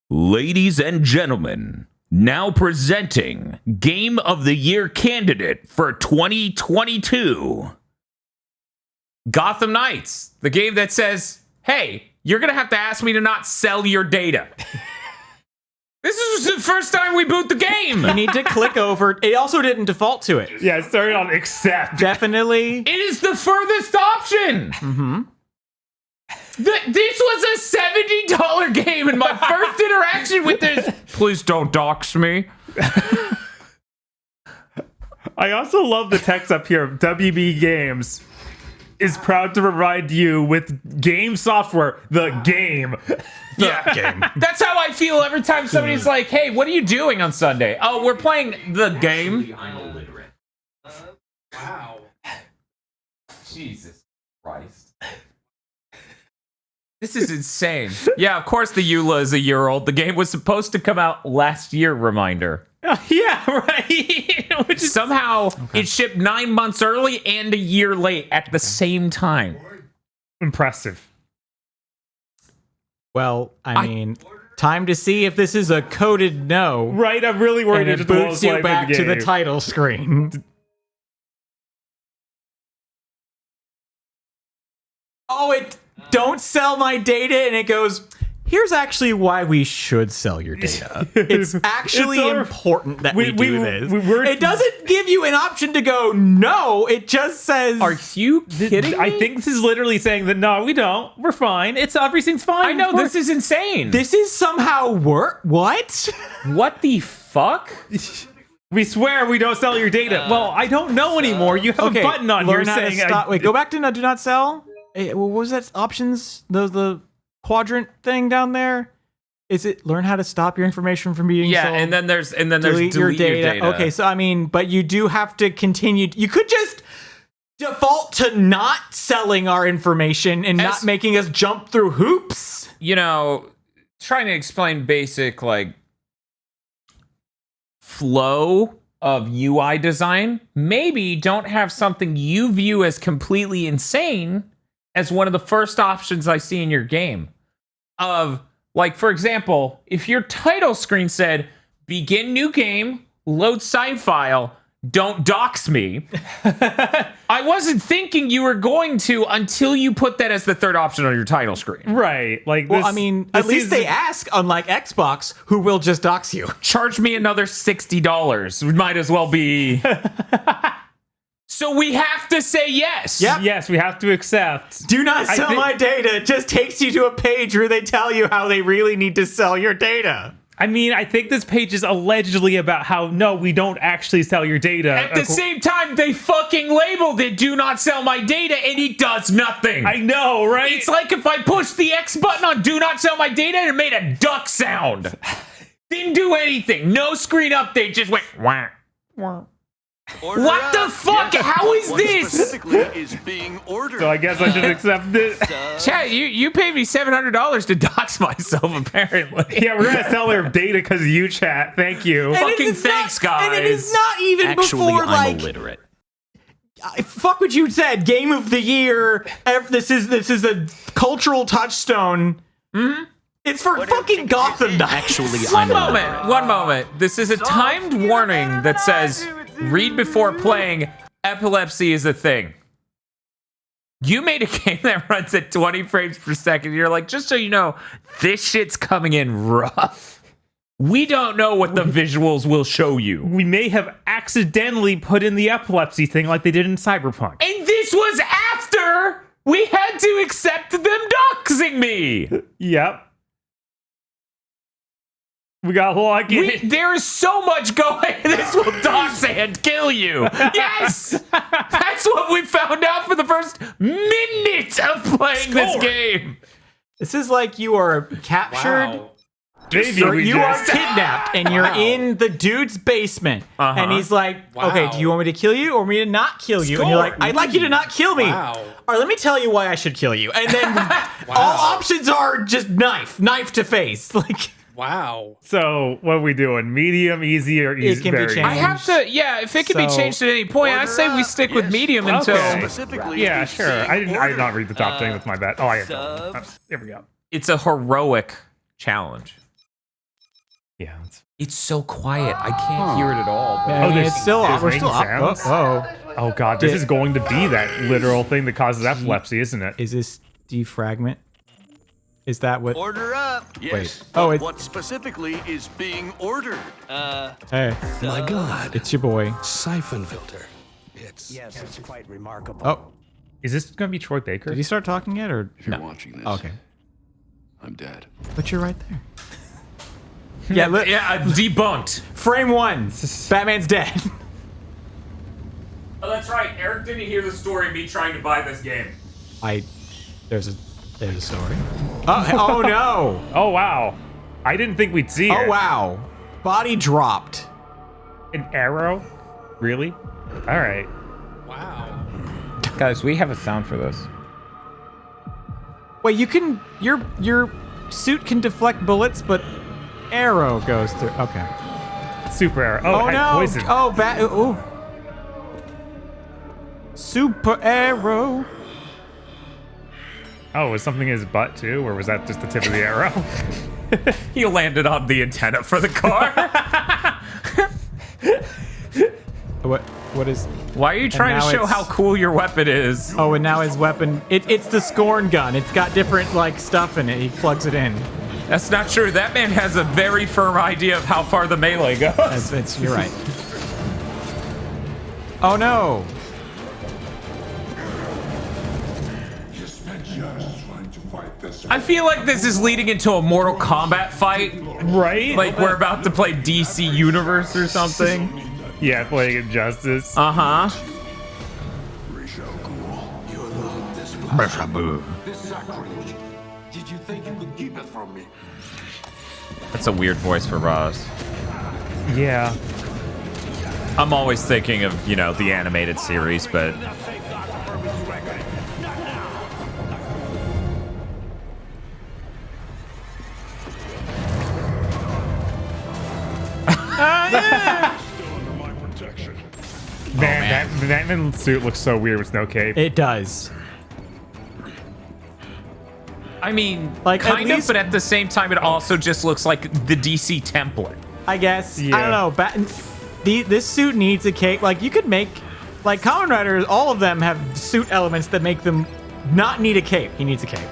Ladies and gentlemen, now presenting Game of the Year candidate for 2022. Gotham Knights, the game that says, hey, you're going to have to ask me to not sell your data. This is the first time we boot the game. You need to click over. It also didn't default to it. Yeah, it started on accept. Definitely. It is the furthest option. Mm-hmm. This was a $70 game, and my first interaction with this. Please don't dox me. I also love the text up here. WB Games is proud to provide you with game software. The game. Game. That's how I feel every time somebody's like, hey, what are you doing on Sunday? Oh, we're playing the game. I'm illiterate. Wow. Jesus Christ. This is insane. Yeah, of course the EULA is a year old. The game was supposed to come out last year, reminder. Yeah, right. Which somehow it shipped 9 months early and a year late at the same time. Impressive. Well, I mean, time to see if this is a coded no. Right, I'm really worried And it boots you back to the title screen. Oh, it don't sell my data, and it goes, here's actually why we should sell your data. It's actually important that we do this. It doesn't give you an option to go, no, it just says... Are you kidding me? I think this is literally saying that, no, we don't. We're fine. Everything's fine. I know, this is insane. This is somehow work. What? What the fuck? We swear we don't sell your data. Well, I don't know anymore. You have a button on here saying... Wait, go back to no, do not sell? What was that? Options? The quadrant thing down there? Is it learn how to stop your information from being sold? And then there's delete your data. Okay, so I mean, but you do have to continue. You could just default to not selling our information and not making us jump through hoops. You know, trying to explain basic like flow of UI design. Maybe don't have something you view as completely insane as one of the first options I see in your game. Of, like, for example, if your title screen said, begin new game, load save file, don't dox me, I wasn't thinking you were going to until you put that as the third option on your title screen. Right. Like, well, I mean, at least they ask, unlike Xbox, who will just dox you. Charge me another $60. Might as well be... So we have to say yes. Yep. Yes, we have to accept. Do not sell my data. It just takes you to a page where they tell you how they really need to sell your data. I mean, I think this page is allegedly about how, no, we don't actually sell your data. At the same time, they fucking labeled it, do not sell my data, and it does nothing. I know, right? It's like if I pushed the X button on do not sell my data and it made a duck sound. Didn't do anything. No screen update, just went wah, wah. What the fuck? Yes, how is this? Specifically is being ordered. So I guess I should accept it. Chad, you paid me $700 to dox myself, apparently. Yeah, we're gonna sell their data because of you, chat. Thank you. Fucking thanks, guys. And it is not even before, I'm illiterate. Fuck what you said. Game of the year. This is a cultural touchstone. Mm-hmm. It's for fucking Gotham Knights. Actually, One moment. This is a timed warning that says, read before playing, epilepsy is a thing. You made a game that runs at 20 frames per second. You're like, just so you know, this shit's coming in rough. We don't know what the visuals will show you. We may have accidentally put in the epilepsy thing like they did in Cyberpunk. And this was after we had to accept them doxing me. Yep. We got lucky. There is so much going. This will dox and kill you. Yes! That's what we found out for the first minute of playing this game. This is like you are captured. Wow. You are kidnapped and you're in the dude's basement. And he's like, okay, do you want me to kill you or me to not kill you? And you're like, I'd like you to not kill me. All right, let me tell you why I should kill you. And then all options are just knife to face. Like... Wow. So, what are we doing? Medium, easy, or easy? It can be changed. I have to, if it can be changed at any point, I say we stick with medium until... Yeah, sure. I did not read the top thing. That's my bad. Oh, I have. Here we go. It's a heroic challenge. Yeah. It's so quiet. I can't hear it at all. But I mean, there's- it's still there's we're still ringing up. sounds? Oh god, this is going to be that literal thing that causes epilepsy, isn't it? Is this defragment? Is that what? Order up. Yes. Wait. but Oh, it's- what specifically is being ordered? Hey, My God. it's your boy. Siphon filter. Yes, it's quite remarkable. Oh, Is this gonna be Troy Baker? did he start talking yet, or If you're watching this, okay? I'm dead. But you're right there. Yeah, look, yeah, debunked. frame 1. Batman's dead. Oh, that's right. Eric didn't hear the story of me trying to buy this game. There's a story. Oh no. Oh wow. I didn't think we'd see it. Oh wow. Body dropped. An arrow? Really? Alright. Guys, we have a sound for this. Wait, you can your suit can deflect bullets, but arrow goes through. Okay. Super arrow. Oh, Oh it had no. poison. Oh, ooh. Super arrow. Oh, was something in his butt too? Or was that just the tip of the arrow? He landed on the antenna for the car. What is? Why are you trying to now show it's- how cool your weapon is? Oh, and now his weapon. It's the scorn gun. It's got different like stuff in it. He plugs it in. That's not true. That man has a very firm idea of how far the melee goes. You're right. Oh no. I feel like this is leading into a Mortal Kombat fight. Right? Like we're about to play DC Universe or something. Yeah, playing Injustice. Uh-huh. This sacrilege. Did you think you could keep it from me? That's a weird voice for Roz. Yeah. I'm always thinking of, the animated series, but Man, that Batman suit looks so weird with no cape. It does. I mean, Like, at kind of, least- but at the same time, it also just looks like the DC template. I guess. Yeah. I don't know. This suit needs a cape. Like you could make, like Kamen Riders, all of them have suit elements that make them not need a cape. He needs a cape.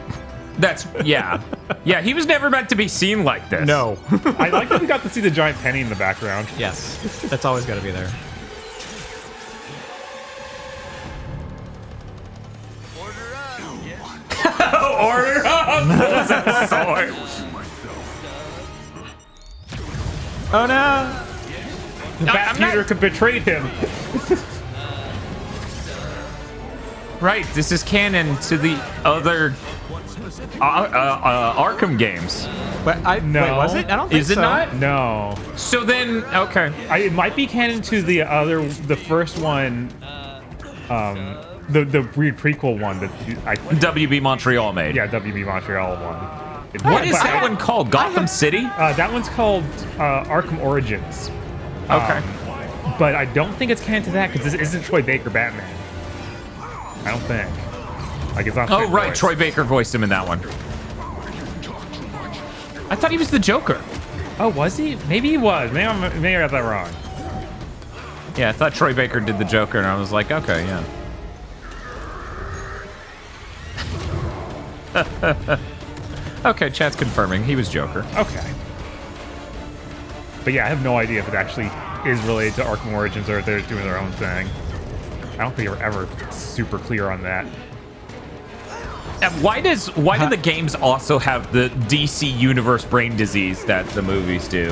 That's, yeah. Yeah, he was never meant to be seen like this. No. I like that we got to see the giant penny in the background. Yes. That's always got to be there. Order up! Pulls out a sword. Oh no. The Bat Peter could betray him. Right, this is canon to the other Arkham games. But No. Wait, was it? I don't think Is it so. not? No. So then, okay. It might be canon to the first one, the weird prequel one that WB Montreal made. yeah, WB Montreal one. What is that one called? Gotham City? That one's called Arkham Origins. Okay. But I don't think it's canon to that because this isn't Troy Baker Batman. I don't think. Like it's not. Oh, Troy right. voice. Troy Baker voiced him in that one. I thought he was the Joker. Oh, was he? Maybe he was. Maybe I got that wrong. Yeah, I thought Troy Baker did the Joker, and I was like, okay, yeah. Okay, chat's confirming. He was Joker. Okay. But yeah, I have no idea if it actually is related to Arkham Origins or if they're doing their own thing. I don't think we're ever super clear on that. And why do the games also have the DC Universe brain disease that the movies do?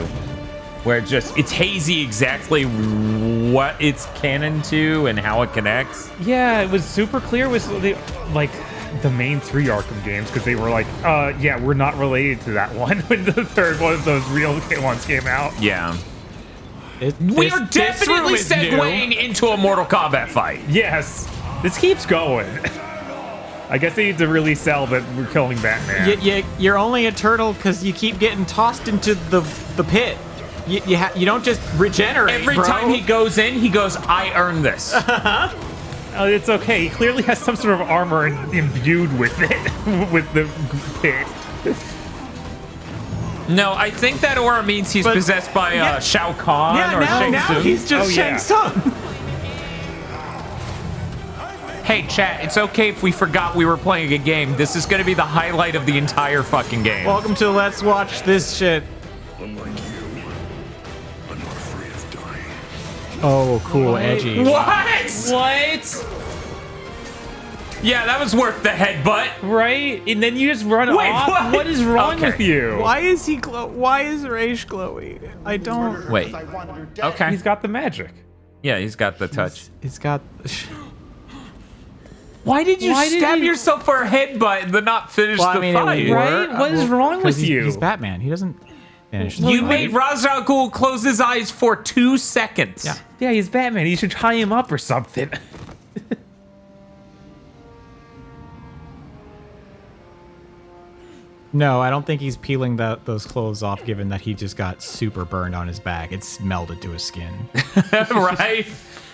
Where it's hazy exactly what it's canon to and how it connects. Yeah, it was super clear with the main 3 Arkham games because they were like, yeah, we're not related to that one when the third one of those real ones came out. Yeah. We are definitely segueing into a Mortal Kombat fight. Yes, this keeps going. I guess they need to really sell that we're killing Batman. You're only a turtle because you keep getting tossed into the pit. You don't just regenerate. Every bro. time he goes in, he goes, I earned this. Oh, it's okay. He clearly has some sort of armor imbued with it, with the pit. No, I think that aura means he's But- possessed by yeah. Shao Kahn Yeah, or Shang now Tsung. he's just Oh, Shang yeah. Tsung. Hey, chat, it's okay if we forgot we were playing a game. This is going to be the highlight of the entire fucking game. Welcome to Let's Watch This Shit. Unlike you, I'm not afraid of dying. Oh, cool, edgy. What? Yeah, that was worth the headbutt. Right? And then you just run Wait, off? what? What is wrong Okay. with you? Why is he Why is Raish glowy? I don't. Wait. Okay. He's got the magic. Yeah, he's got the touch. It's got. Why did you Why did stab he- yourself for a headbutt and then not finish the fight? Right? What is wrong with he's, you? He's Batman. He doesn't finish. You the made fight. Ra's al Ghul close his eyes for 2 seconds. Yeah. Yeah, he's Batman. You should tie him up or something. No, I don't think he's peeling those clothes off, given that he just got super burned on his back. It's melded to his skin. Right?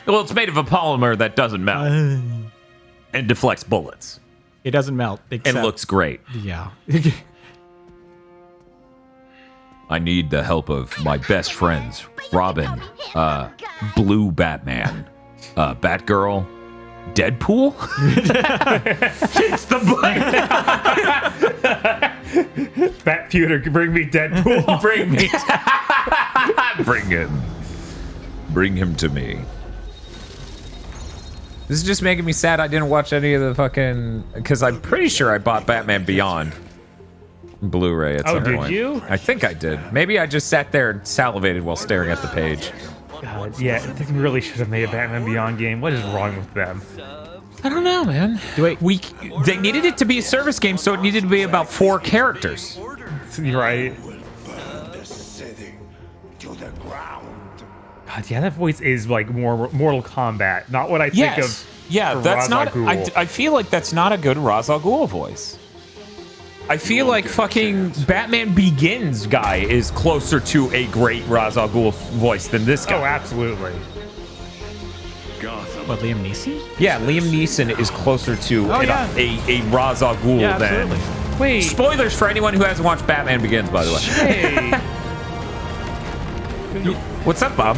Well, it's made of a polymer that doesn't melt and deflects bullets It doesn't melt. and Except, looks great. Yeah. I need the help of my best friends, Robin, Blue Batman, Batgirl, Deadpool. It's the Bat Pewter, bring me Deadpool. bring me. Bring him to me. This is just making me sad. I didn't watch any of the fucking because I'm pretty sure I bought Batman Beyond Blu-ray at some did point. you? I think I did. Maybe I just sat there and salivated while staring at the page. God, yeah, they really should have made a Batman Beyond game. What is wrong with them? I don't know, man. Wait. They needed it to be a service game, so it needed to be about 4 characters. Right? The city to the ground. God, yeah, that voice is like more Mortal Kombat. Not what I think Yes. of. Yeah, for that's Ra's al not. Ghul. I feel like that's not a good Ra's al Ghul voice. I feel like fucking Batman Begins guy is closer to a great Ra's al Ghul voice than this Oh, guy. absolutely. Gotham. What, Liam Neeson? Yeah, Liam Neeson is closer to Oh, yeah. a Ra's al Ghul Yeah, than. absolutely. Wait. Spoilers for anyone who hasn't watched Batman Begins, by the way. Hey. What's up, Bob?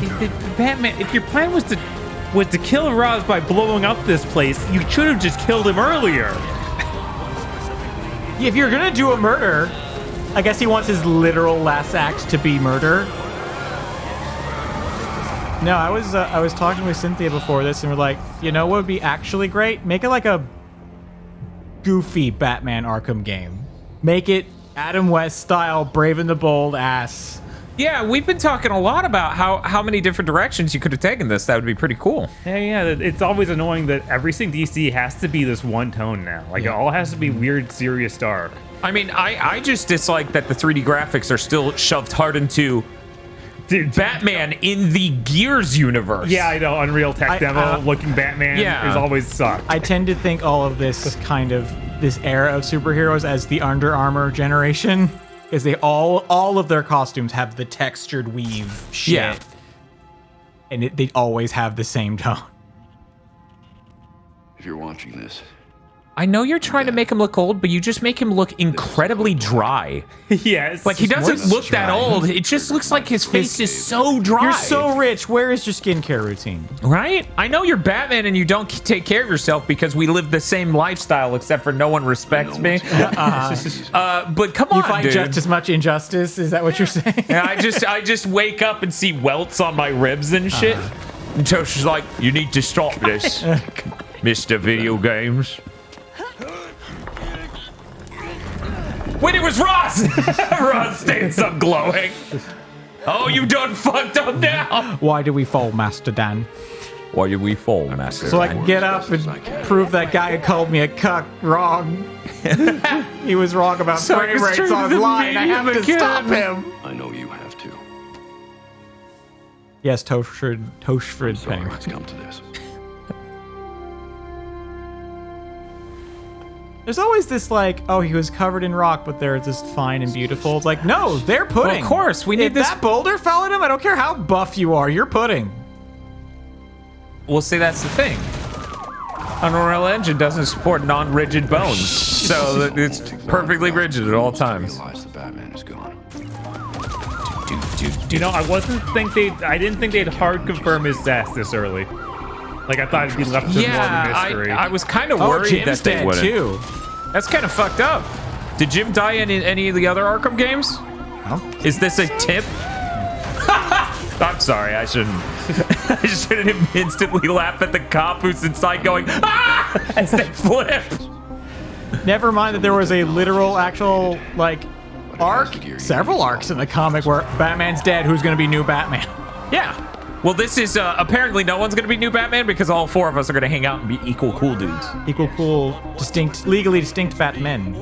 Batman, if your plan was to kill Ra's by blowing up this place, you should have just killed him earlier. Yeah, if you're gonna do a murder, I guess he wants his literal last act to be murder. No, I was talking with Cynthia before this, and we're like, you know what would be actually great? Make it like a goofy Batman Arkham game. Make it Adam West style, Brave and the Bold ass. Yeah, we've been talking a lot about how many different directions you could have taken this. That would be pretty cool. Yeah, it's always annoying that everything DC has to be this one tone now. Like, it all has to be weird, serious, dark. I mean, I just dislike that the 3D graphics are still shoved hard into Dude, Batman in the Gears universe. yeah, I know, Unreal Tech demo looking Batman Yeah. is always sucked. I tend to think all of this this era of superheroes as the Under Armour generation, is they all of their costumes have the textured weave shit, Yeah. and they always have the same tone. If you're watching this, I know you're trying to make him look old, but you just make him look incredibly dry. Yes. Like, he doesn't voice is look that dry. old. It just looks like his face is so dry. You're so rich. Where is your skincare routine? Right? I know you're Batman and you don't take care of yourself because we live the same lifestyle, except for no one respects me. But come on, You find dude. just as much injustice. Is that what you're saying? And I just wake up and see welts on my ribs and shit. And Toshi's like, you need to stop this, Mr. Video Games. Wait, it was Ross! Ross staying so glowing. Oh, you done fucked up now. Why do we fall, Master Dan? Why did we fall, Master? So I can get up and prove that guy who called me a cuck wrong. He was wrong about frame rates online. I have to stop him. I know you have to. Yes, Toshford Sorry Pennywise. it's come to this. There's always this like, oh, he was covered in rock, but they're just fine and beautiful. It's like, no, they're pudding. Well, of course, we need if this- that boulder fell at him, I don't care how buff you are, you're pudding. Well, see, that's the thing. Unreal Engine doesn't support non-rigid bones, so that it's perfectly rigid at all times. Realize the Batman is gone. You know, I didn't think they'd hard confirm his death this early. Like I thought it'd be left to more of a mystery. I was kind of worried Jim's that they dead wouldn't. too. That's kind of fucked up. Did Jim die in any of the other Arkham games? No. Is this a tip? I'm sorry, I shouldn't. I shouldn't instantly laugh at the cop who's inside going, ah! As they flip. Never mind that there was a literal, actual, like, arc, several arcs in the comic where Batman's dead, who's going to be new Batman? Yeah. Well, this is apparently no one's going to be new Batman because all four of us are going to hang out and be equal cool dudes. Equal cool, distinct, legally distinct Batmen.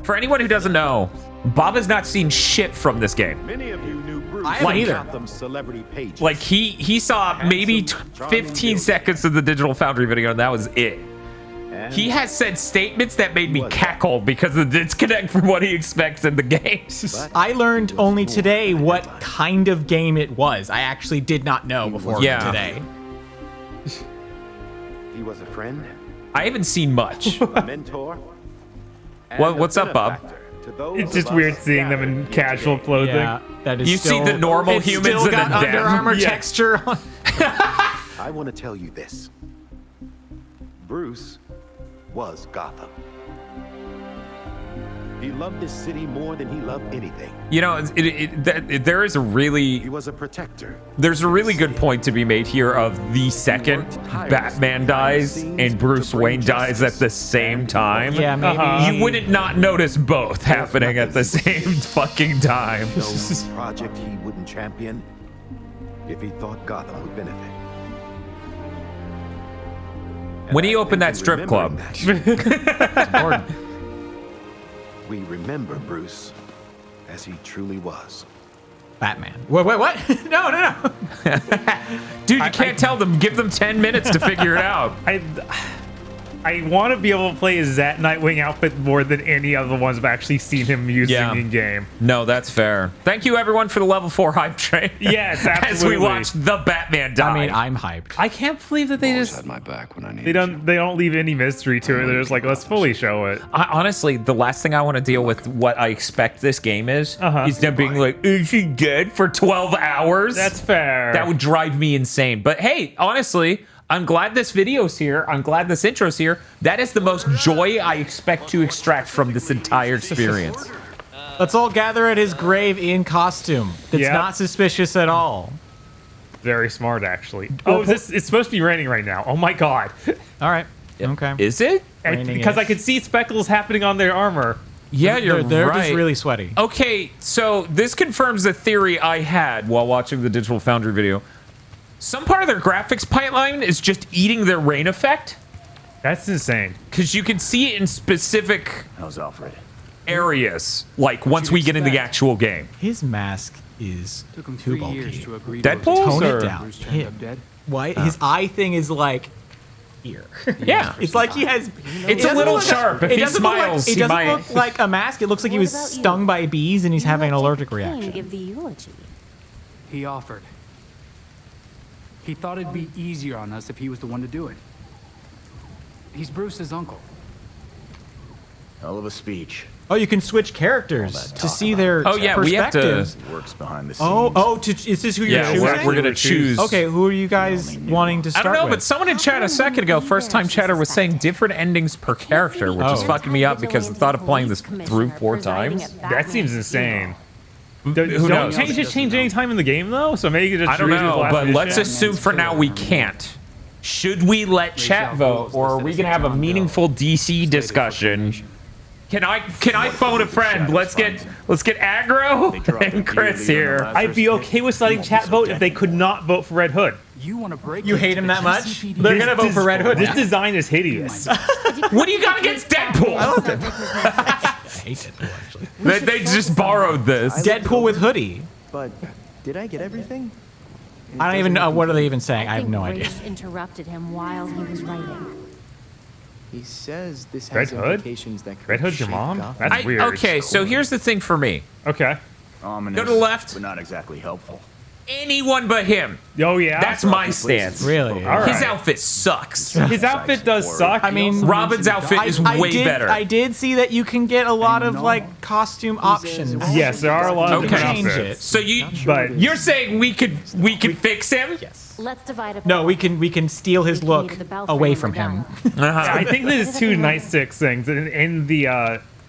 For anyone who doesn't know, Bob has not seen shit from this game. Many of you knew Bruce. I haven't either. Gotham's celebrity pages. Like he saw maybe 15 seconds of the Digital Foundry video and that was it. He has said statements that made me cackle because of the disconnect from what he expects in the games. I learned only today what kind of game it was. I actually did not know before today. He was a friend, I haven't seen much. a mentor. What's up, Bob? It's just weird seeing them in casual clothing. Yeah, that is You see the normal it's humans still and got then Under them. Armour Yeah. texture on. I want to tell you this. Bruce was Gotham. He loved this city more than he loved anything. You know, there is a really He was a protector. there's a really good point to be made here of the second Batman dies and Bruce Wayne dies at the same time. Yeah, maybe. You wouldn't not notice both happening at the same fucking time. No project he wouldn't champion if he thought Gotham would benefit. When he opened that strip club. We remember Bruce as he truly was. Batman. Wait, what? No. Dude, you can't tell them. Give them 10 minutes to figure it out. I want to be able to play as that Nightwing outfit more than any of the ones I've actually seen him using in game. No, that's fair. Thank you, everyone, for the level 4 hype train. Yes, absolutely. As we watch the Batman die. I mean, I'm hyped. I can't believe that they Always just had my back when I they needed don't leave any mystery to it. They're just like, let's fully show it. Honestly, the last thing I want to deal with what I expect this game is them being like, is he dead for 12 hours? That's fair. That would drive me insane. But hey, honestly, I'm glad this video's here. I'm glad this intro's here. That is the most joy I expect to extract from this entire experience. Let's all gather at his grave in costume. It's Yep. not suspicious at all. Very smart, actually. Oh, it's supposed to be raining right now. Oh my god. All right. Okay. Is it? Raining-ish. Because I could see speckles happening on their armor. Yeah, they're right. just really sweaty. Okay, so this confirms a theory I had while watching the Digital Foundry video. Some part of their graphics pipeline is just eating their rain effect. That's insane. Because you can see it in specific How's Alfred? areas, like once we get in the actual game. His mask is Took him too 3 years bulky. to agree Deadpool's Tone or- it down. Bruce turned up dead. Why? His eye thing is like here. Yeah. It's like he has. It's a doesn't little look- sharp. If it he doesn't look smiles, like, it he doesn't might. look like a mask. It looks like he was stung by bees and he's having an allergic reaction. Give the eulogy. He offered. He thought it'd be easier on us if he was the one to do it. He's Bruce's uncle. Hell of a speech. Oh, you can switch characters to see their Oh, yeah, we have to- perspectives. Works behind the scenes. Is this who you're Yeah, choosing? we're gonna choose. Okay, who are you guys wanting to I start don't know, with? but someone in chat a second ago, first time chatter, was saying different endings per character, which is Oh. fucking me up because the thought of playing this through 4 times. That seems insane. Who Don't knows? change any time in the game though, so maybe you just I don't choose the know, last but let's edition. assume for now we can't. Should we let chat vote, or are we gonna have a meaningful DC discussion? Can I phone a friend? Let's get aggro and Chris here. I'd be okay with letting chat vote if they could not vote for Red Hood. You want to break? You it hate to him the that much? GCPD? They're gonna vote for Red Hood. This design is hideous. What do you got against Deadpool? I hate Deadpool, actually. They just borrowed this. Deadpool with hoodie. But did I get everything? I don't even know. What are they even saying? I have think no idea. Rage interrupted him while he was writing. He says this Red has Hood? implications that could Red Hood's your shape mom? Gotham. That's weird. Okay, so here's the thing for me. Okay. Go to the left. But not exactly helpful. anyone but him. Oh yeah, That's my stance. Really? All right. His outfit sucks. His outfit does suck. I mean, Robin's outfit is way better. I did see that you can get a lot of like costume options. Yes, there are a lot of Okay. different Change outfits. it. So But you're saying we could fix him? Yes. Let's divide up. No, we can steal his We can look meet at the belfry away when from we're him. done. I think there's two nightsticks things in the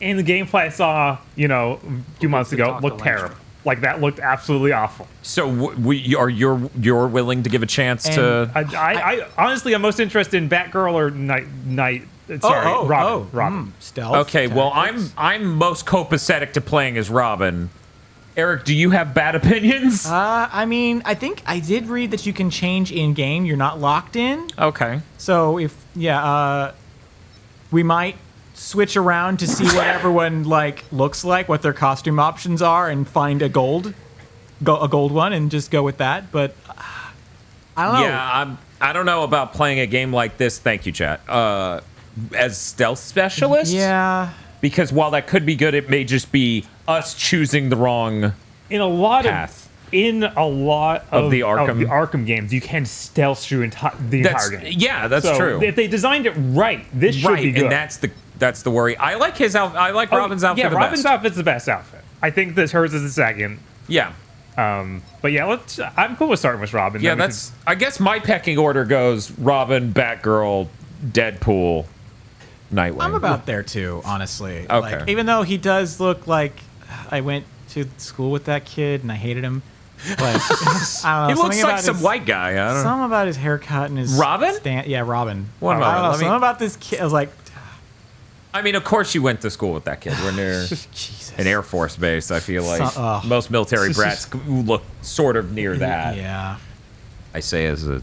gameplay I saw, a few months ago, looked terrible. Like that looked absolutely awful. So you're willing to give a chance to? I honestly, I'm most interested in Batgirl or Robin. Stealth. Okay, well tactics. I'm most copacetic to playing as Robin. Eric, do you have bad opinions? I mean, I think I did read that you can change in game. You're not locked in. Okay. So we might switch around to see what everyone looks like, what their costume options are, and find a gold one, and just go with that. But I don't know. Yeah, I don't know about playing a game like this. Thank you, chat. As stealth specialist. Yeah. Because while that could be good, it may just be us choosing the wrong In a lot path. of the Arkham games, you can stealth through the entire game. Yeah, that's So true. if they designed it right, this should be good. And that's the worry. I like his outfit. I like Robin's outfit. Yeah, the Robin's best. outfit's the best outfit. I think that hers is the second. Yeah. But yeah, I'm cool with starting with Robin. Yeah, Then I guess my pecking order goes Robin, Batgirl, Deadpool, Nightwing. I'm about there too, honestly. Okay. Even though he does look like I went to school with that kid and I hated him, but I don't know. He looks something like about some his- white guy. I don't know. Something about his haircut and his Robin? Yeah, Robin. One I moment, don't know. let me- Something about this kid. I was like, I mean, of course you went to school with that kid. We're near Jesus. an Air Force base. I feel like ugh. most military brats look sort of near that. Yeah. I say as a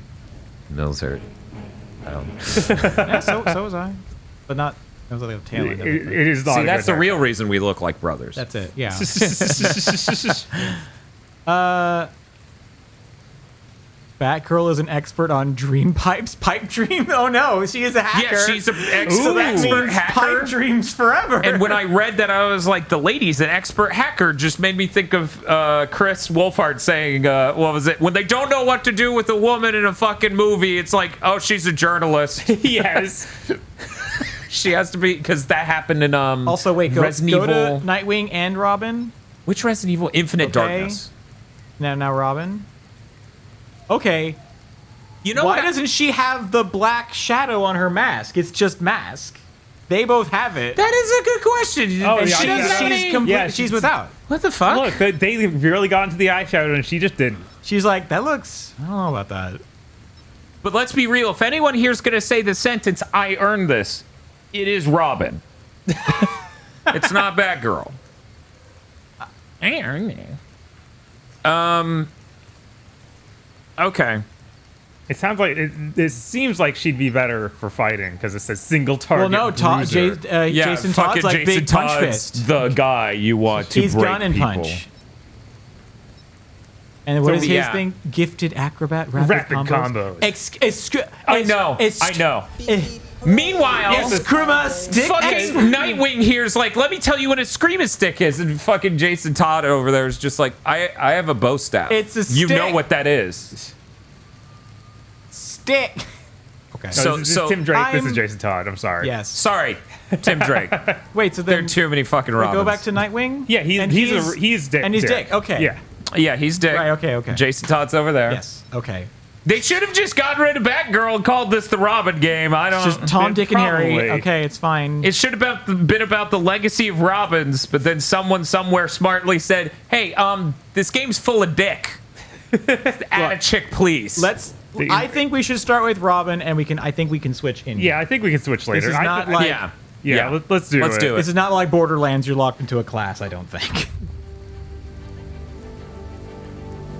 military. Yeah. So was I, but not. It was like a tail end. Of it. it is not. See, a that's good the real reason we look like brothers. That's it. Yeah. haircut. Batgirl is an expert on dream pipes. Pipe dream? Oh no, she is a hacker. Yeah, she's an So that expert means hacker. pipe dreams forever. And when I read that, I was like, the lady's an expert hacker just made me think of Chris Wolfhard saying, what was it? When they don't know what to do with a woman in a fucking movie, it's like, oh, she's a journalist. Yes. She has to be, because that happened in also, wait, go to Resident Evil. Nightwing and Robin. Which Resident Evil? Infinite Okay. Darkness. Now Robin. Okay. You know Why what? doesn't she have the black shadow on her mask? It's just mask. They both have it. That is a good question. Oh, And yeah, she I doesn't guess. have she's any- complete. Yeah, she's without. What the fuck? Look, they really got into the eyeshadow, and she just didn't. She's like, that looks. I don't know about that. But let's be real. If anyone here's going to say the sentence, I earned this, it is Robin. It's not Batgirl. I earned it. Okay. It sounds like it seems like she'd be better for fighting because it says single target. Well, no, bruiser. Jason fucking Todd's like Jason big punch Todd's fist. the guy you want to He's break gun and people. punch. And what is his yeah. thing? Gifted acrobat Rapid combos. combos. I know. Meanwhile, Screama stick. fucking Nightwing here's like, let me tell you what a Screama stick is, and fucking Jason Todd over there is just like, I have a bow staff. It's a You know stick. what that is. Stick. Okay. No, this is Tim Drake. This I'm- is Jason Todd. I'm sorry. Yes. Sorry, Tim Drake. Wait. So There then are too many fucking we Robins. go back to Nightwing. Yeah, And he's Dick. And he's Dick. Dick. Okay. Yeah. Yeah, he's Dick. Right. Okay. Jason Todd's over there. Yes. Okay. They should have just gotten rid of Batgirl and called this the Robin game. I don't. It's just Tom, Dick, and Harry. Probably. Okay, it's fine. It should have been about the legacy of Robins, but then someone somewhere smartly said, "Hey, this game's full of dick. Add a chick, please." I think we should start with Robin, and I think we can switch in. Yeah, I think we can switch later. This is not like. Yeah. Let's do it. This is not like Borderlands. You're locked into a class. I don't think.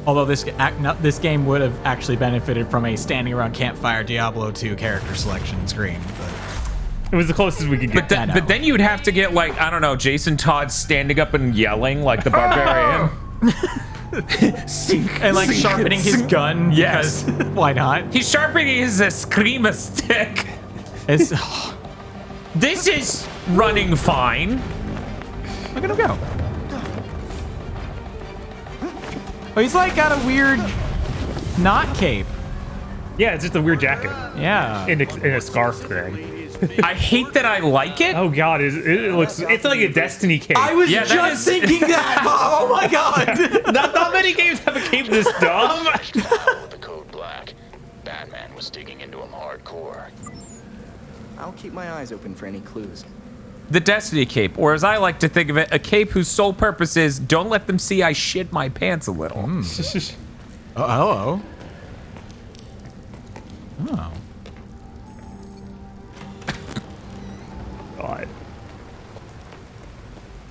Although this game would have actually benefited from a standing around campfire Diablo 2 character selection screen. But It was the closest we could get. But then you'd have to get like, I don't know, Jason Todd standing up and yelling like the barbarian. and like sharpening his gun. Yes. Because why not? He's sharpening his Screama stick. It's, This is running fine. look at him go. Oh, he's like got a weird knot cape. Yeah, it's just a weird jacket. Yeah. In a scarf thing. I hate that I like it. Oh god, it looks. It's like a Destiny cape. I was just thinking that. Oh my god. Not many games have a cape this dumb. The code black. Batman was digging into him hardcore. I'll keep my eyes open for any clues. The Destiny cape, or as I like to think of it, a cape whose sole purpose is don't let them see I shit my pants a little. Oh, hello. Oh. God.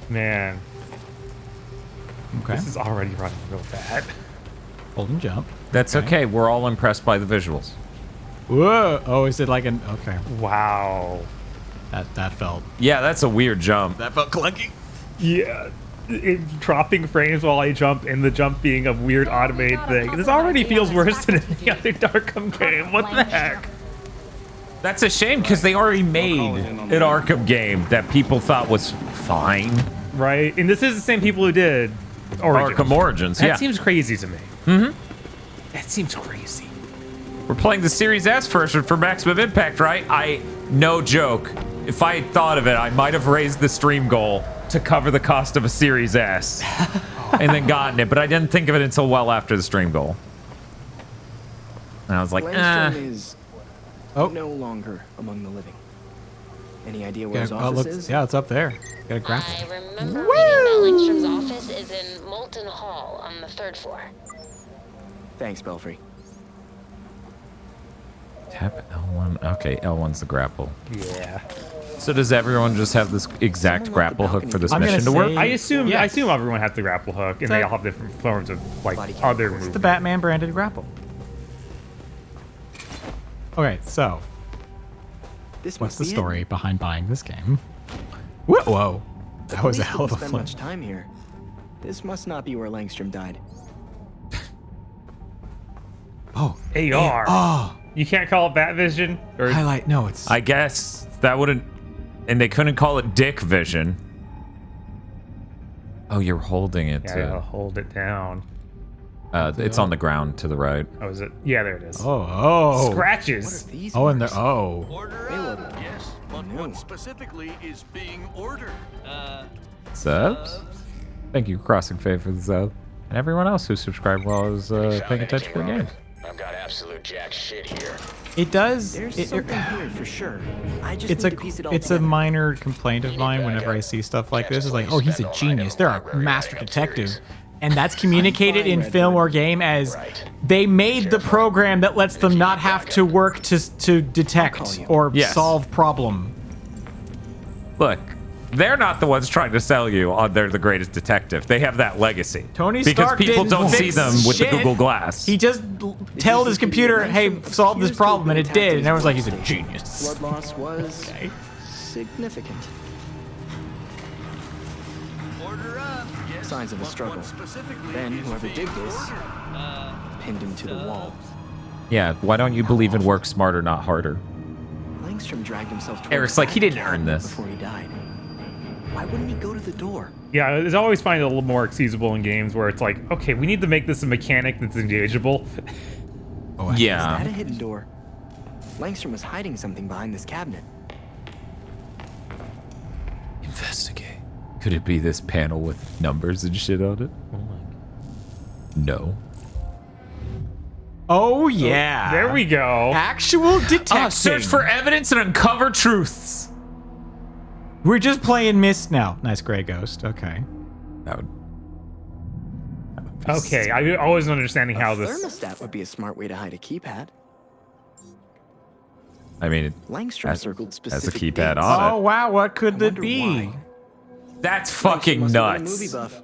Man. Okay. This is already running real bad. Hold and jump. That's okay. We're all impressed by the visuals. Whoa. Oh, is it like an... Okay. Wow. That felt... Yeah, that's a weird jump. That felt clunky. Yeah. Dropping frames while I jump and the jump being a weird automated thing. This already feels worse than any other Arkham game. What the heck? That's a shame because they already made an Arkham game that people thought was fine. Right? And this is the same people who did Origins. Arkham Origins, That yeah. seems crazy to me. Mm-hmm. That seems crazy. We're playing the Series S version for Maximum Impact, right? No joke. If I had thought of it, I might have raised the stream goal to cover the cost of a Series S and then gotten it, but I didn't think of it until well after the stream goal. And I was like, Langstrom is no longer among the living. Any idea where his office is? Yeah, it's up there. Got a grapple. I remember reading that Langstrom's office is in Molten Hall on the 3rd floor. Thanks, Belfry. Tap L1. Okay, L1's the grapple. Yeah. So does everyone just have this exact grapple hook for this mission to work? I assume everyone has the grapple hook, and they all have different forms of like other moves. It's the Batman branded grapple. Okay, so what's the story behind buying this game? Whoa! That was a hell of a spend flip. much time here. This must not be where Langstrom died. Oh, AR. Oh, you can't call it Batvision or highlight. No, it's. I guess that wouldn't, and they couldn't call it Dick Vision. Oh, you're holding it yeah, too. hold it down. It's on the ground to the right. Oh, is it? Yeah, there it is. Oh. Scratches. Oh, and there. Oh. Order up. Yes, but what specifically is being ordered? Subs? Thank you, Crossing Fade, for the sub. And everyone else who subscribed while I was paying attention to the games. I've got absolute jack shit here. It does. There's something here for sure. I just It's need to piece it all it's a together. minor complaint of mine whenever I see stuff like this. It's like, oh, he's a genius. They're a master detective. And that's communicated in film or game as they made the program that lets them not have to work to detect or solve problem. Look, they're not the ones trying to sell you on they're the greatest detective. They have that legacy. Tony because Stark people didn't don't see fix them with shit. the Google Glass. He just told his computer, hey, solve this problem, and it did. And everyone's like, he's a genius. Blood loss was significant. Order up. Yes, Signs of a struggle. Then whoever did this pinned him to the wall. Yeah, why don't you believe in work smarter, not harder? Langstrom dragged himself towards Eric's like, he the didn't earn this. before he died. Why wouldn't he go to the door? Yeah, it's always find it a little more accessible in games where it's like, okay, we need to make this a mechanic that's engageable. Is Yeah. that a hidden door? Langstrom was hiding something behind this cabinet. Investigate. Could it be this panel with numbers and shit on it? No. Oh, yeah. There we go. Actual detecting. Search for evidence and uncover truths. We're just playing Myst now. Nice gray ghost. Okay. That would Okay, I wasn't understanding how this. Thermostat would be a smart way to hide a keypad. I mean, Langstrom circled has a specific keypad dates. on Oh, it. wow. What could that wonder be? why. That's Langstrom fucking must have been a nuts. movie buff.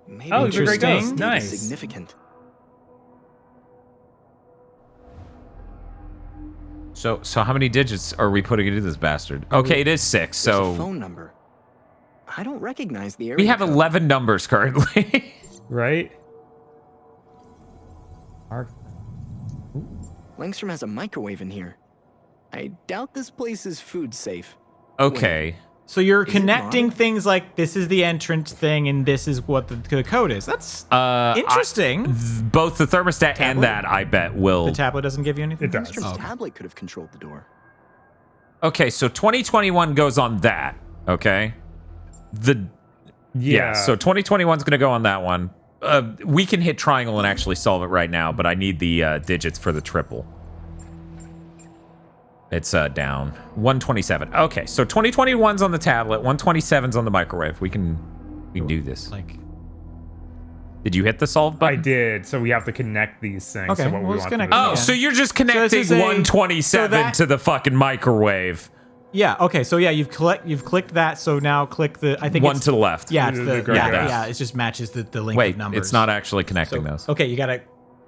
Maybe Oh, his the Grey dates Ghost. is Nice. significant. So how many digits are we putting into this bastard? Okay, it is 6. There's a So phone number. I don't recognize the area. we have code. 11 numbers currently. Right? Langstrom has a microwave in here. I doubt this place is food safe. Okay. So you're connecting things like this is the entrance thing and this is what the code is. That's interesting. Both the thermostat and that, I bet, will. The tablet doesn't give you anything? It does. Langstrom's tablet could have controlled the door. Okay, so 2021 goes on that. Okay. Yeah, so 2021 is going to go on that one. We can hit triangle and actually solve it right now, but I need the digits for the triple. It's down 127. Okay, so 2021's on the tablet, 127's on the microwave. We can do this. Like, did you hit the solve button? I did. So we have to connect these things. Okay, So what well, we let's want connect to do. Oh, so you're just connecting So 127 to the fucking microwave. yeah. Okay. So yeah, you've clicked that. So now click the. I think One it's, to the left. Yeah. It's The yeah. grass. Yeah. It just matches the link Wait, of numbers. it's not actually connecting those. Okay. You gotta.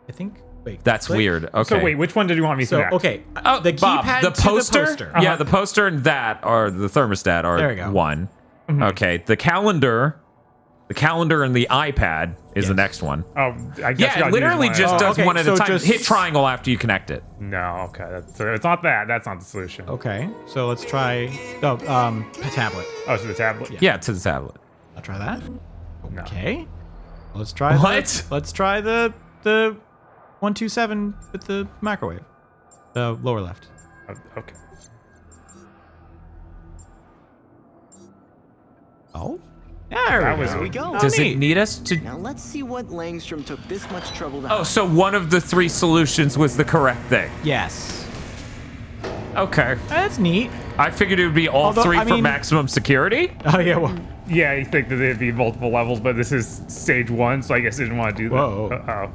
I think. Wait. That's click. weird. Okay. So wait, which one did you want me to So connect? okay. Oh, the Bob, keypad the to poster? the poster. Yeah, the poster and that are the thermostat are There we go. one. Okay, the calendar and the iPad is the next one. Oh, I guess you Yeah, gotta it literally use just one. does okay, one at a so time. just- Hit triangle after you connect it. No, okay. It's not that. That's not the solution. Okay. So let's try. Oh, a tablet. Oh, so the tablet? Yeah, to the tablet. I'll try that. No. Okay. Let's try. What? Let's try the 127 with the microwave. The lower left. Oh, okay. Oh. There That we was go. Here we go. Does neat. it need us to? Now let's see what Langstrom took this much trouble to Oh, hide. so one of the three solutions was the correct thing. Yes. Okay. That's neat. I figured it would be all Although, three I for mean- maximum security. Oh yeah. Well, Yeah, you think that there'd be multiple levels, but this is stage 1, so I guess I didn't want to do that. Whoa. Uh-oh.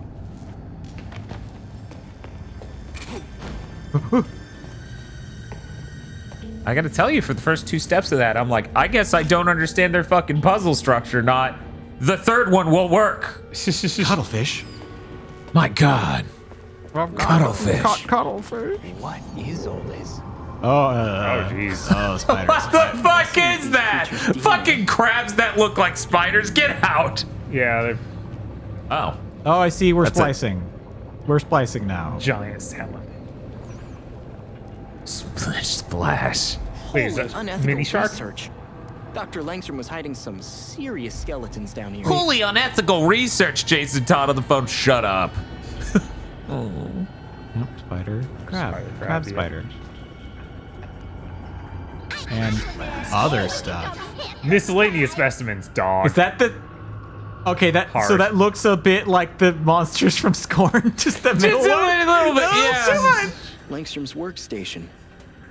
I gotta tell you, for the first two steps of that, I'm like, I guess I don't understand their fucking puzzle structure, not the third one will work. cuttlefish. My God. Cuttlefish. Cuttlefish. What is all this? Oh. Oh, jeez. Oh, spider. What the fuck is that? Fucking crabs that look like spiders. Get out. Yeah, they're Oh. Oh, I see. We're That's it. splicing. We're splicing now. giant salmon. Splash, splash. Wait, is Holy that unethical mini shark? research. Dr. Langstrom was hiding some serious skeletons down here. Holy unethical research, Jason Todd on the phone. Shut up. Nope, spider. Crab. Spider, Crab crab, yeah. spider. And other stuff. Miscellaneous specimens, dog. Is that the? Okay, that so Hard. that looks a bit like the monsters from Scorn. Just the middle Just a one. little bit, No, yeah. too much. Langstrom's workstation.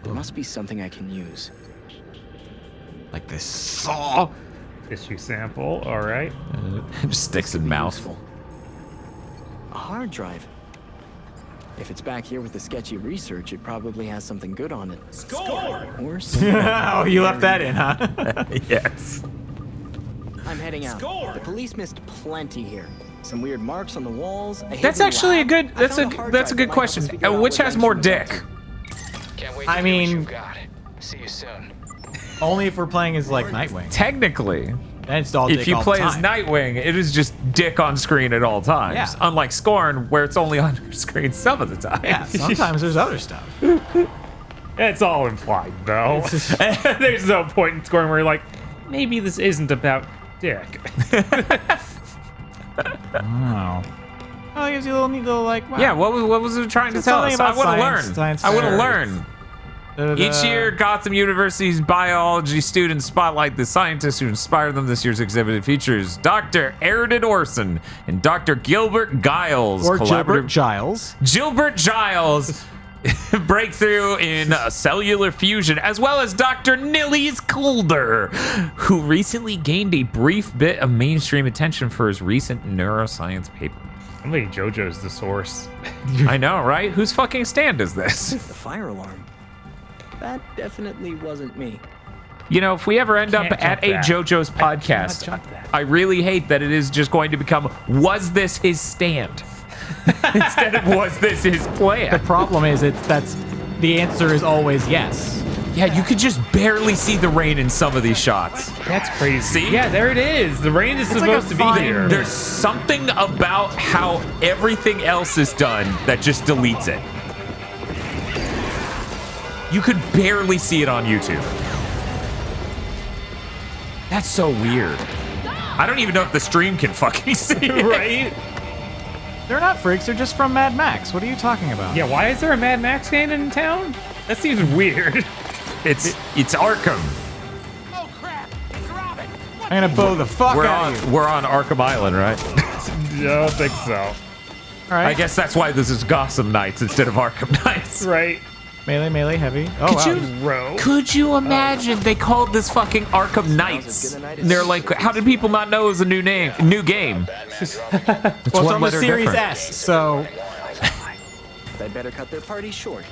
There must be something I can use. Like this saw. Tissue sample, all right. Just sticks in mouth. Useful. A hard drive. If it's back here with the sketchy research, it probably has something good on it. Score! Or something. Oh, you left that in, huh? Yes. I'm heading out. The police missed plenty here. Some weird marks on the walls. That's actually a good. That's a good question. Which has more dick? Can't wait I to hear what mean- you got. See you soon. Only if we're playing as like Nightwing. Technically, Then it's all if dick you all play the as time. Nightwing, it is just dick on screen at all times. Yeah. Unlike Scorn, where it's only on screen some of the time. Yeah, sometimes there's other stuff. It's all implied, though. There's no point in scoring where you're like, maybe this isn't about dick. Oh. Oh, it gives you a little neat little like. Wow. Yeah. What was it trying to It's tell something us? I about want to science- learn. science I want to fair. learn. Each year, Gotham University's biology students spotlight the scientists who inspired them. This year's exhibit It features Dr. Aridin Orson and Dr. Gilbert Giles. Or Gilbert Giles. Gilbert Giles. Breakthrough in cellular fusion, as well as Dr. Nillies Coulter, who recently gained a brief bit of mainstream attention for his recent neuroscience paper. I'm thinking JoJo's the source. I know, right? Whose fucking stand is this? The fire alarm. That definitely wasn't me. You know, if we ever end up Can't at jump a that. JoJo's podcast, jump that. I really hate that it is just going to become, was this his stand? Instead of, was this his The plan? problem is that's the answer is always yes. Yeah, you could just barely see the rain in some of these shots. That's crazy. See? Yeah, there it is. The rain is like supposed a to be fine- here. There's something about how everything else is done that just deletes it. You could barely see it on YouTube. That's so weird. I don't even know if the stream can fucking see it. Right? They're not freaks. They're just from Mad Max. What are you talking about? Yeah, why is there a Mad Max game in town? That seems weird. It's Arkham. Oh crap! It's Robin. I'm gonna bow the fuck out of you. We're on Arkham Island, right? I don't think so. All right. I guess that's why this is Gotham Knights instead of Arkham Knights. Right. Melee, heavy. Oh, wow. Could you imagine they called this fucking Arkham Knights? And they're like, how did people not know it was a new game? It's Well, it's on the Series different. S, so They better cut their party short.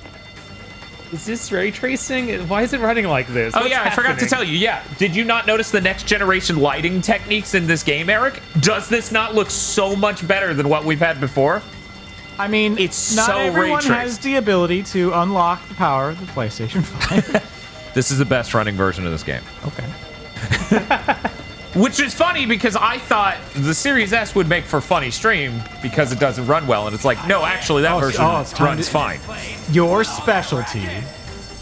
Is this ray tracing? Why is it running like this? Oh What's yeah, I forgot to happening? tell you. Yeah, did you not notice the next generation lighting techniques in this game, Eric? Does this not look so much better than what we've had before? I mean, It's not so everyone ray-traced. has the ability to unlock the power of the PlayStation 5. This is the best running version of this game. Okay. Which is funny because I thought the Series S would make for funny stream because it doesn't run well, and it's like, no, actually that version it's time runs to- fine. Your specialty.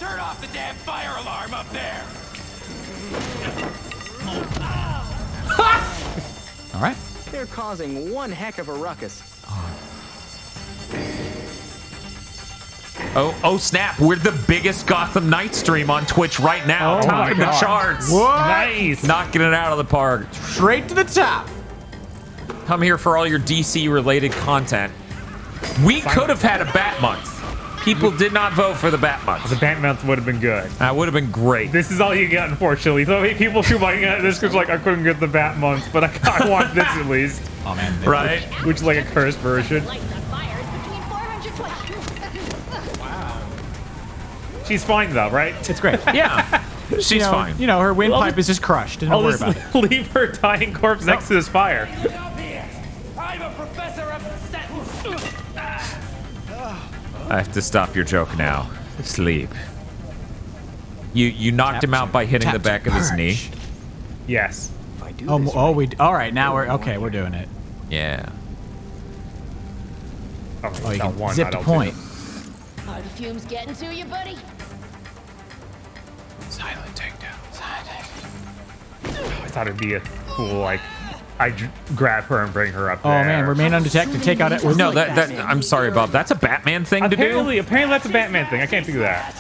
Turn off the damn fire alarm up there. All right. They're causing one heck of a ruckus. Oh snap! We're the biggest Gotham Knights stream on Twitch right now, Oh my topping the God. charts. What? Nice. Knocking it out of the park. Straight to the top. Come here for all your DC related content. We could have had a Bat Month. People did not vote for the Bat Month. The Bat Month would have been good. That would have been great. This is all you get, unfortunately. So many people keep looking at this because, like, I couldn't get the Bat Month, but I want this at least. Oh man. Right? Which is like a cursed version. Lights on fire is between 420. She's fine though, right? It's great. Yeah. She's You know, fine. You know, her Well, windpipe is just crushed. Don't I'll worry just about it. leave her dying corpse next to this fire. I'm a professor of sentence. I have to stop your joke now. Sleep. You knocked him out by hitting the back of his knee. Yes. If I do Oh, this oh, we. All right, now we're okay. We're doing it. Yeah. Oh, you not can one, zip I the don't point. Are the fumes getting to you, buddy? Silent takedown. I thought it'd be a cool, like, grab her and bring her up Oh there. man, remain undetected. Take out it. No, that I'm sorry, Bob. That's a Batman thing to do. Apparently that's a Batman thing. I can't do that.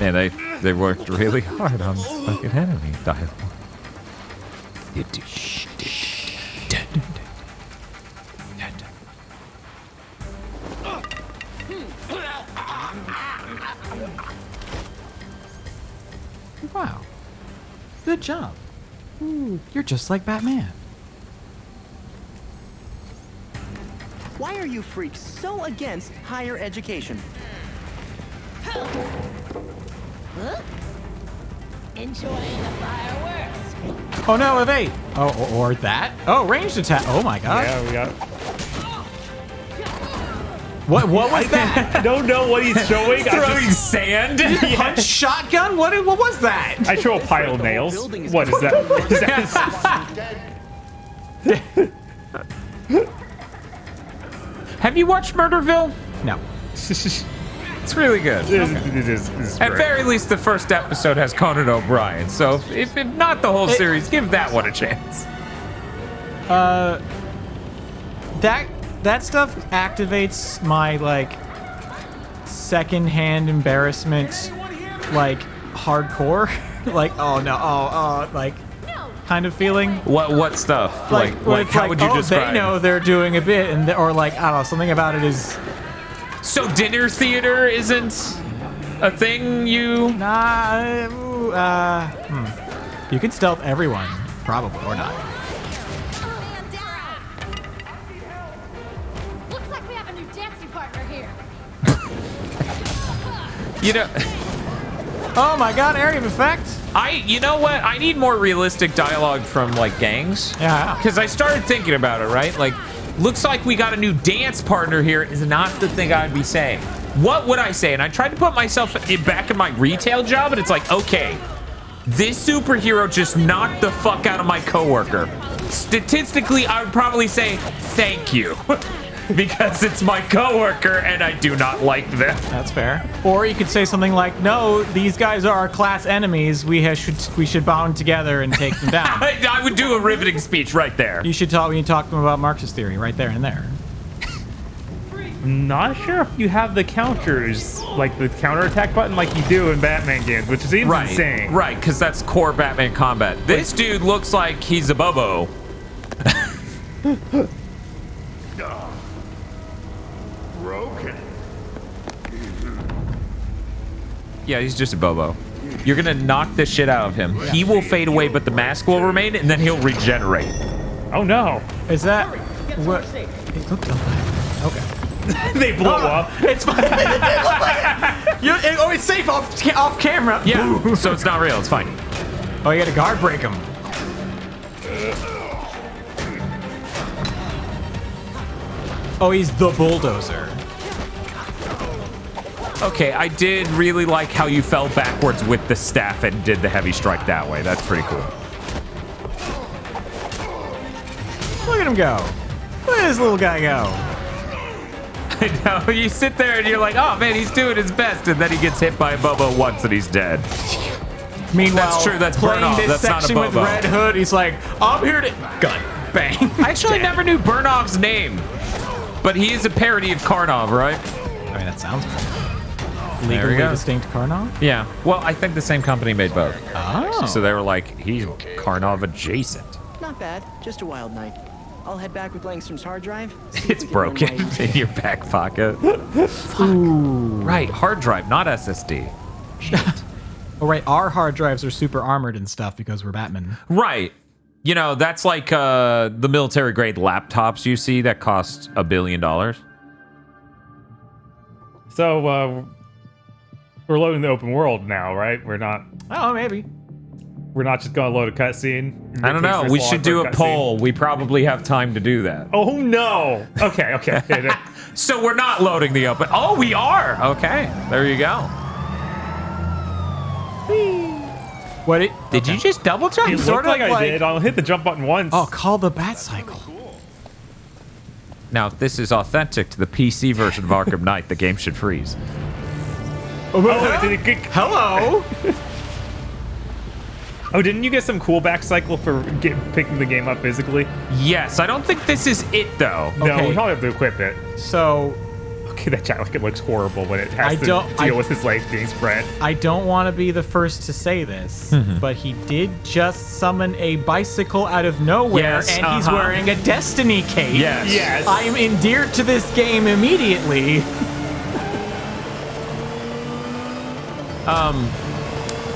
Yeah, they worked really hard on fucking enemy dialogue. Wow. Good job. Ooh, you're just like Batman. Why are you freaks so against higher education? Huh? Enjoying the fireworks. Oh no, evade. Oh, or that. Oh, ranged attack. Oh my god. Yeah, we got. What was that? I don't know what he's showing. Throwing sand. Punch shotgun? What was that? I show a pile of nails. What is that? Is that Have you watched Murderville? No. It's really good. it is At great. very least, the first episode has Conan O'Brien. So if not the whole series, give that one a chance. That stuff activates my like secondhand embarrassment, like hardcore, like oh no, like kind of feeling. What stuff? Like how would you describe? They know they're doing a bit, and or like I don't know, something about it is. So dinner theater isn't a thing you. You can stealth everyone, probably or not. Looks like we have a new dancing partner here. You know. Oh my god, area of effect. You know what? I need more realistic dialogue from like gangs. Yeah. Because I started thinking about it, right? Like, looks like we got a new dance partner here is not the thing I'd be saying. What would I say? And I tried to put myself back in my retail job, and it's like, okay, this superhero just knocked the fuck out of my coworker. Statistically, I would probably say thank you. because it's my coworker and I do not like them. That's fair. Or you could say something like, "No, these guys are our class enemies. We should bond together and take them down." I would do a riveting speech right there. You should talk when you talk to them about Marxist theory, right there and there. I'm not sure if you have the counters, like the counterattack button like you do in Batman games, which seems insane. Right, because that's core Batman combat. This dude looks like he's a Bobo. Broken. Yeah, he's just a Bobo. You're gonna knock the shit out of him. He will fade away, but the mask will remain, and then he'll regenerate. Oh no! Is that what? Okay. They blow up. It's fine. It's safe off camera. Yeah, so it's not real. It's fine. Oh, you got to guard break him. Oh, he's the bulldozer. Okay, I did really like how you fell backwards with the staff and did the heavy strike that way. That's pretty cool. Look at him go. Look at this little guy go. I know, you sit there and you're like, oh man, he's doing his best, and then he gets hit by a Bobo once and he's dead. Meanwhile, that's true, that's playing Burnoff, this that's not a section with Bobo. Red Hood, he's like, I'm here to gun, bang. I actually never knew Burnoff's name, but he is a parody of Karnov, right? I mean, that sounds There we legally go. distinct Karnov. Yeah, well, I think the same company made both. Oh. So they were like, he's Karnov adjacent. Not bad. Just a wild night. I'll head back with Langstrom's hard drive. It's broken in your back pocket. Ooh. Right, hard drive, not SSD. Oh, right. Our hard drives are super armored and stuff because we're Batman. Right. You know, that's like the military grade laptops you see that cost $1 billion. So we're loading the open world now, right? We're not. Oh, maybe. We're not just gonna load a cutscene. I don't know. We should do a poll. We probably have time to do that. Oh no. Okay. So we're not loading the open. Oh, we are. Okay. There you go. What? Did you just double jump? It looked like I did. I'll hit the jump button once. Oh, call the bat cycle. Now, if this is authentic to the PC version of Arkham Knight, the game should freeze. Hello. Oh, didn't you get some cool back cycle for picking the game up physically? Yes, I don't think this is it though. No, we probably have to equip it. So, okay, that jacket like looks horrible when it has to deal with his legs being spread. I don't want to be the first to say this, but he did just summon a bicycle out of nowhere, Yes, and he's wearing a Destiny cape. Yes. I am endeared to this game immediately.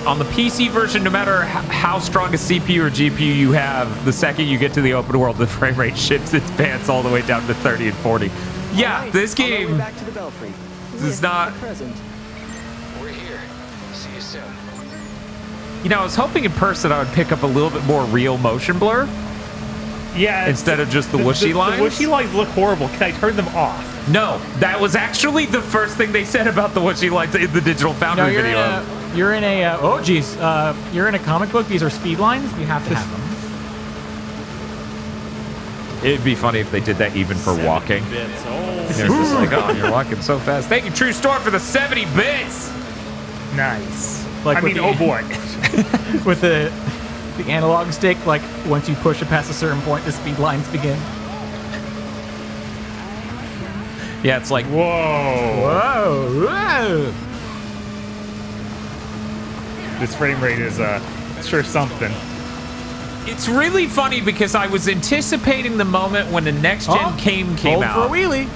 On the PC version, no matter how strong a CPU or GPU you have, the second you get to the open world, the frame rate shifts its pants all the way down to 30 and 40. Yeah, this game Back to the Belfry. is not. Present. We're here. See you soon. You know, I was hoping in person I would pick up a little bit more real motion blur. Yeah. Instead of just the whooshy lines. The whooshy lines look horrible. Can I turn them off? No, that was actually the first thing they said about the whooshy lines in the Digital Foundry video. You're in a you're in a comic book. These are speed lines. You have to have them. It'd be funny if they did that even for walking. They're just like, oh, you're walking so fast. Thank you, True Storm, for the 70 bits. Nice. Like I mean, oh boy. With the analog stick, like once you push it past a certain point, the speed lines begin. Yeah, it's like, whoa. This frame rate is sure something. It's really funny because I was anticipating the moment when the next gen came Hold out. for a wheelie.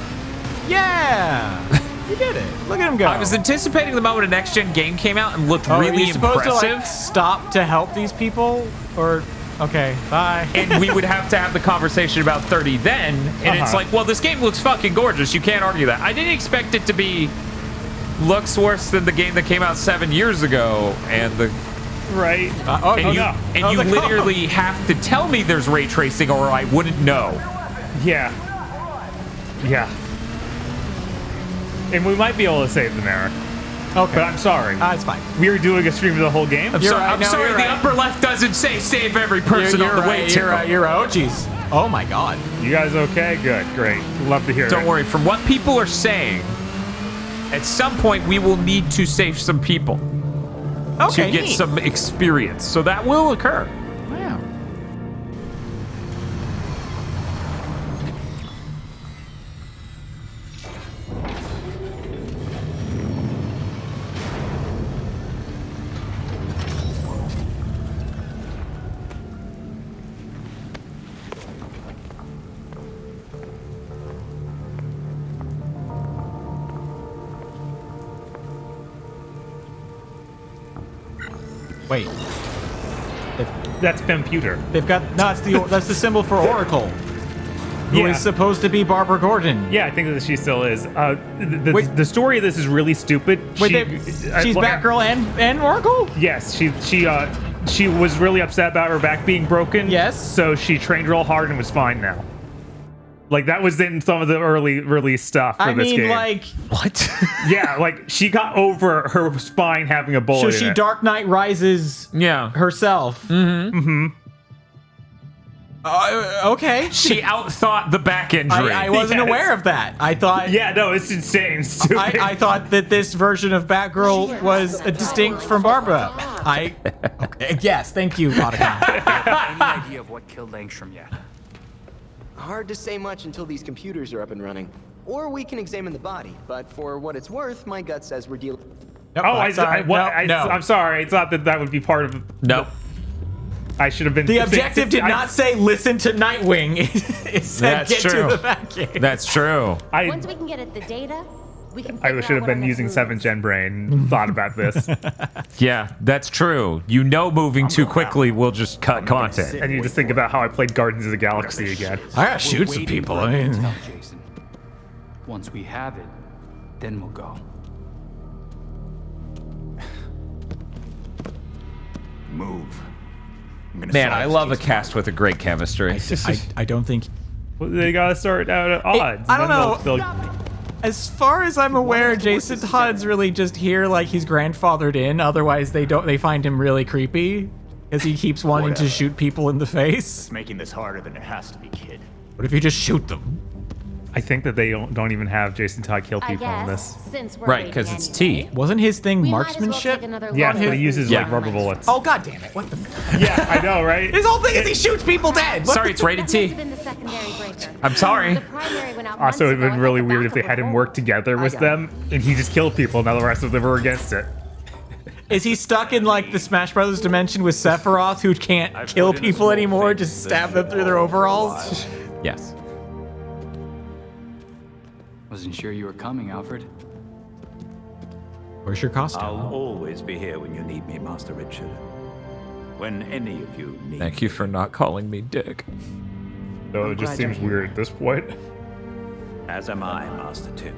Yeah. You did it. Look at him go. I was anticipating the moment a next gen game came out and looked really are you supposed impressive. to like stop to help these people, or okay, bye. And we would have to have the conversation about 30 then, and it's like, well, this game looks fucking gorgeous. You can't argue that. I didn't expect it to be looks worse than the game that came out 7 years ago, and the right. And you literally have to tell me there's ray tracing, or I wouldn't know. Yeah. And we might be able to save them, Eric. Okay. But I'm sorry. It's fine. We are doing a stream of the whole game. I'm sorry. The upper left doesn't say save every person on the way to. You're right. Oh, jeez. Oh my god. You guys okay? Good, great. Love to hear it. Don't worry. From what people are saying, at some point we will need to save some people Okay, to get neat. some experience. So that will occur. Wow. Wait. That's computer. They've got that's the symbol for Oracle. Who is supposed to be Barbara Gordon. Yeah, I think that she still is. The story of this is really stupid. Wait, she's Batgirl and Oracle? Yes, she was really upset about her back being broken. Yes. So she trained real hard and was fine now. Like, that was in some of the early release stuff for this game. like What? Yeah, like, she got over her spine having a bullet so she in it. Dark Knight Rises herself. Mm-hmm. Mm-hmm. Okay. She outthought the back injury. I wasn't aware of that. I thought... Yeah, no, it's insane. Stupid. I thought that this version of Batgirl was distinct from Barbara. Okay, yes, thank you, Otacon. Any idea of what killed Langstrom yet? Hard to say much until these computers are up and running. Or we can examine the body, but for what it's worth, my gut says we're dealing... Nope, I'm sorry. no. I'm sorry. It's not that would be part of... No. I should have been... The objective did not say listen to Nightwing. It said That's get true. to the Batcave. That's true. Once we can get at the data, we can I should have been using 7th Gen brain and thought about this. Yeah, that's true. You know, moving too quickly will just cut content. And you just think about how I played Guardians of the Galaxy again. I gotta shoot some people. I mean... Tell Jason. Once we have it, then we'll go. Move. Man, I love a cast with a great chemistry. I don't think... Well, they gotta start out at odds. I don't and then know. As far as I'm aware, Jason Todd's really just here like he's grandfathered in. Otherwise, they find him really creepy because he keeps wanting to shoot people in the face. It's making this harder than it has to be, kid. What if you just shoot them? I think that they don't even have Jason Todd kill people in this. Since we're Right, because it's T. Wasn't his thing we might as well marksmanship? take another Yeah, look but at he uses Yeah. like rubber bullets. Oh god damn it! What the? Yeah, I know, right? His whole thing is he shoots people dead. What Sorry, it's rated T. been the secondary breaker. I'm sorry. The primary went out Also, it would months have ago been really at the weird back if they of had a him roll. work together with got them, and he just killed people, now the rest of them were against it. Is he stuck in like the Smash Brothers dimension with Sephiroth, who can't kill people anymore, just stab them through their overalls? Yes. Wasn't sure you were coming, Alfred. Where's your costume? I'll always be here when you need me, Master Richard. When any of you need Thank you for not calling me Dick. So it just seems weird at this point. As am I, Master Tim.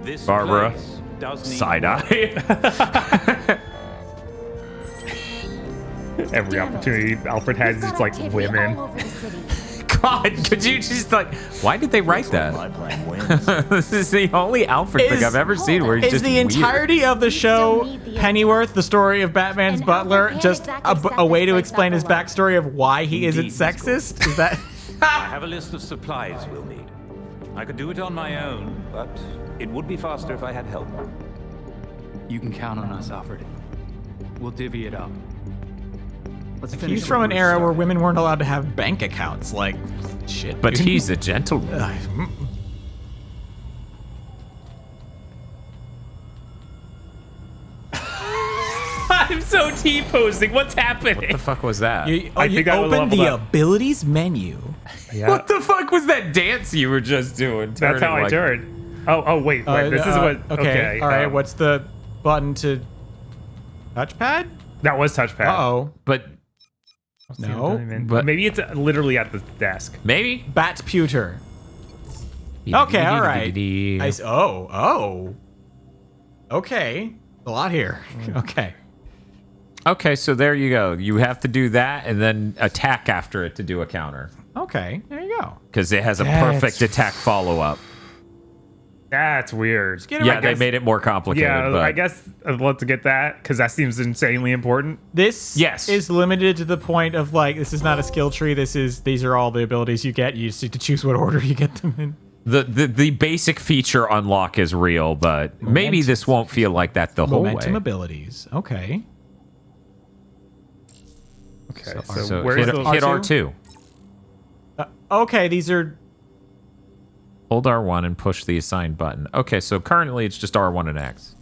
This Barbara. place does need Side work. eye. Every opportunity Alfred has, it's like women. God, could you just like, why did they write that? My plan wins. This is the only Alfred thing I've ever seen where he's Is just the weird. entirety of the show Pennyworth, the story of Batman's butler, just a way to explain his backstory of why he isn't sexist? Is that? I have a list of supplies we'll need. I could do it on my own, but it would be faster if I had help. You can count on us, Alfred. We'll divvy it up. Let's finish. He's from an era where women weren't allowed to have bank accounts. Like, shit. But he's a gentleman. I'm so T-posing. What's happening? What the fuck was that? You think I would open level the up. abilities menu. Yeah. What the fuck was that dance you were just doing? That's how I turned. Oh, wait. This is what... Okay. All right. What's the button to touchpad? That was touchpad. Uh-oh. But No. But maybe it's literally at the desk. maybe. Bat pewter. Okay, all right. Okay. A lot here. Okay. Okay, so there you go. You have to do that and then attack after it to do a counter. Okay. There you go. Because it has a perfect attack follow-up. That's weird. Yeah, they made it more complicated. Yeah, but I guess I'd love to get that because that seems insanely important. This is limited to the point of like this is not a skill tree. These are all the abilities you get. You just need to choose what order you get them in. The basic feature unlock is real, but maybe this won't feel like that the whole way. Momentum abilities. Okay. Okay, So where's hit R2. Okay, these are. Hold R1 and push the assigned button. Okay, so currently it's just R1 and X.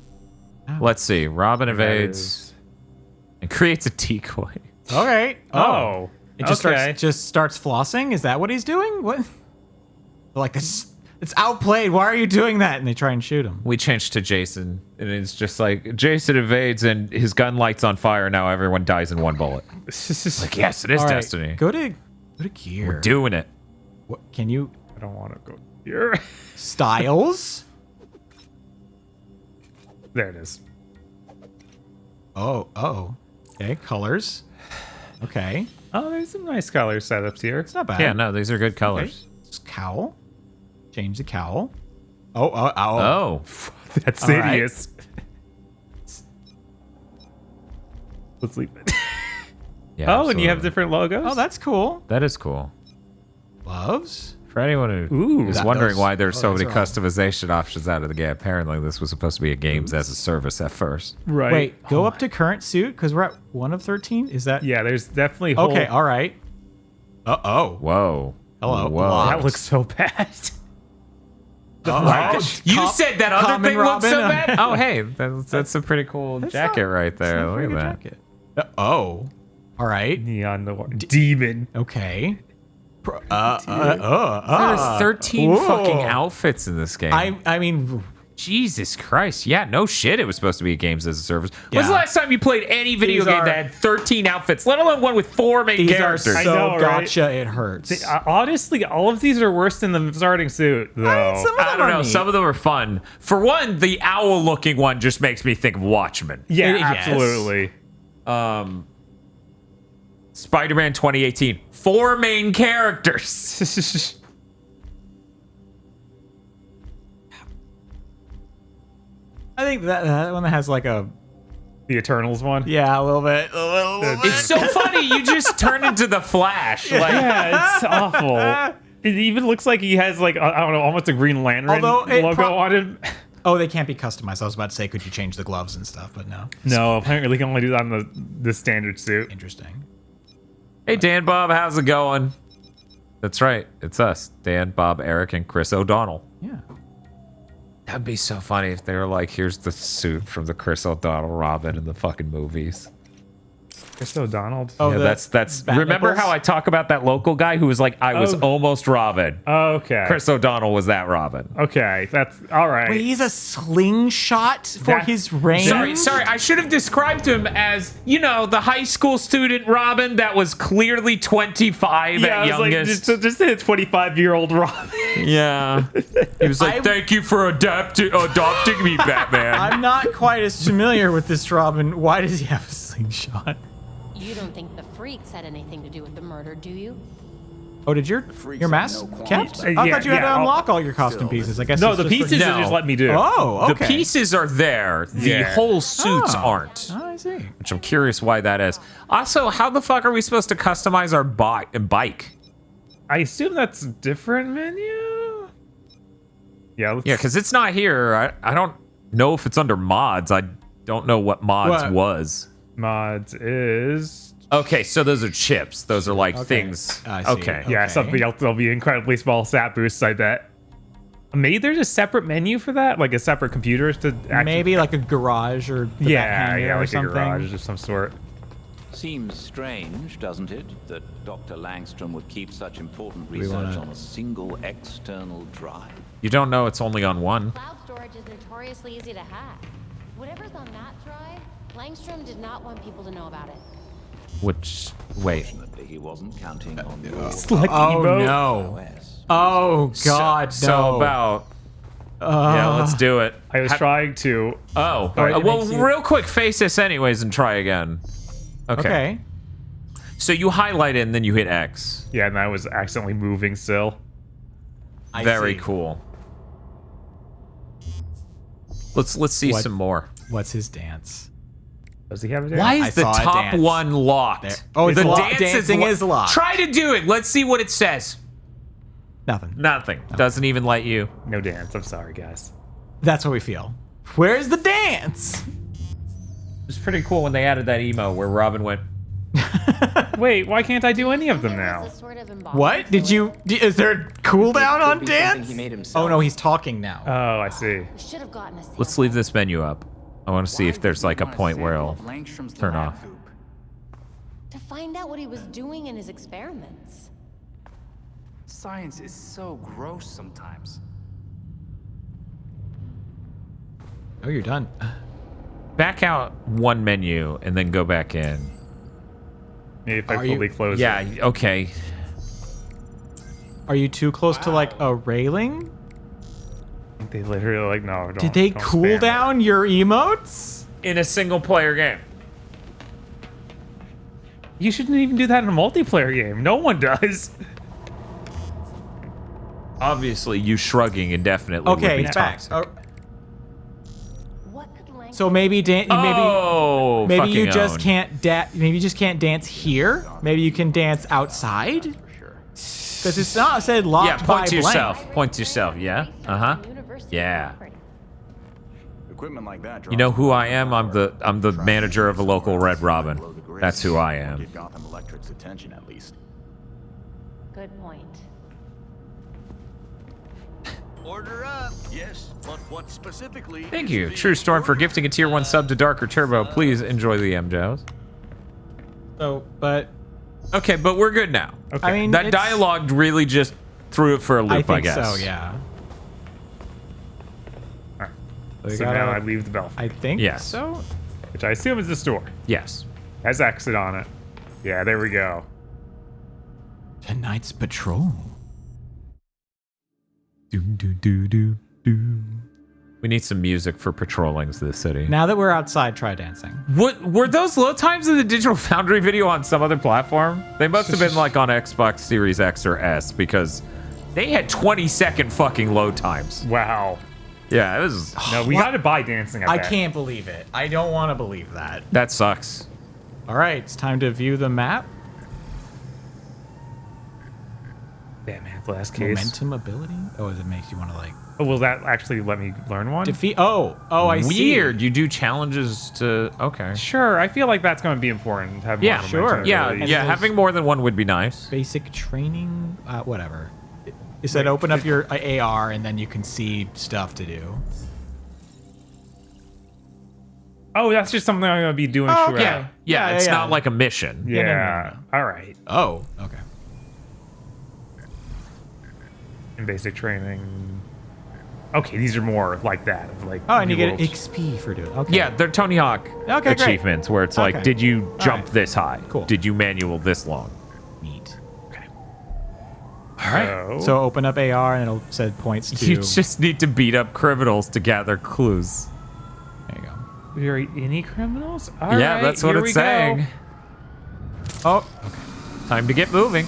Let's see. Robin evades and creates a decoy. Okay. Oh. It just starts flossing. Is that what he's doing? What? Like this? It's outplayed. Why are you doing that? And they try and shoot him. We changed to Jason, and it's just like Jason evades and his gun lights on fire. Now everyone dies in one bullet. Like, yes, it is All right, Destiny. Go to gear. We're doing it. What can you? I don't want to go here. Styles. There it is. Oh. Okay, colors. Okay. Oh, there's some nice color setups here. It's not bad. Yeah, no, these are good colors. Okay. Cowl. Change the cowl. Oh. That's All right. hideous. Let's leave it. Yeah, and you have absolutely. Oh, different logos? that's cool. That is cool. Gloves. For anyone who is wondering why there's so many those are all- customization options out of the game, apparently this was supposed to be a games as a service at first. Right. Wait, go up to current suit because we're at 1 of 13. Is that? Yeah, there's definitely Okay, all right. Uh-oh. Whoa. Hello. Whoa. That looks so bad. You said that other Common thing looked so Robin. bad? Oh, hey, that's a pretty cool jacket right there. Look at that. Jacket. All right. Neon noir. Demon. Okay. There's 13 Whoa. fucking outfits in this game. I mean, Jesus Christ. Yeah, no shit. It was supposed to be games as a service. Yeah. When's the last time you played any video These game are- that had 13 outfits, let alone one with 4 main these are characters? so I know, right? gotcha. It hurts. Honestly, all of these are worse than the starting suit, though. I don't know. Some of them are fun. For one, the owl-looking one just makes me think of Watchmen. Yeah, Yes. absolutely. Spider-Man 2018. 4 main characters. I think that one has like a The Eternals one. a little bit. It's so funny. You just turn into the Flash. Like, Yeah, it's awful. It even looks like he has like I don't know, almost a Green Lantern Although it logo on him. Oh, they can't be customized. I was about to say, could you change the gloves and stuff, but no. No, apparently you can only do that on the standard suit. Interesting. hey, Dan, Bob, how's it going? That's right. It's us. Dan, Bob, Eric, and Chris O'Donnell. Yeah. That'd be so funny if they were like, here's the suit from the Chris O'Donnell Robin in the fucking movies. Chris O'Donnell. Oh, Yeah, the that's bat remember nipples? how I talk about that local guy who was like, I was Oh. almost Robin. Okay. Chris O'Donnell was that Robin. Okay, that's all right. Wait, he's a slingshot for That's- his range? Sorry, I should have described him as, you know, the high school student Robin that was clearly 25 yeah, I at was like, youngest. just a 25-year-old Robin. Yeah. He was like, thank you for adopting me, Batman. I'm not quite as familiar with this Robin. Why does he have a slingshot? You don't think the freaks had anything to do with the murder, do you? Oh, did your mask kept? I Yeah, thought you had to yeah, unlock all your costume pieces. I guess No, it's the just for- pieces No. they just let me do. Oh, okay. The pieces are there. The Yeah. whole suits Oh. aren't. Oh, I see. Which I'm curious why that is. Also, how the fuck are we supposed to customize our bike? I assume that's a different menu. Yeah, let's, Yeah, because it's not here. I don't know if it's under mods. I don't know what mods What? was. mods is Okay, so those are chips. Those are like things. I see. Okay. yeah Okay. something else. There'll be incredibly small stat boosts. I bet. Maybe there's a separate menu for that, like a separate computer to actually. Maybe like a garage or the back Yeah, hangar yeah, or like a something. garage of some sort. Seems strange, doesn't it, that Dr. Langstrom would keep such important We research wanna- on a single external drive? You don't know it's only on one. Cloud storage is notoriously easy to hack. Whatever's on that drive, Langstrom did not want people to know about it. Which, wait. Fortunately, he wasn't counting on your Select Oh emote. no! OS. Oh God, So no! about. Yeah, let's do it. I was trying to. Oh, Alright, it well, makes you- real quick, face this anyways and try again. Okay. Okay. So you highlight it and then you hit X. Yeah, and I was accidentally moving still. I Very see. cool. Let's see some more. What's his dance? Does he have a dance? Why I is the saw a top dance. one locked? There. Oh, it's the locked. Dancing is locked. Try to do it. Let's see what it says. Nothing. Nothing. Doesn't even let you. No dance. I'm sorry, guys. That's what we feel. Where's the dance? It was pretty cool when they added that emo where Robin went. Wait, why can't I do any of them now? What? Did you... Is there a cooldown on dance? He made himself. Oh, no, he's talking now. Oh, I see. Should have gotten a Let's leave this menu up. I want to see if there's like a point where it'll Langstrom's turn lab off. goop. to find out what he was doing in his experiments. Science is so gross sometimes. Oh, you're done. Back out one menu and then go back in. Maybe if I fully close Yeah, it. okay. Are you too close to like a railing? They literally like, no, don't. Did they don't cool spam it. down your emotes? In a single player game. You shouldn't even do that in a multiplayer game. No one does. Obviously, you shrugging indefinitely would Okay, be it's back. toxic. So maybe maybe Oh, maybe you fucking just own. can't maybe you just can't dance here. Maybe you can dance outside. Because it's not said locked Yeah, by point to blank. yourself. Point to yourself. Yeah. Uh-huh. Yeah. Equipment like that. You know who I am? I'm the manager of a local Red Robin. That's who I am. Get Gotham Electric's attention at least. Good point. Order up. Yes, but what specifically? Thank is you, being True Storm, for ordered? gifting a tier 1 sub to Darker Turbo. Please enjoy the MJOs. So, but Okay, but we're good now. Okay. I mean, That it's- dialogue really just threw it for a loop, I I, think guess. so. Yeah. Alright. We So gotta- now I leave the belfry, I think Yes. so. which I assume is the store. Yes. Has exit on it. Yeah, there we go. Tonight's patrol. We need some music for patrolling the city. Now that we're outside, try dancing. What were those load times in the Digital Foundry video on some other platform? They must have been like on Xbox Series X or S because they had 20-second fucking load times. Wow. Yeah, it was. No, we What? got to buy dancing. I bet. can't believe it. I don't want to believe that. That sucks. All right, it's time to view the map. Batman last case. Momentum ability. Oh, it makes you want to like Oh, will that actually let me learn one? defeat. Oh, I see. Weird. You do challenges to. Okay. Sure, I feel like that's going to be important. To have more Yeah, momentum sure. Yeah, abilities. yeah. Having more than one would be nice. Basic training. Whatever. It said open up your AR and then you can see stuff to do. Oh, that's just something I'm going to be doing Oh, throughout. okay. Yeah, Yeah, it's yeah. not like a mission. Yeah. All right. Oh, okay. In basic training. Okay, these are more like that. Of like. Oh, and you new get worlds. XP for doing. Okay. Yeah, they're Tony Hawk Okay, great. achievements where it's like, Okay. did you jump right. this high? Cool. Did you manual this long? Neat. Okay. All right. So open up AR and it'll said points to. You just need to beat up criminals to gather clues. There you go. Are any criminals? All Yeah, right, that's what here it's we go. saying. Oh, okay. Time to get moving.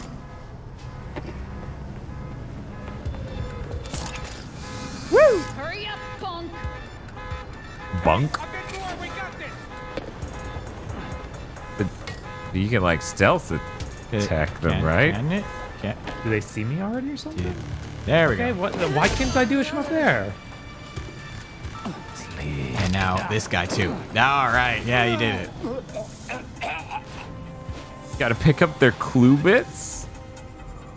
Woo! Hurry up, punk! Bunk. You can like stealth attack them, right? Can it? Can. Do they see me already or something? There we Okay, go. why can't I do it from up there? And now this guy too. All right. Yeah, you did it. Got to pick up their clue bits.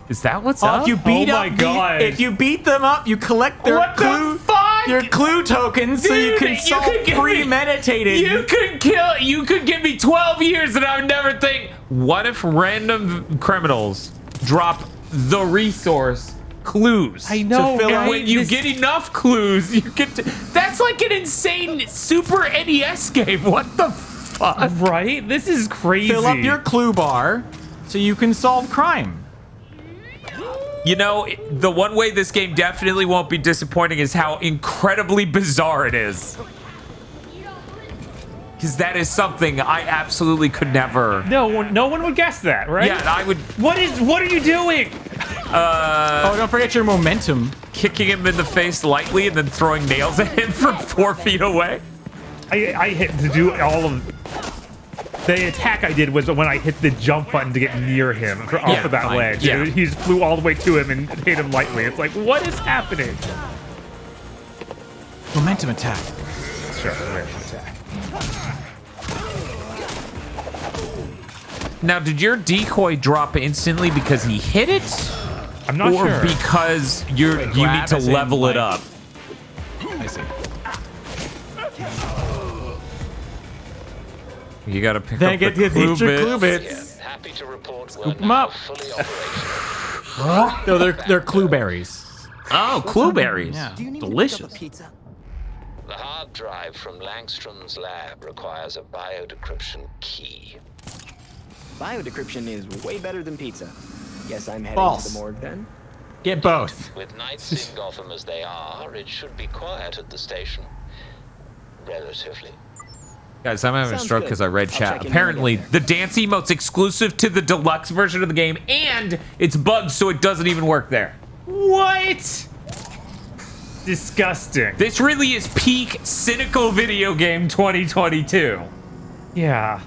Is that what's Oh, up? if you beat Oh up, my God. if you beat them up, you collect their What the clue, fuck? your clue tokens, so you Dude, can you solve could give me- premeditated. You could give me 12 years and I would never think. What if random criminals drop the resource clues? I know, fill And out when you this- get enough clues, you get to. That's like an insane Super NES game. What the fuck? Right? This is crazy. Fill up your clue bar, so you can solve crime. You know, the one way this game definitely won't be disappointing is how incredibly bizarre it is. Because that is something I absolutely could never. No one would guess that, right? Yeah, I would. What are you doing? Oh, don't forget your momentum. Kicking him in the face lightly and then throwing nails at him from 4 feet away. I hit to do all of the attack I did was when I hit the jump button to get near him off of that ledge. Yeah. He just flew all the way to him and hit him lightly. It's like, what is happening? Momentum attack. Sure, momentum attack. Now, did your decoy drop instantly because he hit it? I'm not or sure. Because you need to level it up? I see. You gotta pick Then up get the clue clue bits. bits. Happy to report Scoop them up. No, they're clue berries. Oh, clue berries. Yeah. Delicious. The hard drive from Langstrom's lab requires a biodecryption key. Biodecryption is way better than pizza. Guess I'm heading False. to the morgue then. Get both. With nights in Gotham as they are, it should be quiet at the station. Relatively. Guys, I'm having a Sounds stroke good. because I read I'll chat. check in when I Apparently, get the dance emote's exclusive to the deluxe version of the game, and it's bugged, so it doesn't even work there. What? Disgusting. This really is peak cynical video game 2022. Yeah.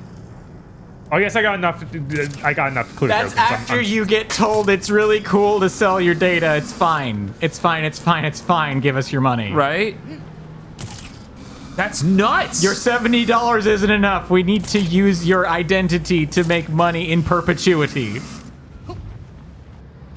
Oh, yes, I got enough. I got enough clue That's tokens. after you get told it's really cool to sell your data. It's fine. It's fine. It's fine. It's fine. Give us your money. Right? That's nuts. Your $70 isn't enough. We need to use your identity to make money in perpetuity.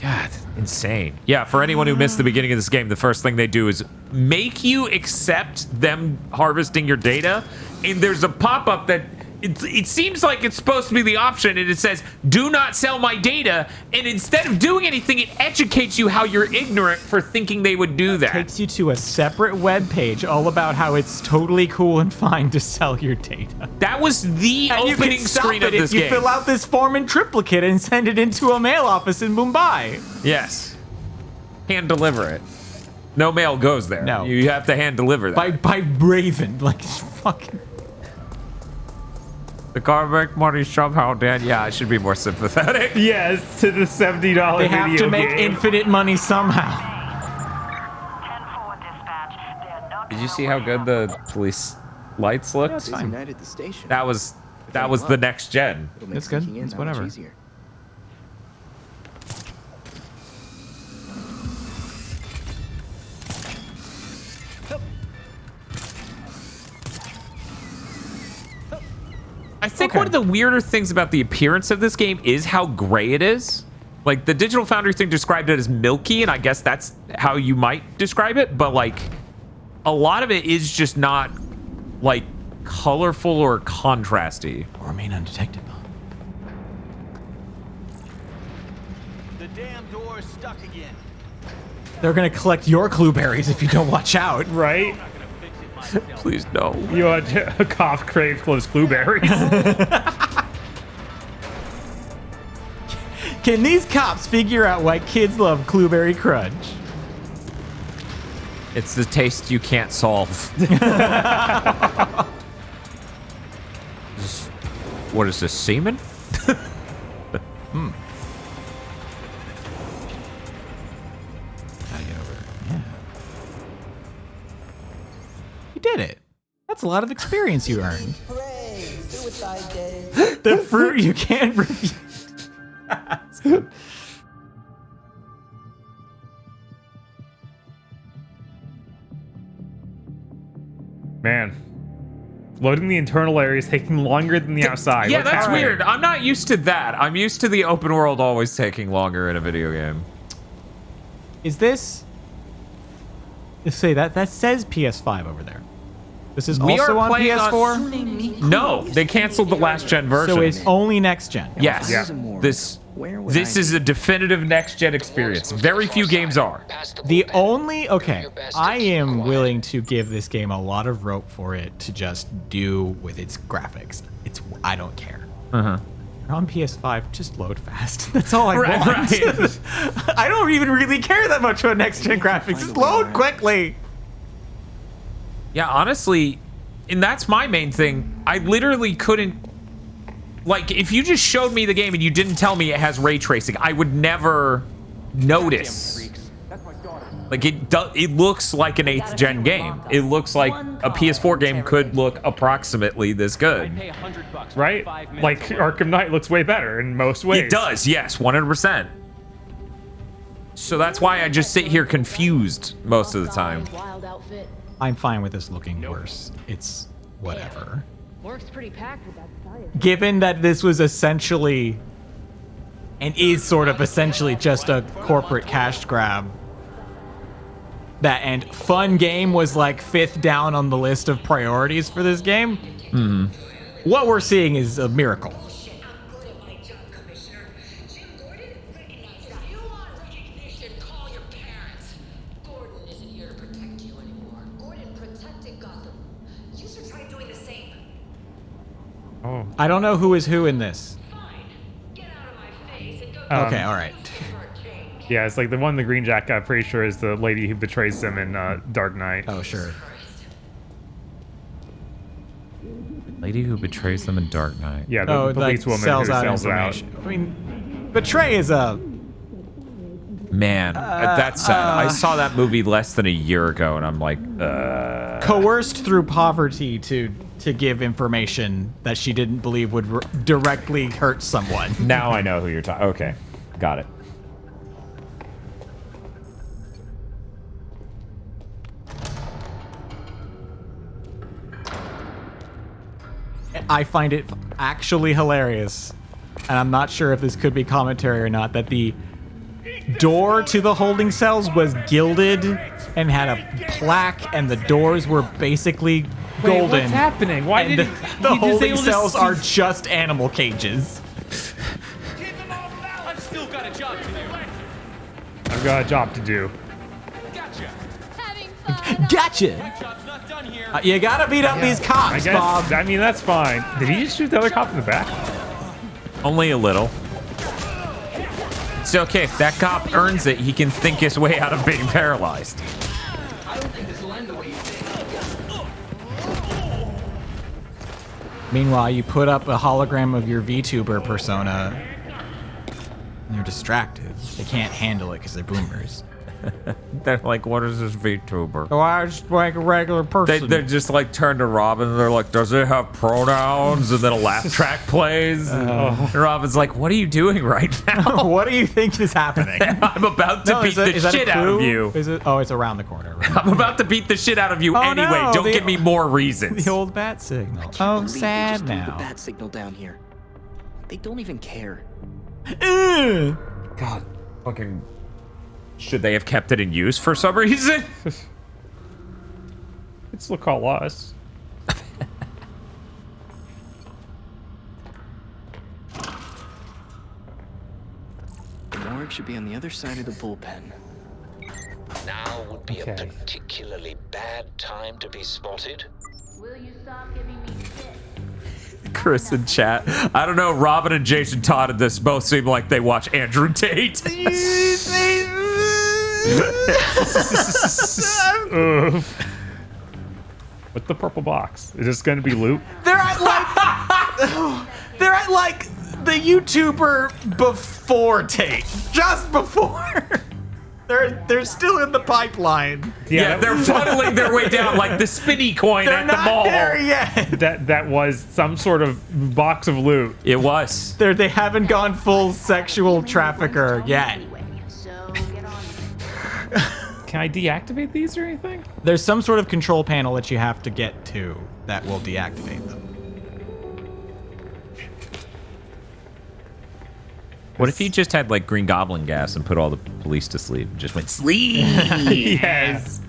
God, insane. Yeah, for anyone who missed the beginning of this game, the first thing they do is make you accept them harvesting your data, and there's a pop-up that it seems like it's supposed to be the option, and it says, do not sell my data, and instead of doing anything, it educates you how you're ignorant for thinking they would do that. Takes you to a separate web page all about how it's totally cool and fine to sell your data. That was the And you opening can stop screen it of if this you game. fill out this form in triplicate and send it into a mail office in Mumbai. Yes. Hand deliver it. No mail goes there. No. You have to hand deliver that. By Raven. Like, fucking... The comic money somehow dead. Yeah, I should be more sympathetic. Yes, to the $70 They have video to make game. infinite money somehow. Did you see how good the police lights looked? Busy night at the station. That was the next gen. It'll make That's good. sneaking in It's that much whatever. easier. I think one of the weirder things about the appearance of this game is how gray it is. Like, the Digital Foundry thing described it as milky, and I guess that's how you might describe it, but, like, a lot of it is just not, like, colorful or contrasty. Or remain undetected. The damn door's stuck again. They're gonna collect your clue berries if you don't watch out. Right? Please, no. You want a cough crave close blueberries. Can these cops figure out why kids love Clueberry Crunch? It's the taste you can't solve. What is this, semen? You did it. That's a lot of experience you earned. Hooray! Suicide Day. The fruit you can't refuse. Man. Loading the internal area is taking longer than the outside. Yeah, What's that's happening? weird. I'm not used to that. I'm used to the open world always taking longer in a video game. Is this? Let's say that says PS5 over there. This is We also are on playing PS4. No, they canceled the last gen version. So it's only next gen. Yes. This is a definitive next gen experience. Very few games are. The only I am willing to give this game a lot of rope for it to just do with its graphics. I don't care. On PS5, just load fast. That's all I want. Right. I don't even really care that much about next gen graphics. Just load quickly. Yeah, honestly, and that's my main thing. I literally couldn't, like, if you just showed me the game and you didn't tell me it has ray tracing, I would never notice. Like it looks like an 8th gen game. It looks like a PS4 game could look approximately this good. Right? Like Arkham Knight looks way better in most ways. It does, yes, 100%. So that's why I just sit here confused most of the time. I'm fine with this looking worse. It's whatever. Works pretty packed with that science. Given that this was essentially and is sort of essentially just a corporate cash grab. That and fun game was like 5th down on the list of priorities for this game. Mm-hmm. What we're seeing is a miracle. Oh. I don't know who is who in this. Okay, all right. Yeah, it's like the one in the green jacket, I'm pretty sure, is the lady who betrays them in Dark Knight. Oh, sure. Lady who betrays them in Dark Knight. Yeah, the police woman sells who out sells out. information. I mean, betray is a... Man, that's sad. I saw that movie less than a year ago, and I'm like, coerced through poverty to give information that she didn't believe would directly hurt someone. Now I know who you're talking. Okay, got it. I find it actually hilarious, and I'm not sure if this could be commentary or not, that the door to the holding cells was gilded and had a plaque, and the doors were basically golden. Wait, what's happening? Why did the holding cells are just animal cages? I've still got a job to do. I've got a job to do. Gotcha. You gotta beat up these cops, I guess, Bob. I mean, that's fine. Did he just shoot the other cop in the back? Only a little. It's okay. If that cop earns it, he can think his way out of being paralyzed. Meanwhile, you put up a hologram of your VTuber persona, and they're distracted. They can't handle it because they're boomers. They're like, what is this VTuber? Oh, I just like a regular person. They're just like turn to Robin and they're like, does it have pronouns? And then a laugh track plays. And Robin's like, what are you doing right now? What do you think is happening? I'm about to beat the shit out of you. Is it? Oh, it's around the corner. Right? I'm about to beat the shit out of you anyway. No, Don't give me more reasons. The old bat signal. Oh, sad They just threw now. the bat signal down here. They don't even care. God, fucking. Should they have kept it in use for some reason? It's look all us. The morgue should be on the other side of the bullpen. Now would be a particularly bad time to be spotted. Will you stop giving me shit? Chris in chat. I don't know. Robin and Jason Todd in this both seem like they watch Andrew Tate. What's the purple box? Is this going to be loot? They're at like the YouTuber before Tate, just before. They're still in the pipeline. Yeah, they're funneling their way down like the spinny coin at the mall. There yet. That was some sort of box of loot. It was. They haven't gone full sexual trafficker yet. Can I deactivate these or anything? There's some sort of control panel that you have to get to that will deactivate them. What if he just had like Green Goblin gas and put all the police to sleep? Just went sleep. Yes.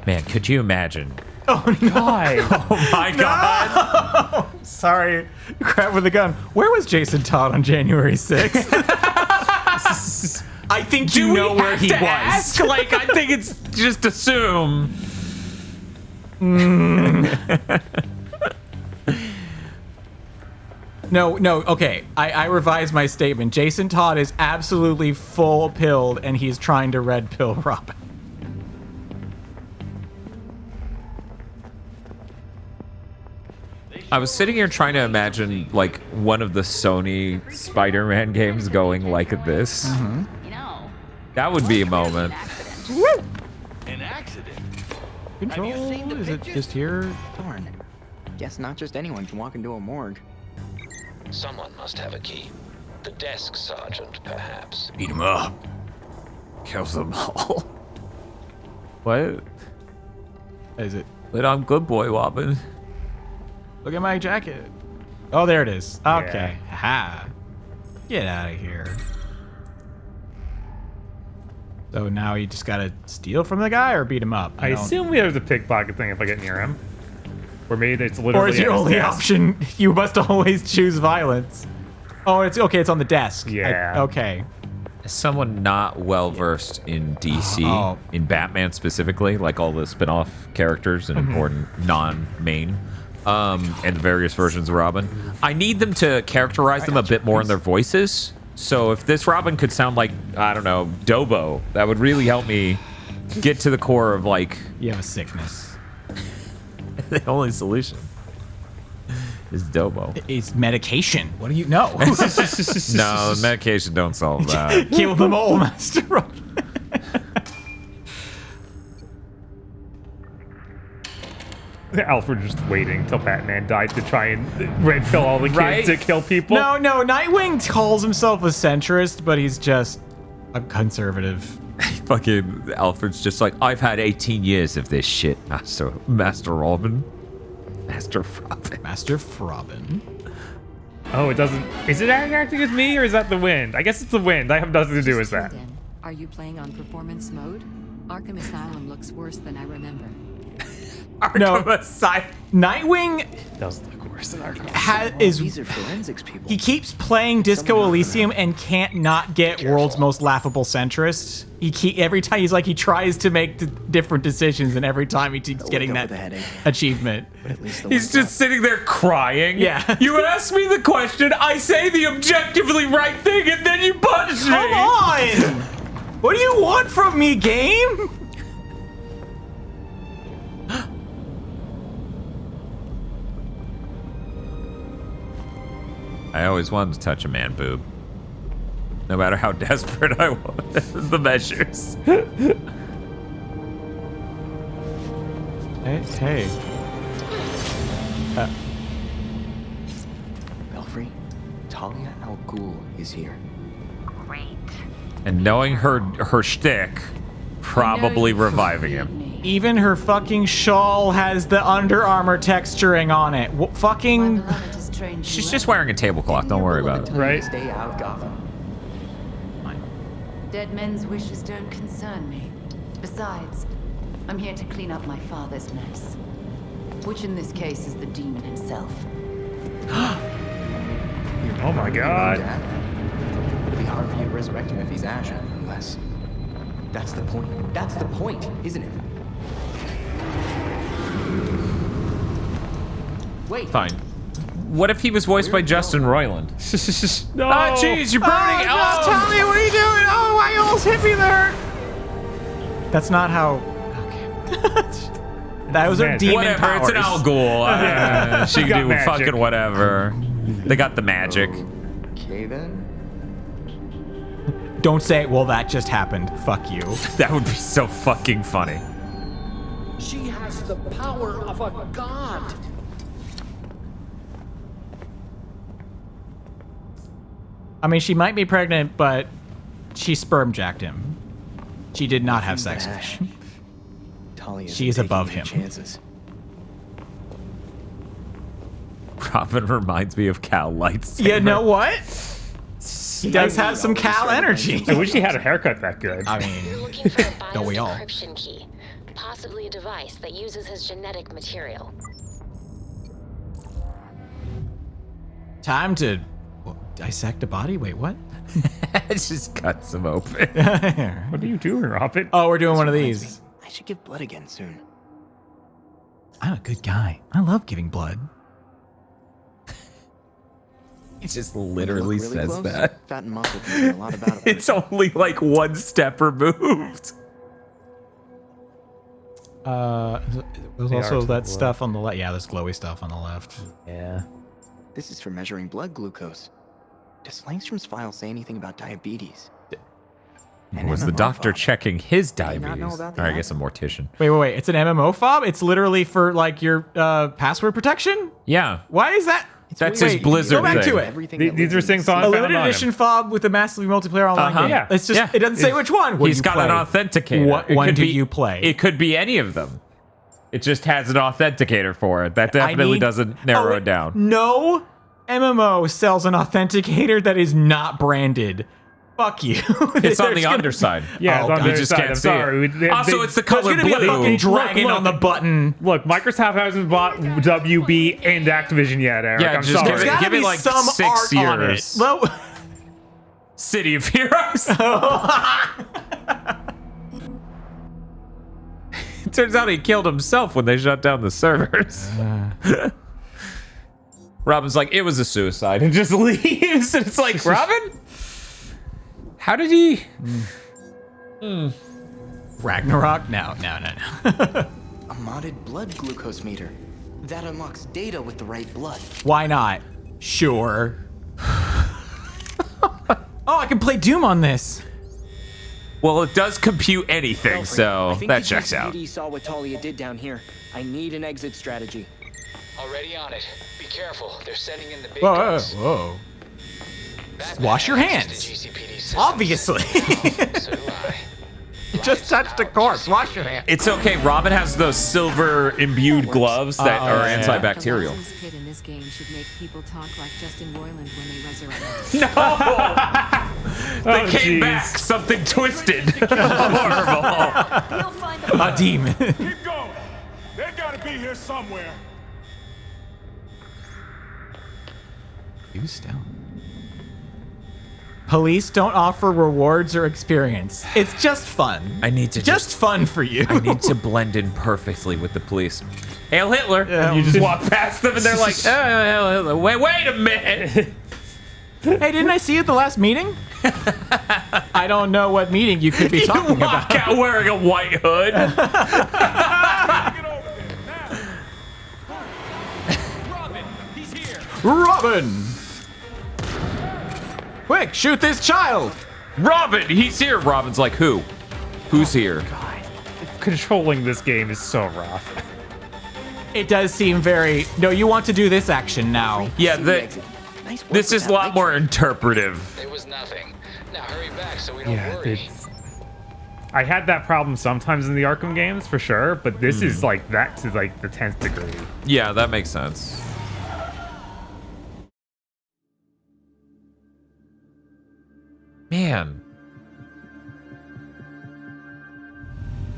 Man, could you imagine? Oh no! Oh my god! Sorry, crap with a gun. Where was Jason Todd on January 6th? I think you know where he was. Ask? Like, I think it's just assume. No, okay. I revised my statement. Jason Todd is absolutely full pilled and he's trying to red pill Robin. I was sitting here trying to imagine like one of the Sony Spider-Man games going like this. That would be a moment. An accident. Control, is it just here? Darn. Guess not just anyone can walk into a morgue. Someone must have a key. The desk sergeant, perhaps. Beat him up. Kills them all. What? Is it? But I'm good boy, Wobbin. Look at my jacket. Oh, there it is. Okay. Ha. Get out of here. So now you just gotta steal from the guy or beat him up? I assume we have the pickpocket thing if I get near him. Or maybe it's literally. Or is your at his only desk. option? You must always choose violence. Oh, it's okay. It's on the desk. Yeah. Okay. As someone not well versed in DC, in Batman specifically, like all the spin-off characters and important non-main, and the various versions of Robin, I need them to characterize them a bit more in their voices. So if this Robin could sound like, I don't know, Dobo, that would really help me get to the core of like. You have a sickness. The only solution is Dobo. It's medication. What do you know? No, the medication don't solve that. Kill them all, Master Robin. Alfred just waiting till Batman died to try and red pill all the kids to kill people. No, Nightwing calls himself a centrist, but he's just a conservative. Fucking Alfred's just like, I've had 18 years of this shit, Master Robin. Master Frobin. Master Frobin. Oh, it doesn't. Is it acting as me or is that the wind? I guess it's the wind. I have nothing to do with that. Are you playing on performance mode? Arkham Asylum looks worse than I remember. Nightwing does look worse than Arkham. These are forensics people. He keeps playing Disco Elysium and can't not get world's most laughable centrist. Every time he tries to make different decisions, and every time he keeps getting that achievement. He's just sitting there crying. Yeah. You ask me the question, I say the objectively right thing, and then you punish me. Come on! What do you want from me, game? I always wanted to touch a man boob. No matter how desperate I was. The measures. Hey. Belfry, Talia al Ghul is here. Great. And knowing her shtick, probably reviving him. Even her fucking shawl has the Under Armour texturing on it. Fucking. She's just wearing a tablecloth. Don't worry about it. Right? Stay out of Gotham. Dead men's wishes don't concern me. Besides, I'm here to clean up my father's mess. Which in this case is the demon himself. Oh my god. It'd be hard for you to resurrect him if he's ashen, unless... That's the point. That's the point, isn't it? Wait. Fine. What if he was voiced by Justin Roiland? No. Ah, jeez, you're burning. Oh, tell me, what are you doing? Oh, why you almost hit me there? That's not how. Okay. Those are demon Whatever, powers. it's an Al Ghul. She got can do magic. fucking whatever. They got the magic. Okay then. Don't say, well, that just happened. Fuck you. That would be so fucking funny. She has the power of a god. I mean, she might be pregnant, but she sperm jacked him. She did not have sex with him. She is above him. Chances. Robin reminds me of Cal Lightsaber. You know what? He does have some Cal energy. I wish he had a haircut that good. I You're mean, looking for a don't we all? biodecryption key, possibly a device that uses his genetic material. Time to dissect a body? Wait, what? It just cuts him open. What are you doing, Robin? Oh, we're doing one of these. I should give blood again soon. I'm a good guy. I love giving blood. He just literally Really says close? that. Fat and muscle can say a lot about it. It's only like one step removed. There's also that stuff on the left. Yeah, there's glowy stuff on the left. Yeah. This is for measuring blood glucose. Does Langstrom's file say anything about diabetes? Was the doctor checking his not know diabetes? about Or the I guess a mortician. Wait. It's an MMO fob? It's literally for, like, your password protection? Yeah. Why is that? That's his Blizzard Go back thing. to it. These are things on A limited edition fob with a massively multiplayer online game. Yeah. It's just, it doesn't say which one. He's got an authenticator. What one do you play? It could be any of them. It just has an authenticator for it. That definitely doesn't narrow it down. No MMO sells an authenticator that is not branded. Fuck you. It's on the underside. Yeah, it's on the you just underside. can't I'm see sorry. it. Also, it's the color There's gonna be a fucking blue. dragon on the button. Look, Microsoft hasn't bought WB and Activision yet, Eric. Yeah, I'm just sorry. give it like some 6 art on it. years. Well, City of Heroes. It turns out he killed himself when they shut down the servers. Robin's like, it was a suicide, and just leaves. And it's like, Robin? How did he? Ragnarok? No. A modded blood glucose meter. That unlocks data with the right blood. Why not? Sure. Oh, I can play Doom on this. Well, it does compute anything, so that checks out. GCPD saw what Talia did down here. I need an exit strategy. Already on it. Be careful. They're sending in the big Whoa. guns. Wash your hands. Obviously. So do I. You just touched a corpse. Wash your hands. It's okay. Robin has those silver imbued gloves that are antibacterial. The kid in this game should make people talk like Justin Roiland when they resurrect. No! They came back. Something twisted. Horrible. A demon. Keep going. They gotta be here somewhere. Use stone. Police don't offer rewards or experience. It's just fun. I need to just fun for you. I need to blend in perfectly with the police. Hail Hitler! And you just walk past them and they're like, oh, Hail Hitler. Wait a minute! Hey, didn't I see you at the last meeting? I don't know what meeting you could be talking You walk about. out wearing a white hood. Robin, he's here. Robin! Quick, shoot this child! Robin, he's here. Robin's like, who? Who's here? Controlling this game is so rough. It does seem very... No, you want to do this action now. Yeah, this is a lot more interpretive. It was nothing. Now hurry back so we don't worry. I had that problem sometimes in the Arkham games, for sure, but this is like that to like the 10th degree. Yeah, that makes sense. Man.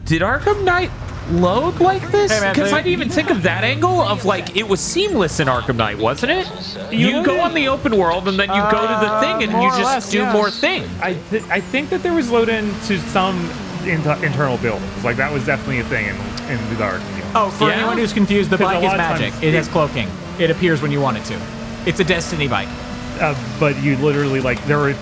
Did Arkham Knight load like this? Hey, man, Because I didn't even think of that angle of like, it was seamless in Arkham Knight, wasn't it? You go on the open world and then you go to the thing and you just do more thing. I think that there was load into some internal buildings. Like that was definitely a thing in the Arkham game. Oh, for anyone who's confused, the Because bike a is lot of magic. times It has cloaking. It appears when you want it to. It's a Destiny bike. But you literally like there were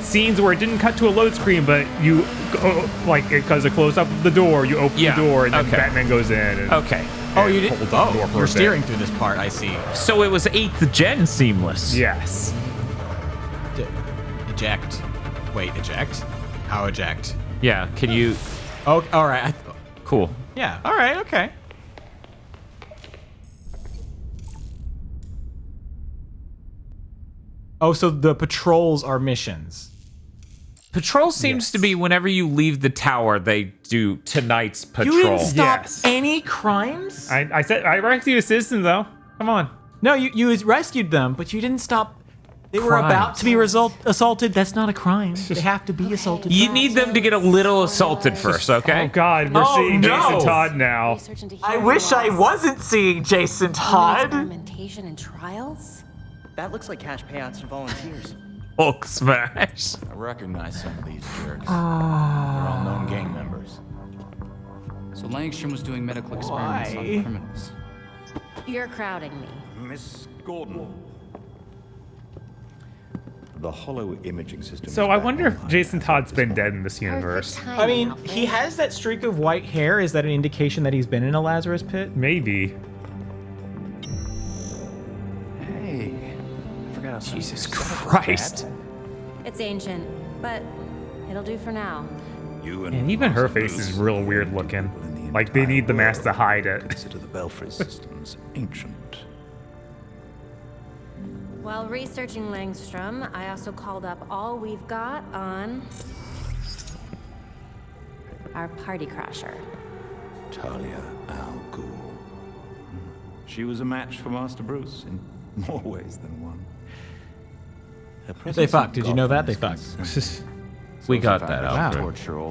scenes where it didn't cut to a load screen, but you go, like it does a close up of the door, you open the door, and then Batman goes in. And, Okay. Oh, you did. holds up the door Oh, for you're a bit. steering through this part. I see. So it was 8th gen seamless. Yes. Eject. Wait, eject? How eject? Yeah, can you... Oh, all right. Cool. Yeah. All right. Okay. Oh, so the patrols are missions. Patrol seems to be whenever you leave the tower, they do tonight's patrol. You didn't stop any crimes? I said I rescued a citizen though. Come on. No, you rescued them, but you didn't stop. They were Crimes. about to be assaulted. That's not a crime. They have to be assaulted. You need them to get a little assaulted first, okay? Oh God, we're seeing Jason Todd now. I wish I wasn't seeing Jason Todd. Experimentation and trials? That looks like cash payouts to volunteers. Hulk smash. I recognize some of these jerks. They're all known gang members. So Langstrom was doing medical experiments on criminals. You're crowding me. Miss Gordon. The hollow imaging system. So I wonder if Jason Todd's been dead in this universe. I mean, he has that streak of white hair. Is that an indication that he's been in a Lazarus pit? Maybe. Hey, I forgot how Jesus Christ. It's ancient, but it'll do for now. And even her face is real weird looking. Like they need the mask to hide it. Consider the belfry systems ancient. While researching Langstrom, I also called up all we've got on our party crasher. Talia al Ghul. She was a match for Master Bruce in more ways than one. They fucked. Did you know that? They fucked. We got that out.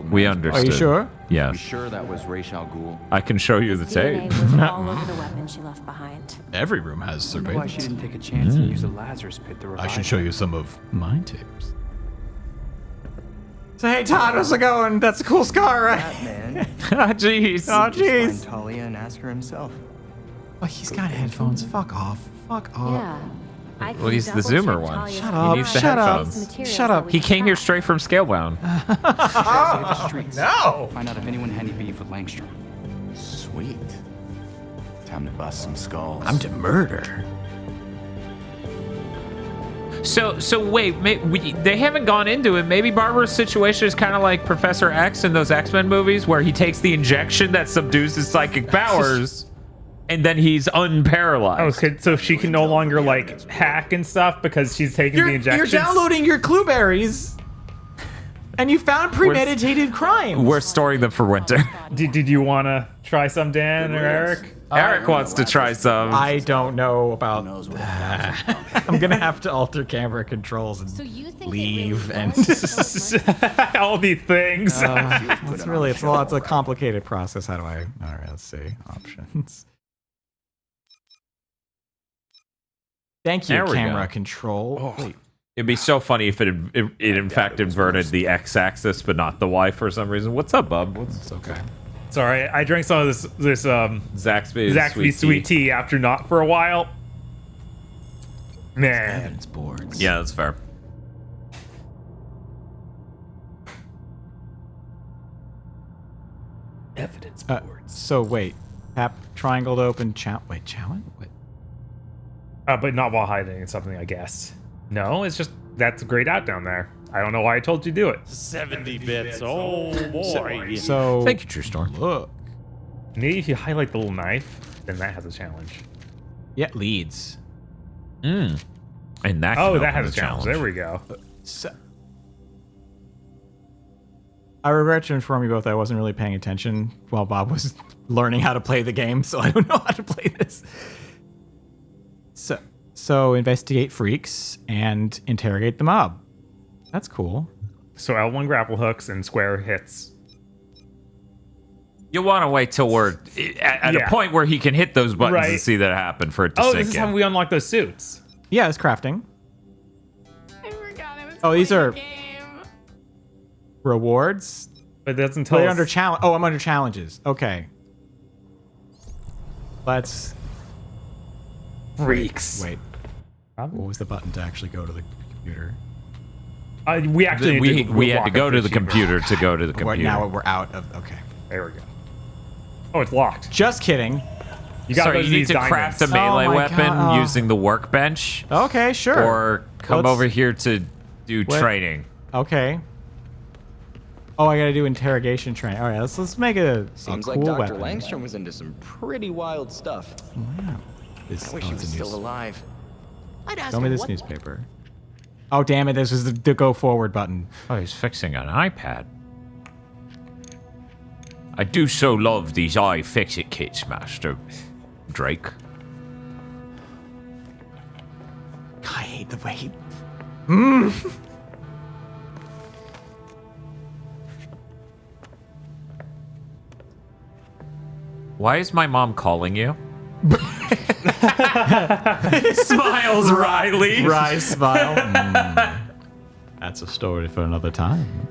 We understood. Are you sure? Yes. You sure that was Ra's al Ghul? I can show you the DNA tape. was all over the weapon she left behind. Every room has I wonder why she surveillance. didn't take a chance and use the Lazarus pit to revive I should show you some of my tapes. So hey Todd, how's it going? That's a cool scar, right? Batman. Jeez. Oh Just jeez. find Talia and ask her himself. Oh, he's got headphones. Fuck off. Fuck off. Yeah. I Well, he's the Zoomer one. Shut He up. needs the Shut up. headphones. Shut up. He came here straight from Scalebound. the streets. No. Find out if anyone had any beef with Langstrom. Sweet. Time to bust some skulls. I'm to murder. So wait, they haven't gone into it. Maybe Barbara's situation is kind of like Professor X in those X-Men movies, where he takes the injection that subdues his psychic powers, and then he's unparalyzed. Oh, so she can no longer like hack and stuff because she's taking the injections. You're downloading your clueberries, and you found premeditated crime. We're storing them for winter. Did you want to try some, Dan or Eric? Eric wants to try some. I don't know about that. I'm gonna have to alter camera controls and leave and all these things. it's a complicated process. How do I? All right, let's see options. Thank you, There we camera go. control. Wait. It'd be so funny if it in fact inverted the x-axis but not the y for some reason. What's up, bub? It's okay. Sorry, I drank some of this Zaxby sweet tea after not for a while. Man. Evidence boards. Yeah, that's fair. Evidence boards. So wait, tap triangle to open challenge. Wait. But not while hiding in something, I guess. No, it's just that's grayed out down there. I don't know why I told you to do it. 70 bits. Oh boy. So thank you, True Storm. Look. Maybe if you highlight the little knife, then that has a challenge. Yeah, leads. And that. Oh, can that open has a the challenge. There we go. So, I regret to inform you both I wasn't really paying attention while Bob was learning how to play the game, so I don't know how to play this. So investigate freaks and interrogate the mob. That's cool. So L1 grapple hooks and square hits. You want to wait till we're at a point where he can hit those buttons and see that happen for it to sink this is in. how we unlock those suits. Yeah, it's crafting. Oh, these are rewards. But it doesn't tell Play us. under challenge. Oh, I'm under challenges. Okay. Let's. Freaks. Wait. What was the button to actually go to the computer? We actually we had to go to the computer to go to the computer. Now we're out of. Okay. There we go. Oh, it's locked. Just kidding. You got so you need to craft a melee weapon using the workbench. Okay, sure. Or come over here to do training. Okay. Oh, I gotta do interrogation training. All right, let's make a Seems cool like Dr. weapon. Langstrom was into some pretty wild stuff. Wow. I wish he was still alive. I'd ask Show me him this what newspaper. Oh, damn it! This was the go forward button. Oh, he's fixing an iPad. I do so love these iFixit kits, Master Drake. I hate the way he... Why is my mom calling you? Smiles Riley. Wry smile. That's a story for another time.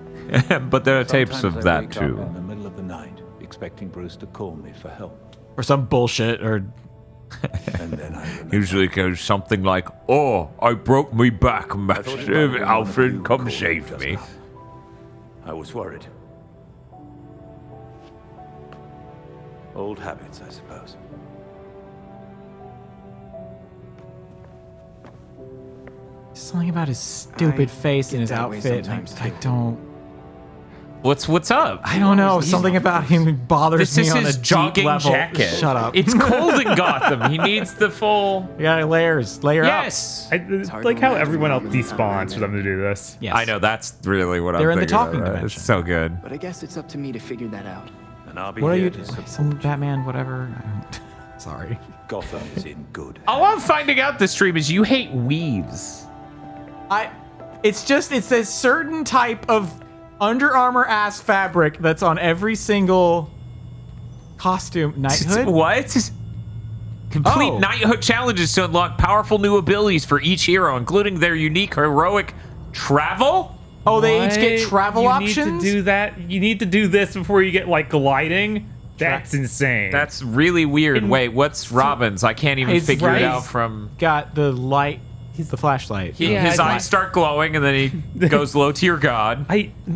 But there are tapes Sometimes of I that wake too. up in the middle of the night, expecting Bruce to call me for help. Or some bullshit, or And then I Usually goes something like, "Oh, I broke me back, master. Alfred, come save me." I was worried. Old habits, I suppose. Something about his stupid face and his outfit. I don't. What's up? I don't know. Something about him bothers me This is on a his deep jogging level. jacket. Shut up. It's cold in Gotham. He needs the full. Yeah, layers. Layer Yes. up. I like how everyone else despawns for them to do this. Yes. I know, that's really what They're I'm in the thinking talking of, right? dimension. It's so good. But I guess it's up to me to figure that out. And I'll be What are here you? to support Some Batman, whatever. I don't, sorry. Gotham is in good. All I'm finding out this stream is you hate weaves. It's a certain type of Under Armour ass fabric that's on every single costume. Knighthood? What? Complete Oh. knighthood challenges to unlock powerful new abilities for each hero, including their unique heroic travel. Oh, they each get What? travel you options? Need to do that. You need to do this before you get like gliding. That's insane. That's really weird. Wait, what's Robin's? I can't even His figure it right- out from. Got the light. He's the flashlight. His eyes start glowing, and then he goes low to your god.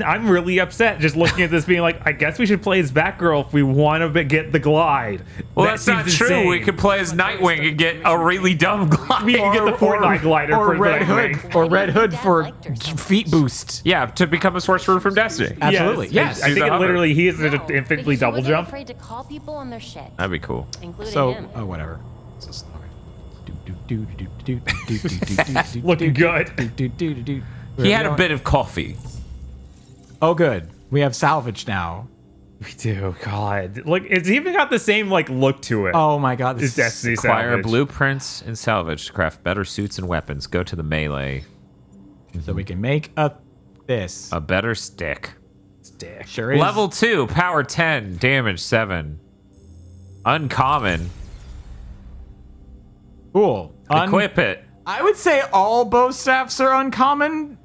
I'm really upset just looking at this, being like, I guess we should play as Batgirl if we want to get the glide. Well, That that's not seems true. insane. We could play as Nightwing and get a really dumb glide. We can get the Fortnite glider or for Red Nightwing. Hood, or Red Hood for feet boost. Yeah, to become a sorcerer from Destiny. Absolutely. Yes. I think Do the it hover. literally he is an No, infinitely because he double wasn't jump. afraid to call people on their shit, That'd be cool. including So, him. oh, whatever. Looking good. He had a bit of coffee. Oh, good. We have salvage now. We do. God, look, it's even got the same like look to it. Oh my God, It's this is Destiny Acquire salvage. blueprints and salvage to craft better suits and weapons. Go to the melee. so we can make this. A better stick. Sure is. Level 2, power 10, damage 7. Uncommon. Cool. Equip it. I would say all bow staffs are uncommon.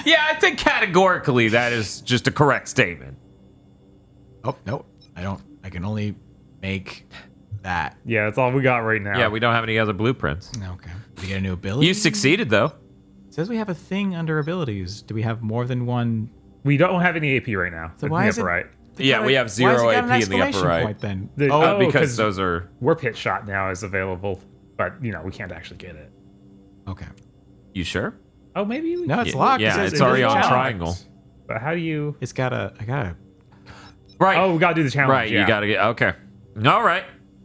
Yeah, I think categorically that is just a correct statement. Oh, no. I don't. I can only make that. Yeah, that's all we got right now. Yeah, we don't have any other blueprints. Okay. Did we get a new ability? You succeeded, though. It says we have a thing under abilities. Do we have more than one? We don't have any AP right now. So in why the is upper it- right. Yeah, we have Why has 0 it got AP an in the exclamation upper right. point then? Because those are... Warp Hit Shot now is available, but you know we can't actually get it. Okay. You sure? Oh, maybe we No, it's Yeah, locked. It yeah, says it's already on locked. triangle. But how do you? It's got a. I got a. Right. Oh, we gotta do the challenge. Right, yeah. you gotta get... Okay. All right.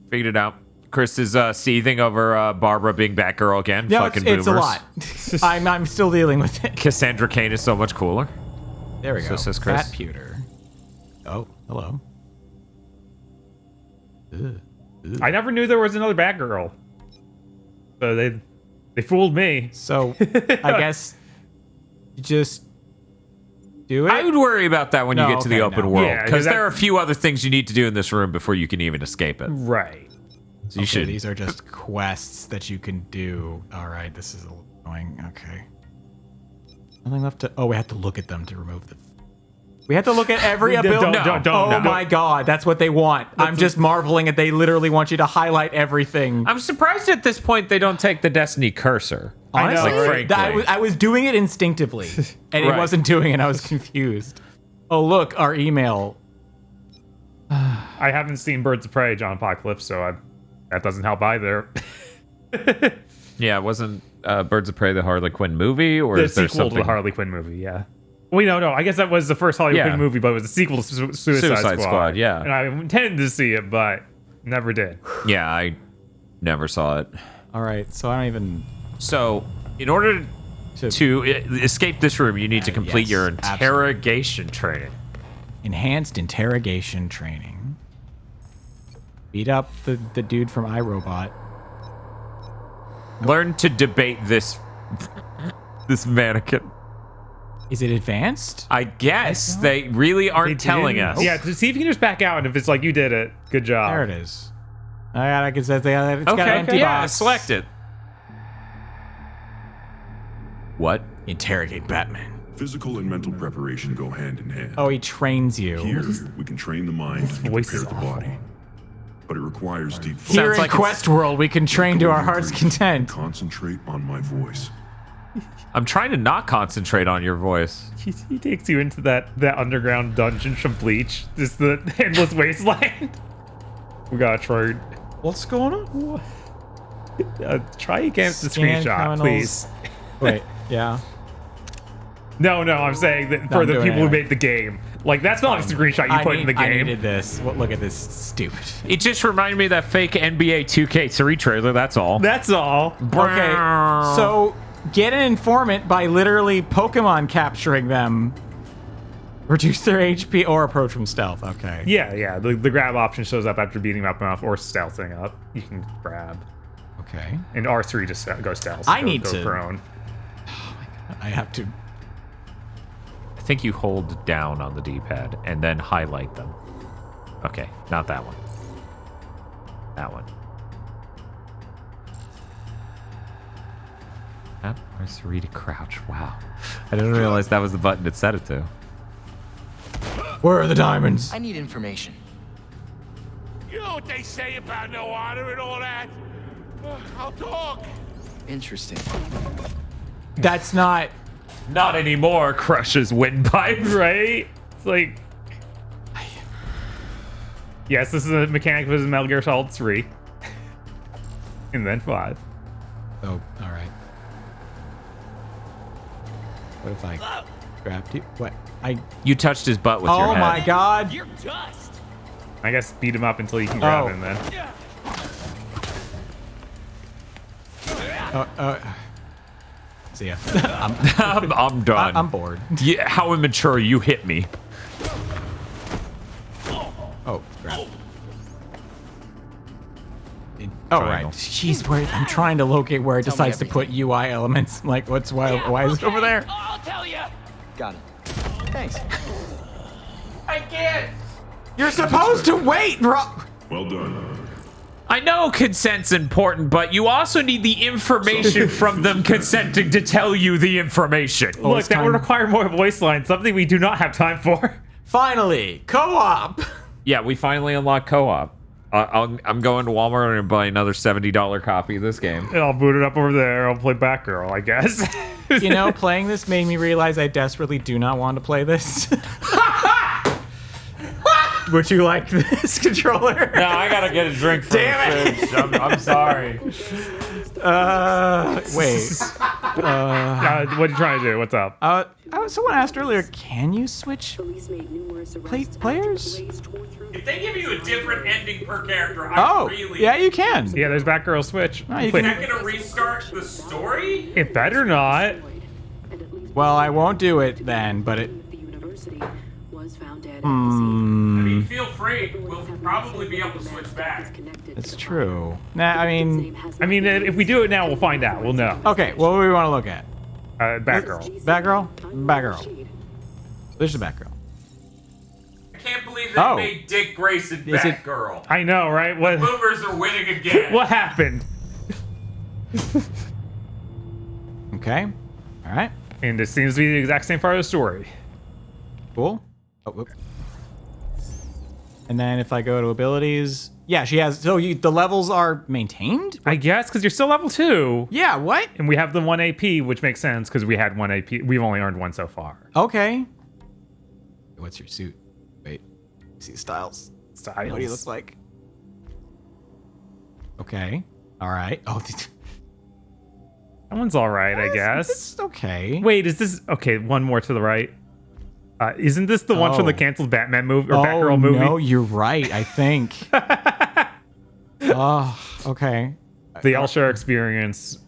Figured it out. Chris is seething over Barbara being Batgirl again. No, Fucking it's a boomers. lot. I'm still dealing with it. Cassandra Cain is so much cooler. There we go. So says Chris. Fat pewter. Oh, hello. Ugh. I never knew there was another Batgirl. So they fooled me. So I guess you just do it. I would worry about that when you No, get to the okay, open no. world. Yeah, Because 'cause there are a few other things you need to do in this room before you can even escape it. Right. So you Okay, should... these are just quests that you can do. All right, this is annoying. Okay. Nothing left to. Oh, we have to look at them to remove the. We have to look at every ability. Don't, oh my God, that's what they want. I'm just marveling at they literally want you to highlight everything. I'm surprised at this point they don't take the Destiny cursor. Honestly, Like, frankly. I was doing it instinctively, and Right. it wasn't doing it. I was confused. Oh, look, our email. I haven't seen Birds of Prey, John Apocalypse, so that doesn't help either. Yeah, it wasn't Birds of Prey the Harley Quinn movie, or The is there sequel to something? the Harley Quinn movie, yeah. Wait, no. I guess that was the first Harley Yeah. Quinn movie, but it was a sequel to Suicide Squad. Yeah. And I intended to see it, but never did. Yeah, I never saw it. All right, so I don't even. So, in order to escape this room, you need to complete yes, your interrogation training. Enhanced interrogation training. Beat up the dude from iRobot. Learn to debate this mannequin. Is it advanced? I guess they really aren't telling us. Yeah, to see if you can just back out, and if it's like you did it, good job. There it is. I can say it's got an Okay, empty yeah, box. select it. What? Interrogate Batman. Physical and mental preparation go hand in hand. Oh, he trains you. Here, we can train the mind and voice is prepare the body. but it requires deep focus. Here in Quest World, we can train to our heart's content. Concentrate on my voice. I'm trying to not concentrate on your voice. He takes you into that underground dungeon from Bleach. Just the endless wasteland. We got Troy. What's going on? Try against the Scan screenshot, criminals. please. Wait, yeah. No, I'm saying that for the people who made the game. Like, that's not a screenshot you put in the game. I needed this. Look at this. Stupid. It just reminded me of that fake NBA 2K3 trailer, that's all. That's all. Okay, so get an informant by literally Pokemon capturing them. Reduce their HP or approach from stealth. Okay. Yeah. The grab option shows up after beating them up enough or stealthing up. You can grab. Okay. And R3 just go stealth. I need to. Prone. Oh my god. I have to. I think you hold down on the D-pad and then highlight them. Okay, not that one. That one. R3 to crouch. Wow. I didn't realize that was the button it set it to. Where are the diamonds? I need information. You know what they say about no honor and all that? I'll talk. Interesting. That's not... Not anymore, crushes windpipe, right? It's like... Yes, this is a mechanic of Metal Gear Solid 3. And then 5. Oh, alright. What if I grabbed you? What? You touched his butt with your head. Oh my god! You're dust. I guess beat him up until you can grab him then. See ya. I'm done. I'm bored. Yeah, how immature, you hit me. Oh, crap. Oh, right. Jeez, where I'm trying to locate where it decides to put UI elements. Like, why is it over there? I'll tell you. Got it. Thanks. I can't. You're supposed to wait, bro. Well done. I know consent's important, but you also need the information from them consenting to tell you the information. Look, that would require more voice lines, something we do not have time for. Finally, co-op. Yeah, we finally unlocked co-op. I'm going to Walmart and buy another $70 copy of this game. And I'll boot it up over there. I'll play Batgirl, I guess. You know, playing this made me realize I desperately do not want to play this. Would you like this controller? No, I gotta get a drink from the fridge. I'm sorry. Wait. What are you trying to do? What's up? Someone asked earlier, can you switch players? If they give you a different ending per character, Yeah, you can. Yeah, there's Batgirl Switch. Oh, Is that gonna restart the story? It better not. Well, I won't do it then, but it... I mean, feel free. We'll probably be able to switch back. It's true. Nah, I mean, if we do it now, we'll find out. We'll know. Okay, what do we want to look at? Batgirl. Batgirl. There's the Batgirl. I can't believe they made Dick Grayson Batgirl. I know, right? What? The Boomers are winning again. What happened? Okay. All right. And it seems to be the exact same part of the story. Cool. Oh, whoop. And then if I go to abilities, yeah, she has. So the levels are maintained, I guess, because you're still level 2. Yeah. What? And we have the 1 AP, which makes sense because we had 1 AP. We've only earned 1 so far. Okay. What's your suit? Wait. See Styles. Styles. What do you look like? Okay. All right. Oh. That one's all right, I guess. It's okay. Wait, is this okay? One more to the right. Isn't this the one from the canceled Batman movie or Batgirl movie? No, you're right. I think. Oh, okay. The Elsha experience,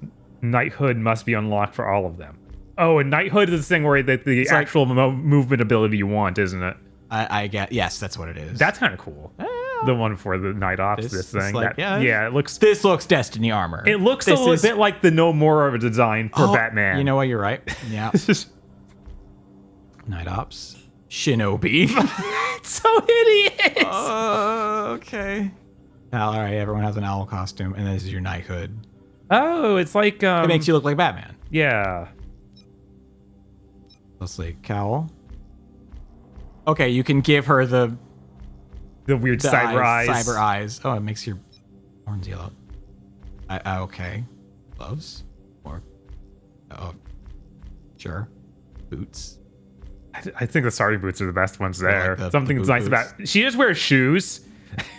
knighthood must be unlocked for all of them. Oh, and knighthood is the thing where the actual movement ability you want, isn't it? I get. Yes, that's what it is. That's kind of cool. The one for the Night Ops, this thing. Like, it looks. This looks Destiny armor. It looks a little bit like the No More of a design for Batman. You know what? You're right. Yeah. Night Ops. Shinobi. It's so hideous. Okay. All right. Everyone has an owl costume, and this is your knighthood. Oh, it's like it makes you look like Batman. Yeah. Let's see. Cowl. Okay, you can give her the The weird cyber eyes. Cyber eyes. Oh, it makes your horns yellow. Okay. Gloves? Or... Oh. Sure. Boots. I think the starting boots are the best ones there. Like Something that's nice boots. about... She just wears shoes.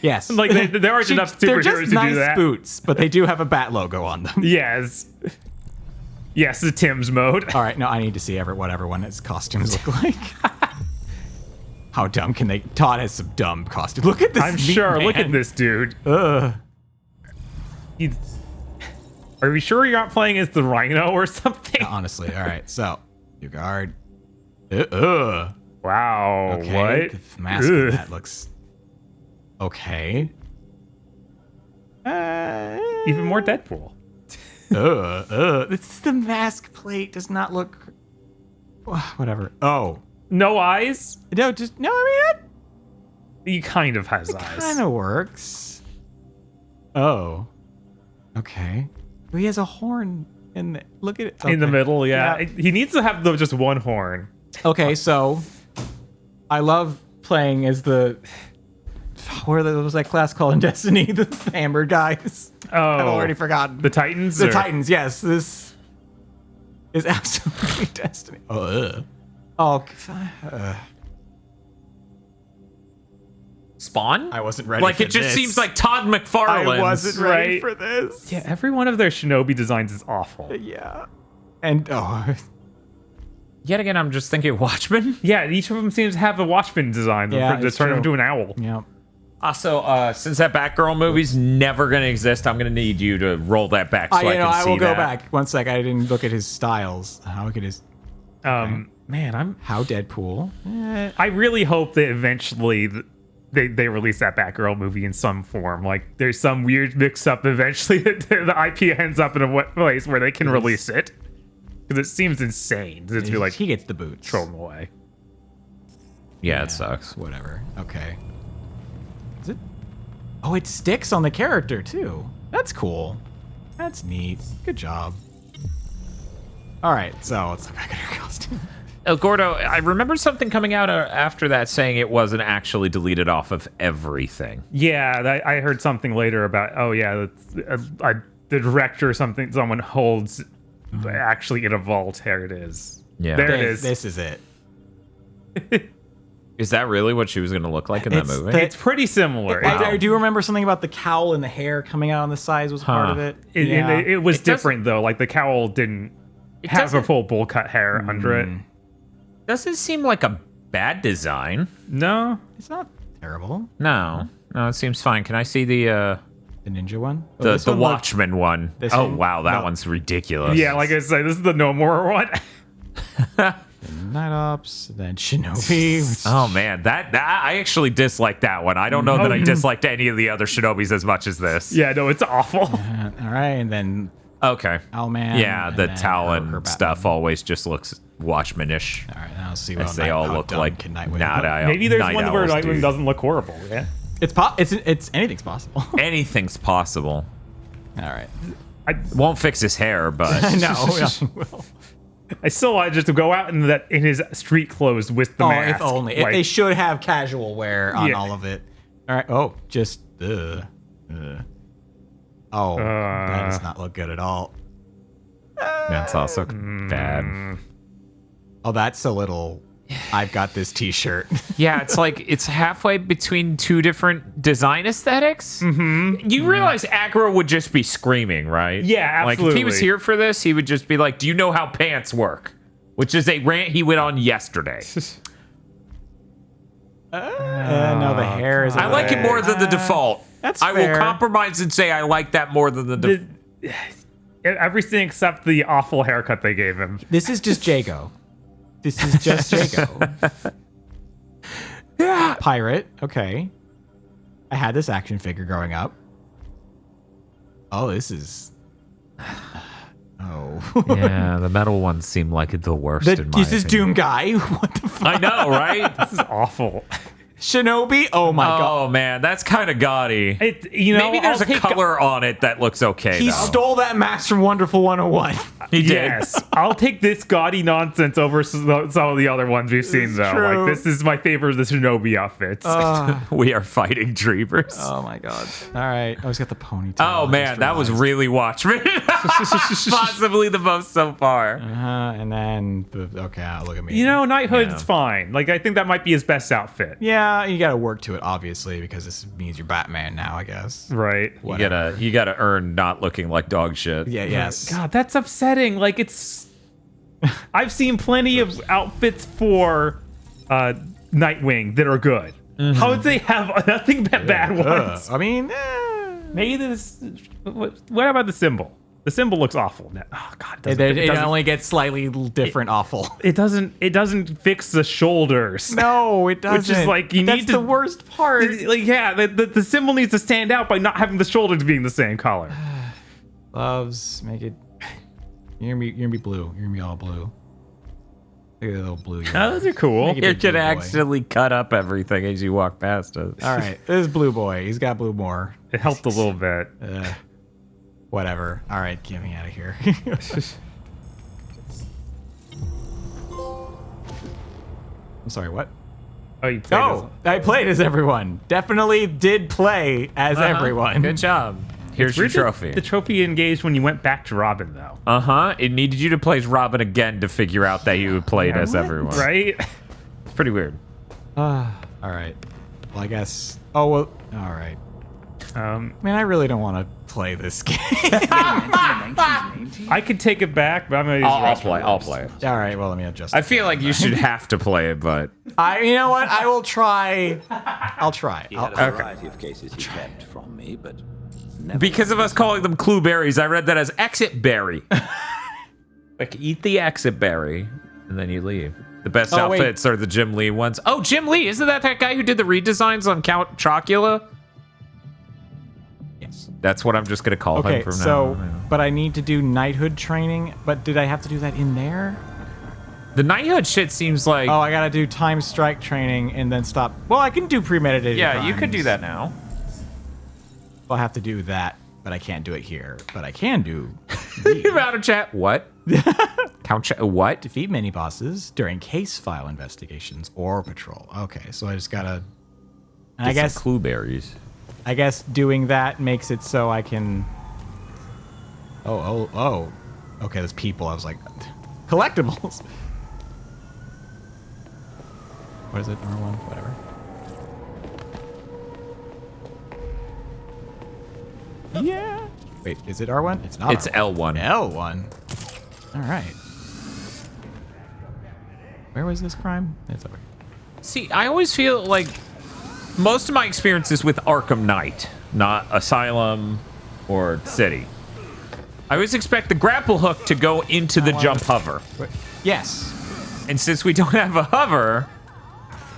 Yes. Like, there aren't enough They're superheroes just to nice do that. boots, but they do have a bat logo on them. Yes. Yes, the Tim's mode. All right, no, I need to see what everyone's costumes look like. How dumb can they... Todd has some dumb costumes. Look at this I'm neat sure. man. Look at this dude. Ugh. Are we sure you're not playing as the Rhino or something? Honestly, all right. So, you guard. Wow. Okay, what? The mask on that looks... Okay. Even more Deadpool. It's the mask plate does not look... Whatever. Oh. No eyes? No, just... No, I mean... He kind of has eyes. Kind of works. Oh. Okay. He has a horn in the... Look at it. In the Okay. middle, yeah. He needs to have just one horn. Okay, so... I love playing as the... What was that class called in Destiny? The hammer guys. Oh. I've already forgotten. The Titans? The Titans, yes. This is absolutely Destiny. Spawn? I wasn't ready like for it just this. seems like Todd McFarlane. I wasn't ready for this. Yeah, every one of their Shinobi designs is awful. Yeah. And, Yet again, I'm just thinking Watchmen. Yeah, each of them seems to have a Watchmen design Yeah, to it's turn him true. into an owl. Yeah. Also, since that Batgirl movie's never going to exist, I'm going to need you to roll that back so I can see I will go that. back. One sec. I didn't look at his styles. I'll look at his... Man, How Deadpool? I really hope that eventually they release that Batgirl movie in some form. Like, there's some weird mix-up eventually that the IP ends up in a place where they can release it. Because it seems insane to just be like... He gets the boots. Throw them away. Yeah, it sucks. Whatever. Okay. Is it? Oh, it sticks on the character, too. That's cool. That's neat. Good job. All right, so let's look back at her costume. El Gordo, I remember something coming out after that saying it wasn't actually deleted off of everything. Yeah, I heard something later about, the director or something, someone holds actually in a vault. Here it is. Yeah. There it is. This is it. Is that really what she was going to look like in that movie? It's pretty similar. I do remember something about the cowl and the hair coming out on the sides was part of it. It was different, though. Like, the cowl didn't have a full bowl cut hair under it. Doesn't seem like a bad design. No. It's not terrible. No, it seems fine. Can I see the ninja one? The Watchmen one. This Oh, one? wow, that No. one's ridiculous. Yeah, like I said, this is the No More one. Night Ops, then Shinobi. Oh man, that I actually dislike that one. I don't know that I disliked any of the other Shinobis as much as this. Yeah, no, it's awful. All right, and then Okay. Owlman. Yeah, and the then Talon her stuff always just looks Watchmen-ish. All right, now let's see as what they all look like Maybe there's one where Nightwing doesn't look horrible. Yeah. It's anything's possible. Anything's possible. All right. I won't fix his hair, but no, nothing will. I still want just to go out in his street clothes with the mask. If only. Like, They should have casual wear on Yeah. all of it. All right. Oh, just Oh, that does not look good at all. That's also bad. Oh, that's a little. I've got this T-shirt. Yeah, it's like it's halfway between two different design aesthetics. Mm-hmm. You realize Aggro would just be screaming, right? Yeah, absolutely. Like if he was here for this, he would just be like, "Do you know how pants work?" Which is a rant he went on yesterday. No, the hair is. I like it more than the default. That's I fair. will compromise and say I like that more than the everything except the awful haircut they gave him. This is just Jago. This is just Jago. Yeah. Pirate. Okay. I had this action figure growing up. Oh, this is. Oh. Yeah, the metal ones seem like the worst in my This is opinion. Doom Guy. What the fuck? I know, right? This is awful. Shinobi? Oh my god. Oh man, that's kind of gaudy. Maybe there's I'll a color on it that looks okay. He though. stole that mask from Wonderful 101. He did. Yes, I'll take this gaudy nonsense over some of the other ones we've seen, though. true. Like, this is my favorite of the Shinobi outfits. We are fighting dreamers. Oh my god. All right. Oh, he's got the ponytail. Oh man, that was really Watchmen. Possibly the most so far. And then, okay, look at me. You know, Knighthood's fine. Like, I think that might be his best outfit. Yeah, you got to work to it, obviously, because this means you're Batman now, I guess. Right. You gotta earn not looking like dog shit. Yeah. Yes. God, that's upsetting. Like, it's. I've seen plenty of outfits for Nightwing that are good. How would they have nothing but bad ones? I mean, maybe this. What about the symbol? The symbol looks awful. Oh God, it only gets slightly different. Awful. It doesn't fix the shoulders. No, it doesn't. Which is like That's the worst part. Like, yeah, the symbol needs to stand out by not having the shoulders being the same color. Gloves, make it. You're gonna be blue. You're gonna be all blue. Look at the little blue. Oh, those are cool. You can accidentally cut up everything as you walk past it. All right, this is Blue Boy. He's got blue more. It helped a little bit. Whatever. All right, get me out of here. I'm sorry, what? Oh, you played I played as everyone. Definitely did play as everyone. Good job. Here's your trophy. The trophy engaged when you went back to Robin, though. It needed you to play as Robin again to figure out that you played as everyone. Right? It's pretty weird. All right. Well, I guess. Oh, well. All right. Man, I really don't want to play this game. I could take it back, but I'm gonna use I'll play it. All right. Well, let me adjust. I feel like you should have to play it, but you know what? I will try. I'll try. He had a variety of cases he kept from me, but because of us calling them clue berries, I read that as exit berry. Like, eat the exit berry, and then you leave. The best outfits are the Jim Lee ones. Oh, Jim Lee! Isn't that guy who did the redesigns on Count Chocula? Yes. That's what I'm just gonna call him from now. So, but I need to do knighthood training. But did I have to do that in there? The knighthood shit seems like. Oh, I gotta do time strike training and then stop. Well, I can do premeditated. Yeah, crimes. you could do that now. I'll have to do that, but I can't do it here. But I can do. Out of chat. What? What? Defeat mini bosses during case file investigations or patrol. Okay, so I just gotta. I guess clue berries. I guess doing that makes it so I can. Oh. Okay, there's people. I was like, collectibles. What is it? R1? Whatever. Yeah. Wait, is it R1? It's not. It's R1. L1. L1. All right. Where was this crime? It's over here. See, I always feel like most of my experiences with Arkham Knight, not Asylum or City, I always expect the grapple hook to go into the jump hover. Yes. And since we don't have a hover,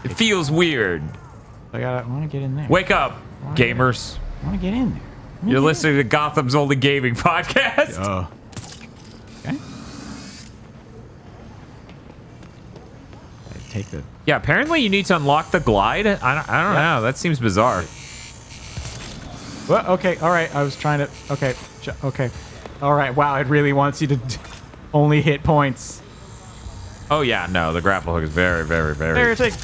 it feels weird. I want to get in there. Wake up, gamers. I want to get in there. You're listening to Gotham's only gaming podcast. Oh. Okay. Take the. Yeah, apparently you need to unlock the glide. I don't know. That seems bizarre. Well, okay, all right. I was trying to. Okay, okay. All right. Wow, it really wants you to only hit points. Oh yeah, no, the grapple hook is very, very, very. There, take.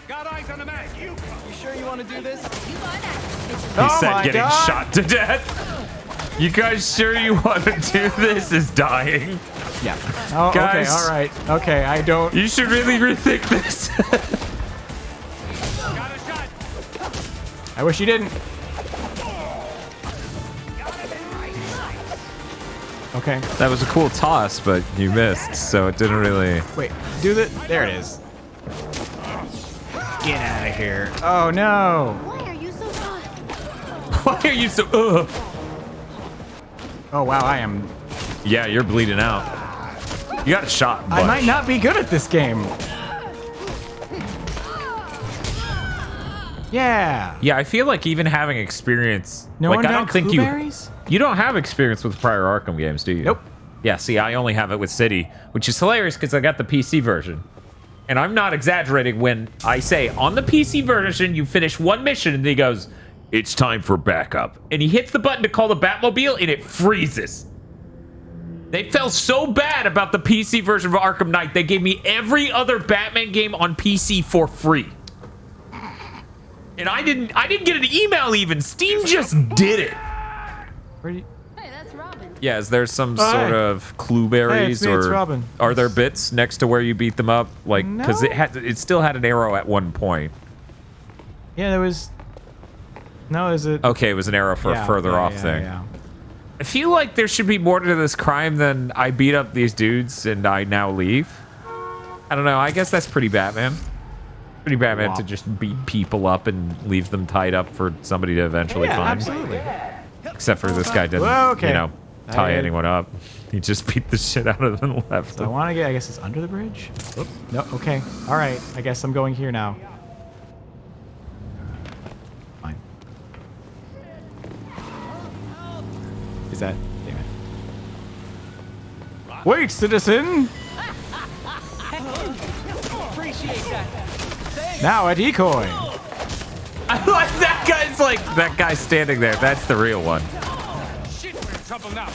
Got eyes on the map. You sure you want to do this? He said getting shot to death. You guys sure you want to do this? Is dying. Yeah. Oh, guys, okay, all right. Okay, I don't. You should really rethink this. Got a shot. I wish you didn't. Okay. That was a cool toss, but you missed, so it didn't really. Wait, do the. There it is. Get out of here. Oh no. Why are you so Why are you so? Oh wow, I am. Yeah, you're bleeding out. You got a shot. I might not be good at this game. Yeah. Yeah, I feel like even having experience. No like, one I done don't think blueberries? you don't have experience with prior Arkham games, do you? Nope. Yeah, see, I only have it with City, which is hilarious because I got the PC version. And I'm not exaggerating when I say, on the PC version, you finish one mission, and he goes, it's time for backup. And he hits the button to call the Batmobile, and it freezes. They felt so bad about the PC version of Arkham Knight, they gave me every other Batman game on PC for free. And I didn't get an email even. Steam just did it. Hey, that's Robin. Yeah, is there some sort of clue berries it's or Robin. are there bits next to where you beat them up? Like, because it still had an arrow at one point. Yeah, there was. No, is it? Okay, it was an arrow for a further off thing. Yeah. I feel like there should be more to this crime than I beat up these dudes and I now leave. I don't know. I guess that's pretty Batman. Pretty Batman to just beat people up and leave them tied up for somebody to eventually find. Absolutely. Except for this guy didn't, you know, tie anyone up. He just beat the shit out of them and left So I them. want to get. I guess it's under the bridge. Oop. No. Okay. All right. I guess I'm going here now. Fine. Is that? Damn it. Wait, citizen. Appreciate that. Now a decoy. I like that guy's like that guy standing there. That's the real one. Shit, we're in trouble now.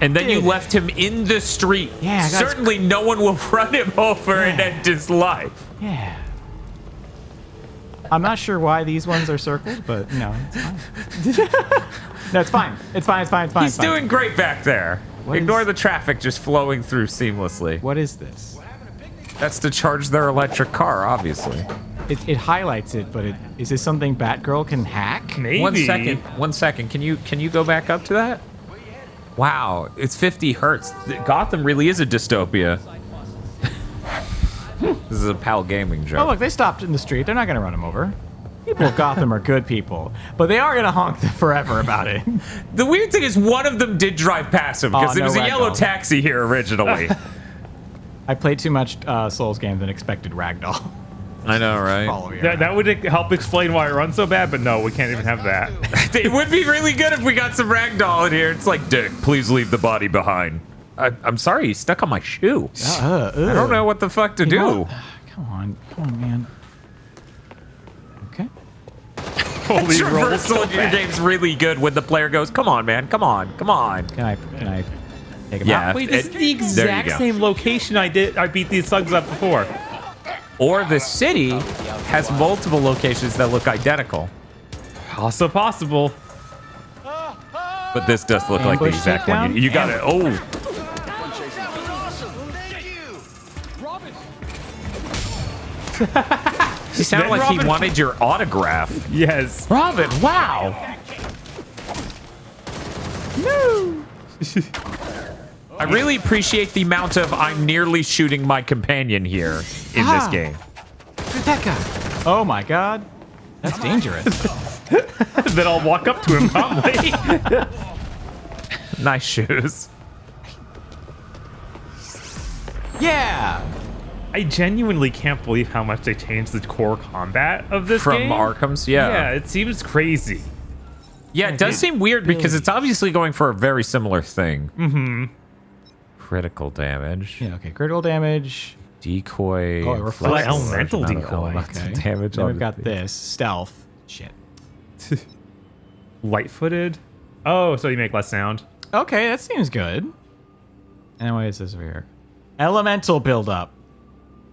And then you left him in the street. Yeah, certainly no one will run him over and end his life. Yeah. I'm not sure why these ones are circled, but no, it's fine. No, it's fine. It's fine. It's fine. It's fine. He's doing great back there. What Ignore the traffic just flowing through seamlessly. What is this? That's to charge their electric car, obviously. It highlights it, but is this something Batgirl can hack? Maybe. 1 second. 1 second. Can you go back up to that? Wow, it's 50 hertz. Gotham really is a dystopia. This is a PAL Gaming joke. Oh, look, they stopped in the street. They're not going to run him over. People of Gotham are good people, but they are going to honk forever about it. The weird thing is one of them did drive past him because it was a yellow taxi here originally. I played too much Souls games and expected Ragdoll. I know, right? That would help explain why it runs so bad, but no, we can't even have that. It would be really good if we got some Ragdoll in here. It's like, Dick, please leave the body behind. I'm sorry, he's stuck on my shoe. I don't know what the fuck to do. Come on, man. Okay. Holy reversal in your game's really good when the player goes, come on, man, come on. Can I take him out? Wait, this is the exact same location I beat these thugs up before. Or the city has multiple locations that look identical. Also possible. But this does look like the exact one. You got it. Oh. He sounded like he wanted your autograph. Yes. Robin, wow. No. I really appreciate the amount of I'm nearly shooting my companion here in this game. Who's that guy? Oh my god. That's dangerous. Then I'll walk up to him calmly. Nice shoes. Yeah. I genuinely can't believe how much they changed the core combat of this From game. Arkham's, yeah. Yeah, it seems crazy. Yeah, it does seem weird because it's obviously going for a very similar thing. Mm-hmm. Critical damage. Yeah, okay. Critical damage. Decoy. Oh, it reflects. Elemental decoy. Okay. Damage. Then we've got this. Stealth. Shit. Light-footed. Oh, so you make less sound. Okay, that seems good. And what is this over here? Elemental buildup.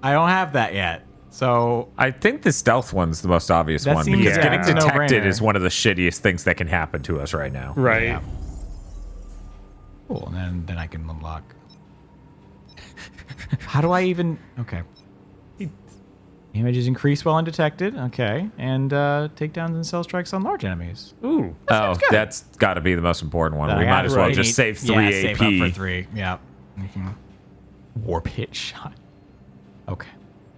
I don't have that yet. So I think the stealth one's the most obvious That one seems because like getting a detected no-brainer. is one of the shittiest things that can happen to us right now. Right. Yeah. Cool, and then I can unlock. How do I even... Okay. Images increase while undetected. Okay. And takedowns and cell strikes on large enemies. Ooh. Oh, that's got to be the most important one. That We I might got as well right. just save 3 yeah, AP. Save up for 3. Yeah. Warp hit shot. Okay.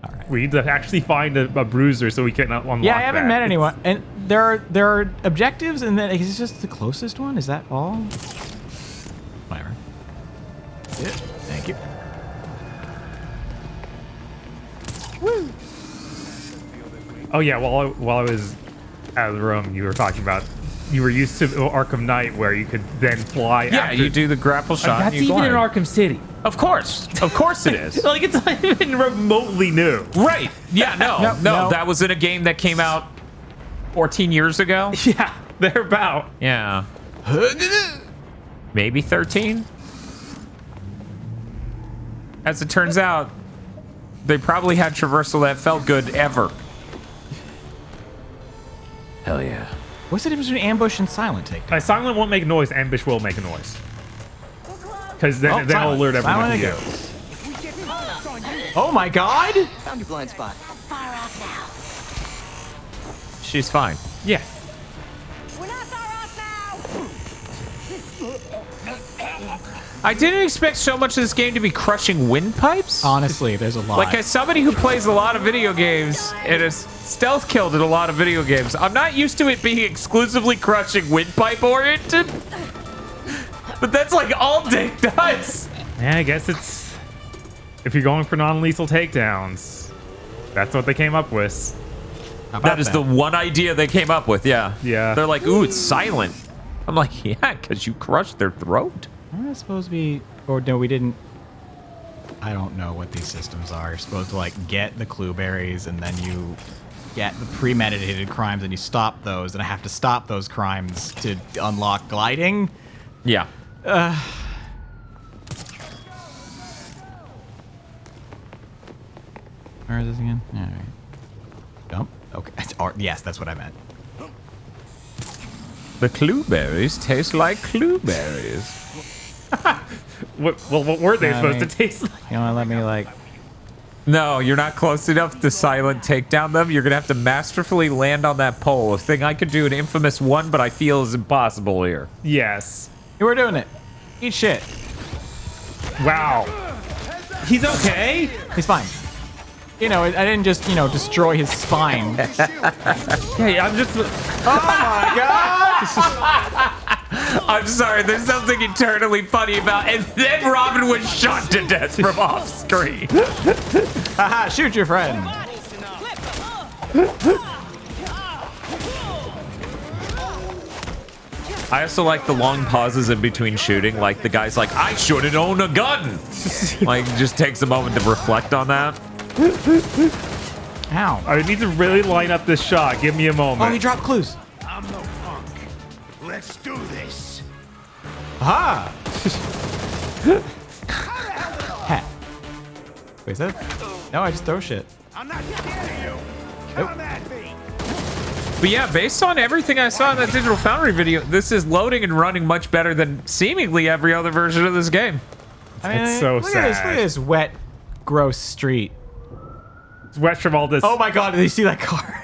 All right. We need to actually find a bruiser so we can unlock Yeah, I haven't that. met anyone. And there are objectives, and then is this just the closest one? Is that all? Whatever. Yeah. Thank you. Oh yeah, while I was out of the room, you were talking about. You were used to Arkham Knight, where you could then fly. Yeah, after. you do the grapple shot. That's and you even glide. in Arkham City. Of course it is. Like it's not even remotely new. Right? Yeah, no, No. that was in a game that came out 14 years ago. Yeah, they're about. Yeah, maybe 13. As it turns out, they probably had traversal that felt good ever. Hell yeah. What's the difference between ambush and silent takedown? Silent won't make noise. Ambush will make a noise. Because then it'll alert everyone to you. Oh my god! Found your blind spot. She's fine. Yeah. I didn't expect so much of this game to be crushing windpipes. Honestly, there's a lot. Like, as somebody who plays a lot of video games and has stealth killed in a lot of video games, I'm not used to it being exclusively crushing windpipe oriented. But that's like all Dick does. Yeah, I guess it's... If you're going for non-lethal takedowns, that's what they came up with. That is the one idea they came up with, yeah. Yeah. They're like, ooh, it's silent. I'm like, yeah, because you crushed their throat. Aren't I supposed to be... Or no, we didn't... I don't know what these systems are. You're supposed to, like, get the clue berries, and then you get the premeditated crimes, and you stop those, and I have to stop those crimes to unlock gliding? Yeah. Where is this again? All right. Jump? Okay. Yes, that's what I meant. The clue berries taste like clue berries. What were they supposed to taste like? You know, let me, like... No, you're not close enough to silent takedown them. You're going to have to masterfully land on that pole. A thing I could do in Infamous 1, but I feel is impossible here. Yes. You were doing it. Eat shit. Wow. He's okay? He's fine. You know, I didn't just, you know, destroy his spine. Hey, I'm just... Oh my god! I'm sorry, there's something eternally funny about, and then Robin was shot to death from off screen. Haha, shoot your friend. I also like the long pauses in between shooting. Like, the guy's like, I shouldn't own a gun. Like, just takes a moment to reflect on that. Ow. I need to really line up this shot. Give me a moment. Oh, he dropped clues. I'm no punk. Let's do this. Aha! Hat. Wait, is that? No, I just throw shit. I'm not scared of you. Come at me. But yeah, based on everything I saw in that Digital Foundry video, this is loading and running much better than seemingly every other version of this game. I mean, It's so look sad. Look at this wet, gross street. It's West from all this. Oh my god, did you see that car?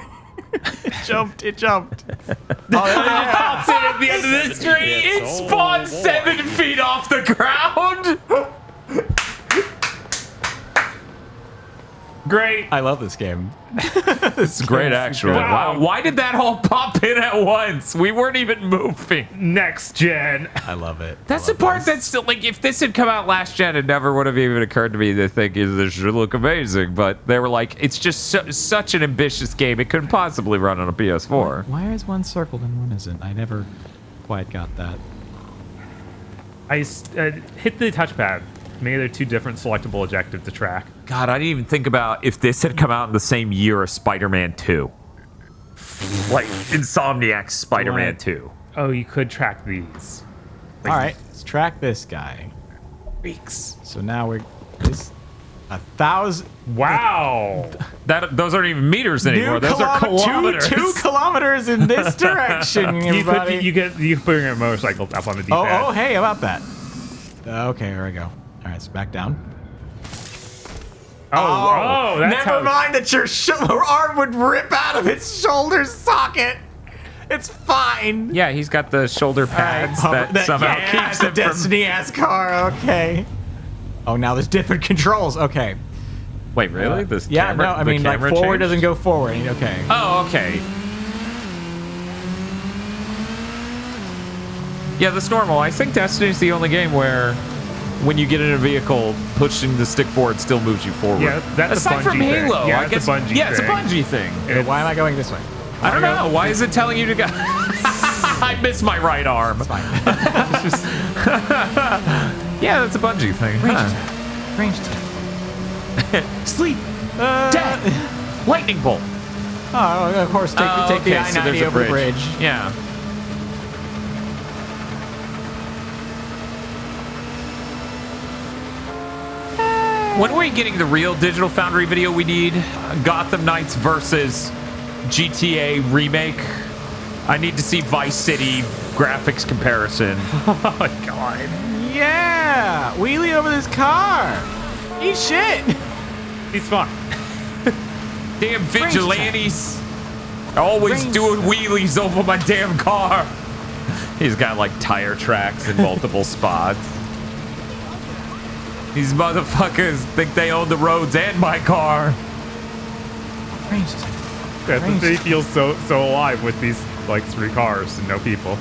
It jumped. It jumped. Oh, It pops in at the end of the street. It spawns 7 feet off the ground. Great. I love this game. It's great, actually. Wow. Why did that all pop in at once? We weren't even moving. Next gen. I love it. That's the part that's still, like, if this had come out last gen, it never would have even occurred to me to think this should look amazing. But they were like, it's just such an ambitious game. It couldn't possibly run on a PS4. Why is one circled and one isn't? I never quite got that. I hit the touchpad. Maybe they're two different selectable objectives to track. God, I didn't even think about if this had come out in the same year as Spider-Man 2. Like, Insomniac's Spider-Man 2. Oh, you could track these. All right, let's track this guy. Weeks. So now we're... This, 1,000... Wow. Those aren't even meters anymore. Those are kilometers. 2 kilometers in this direction, everybody. You can put your motorcycle up on the D-pad. Oh, hey, how about that? Okay, here we go. All right, so back down. Oh, that's never mind that your arm would rip out of its shoulder socket. It's fine. Yeah, he's got the shoulder pads that somehow keeps the it Destiny-ass car. Okay. Oh, now there's different controls. Okay. Wait, really? This yeah, camera, no, I mean, like, forward changed? doesn't go forward. Okay. Oh, okay. Yeah, that's normal. I think Destiny's the only game where when you get in a vehicle, pushing the stick forward still moves you forward. Yeah, that's aside a from Bungie thing. Halo. Yeah, I that's guess, a Bungie yeah, it's a thing. Bungie thing. Why am I going this way? I don't know. Why is it telling you to go? I miss my right arm. It's fine. Yeah, that's a bungee thing. Range attack. Sleep. Death. Lightning bolt. Oh, of course. Take the I-90 over the bridge. Yeah. When are we getting the real Digital Foundry video we need? Gotham Knights versus GTA remake. I need to see Vice City graphics comparison. Oh my god. Yeah! Wheelie over this car! Eat shit! He's fine. Damn vigilantes. Always doing wheelies over my damn car. He's got like tire tracks in multiple spots. These motherfuckers think they own the roads and my car. Range Yeah, they feel so alive with these like 3 cars and no people.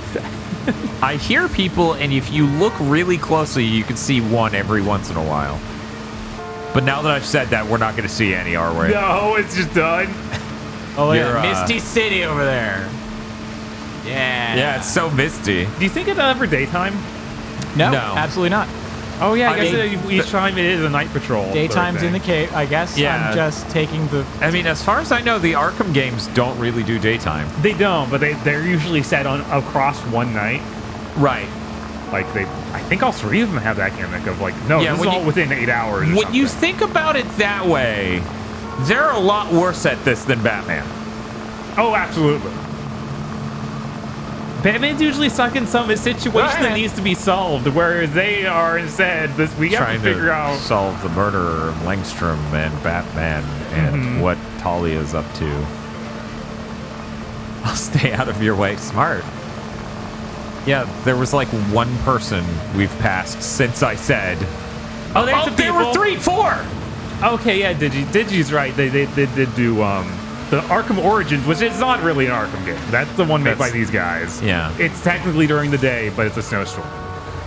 I hear people, and if you look really closely, you can see one every once in a while. But now that I've said that, we're not going to see any, are we? No, it's just done. Oh, yeah, Misty City over there. Yeah. Yeah, it's so misty. Do you think it's ever daytime? No, absolutely not. Oh yeah, I guess each time it is a night patrol. Daytime's in the cave, I guess. Yeah. I'm just taking the... I mean, as far as I know, the Arkham games don't really do daytime. They don't, but they're usually set on across one night. Right. Like I think all 3 of them have that gimmick of like, no, this is all within 8 hours. When you think about it that way, they're a lot worse at this than Batman. Oh, absolutely. Batman's usually stuck in some situation that needs to be solved, whereas they are instead we have to figure out solve the murder of Langstrom and Batman and what Talia's up to. I'll stay out of your way. Smart. Yeah, there was like 1 person we've passed since I said. Oh, there were 3, 4. Okay, yeah, Digi's right. They did do the Arkham Origins, which is not really an Arkham game. That's the one made by these guys. Yeah. It's technically during the day, but it's a snowstorm.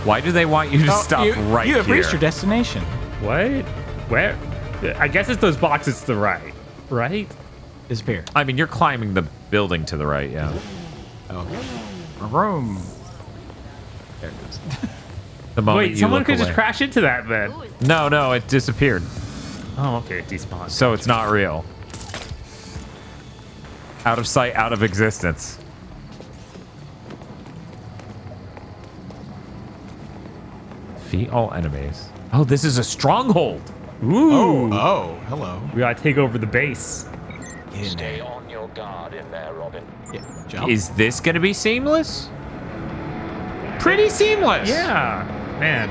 Why do they want you to stop right here? You have reached your destination. What? Where? I guess it's those boxes to the right. Right? Disappear. I mean, you're climbing the building to the right, yeah. Okay. Room. There it is. The moment Wait, you someone look could away. just crash into that then. No, it disappeared. Oh, okay, it despawned. So it's not real. Out of sight, out of existence. Defeat all enemies. Oh, this is a stronghold. Ooh. Oh, hello. We gotta take over the base. Stay on your guard in there, Robin. Yeah, jump. Is this going to be seamless? Pretty seamless. Yeah, man.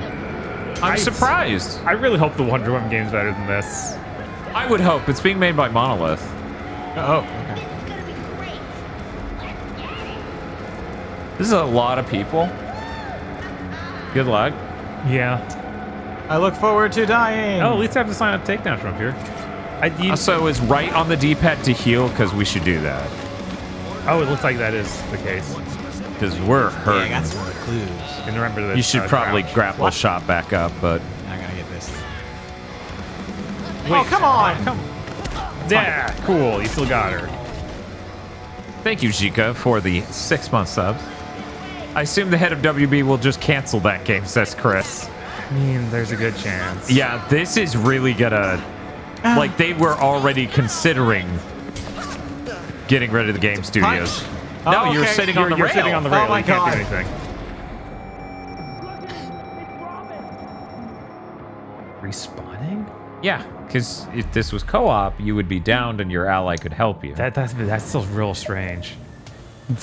I'm surprised. I really hope the Wonder Woman game's better than this. I would hope. It's being made by Monolith. Oh, okay. This is a lot of people. Good luck. Yeah. I look forward to dying. Oh, at least I have to sign up takedown from here. So is right on the D-pad to heal, because we should do that. Oh, it looks like that is the case. Because we're hurt. Yeah, I got some of the clues. And remember that You should probably crouch. grapple shot back up, but... I gotta get this. Wait, oh, come on! Yeah, cool. You still got her. Thank you, Jika, for the 6-month subs. I assume the head of WB will just cancel that game, says Chris. I mean, there's a good chance. Yeah, this is really gonna... Like, they were already considering getting rid of the game studios. No, Oh, you're okay. sitting on the You're rail. sitting on the rail. Oh my You can't God. do anything. Respawning? Yeah, because if this was co-op, you would be downed and your ally could help you. That's still real strange.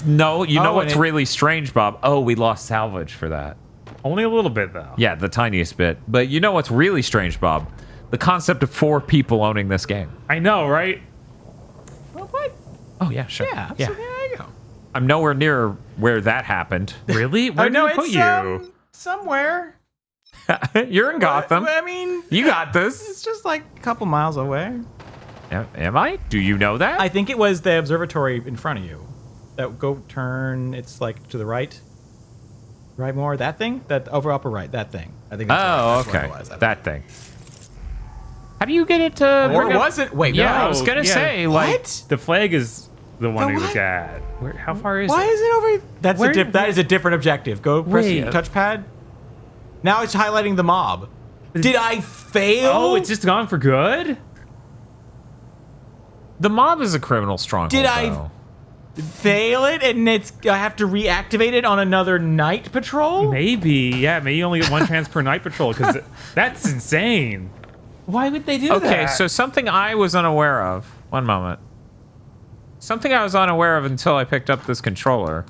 No, you know Oh, what's and it- really strange, Bob? Oh, we lost salvage for that. Only a little bit though. Yeah, the tiniest bit. But you know what's really strange, Bob? The concept of 4 people owning this game. I know, right? What? Oh, yeah, sure. Yeah, so there you go. I'm nowhere near where that happened. Really? Where I know did it put it's you? somewhere. You're in Gotham. I mean, You got this. it's just like a couple miles away. Am I? Do you know that? I think it was the observatory in front of you. That go turn. It's like to the right. Right more. That thing. That over upper right. That thing. I think. That's what okay. it was, I That thing. How do you get it to... Or bring up- was it? Wait, Yeah, no. I was going to say, like... What? The flag is The one we looked at. Where? How far is Why it? is it over? That's Where- that is a different objective. Go press the Wait. touchpad. Now it's highlighting the mob. Did I fail? Oh, it's just gone for good? The mob is a criminal stronghold. Did I though. fail it and I have to reactivate it on another night patrol? Maybe. Yeah, maybe you only get one chance per night patrol because that's insane. Why would they do that? Okay, so something I was unaware of. One moment. Something I was unaware of until I picked up this controller.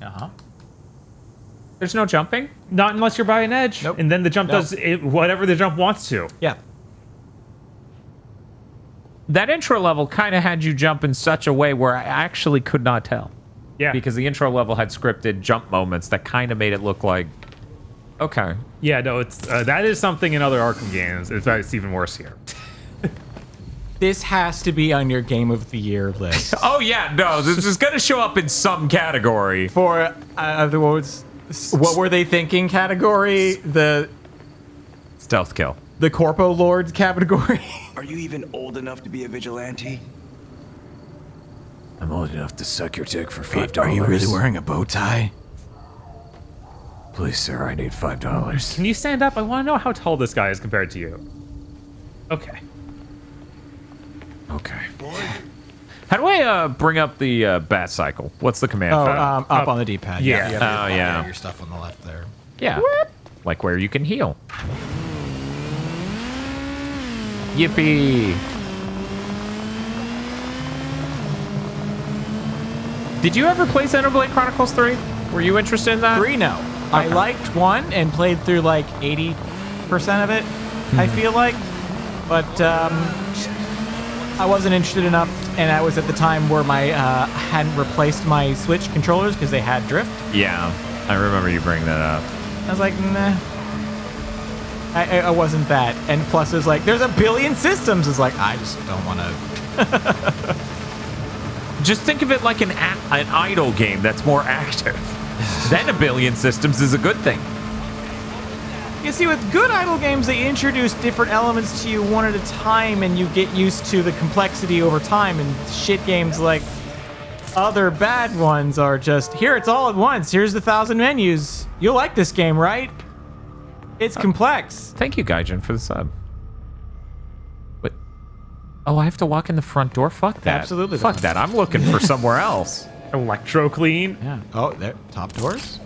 There's no jumping? Not unless you're by an edge. Nope. And then the jump does whatever the jump wants to. Yeah. That intro level kind of had you jump in such a way where I actually could not tell. Yeah. Because the intro level had scripted jump moments that kind of made it look like, okay. Yeah, no, it's that is something in other Arkham games. It's even worse here. This has to be on your Game of the Year list. Oh yeah, no, this is gonna show up in some category. For what were they thinking category? The stealth kill. The Corpo Lords category. Are you even old enough to be a vigilante? I'm old enough to suck your dick for $5. Are you really wearing a bow tie? Please, sir, I need $5. Can you stand up? I want to know how tall this guy is compared to you. Okay. Okay. How do I bring up the bat cycle? What's the command? Up on the D-pad. Yeah. You have Yeah. your stuff on the left there. Yeah. Like where you can heal. Yippee. Did you ever play Xenoblade Chronicles 3? Were you interested in that? 3, no. I liked 1 and played through like 80% of it, I feel like. But I wasn't interested enough, and I was at the time where my hadn't replaced my Switch controllers because they had drift. Yeah, I remember you bringing that up. I was like, nah. I wasn't that. And plus, it was like, there's a billion systems. It's like, I just don't want to. Just think of it like an idle game that's more active. Then a billion systems is a good thing. You see, with good idle games, they introduce different elements to you one at a time, and you get used to the complexity over time. And shit games like other bad ones are just, here, it's all at once. Here's the 1,000 menus. You'll like this game, right? It's complex. Thank you, Gaijin, for the sub. But, oh, I have to walk in the front door? Fuck that. Absolutely. Fuck that. I'm looking for somewhere else. Electro clean. Yeah. Oh, there, top doors.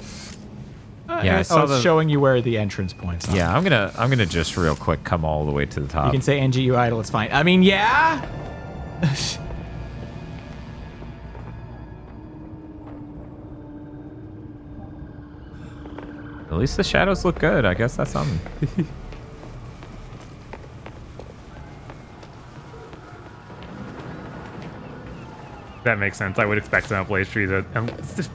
Yeah, I saw it's showing you where the entrance points are. Yeah, I'm gonna just real quick come all the way to the top. You can say NGU idle, it's fine. I mean, yeah. At least the shadows look good. I guess that's something. That makes sense. I would expect Xenoblade 3 to just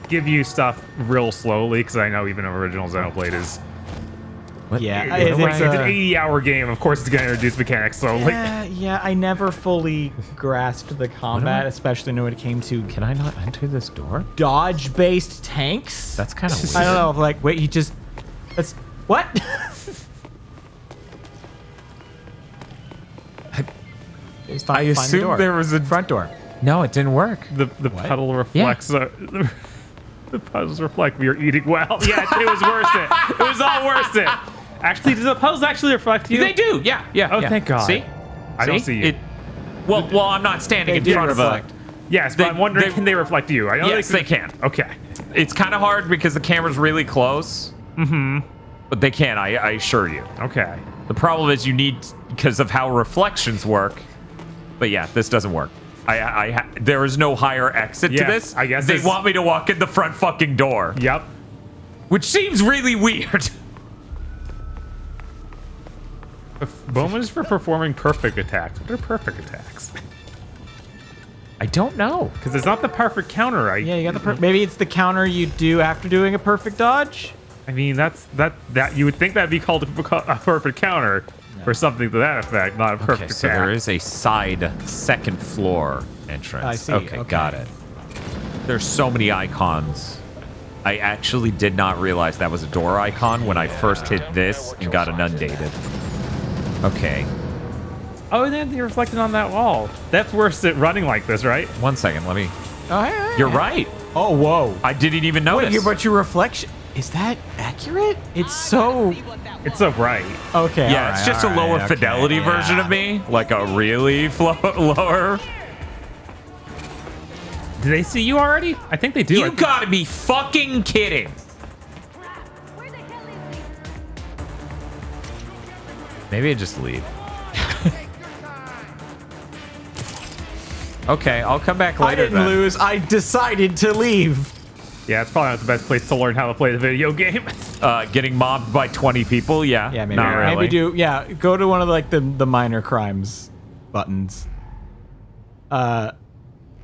give you stuff real slowly, because I know even original Xenoblade is. Yeah, it's an 80-hour game. Of course, it's going to introduce mechanics slowly. Yeah, I never fully grasped the combat, especially when it came to. Can I not enter this door? Dodge-based tanks. That's kind of weird. I don't know. Like, wait, he just. That's what? I assumed there was a front door. No, it didn't work. The puddle reflects. The puddles reflect we are eating well. Yeah, it was worth it. It was all worth it. Actually, does the puddles actually reflect you? They do. Yeah. Oh, yeah. thank God. See? I don't see you. Well, I'm not standing in front of a. Yes, but I'm wondering, can they reflect you? I know yes, they can. Okay. It's kind of hard because the camera's really close. Mm-hmm. But they can, I assure you. Okay. The problem is you need, because of how reflections work. But yeah, this doesn't work. There is no higher exit to this. I guess they want me to walk in the front fucking door. Yep. Which seems really weird. Bonus for performing perfect attacks. What are perfect attacks? I don't know. Because it's not the perfect counter, right? Yeah, you got the maybe it's the counter you do after doing a perfect dodge. I mean, that you would think that'd be called a perfect counter or something to that effect, not a perfect so attack. there is a side second floor entrance. I see. Okay, got it. There's so many icons. I actually did not realize that was a door icon when I first hit this and got inundated. Okay. Oh, and then they reflected on that wall. That's worse than running like this, right? 1 second, let me... Oh, yeah. You're right. Oh, whoa. I didn't even notice. Wait, but your reflection, is that accurate? It's so bright. Okay. Yeah, it's just a lower fidelity version of me, like a really lower. Do they see you already? I think they do. You gotta be fucking kidding. Maybe I just leave. Okay, I'll come back later. I didn't lose. I decided to leave. Yeah, it's probably not the best place to learn how to play the video game. Getting mobbed by 20 people. Yeah. Yeah, maybe. Not really. Maybe go to one of the minor crimes buttons. Yeah,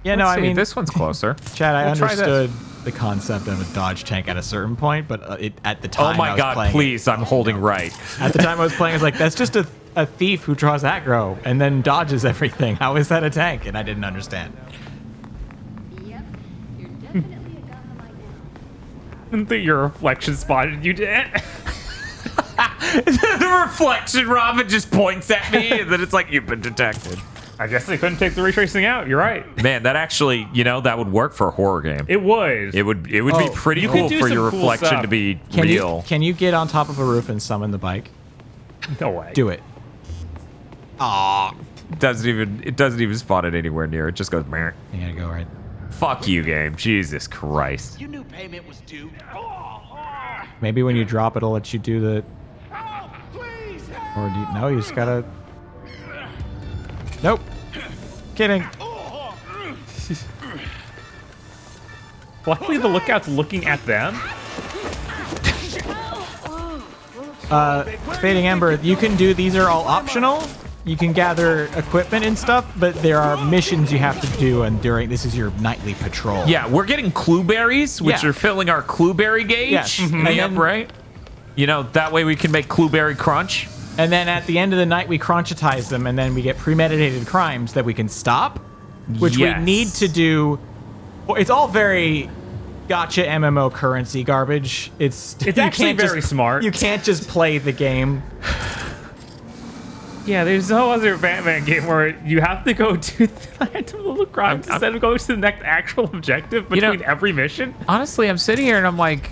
Let's no, I see, mean this one's closer. Chad, I We'll try this. understood the concept of a dodge tank at a certain point, but at the time, Oh my I was god, playing please! I'm holding right. At the time I was playing, I was like, that's just a thief who draws aggro and then dodges everything. How is that a tank? And I didn't understand. I didn't think your reflection spotted you did. The reflection, Robin just points at me, and then it's like, you've been detected. I guess they couldn't take the ray tracing out. You're right. Man, that actually, that would work for a horror game. It would. It would be pretty cool for your reflection to be real. Can you get on top of a roof and summon the bike? No way. Do it. Aw. It doesn't even spot it anywhere near. It just goes, meh. You gotta go right. Fuck you, game. Jesus Christ. You knew payment was due. Maybe when you drop it, it'll let you do the... Or do you... No, you just gotta... Nope. Kidding. Luckily, the lookout's looking at them. Fading Ember, you can do... These are all optional. You can gather equipment and stuff, but there are missions you have to do, and this is your nightly patrol. Yeah, we're getting clue berries, which are filling our clue berry gauge. Yes. Yep, right? That way we can make clue berry crunch. And then at the end of the night, we crunchitize them, and then we get premeditated crimes that we can stop, which we need to do. Well, it's all very gotcha MMO currency garbage. It's actually very smart. You can't just play the game. Yeah, there's no other Batman game where you have to go to the little crimes instead of going to the next actual objective between every mission. Honestly, I'm sitting here and I'm like,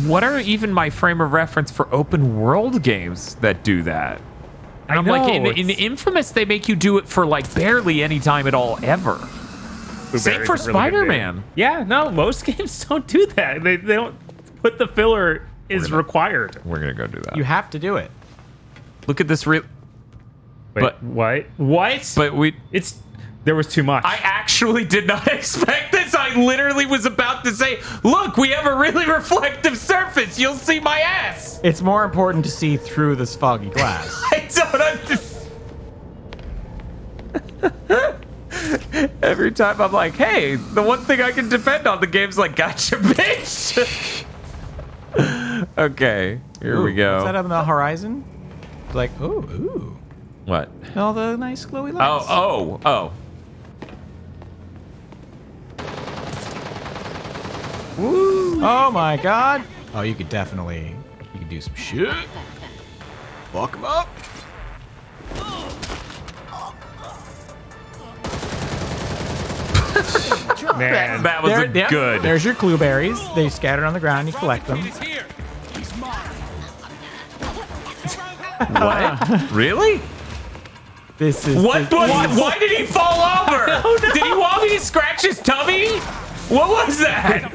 what are even my frame of reference for open world games that do that? And I'm like, in Infamous, they make you do it for like barely any time at all ever. Same for Spider-Man. Yeah, no, most games don't do that. They don't put the filler is required. We're gonna go do that. You have to do it. Look at this real. But what? What? But there was too much. I actually did not expect this. I literally was about to say, look, we have a really reflective surface. You'll see my ass. It's more important to see through this foggy glass. I don't understand. Every time I'm like, hey, the one thing I can depend on, the game's like, gotcha, bitch. Okay, here we go. What's that up in the horizon? It's like, ooh. What? All the nice glowy lights. Oh. Woo. Oh my god. Oh, you could do some shit. Fuck him up. Man, that was good. There's your clue berries. They scattered on the ground. You collect them. What? Really? This is what? Why did he fall over? Did he want me to scratch his tummy? What was that?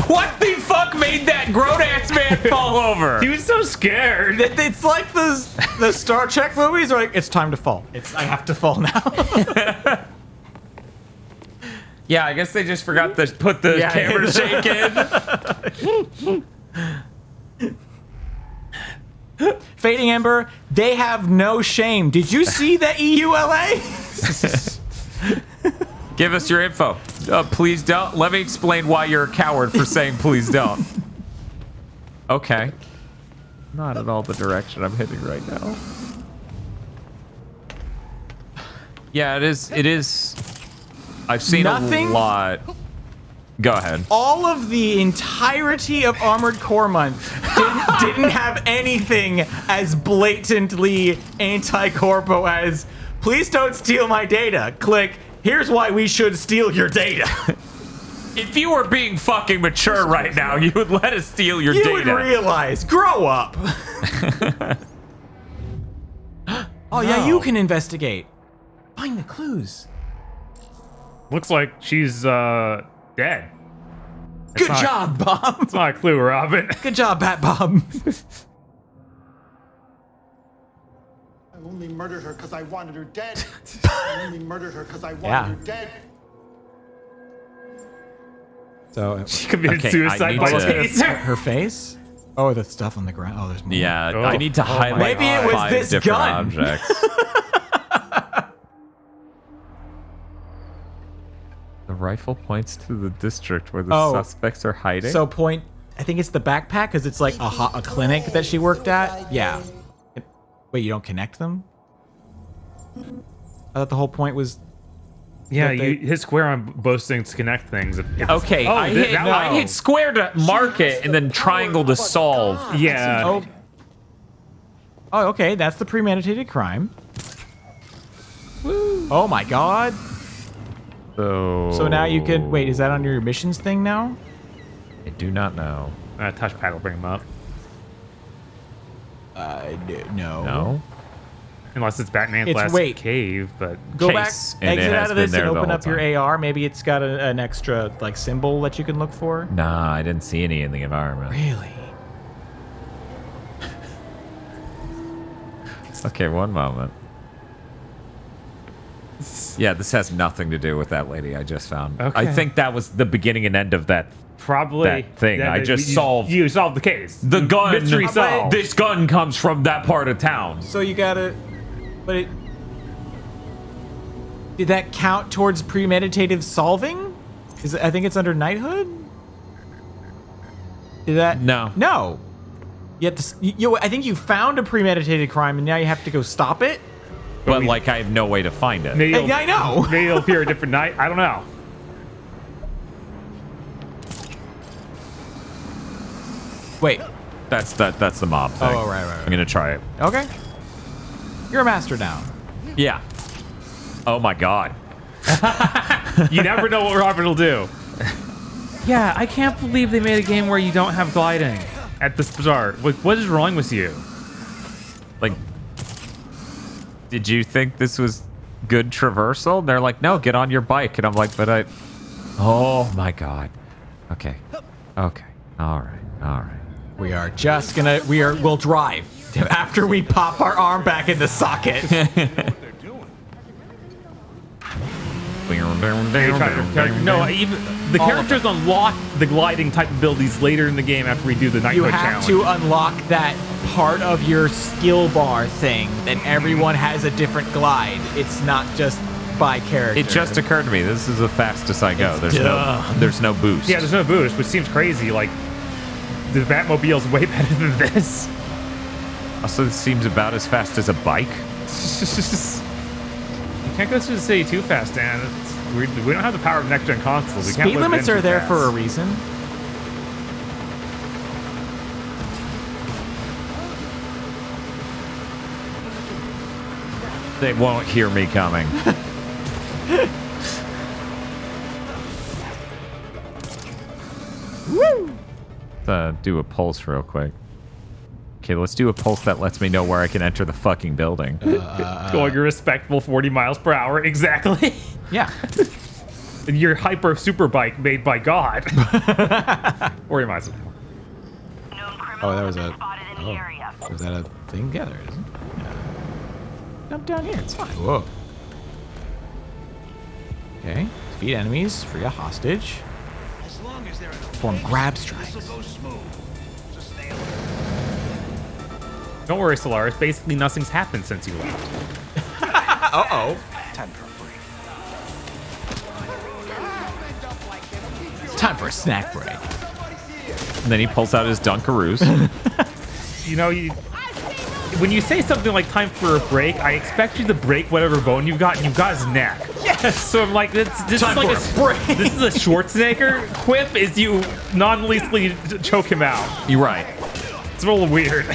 What the fuck made that grown-ass man fall over? He was so scared. It's like the Star Trek movies are like, it's time to fall. I have to fall now. Yeah, I guess they just forgot to put the camera shake in. Fading Ember, they have no shame. Did you see the EULA? Give us your info. Please don't. Let me explain why you're a coward for saying please don't. Okay. Not at all the direction I'm hitting right now. Yeah, it is. I've seen a lot. Go ahead. All of the entirety of Armored Core Month didn't have anything as blatantly anti-corpo as Please don't steal my data. Click. Here's why we should steal your data. If you were being fucking mature right now, you would let us steal your data. You would realize. Grow up. Oh, yeah, you can investigate. Find the clues. Looks like she's dead. Good job, Bob. It's not a clue, Robin. Good job, Bat Bob. I only murdered her because I wanted her dead. I only murdered her because I wanted her dead. So she committed suicide by taser. Her face? Oh, the stuff on the ground. Oh, there's more. Yeah, I need to highlight maybe it was 5 this different gun. objects. The rifle points to the district where the suspects are hiding. So point, I think it's the backpack because it's like a clinic that she worked at. Yeah. Wait, you don't connect them? I thought the whole point was. Yeah, you hit square on both things to connect things. Okay, I hit square to mark it and then triangle to solve. Yeah. Oh, okay, that's the premeditated crime. Woo. Oh my god. So now you can wait. Is that on your missions thing now? I do not know. Touchpad will bring them up. No. No. Unless it's Batman's last cave, but go back, Case, exit out of this and open up time. your AR. Maybe it's got an extra like symbol that you can look for. Nah, I didn't see any in the environment. Really? Okay, one moment. Yeah, this has nothing to do with that lady I just found. Okay. I think that was the beginning and end of that that thing. I just solved. You solved the case. The gun. Mystery solved. This gun comes from that part of town. So you gotta, but did that count towards premeditative solving? I think it's under knighthood. Did that? No. No. You have to. I think you found a premeditated crime, and now you have to go stop it. But like, I have no way to find it. Maybe I know. Maybe it'll appear a different night. I don't know. Wait. That's the mob thing. Oh, right. I'm gonna try it. Okay. You're a master now. Yeah. Oh my god. You never know what Robert will do. Yeah, I can't believe they made a game where you don't have gliding at the start. What is wrong with you? Like, did you think this was good traversal? And they're like, no, get on your bike. And I'm like, but I... Oh my god. Okay. Okay. All right. We are just gonna. We'll drive after we pop our arm back in the socket. No, even the characters unlock the gliding type abilities later in the game after we do the knighthood challenge. You have to unlock that part of your skill bar thing that everyone has a different glide. It's not just by character. It just occurred to me, this is the fastest I go. There's no boost. Yeah, there's no boost, which seems crazy. Like, the Batmobile's way better than this. Also, it seems about as fast as a bike. You can't go through the city too fast, Dan. We don't have the power of next-gen consoles. We can't Speed limits are there for a reason. They won't hear me coming. Woo! Do a pulse real quick. Okay, let's do a pulse that lets me know where I can enter the fucking building. Going a respectable 40 miles per hour, exactly. Yeah. Your hyper super bike made by God. 40 miles an hour. Oh, that was a. Oh, was that a thing? Yeah, there it is. Yeah. Jump down here. It's fine. Whoa. Okay. Defeat enemies. Free a hostage. Perform grab strikes. Don't worry, Solaris. Basically, nothing's happened since you left. Uh-oh. Time for a break. It's time for a snack break. And then he pulls out his Dunkaroos. You know, when you say something like time for a break, I expect you to break whatever bone you've got, and you've got his neck. Yes! So I'm like, this is like a break. This is a Schwarzenegger quip, is you non-lethally choke him out. You're right. It's a little weird.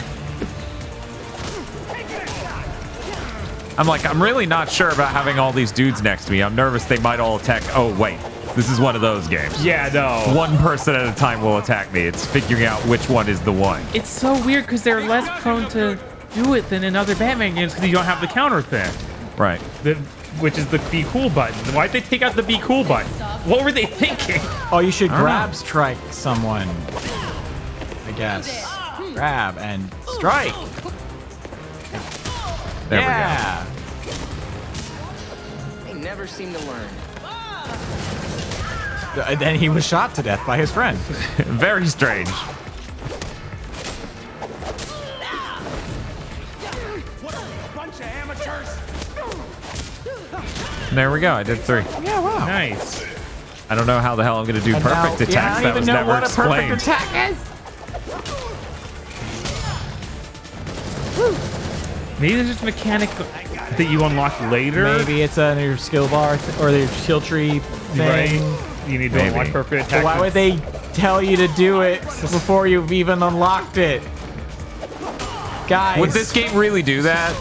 I'm like, I'm really not sure about having all these dudes next to me. I'm nervous they might all attack. Oh, wait. This is one of those games. Yeah, no. One person at a time will attack me. It's figuring out which one is the one. It's so weird because they're less prone to do it than in other Batman games because you don't have the counter thing. Right. Which is the be cool button. Why'd they take out the be cool button? What were they thinking? Oh, you should grab strike someone. I guess. Grab and strike. There yeah. we go. They never seem to learn. And then he was shot to death by his friend. Very strange. What a bunch of amateurs! There we go. I did 3. Yeah, wow. Nice. I don't know how the hell I'm going to do perfect attacks. That was never explained. Perfect attack is. Maybe there's just a mechanic that you unlock later. Maybe it's on your skill bar or your skill tree thing. Right. You need to unlock perfect attack. But why would they tell you to do it before you've even unlocked it? Guys. Would this game really do that?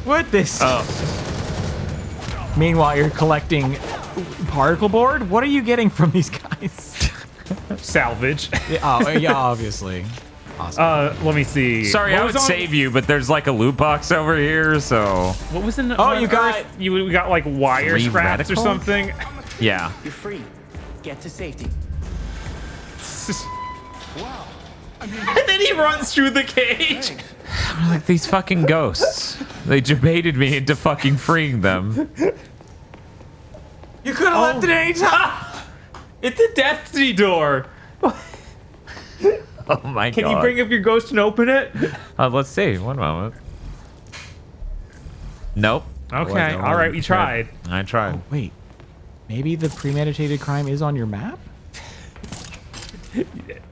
Would this? Oh. Meanwhile, you're collecting particle board? What are you getting from these guys? Salvage. Yeah, obviously. Awesome. Let me see. Sorry, I would save you, but there's like a loot box over here, so. What was in the? Oh, you got you got like wire 3 scraps or reticle? something. Yeah. You're free. Get to safety. Wow. I mean, And then he runs through the cage. I'm like these fucking ghosts. They debated me into fucking freeing them. You could have left it any time. It's a destiny door. Oh my god. Can you bring up your ghost and open it? Let's see. One moment. Nope. Okay. All right. We tried. I tried. Oh, wait. Maybe the premeditated crime is on your map?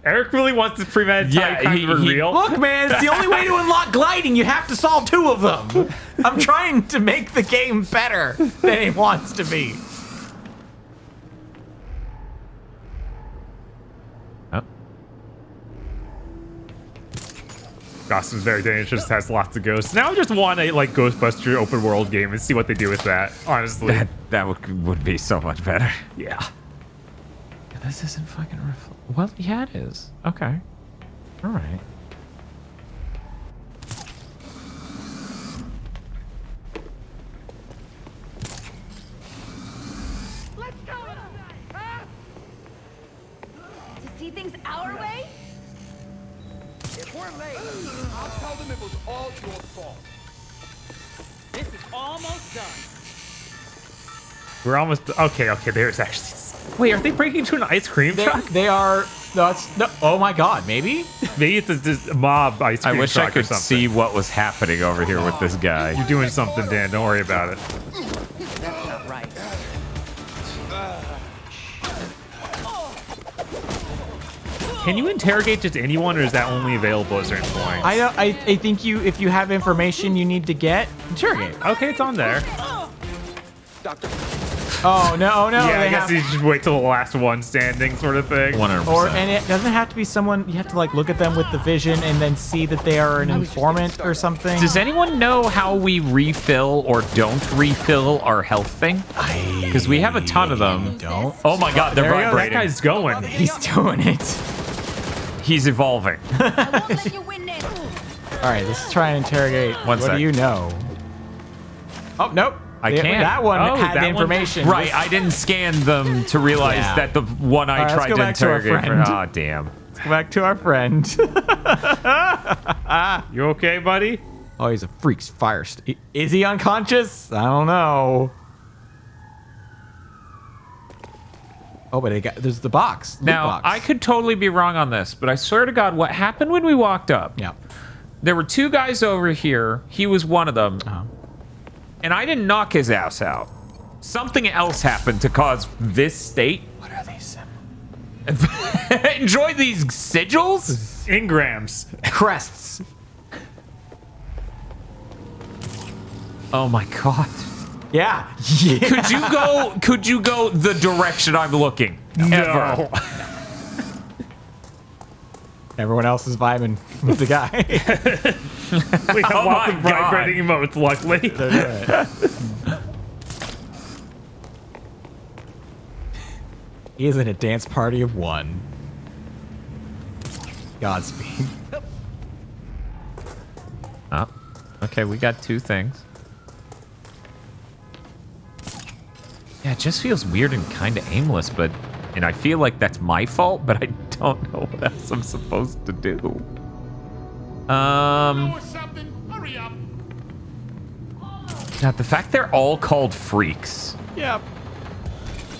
Eric really wants the premeditated crime to be real. Look, man, it's the only way to unlock gliding. You have to solve 2 of them. I'm trying to make the game better than it wants to be. Oh. Gotham's very dangerous. Has lots of ghosts. Now I just want a like Ghostbuster open world game and see what they do with that. Honestly, that would be so much better. Yeah. This isn't fucking well, yeah, it is. Okay. All right. let's go! Huh? To see things our way? If we're late, I'll tell them it was all your fault. This is almost done. We're almost okay. Okay, there's actually. Wait, are they breaking into an ice cream truck? They are. No, oh my god, maybe? Maybe it's a mob ice cream I wish truck I could or something. see what was happening over here with this guy. You're doing something, Dan. Don't worry about it. That's not right. Can you interrogate just anyone, or is that only available at certain points? I think if you have information you need to get, interrogate. Okay, it's on there. Doctor. Oh no! Yeah, I guess you just wait till the last one standing, sort of thing. 100%. And it doesn't have to be someone. You have to like look at them with the vision and then see that they are an informant or something. Does anyone know how we refill or don't refill our health thing? Because we have a ton of them. Don't. Oh my god, they're There you go, vibrating. that guy's going. He's doing it. He's evolving. All right, let's try and interrogate. One what sec. do you know? Oh nope. I can't. That one Oh, had that the one- information. Right, I didn't scan them to realize Yeah. that the one I All right, let's tried go to back to our interrogate. friend. Oh, damn. Let's go back to our friend. You okay, buddy? Oh, he's a freak's fire. Is he unconscious? I don't know. Oh, but there's the box. Loot Now, box. I could totally be wrong on this, but I swear to God, what happened when we walked up? Yeah. There were 2 guys over here. He was one of them. And I didn't knock his ass out. Something else happened to cause this state. What are these? Enjoy these sigils? Engrams. Crests. Oh my god. Yeah. Could you go the direction I'm looking? Ever? Everyone else is vibing with the guy. We have lots of vibrating emotes, luckily. He is in a dance party of one. Godspeed. Oh, okay, we got 2 things. Yeah, it just feels weird and kind of aimless, and I feel like that's my fault, but I don't know what else I'm supposed to do. Hurry up. God, the fact they're all called freaks. Yep.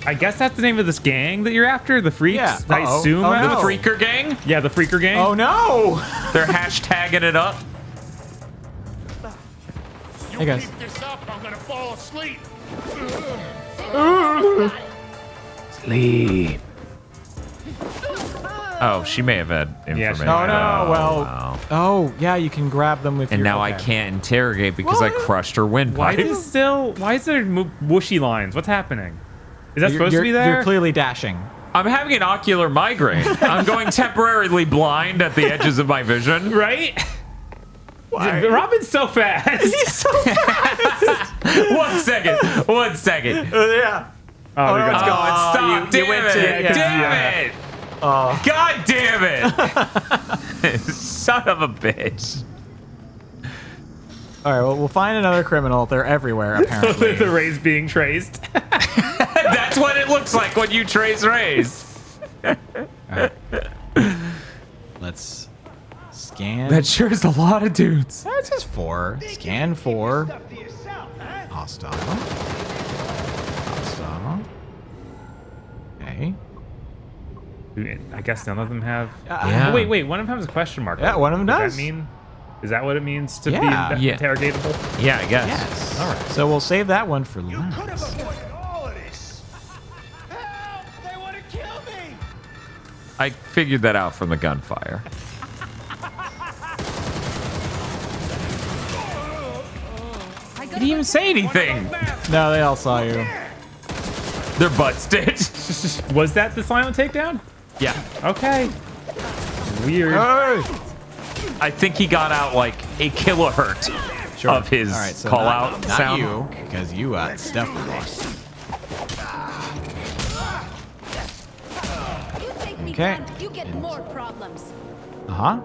I guess that's the name of this gang that you're after, the Freaks. Yeah. I assume Oh, that's The Freaker Gang? Yeah, the Freaker Gang. Oh no! They're hashtagging it up. You Hey, guys. keep this up, I'm gonna fall asleep. Sleep. Oh, she may have had information. Oh no! Well. Oh yeah, you can grab them with. And your, now I can't interrogate because I crushed her Why windpipe. why is there whooshy lines? What's happening? Is that supposed to be there? You're clearly dashing. I'm having an ocular migraine. I'm going temporarily blind at the edges of my vision. Right? Robin's so fast. He's so fast. 1 second. 1 second. Yeah. Oh, no, it's going. Stop. You Damn went it. to it. Damn it. God damn it. Son of a bitch. All right, well, we'll find another criminal. They're everywhere, apparently. The Ray's being traced. That's what it looks like when you trace rays. All right. Let's scan. That sure is a lot of dudes. That's just 4. Scan 4. Hostile. Hostile. Okay. I guess none of them have. Yeah. Oh, wait. One of them has a question mark. Yeah, one of them does. Does that mean? Is that what it means to Yeah. be interrogatable? Yeah, I guess. Yes. All right. So we'll save that one for last. All of this. Help! They want to kill me. I figured that out from the gunfire. He didn't even say anything. No, they all saw you. Their butts did. Was that the silent takedown? Yeah. Okay. Weird. Hey! I think he got out like a kilohertz of his All right, so call not, out not sound. you, because you got stuff with us. You take me Okay. down, you get more problems. Uh-huh.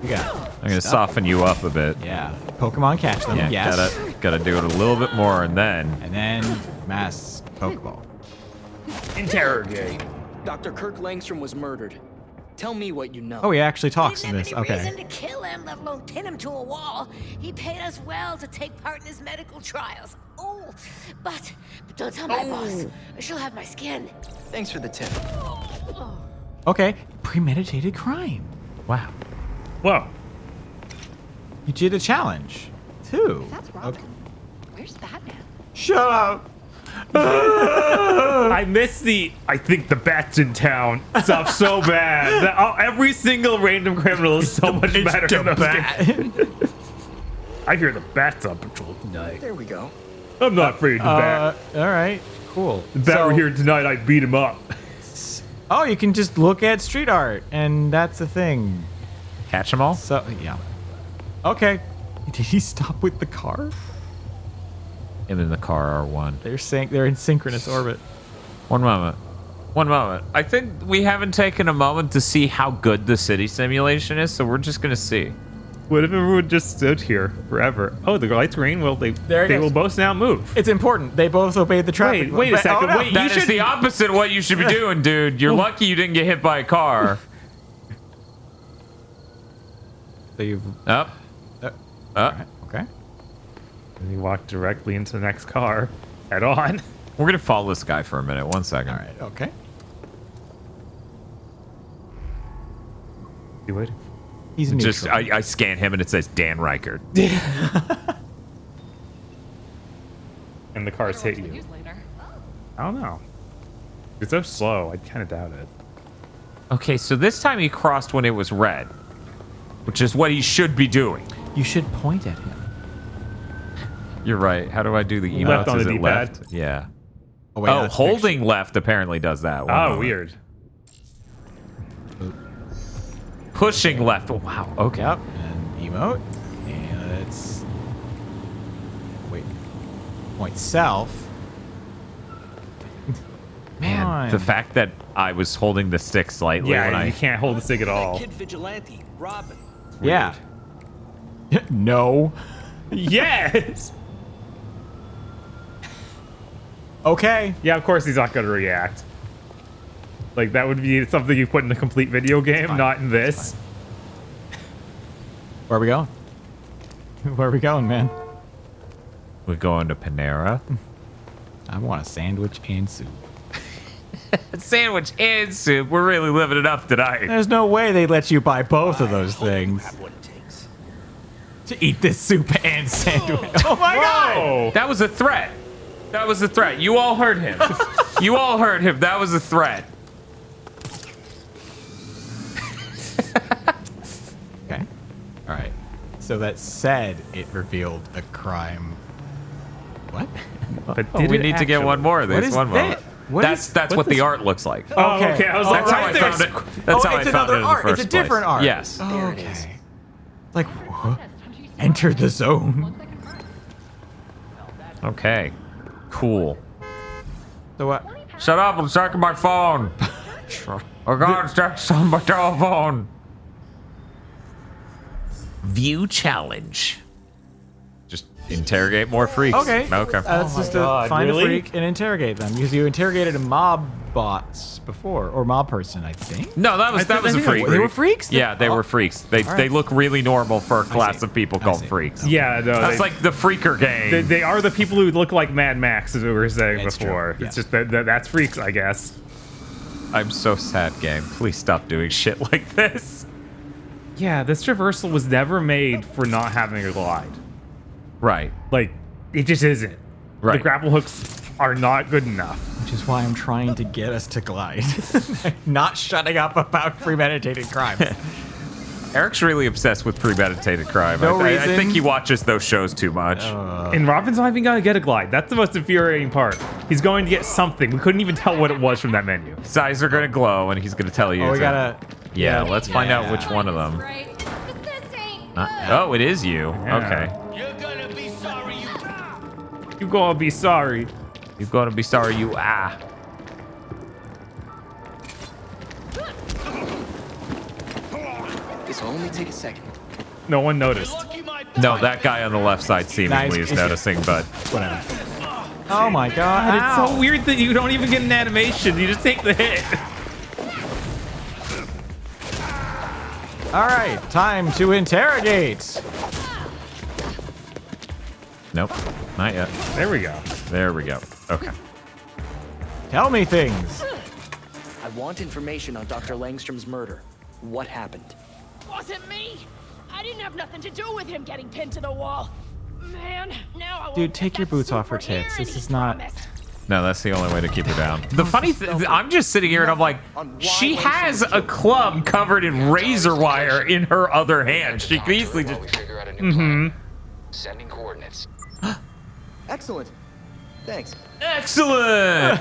You got I'm gonna stuff. soften you up a bit. Yeah. Pokemon catch them. Yeah, Yes. gotta do it a little bit more, and then mass Pokeball. Interrogate. Dr. Kirk Langstrom was murdered. Tell me what you know. Oh, he actually talks in this. Reason Okay. to kill him, let alone pin him to a wall. He paid us well to take part in his medical trials. Oh, but don't tell my boss. She'll have my skin. Thanks for the tip. Okay. Premeditated crime. Wow. Whoa. You did a challenge, too. That's Robin. Where's Batman? Shut up. I miss I think the bat's in town stuff so bad. Every single random criminal is so much better than those games. I hear the bat's on patrol tonight. There we go. I'm not afraid of the bat. All right. Cool. The bat were here tonight, I'd beat him up. Oh, you can just look at street art, and that's a thing. catch them all. So, yeah. Okay. Did he stop with the car? Him and the car are one. They're in synchronous orbit. One moment. I think we haven't taken a moment to see how good the city simulation is, so we're just gonna see. What if everyone just stood here forever? Oh, the lights green. Well, they will both now move. It's important. They both obeyed the traffic. Wait a second. Oh, no. Wait, That is the opposite of what you should be doing, dude. You're lucky you didn't get hit by a car. So you've Up. okay. And you walk directly into the next car, head on. We're gonna follow this guy for a minute. 1 second. All right. Okay. You would. He's neutral. Just I scan him and it says Dan Reichert. And the cars hit you. I don't know. It's so slow. I kind of doubt it. Okay, so this time he crossed when it was red, which is what he should be doing. You should point at him. You're right. How do I do the emotes? Left on Is the it D-pad? left? Yeah. Oh, wait, Oh, that's holding left apparently does that. One Oh, moment. weird. pushing left. Wow. Okay. Yep. And emote. And let's wait. Point south. Man, the fact that I was holding the stick slightly when Yeah, I you can't hold the stick at all. Kid vigilante, Robin. Yeah. No. Yes. Okay. Yeah, of course he's not going to react. Like, that would be something you put in a complete video game, not in this. Where are we going? Where are we going, man? We're going to Panera. I want a sandwich and soup. Sandwich and soup. We're really living it up tonight. There's no way they let you buy both of those things. To eat this soup and sandwich. Oh my god! That was a threat. That was a threat. You all heard him. You all heard him. That was a threat. Okay. All right. So that said, it revealed a crime. What? But we need to get one more of What these. is One more. that? What That's is- what what's the this? art looks like. Oh, okay. I was like, That's how I right found there. it. That's how I it's found another it in the art. first It's a different place. art. Yes. Oh, okay. Like, what? Enter the zone. Okay. Cool. So what? Shut up! I'm checking my phone. Oh God, it's checking on my telephone. View challenge. Just interrogate more freaks. Okay. Okay. That's just to find a freak and interrogate them because you interrogated a mob bots before or mob person, I think. No, that was a freak. They were freaks. Yeah, they were freaks. They All they right. look really normal for a class of people called freaks. Yeah, no, That's like the freaker gang. They are the people who look like Mad Max, as we were saying before. true, It's just that's freaks, I guess. I'm so sad, game. Please stop doing shit like this. Yeah, this traversal was never made for not having a glide. Right. Like, it just isn't. Right. The grapple hooks are not good enough. Which is why I'm trying to get us to glide. Not shutting up about premeditated crime. Eric's really obsessed with premeditated crime. No I reason. think he watches those shows too much. And Robin's not even gonna get a glide. That's the most infuriating part. He's going to get something. We couldn't even tell what it was from that menu. His eyes are gonna glow, and he's gonna tell you. Oh, we it's a- gotta. Yeah, let's find out which one of them. Oh, it is you. Okay. You're gonna be sorry you You gonna be sorry. You're gonna be sorry you This will only take a second. No one noticed. No, that guy on the left side seemingly is noticing, but whatever. Oh my god. God, it's so weird that you don't even get an animation. You just take the hit. All right, time to interrogate. nope, not yet. There we go. There we go. Okay. Tell me things. I want information on Dr. Langstrom's murder. What happened? Wasn't me. I didn't have nothing to do with him getting pinned to the wall. Man, now I won't Dude, get take your that boots off her super tits. ear This he is not. promised. No, that's the only way to keep her down. The funny thing, I'm just sitting here and I'm like, she has a club covered in razor wire in her other hand. She could easily just. Sending coordinates. Excellent. Thanks. Excellent!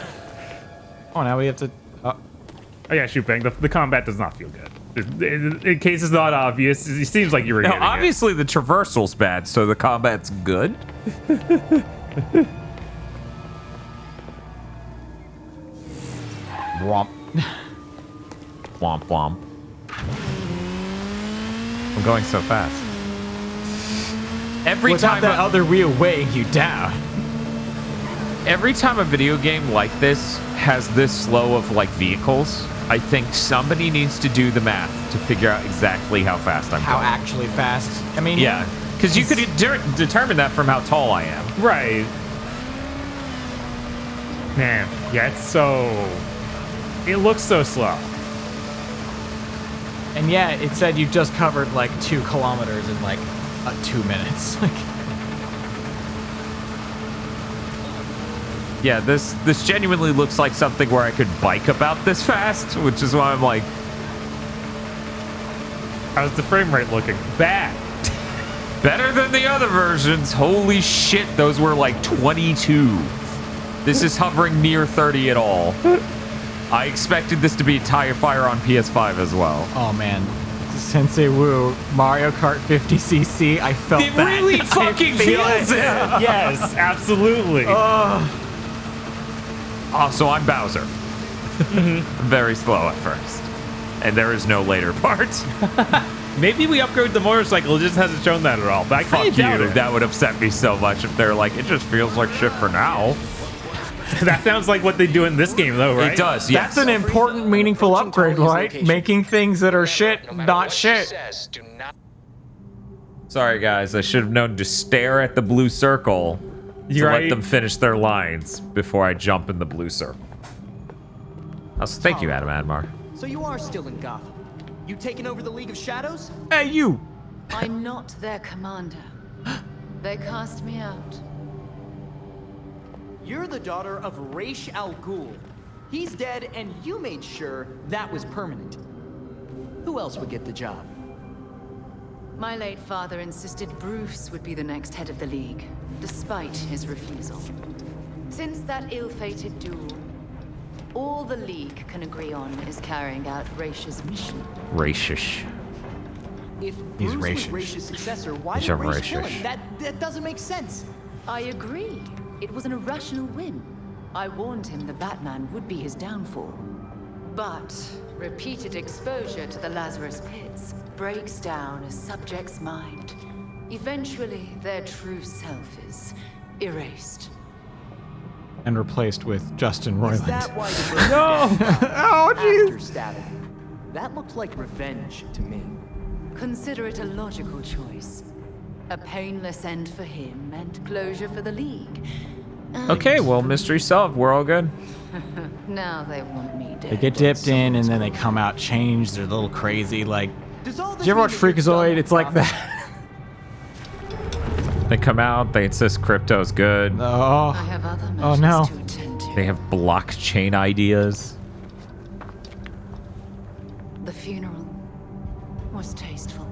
Oh, now we have to. Oh yeah, shoot bang. The combat does not feel good. In case it's not obvious, it seems like you were Now, getting it. obviously the traversal's bad, so the combat's good. Womp. Womp womp. I'm going so fast. Every Without time that other wheel weighing you down. every time a video game like this has this slow of like vehicles, I think somebody needs to do the math to figure out exactly how fast I'm How going. actually fast? I mean, Yeah, because you could determine that from how tall I am. Right. Man, yeah, it's so... It looks so slow. And yeah, it said you just covered like 2 kilometers in like 2 minutes. Yeah, this genuinely looks like something where I could bike about this fast, which is why I'm like, how's the frame rate looking? Bad. better than the other versions. Holy shit, those were like 22. This is hovering near 30 at all. I expected this to be Fire on PS5 as well. Oh man, Sensei Wu, Mario Kart 50cc. I felt It that. really fucking feels it. Yes, absolutely. Oh, so I'm Bowser. Very slow at first. And there is no later part. Maybe we upgrade the motorcycle. It just hasn't shown that at all. But I Fuck kinda doubt you. it. That would upset me so much if they're like, it just feels like shit for now. That sounds like what they do in this game, though, right? It does, yes. That's an important, meaningful upgrade, right? Making things that are shit not shit. Sorry, guys. I should have known to stare at the blue circle to let them finish their lines before I jump in the blue circle. Thank you, Adam Admar. So you are still in Gotham. You taking over the League of Shadows? Hey, you! I'm not their commander. They cast me out. You're the daughter of Ra's al Ghul. He's dead, and you made sure that was permanent. Who else would get the job? My late father insisted Bruce would be the next head of the League, despite his refusal. Since that ill-fated duel, all the League can agree on is carrying out Raish's mission. Racist. If He's Bruce was racist. Raish's successor, why He's did a Ra's kill racist. him? That doesn't make sense. I agree. It was an irrational whim. I warned him the Batman would be his downfall. But repeated exposure to the Lazarus Pits breaks down a subject's mind. Eventually, their true self is erased. And replaced with Justin Roiland. Is that why you Oh, jeez. after stabbing? That looks like revenge to me. Consider it a logical choice. A painless end for him and closure for the League. Okay, well, mystery solved. We're all good. Now they want me dead. They get dipped in and then they come out changed. They're a little crazy. Like, Does all did this you ever mean watch that you're Freakazoid? done It's like with that. They come out, they insist crypto's good. Oh. I have other Oh, matters no. to attend to. They have blockchain ideas. The funeral was tasteful.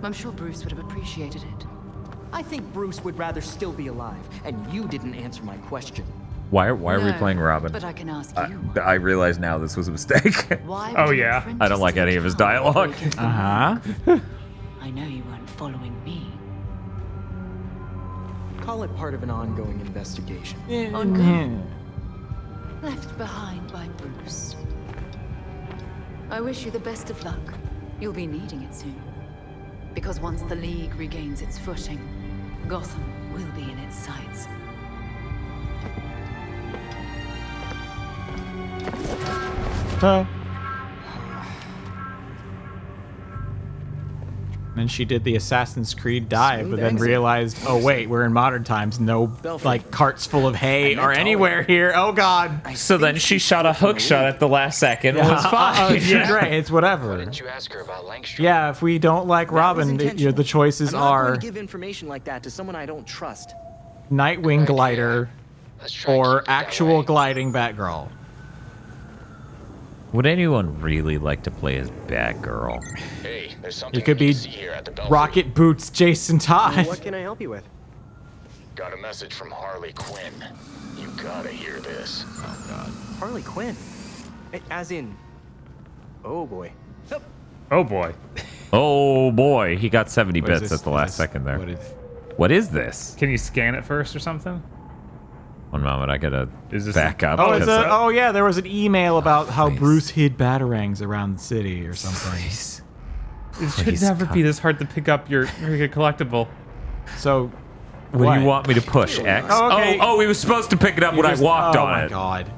I'm sure Bruce would have appreciated it. I think Bruce would rather still be alive, and you didn't answer my question. Why are we No, playing Robin? But I can ask you. I realize now this was a mistake. Why Oh, would you yeah. apprentice I don't like to any a of his child dialogue. breaking from Uh-huh. I know you weren't following me. Call it part of an ongoing investigation. Ongoing. Left behind by Bruce. I wish you the best of luck. You'll be needing it soon. Because once the League regains its footing, Gotham will be in its sights. Then she did the Assassin's Creed dive, Smooth but then exit. realized, oh wait, we're in modern times. No, like carts full of hay or anywhere here. Oh god. So then she shot a hook shot at the last second. It was fine. She's right. It's whatever. Didn't you ask her about Langstrom? Yeah, if we don't like Robin, the choices I'm not going are to give information like that to someone I don't trust. Nightwing glider Let's try and keep or it that actual way. gliding Batgirl. Would anyone really like to play as Batgirl? Hey, there's something It could we be need to see here at the Belfry. Rocket Boots Jason Todd. What can I help you with? Got a message from Harley Quinn. You gotta hear this. Oh god. Harley Quinn. As in. Oh boy. Oh boy. Oh boy, he got 70 What is bits this? at the last Is- second there. what is- What is this? Can you scan it first or something? One moment, I gotta Is this back up. Oh, it's 'cause, oh yeah, there was an email about how please. Bruce hid batarangs around the city or something. It should Please, never God. be this hard to pick up your collectible. So, what do you want me to push? X? Oh, okay. Oh, he was supposed to pick it up when I walked on it. Oh my god.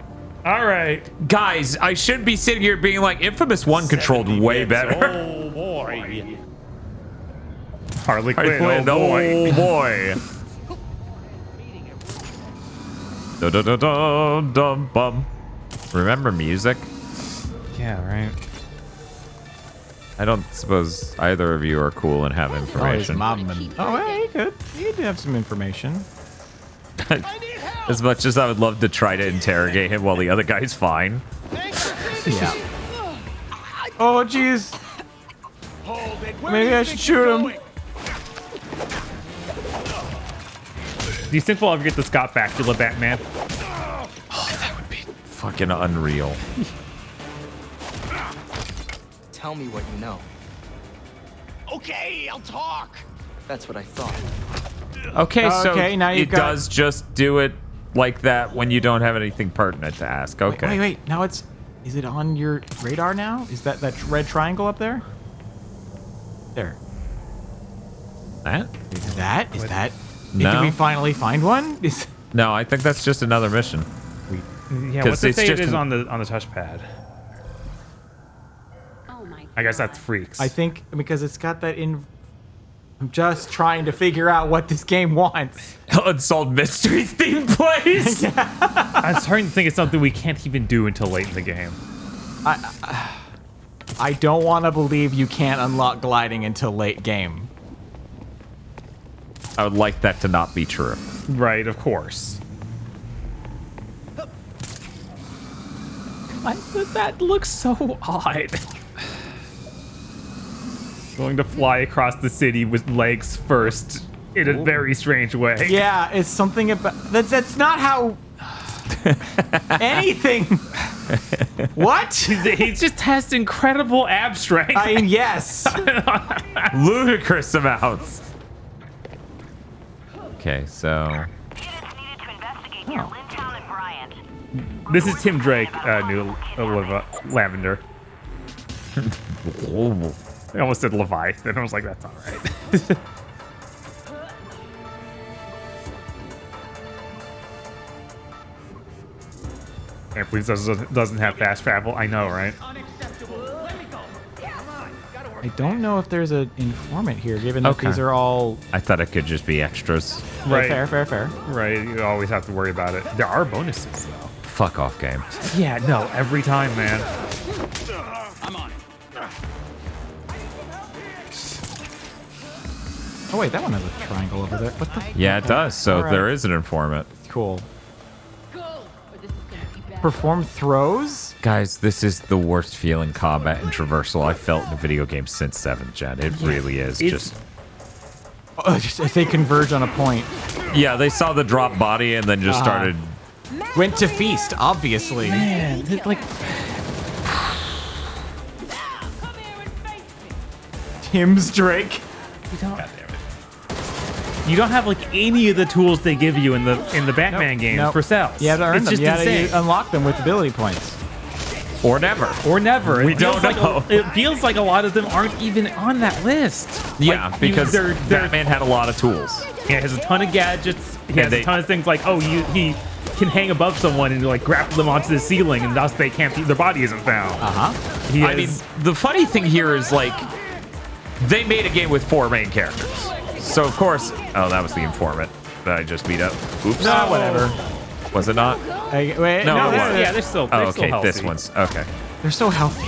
All right. Guys, I shouldn't be sitting here being like, Infamous 1 controlled way better. Oh boy. Harley Quinn. Quinn, Oh boy. oh boy. Da da da da dum bum. Remember music? Yeah, right. I don't suppose either of you are cool and have Oh, his information. mom and oh, hey, he could. He did have some information. As much as I would love to try to interrogate him while the other guy's fine. Yeah. Oh jeez. Maybe I should shoot him. Do you think we'll ever get the Scott Bakula Batman? Oh, that would be fucking unreal. Tell me what you know. Okay, I'll talk. That's what I thought. Okay, so now it does just do it like that when you don't have anything pertinent to ask. Okay. Wait. Now is it on your radar now? Is that red triangle up there? There. That? Is that? No. Did we finally find one? No, I think that's just another mission. Yeah, what's it say it is on the touchpad? Oh my. I guess that's freaks. I think because it's got that in. I'm just trying to figure out what this game wants. Unsolved Mysteries theme place. I'm starting to think it's something we can't even do until late in the game. I don't want to believe you can't unlock gliding until late game. I would like that to not be true. Right, of course. That looks so odd. Going to fly across the city with legs first in a very strange way. Yeah, it's something about that's not how anything. What? He just has incredible ab strength. I mean, yes. Ludicrous amounts. Okay, so. This is Tim Drake, new Lavender. I almost said Leviathan. I was like, that's all right. Can't believe this doesn't have fast travel. I know, right? I don't know if there's an informant here, given that these are all. I thought it could just be extras. Right. Fair. Right. You always have to worry about it. There are bonuses, though. Fuck off, game. Yeah, no, every time, man. I'm on it. Oh wait, that one has a triangle over there. What the? Yeah, it does. So All there is an informant. Cool. Perform throws? Guys, this is the worst feeling combat and traversal I felt in a video game since 7th gen. It really is. Just if they converge on a point. Yeah, they saw the drop body and then just started. Went to feast, obviously. Man, like. Tim's Drake. You don't have like any of the tools they give you in the Batman games for sales. You have to earn them. Just You gotta insane. unlock them with ability points. Or never. We don't know. It feels like a lot of them aren't even on that list. Yeah, like, because they're Batman had a lot of tools. He has a ton of gadgets. He has a ton of things like, he can hang above someone and like grapple them onto the ceiling, and thus they can't. Their body isn't found. I mean, the funny thing here is like they made a game with 4 main characters. So of course, that was the informant that I just beat up. Oops. No, whatever. Was it not? Wait, No, it was. Yeah, they're still. Oh, Still okay. healthy. This one's okay. They're so healthy.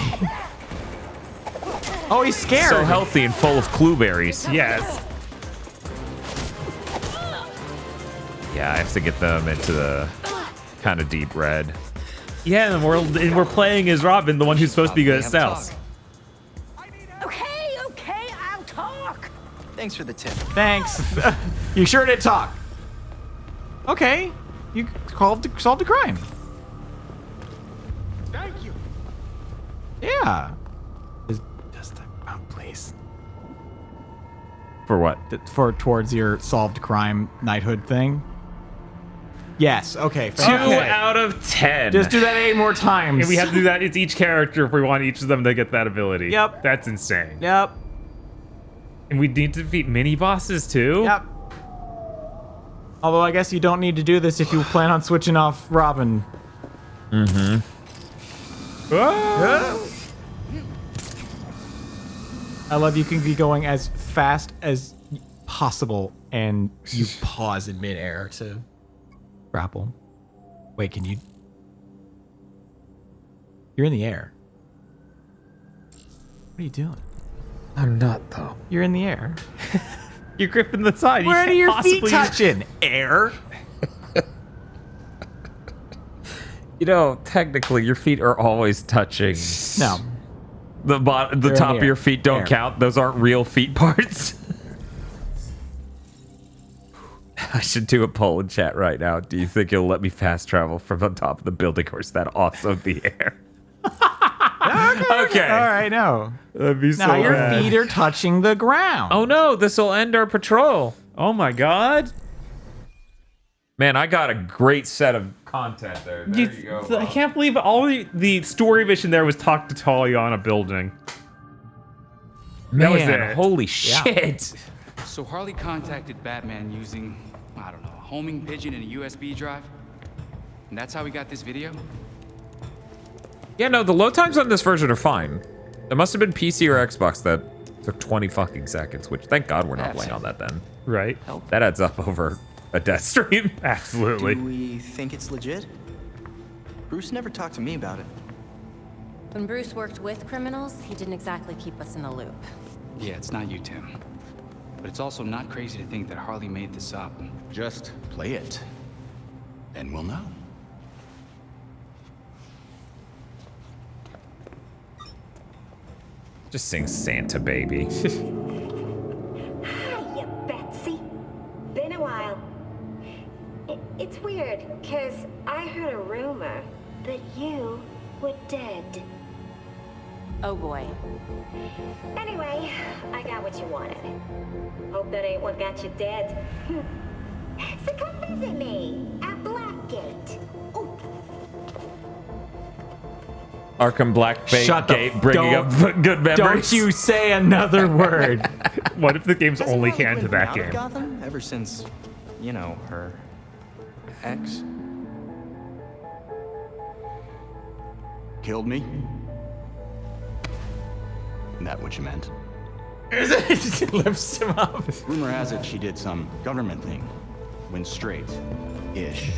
Oh, he's scared. So healthy and full of clueberries. Yes. Yeah, I have to get them into the kind of deep red. Yeah, and we're playing as Robin, the one who's supposed to be good at stealth. Okay, I'll talk. Thanks for the tip. Thanks. You sure did talk. Okay. You solved the crime. Thank you. Yeah. Just please. For what? Towards your solved crime knighthood thing. Yes. Okay. 2 out of 10. Just do that 8 more times. And we have to do that. It's each character if we want each of them to get that ability. Yep. That's insane. Yep. And we need to defeat mini bosses too. Yep. Although I guess you don't need to do this if you plan on switching off Robin. Mm-hmm. I love you can be going as fast as possible and you pause in midair to grapple. Wait, can you? You're in the air. What are you doing? I'm not though. You're in the air. You're gripping the side. Where are your feet touching? Air. You know, technically, your feet are always touching. No. The top of your feet don't count. Those aren't real feet parts. I should do a poll in chat right now. Do you think it'll let me fast travel from on top of the building, or is that also the air? Okay. Okay. All right, no. That'd be so Now your bad. feet are touching the ground. Oh no, this will end our patrol. Oh my god. Man, I got a great set of content there. There you go. I can't believe all the story mission there was talk to Talia on a building. That was Man, it. holy shit. So Harley contacted Batman using, I don't know, a homing pigeon and a USB drive? And that's how we got this video? Yeah, no, the load times on this version are fine. It must have been PC or Xbox that took 20 fucking seconds, which thank God we're not playing on that then. Right. That adds up over a death stream. Absolutely. Do we think it's legit? Bruce never talked to me about it. When Bruce worked with criminals, he didn't exactly keep us in the loop. Yeah, it's not you, Tim. But it's also not crazy to think that Harley made this up. Just play it, and we'll know. Just sing Santa Baby. Hiya, Betsy. Been a while. It's weird, because I heard a rumor that you were dead. Oh boy. Anyway, I got what you wanted. Hope that ain't what got you dead. So come visit me at Blackgate. Arkham Black Shut the Gate f- bringing don't- up good memories. Don't you say another word. What if the game's Hasn't only Harley canon to Quinn that been out game? of Gotham ever since, you know, her ex. Killed me? That what you meant? Lifts him up. Rumor has it she did some government thing. Went straight-ish.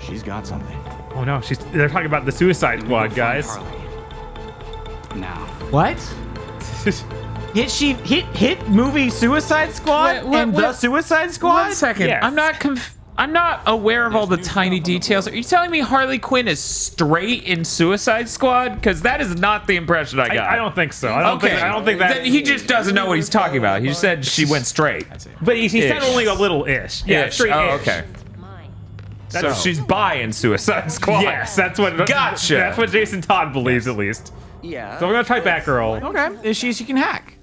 She's got something. Oh no, they're talking about the Suicide Squad, guys. Now. What? hit movie Suicide Squad and the Suicide Squad? 1 second. Yes. I'm not aware of all the tiny details. Are you telling me Harley Quinn is straight in Suicide Squad? Because that is not the impression I got. I don't think so. I don't think that. Then he just doesn't know what he's talking about. He just said she went straight. But he said Ish. only a little ish. Yeah, Ish. straight Oh, ish. okay. So she's bi in Suicide Squad. Yes, that's what. Gotcha. That's what Jason Todd believes, at least. Yeah. So we're gonna try Batgirl. Okay. She can hack.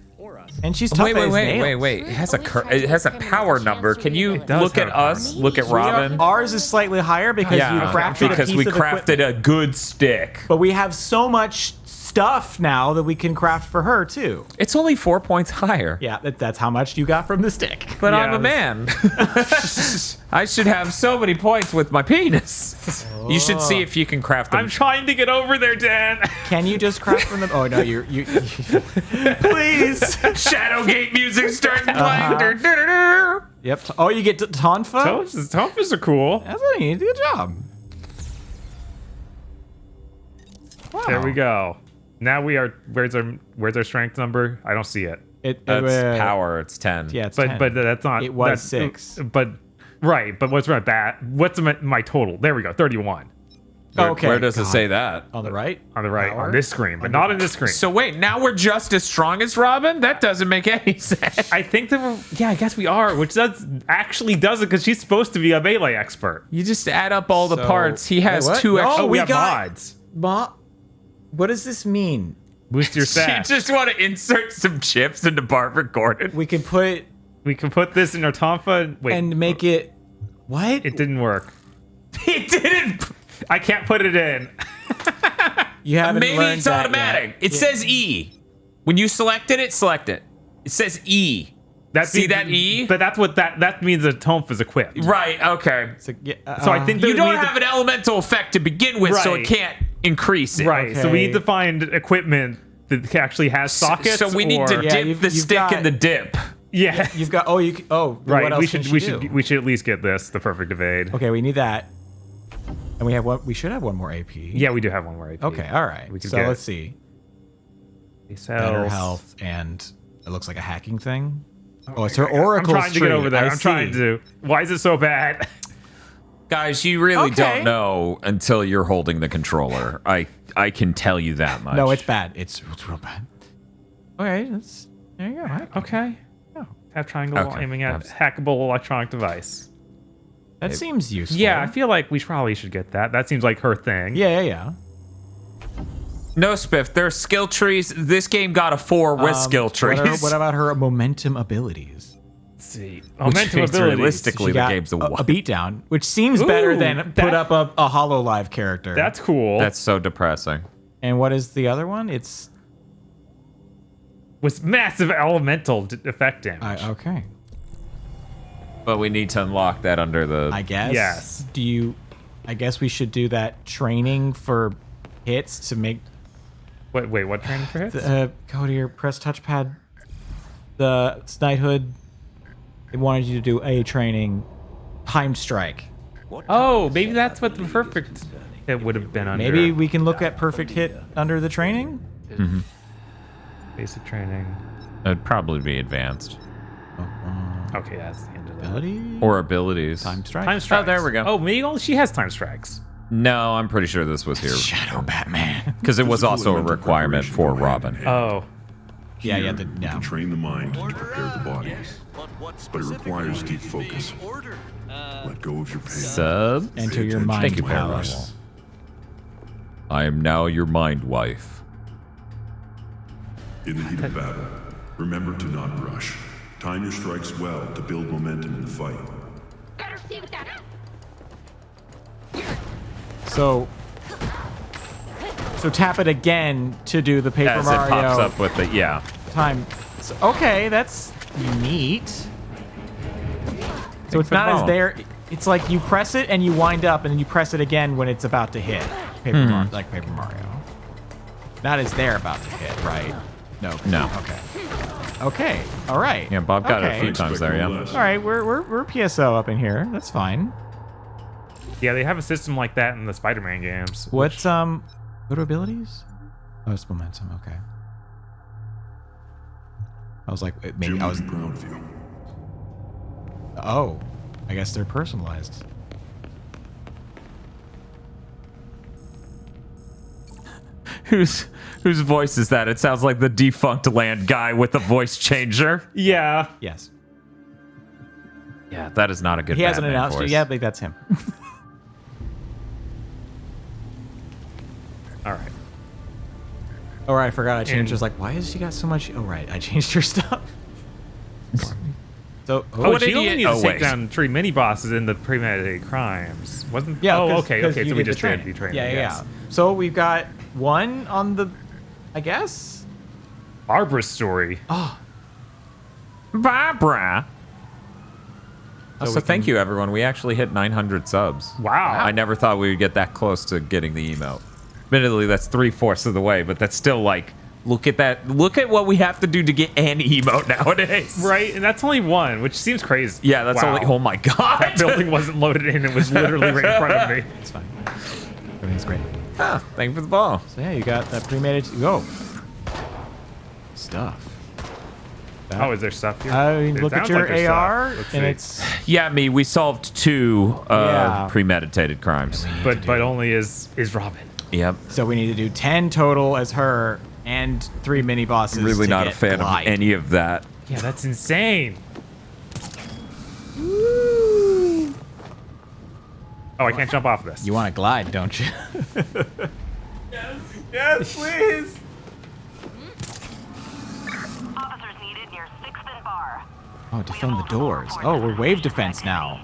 And she's tough as nails. Wait. It has a power number. Can you look at us? Look at Robin. Ours is slightly higher because you crafted because a piece we of crafted a good stick. But we have so much stuff now that we can craft for her too. It's only 4 points higher. Yeah, that's how much you got from the stick. But I'm a man. I should have so many points with my penis. You should see if you can craft them. I'm trying to get over there, Dan. Can you just craft from the? Oh no, you. Please. Shadowgate music starting playing. Yep. Oh, you get Tonfa. Tonfas are cool. That's what you need. Good job. Wow. There we go. Now we are. Where's our strength number? I don't see it. That's power. It's 10. Yeah, it's but 10. but that's not. It was that's, 6. But right. But what's my total? There we go. 31. Okay. Where does it say that? On the right? On the right. Power? On this screen, but not on this screen. So wait, now we're just as strong as Robin? That doesn't make any sense. I think that I guess we are, which doesn't because she's supposed to be a melee expert. You just add up all the parts. He has what? 2 extra. Oh, we have mods. What does this mean? Boost your You stats. just want to insert some chips into Barbara Gordon. We can put this in our Tonfa. Wait, and make it. What? It didn't work. It didn't. I can't put it in. You haven't Maybe learned it's that automatic. yet. It says E. When you selected it, select it. It says E. See that E? But that's what that means. A Tonf is equipped. Right. Okay. So I think that You we don't need to- have an elemental effect to begin with, so it Right. can't increase it. Right. So we Okay. need to find equipment that actually has sockets. So we need to or- dip the stick in the dip. Yeah. You've got. Oh, you. Oh, Right. What else we can should she we do? should we should at least get this, the perfect evade. Okay, we need that. And we have one. We should have one more AP. Yeah, we do have one more AP. Okay. All right. We could So get let's see. Base Better health, and it looks like a hacking thing. Oh, it's her oracle. I'm trying to get over there. I'm trying to. Why is it so bad? Guys, you really Okay. don't know until you're holding the controller. I can tell you that much. No, it's bad. It's real bad. Okay, that's there you go. Right? Okay. Oh. Have triangle while Okay. aiming at hackable electronic device. That seems useful. Yeah, I feel like we probably should get that. That seems like her thing. Yeah. No, Spiff. There are skill trees. This game got a 4 with skill trees. What about her momentum abilities? Let's see. Which Momentum means abilities. realistically, She the got game's a 1. a beatdown, which seems better Ooh, than put up a HoloLive character. That's cool. That's so depressing. And what is the other one? It's with massive elemental effect damage. Okay. But we need to unlock that under the... I guess. Yes. I guess we should do that training for hits to make... Wait, what training for hits? Go to your press touchpad. The knighthood, they wanted you to do a training. Timed strike. Oh, maybe that's what the perfect hit would have been under. Maybe we can look at perfect hit under the training? Mm-hmm. Basic training. It'd probably be advanced. Okay, that's the end of that. Ability? Or abilities. Time strike? Time strikes. Oh, there we go. Oh, maybe she has time strikes. No, I'm pretty sure this was here. Shadow Batman. Because it was also a requirement for Robin. Oh. Yeah. You can train the mind to prepare the body. But it requires deep focus. Let go of your pain. Sub. Enter your Pay mind Thank you, palace. I am now your mind wife. In the heat of battle, remember to not rush. Time your strikes well to build momentum in the fight. So tap it again to do the Paper As Mario. it pops up with it, yeah. Time. So, okay, that's neat. So it's for not the as phone. there. It's like you press it and you wind up, and then you press it again when it's about to hit. Like Paper Mario. Not as they're about to hit, right? No. No. Okay. Okay. All right. Yeah, Bob got it a Okay. few times there, yeah. All right, we're PSO up in here. That's fine. Yeah, they have a system like that in the Spider-Man games. What's what are abilities? Oh, it's momentum. Okay. I was like, maybe I was proud of you. Oh, I guess they're personalized. Whose voice is that? It sounds like the defunct land guy with the voice changer. Yeah. Yes. Yeah, that is not a good He hasn't Batman announced voice. it yet, but that's him. All right. Oh, right, I forgot I changed. I was like, why has she got so much? Oh, right, I changed her stuff. So, Oh, she only needs to take down 3 mini bosses in the premeditated crimes. Wasn't? Yeah. Oh, 'cause- okay. 'cause Okay. you So we did just the did the training. Yeah, yes. yeah. So we've got one on the, I guess. Barbara's story. Oh, Barbara. So So we thank can- you, everyone. We actually hit 900 subs. Wow. I never thought we would get that close to getting the emote. Admittedly, that's 3/4 of the way, but that's still like, look at that. Look at what we have to do to get an emote nowadays. Right, and that's only one, which seems crazy. Yeah, that's Wow. only. Oh my god. That building wasn't loaded in; it was literally right in front of me. it's fine. Everything's great. Ah, thank you for the ball. So yeah, you got that premeditated. Go. Stuff. Oh, is there stuff here? I It look at sounds your like there's AR, stuff. Let's and see. it's Yeah, we solved 2 Yeah. premeditated crimes. but only is Robin. Yep. so we need to do 10 total as her and 3 mini bosses. I'm really to not a get fan glide. of any of that. Yeah, that's insane. Oh, I can't jump off this. You want to glide, don't you? Yes, please. Officers needed near 6th and Bar. Oh, defend the doors. Oh, we're wave defense now.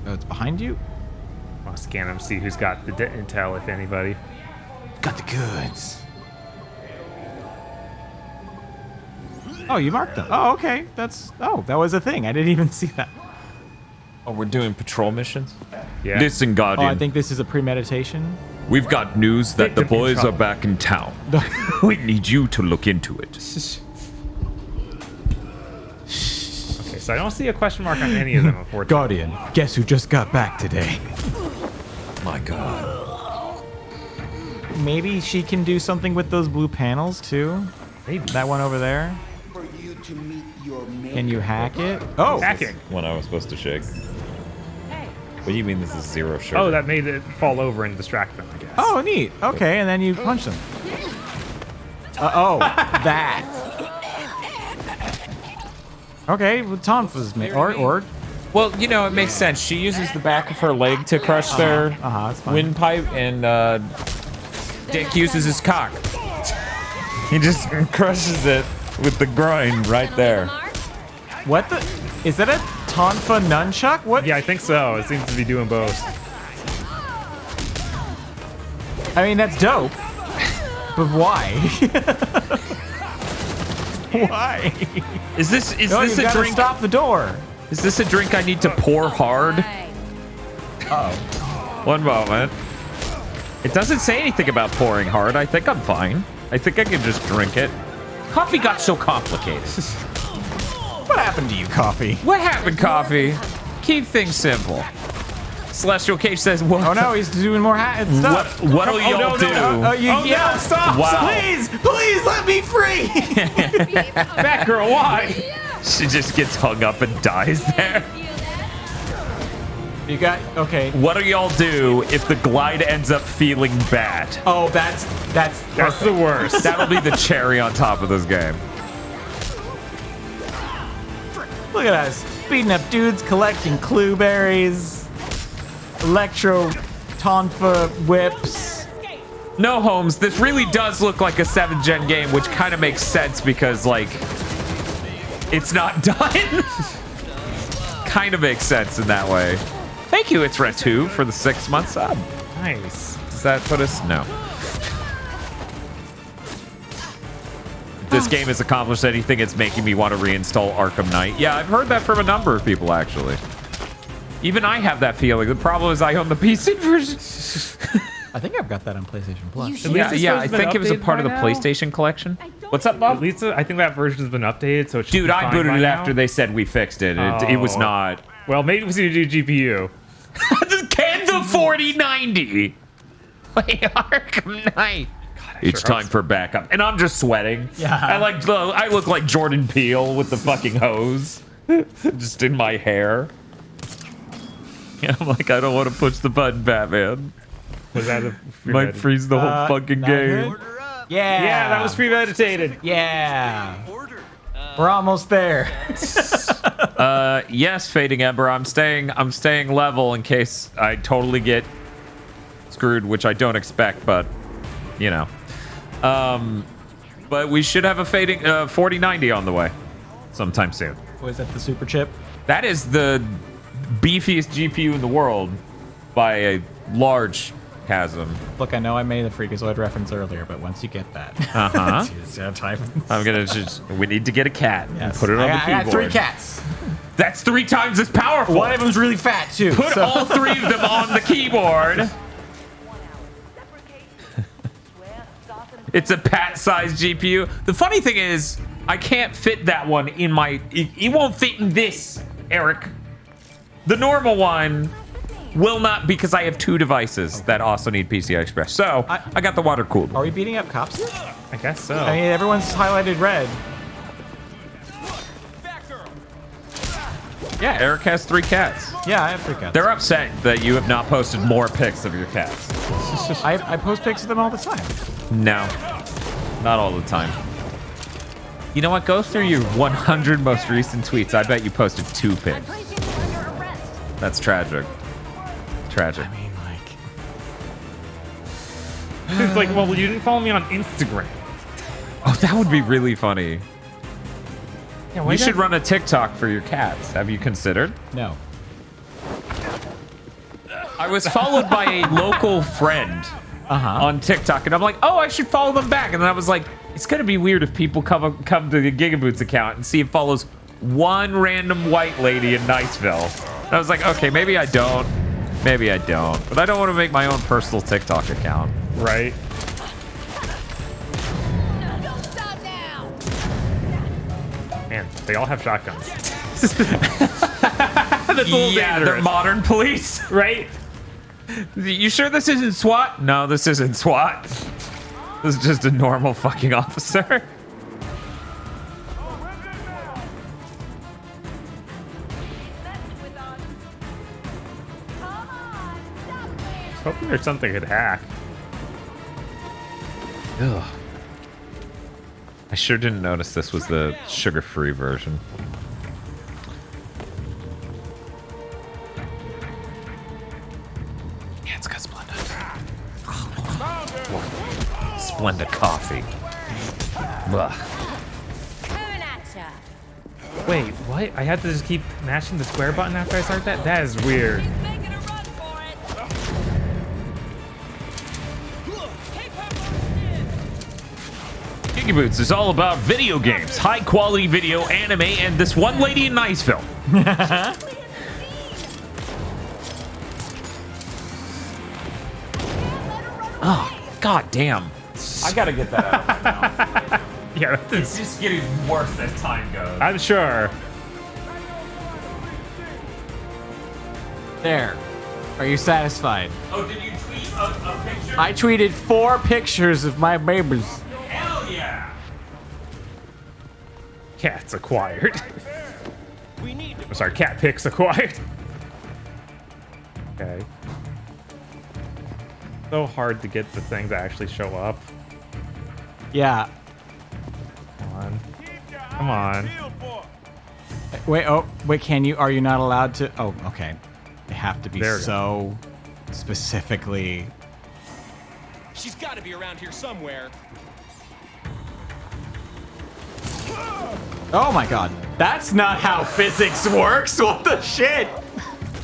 Oh, it's behind you? I'll scan them, see who's got the intel, if anybody. Got the goods. Oh, you marked them. Oh, okay. That was a thing. I didn't even see that. Oh, we're doing patrol missions? Yeah. Listen, Oh, Guardian. I think this is a premeditation. We've got news that the Victim boys control. are back in town. We need you to look into it. Okay, so I don't see a question mark on any of them, unfortunately. Guardian, guess who just got back today? My god. Maybe she can do something with those blue panels too. Maybe. That one over there. For you to meet your Can you hack it? Oh, Hacking. When I was supposed to shake. What do you mean this is 0 sugar? Oh, that made it fall over and distract them, I guess. Oh, neat. Okay, and then you punch them. Oh, that. Okay, well, Tom was or Well, you know, it makes sense. She uses the back of her leg to crush their it's fine. windpipe, and Dick uses his cock. He just crushes it with the groin right there. What the? Is that a Tonfa nunchuck? What? Yeah, I think so. It seems to be doing both. I mean, that's dope. But why? Why? Is this you a gotta drink? Stop the door. Is this a drink I need to pour hard? Uh-oh. One moment. It doesn't say anything about pouring hard. I think I'm fine. I think I can just drink it. Coffee got so complicated. What happened to you, Coffee? What happened, Coffee? Keep things simple. Celestial Cage says, "What? Oh no, he's doing more stuff. What'll y'all do?" Yeah, stop! Wow. Please let me free. Batgirl, why? She just gets hung up and dies there. You got okay. What'll y'all do if the glide ends up feeling bad? Oh, that's the worst. That'll be the cherry on top of this game. Look at us beating up dudes, collecting clue berries. Electro Tonfa whips. No, Holmes, this really does look like a 7th gen game, which kind of makes sense because, like, it's not done. Kind of makes sense in that way. Thank you, It's Retu, for the 6-month sub. Nice. Does that put us? No. This game has accomplished anything, it's making me want to reinstall Arkham Knight. Yeah, I've heard that from a number of people, actually. Even I have that feeling. The problem is I own the PC version. I think I've got that on PlayStation Plus. Yeah, I think it was a part of the PlayStation collection. What's up, Bob? At least I think that version's been updated, so it should Dude, be I fine booted by it now. after they said we fixed it. It was not. Well, maybe it was due to GPU. Can the 4090 play Arkham Knight? It's time for backup, and I'm just sweating. Yeah. I look like Jordan Peele with the fucking hose, just in my hair. Yeah, I'm like, I don't want to push the button, Batman. Was that a Might freeze the whole fucking game. Yeah. Yeah, that was premeditated. Yeah. We're almost there. Yes, Fading Ember. I'm staying level in case I totally get screwed, which I don't expect, but you know. But we should have a fading 4090 on the way sometime soon. Was that the super chip? That is the beefiest GPU in the world by a large chasm. Look, I know I made the Freakazoid reference earlier, but once you get that, I'm gonna we need to get a cat and put it on the keyboard. I got 3 cats. That's 3 times as powerful. One of them's really fat too. Put all 3 of them on the keyboard. It's a Pat-sized GPU. The funny thing is, I can't fit that one in my... It won't fit in this, Eric. The normal one will not, because I have 2 devices that also need PCI Express. So, I got the water-cooled. Are we beating up cops here? I guess so. I mean, everyone's highlighted red. Yeah, Eric has 3 cats. Yeah, I have 3 cats. They're upset that you have not posted more pics of your cats. I post pics of them all the time. No, not all the time. You know what? Go through your 100 most recent tweets. I bet you posted 2 pics. That's tragic. Tragic. I mean, It's like, well, you didn't follow me on Instagram. Oh, that would be really funny. Yeah, You should run a TikTok for your cats. Have you considered? No. I was followed by a local friend on TikTok, and I'm like, oh, I should follow them back. And then I was like, it's gonna be weird if people come to the Gigaboots account and see it follows one random white lady in Niceville. And I was like, okay, maybe I don't. Maybe I don't. But I don't want to make my own personal TikTok account. Right. Man, they all have shotguns. That's a little Yeah, they're dangerous. modern police. Right? You sure this isn't SWAT? No, this isn't SWAT. This is just a normal fucking officer. I was hoping there's something I could hack. Ugh. I sure didn't notice this was the sugar-free version. Yeah, it's got Splenda. Splenda coffee. Ugh. Wait, what? I have to just keep mashing the square button after I start that? That is weird. Geeky Boots is all about video games, high quality video, anime, and this one lady in Niceville. Oh, god damn. I gotta get that out of my mouth. Yeah, it's just getting worse as time goes. I'm sure. There. Are you satisfied? Oh, did you tweet a picture? I tweeted 4 pictures of my babies. Hell yeah! Cats acquired. I'm sorry, cat pics acquired. Okay. So hard to get the thing to actually show up. Yeah. Come on. Come on. Wait, oh, wait, can you? Are you not allowed to? Oh, okay. They have to be so specifically. She's got to be around here somewhere. Oh my god. That's not how physics works. What the shit?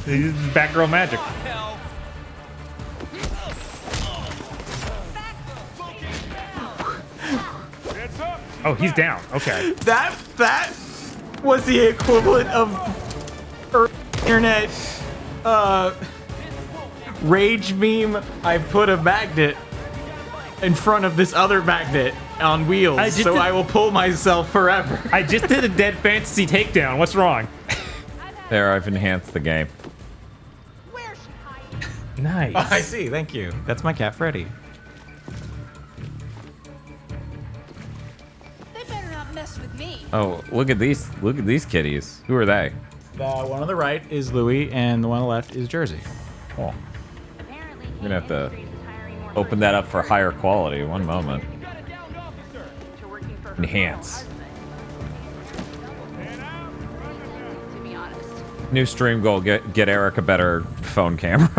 This is Batgirl magic. Oh, he's down. Okay. That was the equivalent of internet rage meme. I put a magnet in front of this other magnet on wheels, so I will pull myself forever. I just did a Dead Fantasy takedown. What's wrong? There, I've enhanced the game. Nice. Oh, I see. Thank you. That's my cat, Freddy. They better not mess with me. Oh, look at these kitties. Who are they? The one on the right is Louis, and the one on the left is Jersey. Oh. I'm gonna have to open that up for higher quality. One moment. Enhance. New stream goal: get Eric a better phone camera.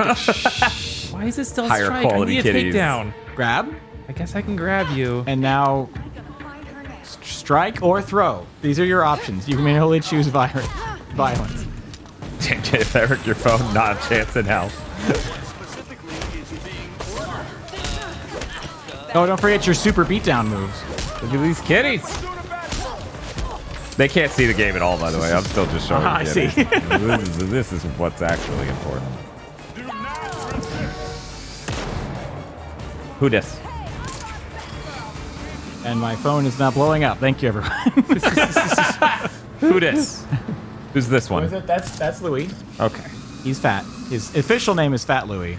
Why is it still higher strike? quality I need a kitties? takedown. Grab. I guess I can grab you. And now, strike or throw. These are your options. You can only choose violence. Give Eric your phone, not a chance in hell. Oh, don't forget your super beatdown moves. Look at these kitties. They can't see the game at all, by the way. I'm still just showing. I see. This is what's actually important. Who dis? And my phone is not blowing up. Thank you, everyone. Who dis? Who's this one? What is it? That's Louis. Okay. He's fat. His official name is Fat Louis.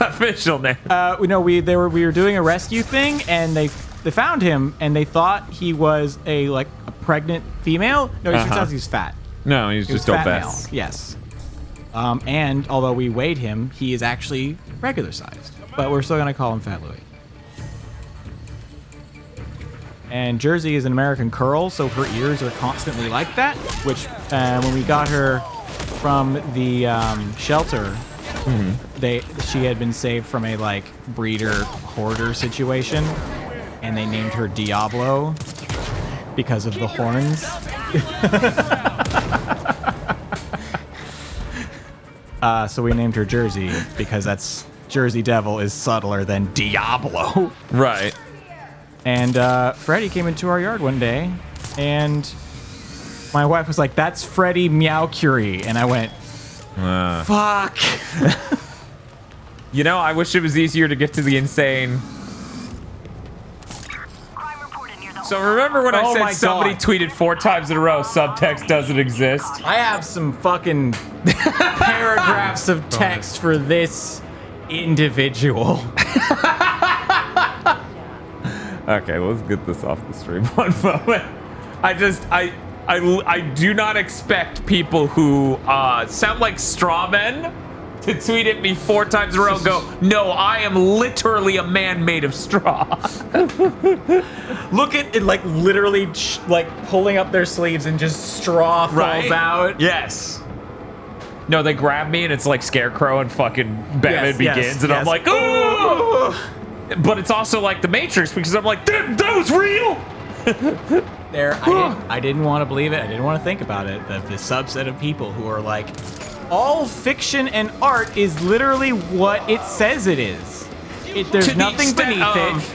Official name. We were doing a rescue thing, and they found him, and they thought he was a pregnant female. No, he turns out he's fat. No, he's just fat obese. male. Yes. And although we weighed him, he is actually regular sized. But we're still gonna call him Fat Louis. And Jersey is an American curl, so her ears are constantly like that. Which, when we got her from the shelter, she had been saved from a breeder hoarder situation, and they named her Diablo because of the horns. So we named her Jersey because Jersey Devil is subtler than Diablo. Right. And Freddy came into our yard one day, and my wife was like, "That's Freddy Meow Curie," and I went, "Fuck." You know, I wish it was easier to get to the insane. So remember when I said somebody tweeted 4 times in a row, subtext doesn't exist? I have some fucking paragraphs of text for this individual. Okay, let's get this off the stream one moment. I do not expect people who sound like straw men to tweet at me 4 times in a row and go, "No, I am literally a man made of straw." Look at it, literally pulling up their sleeves and just straw falls out. Yes. No, they grab me and it's like Scarecrow and fucking Batman Begins, and I'm like, "Ooh!" But it's also like the Matrix because I'm like, that was real. I didn't want to believe it. I didn't want to think about it. The subset of people who are like, all fiction and art is literally what it says it is. There's nothing beneath it.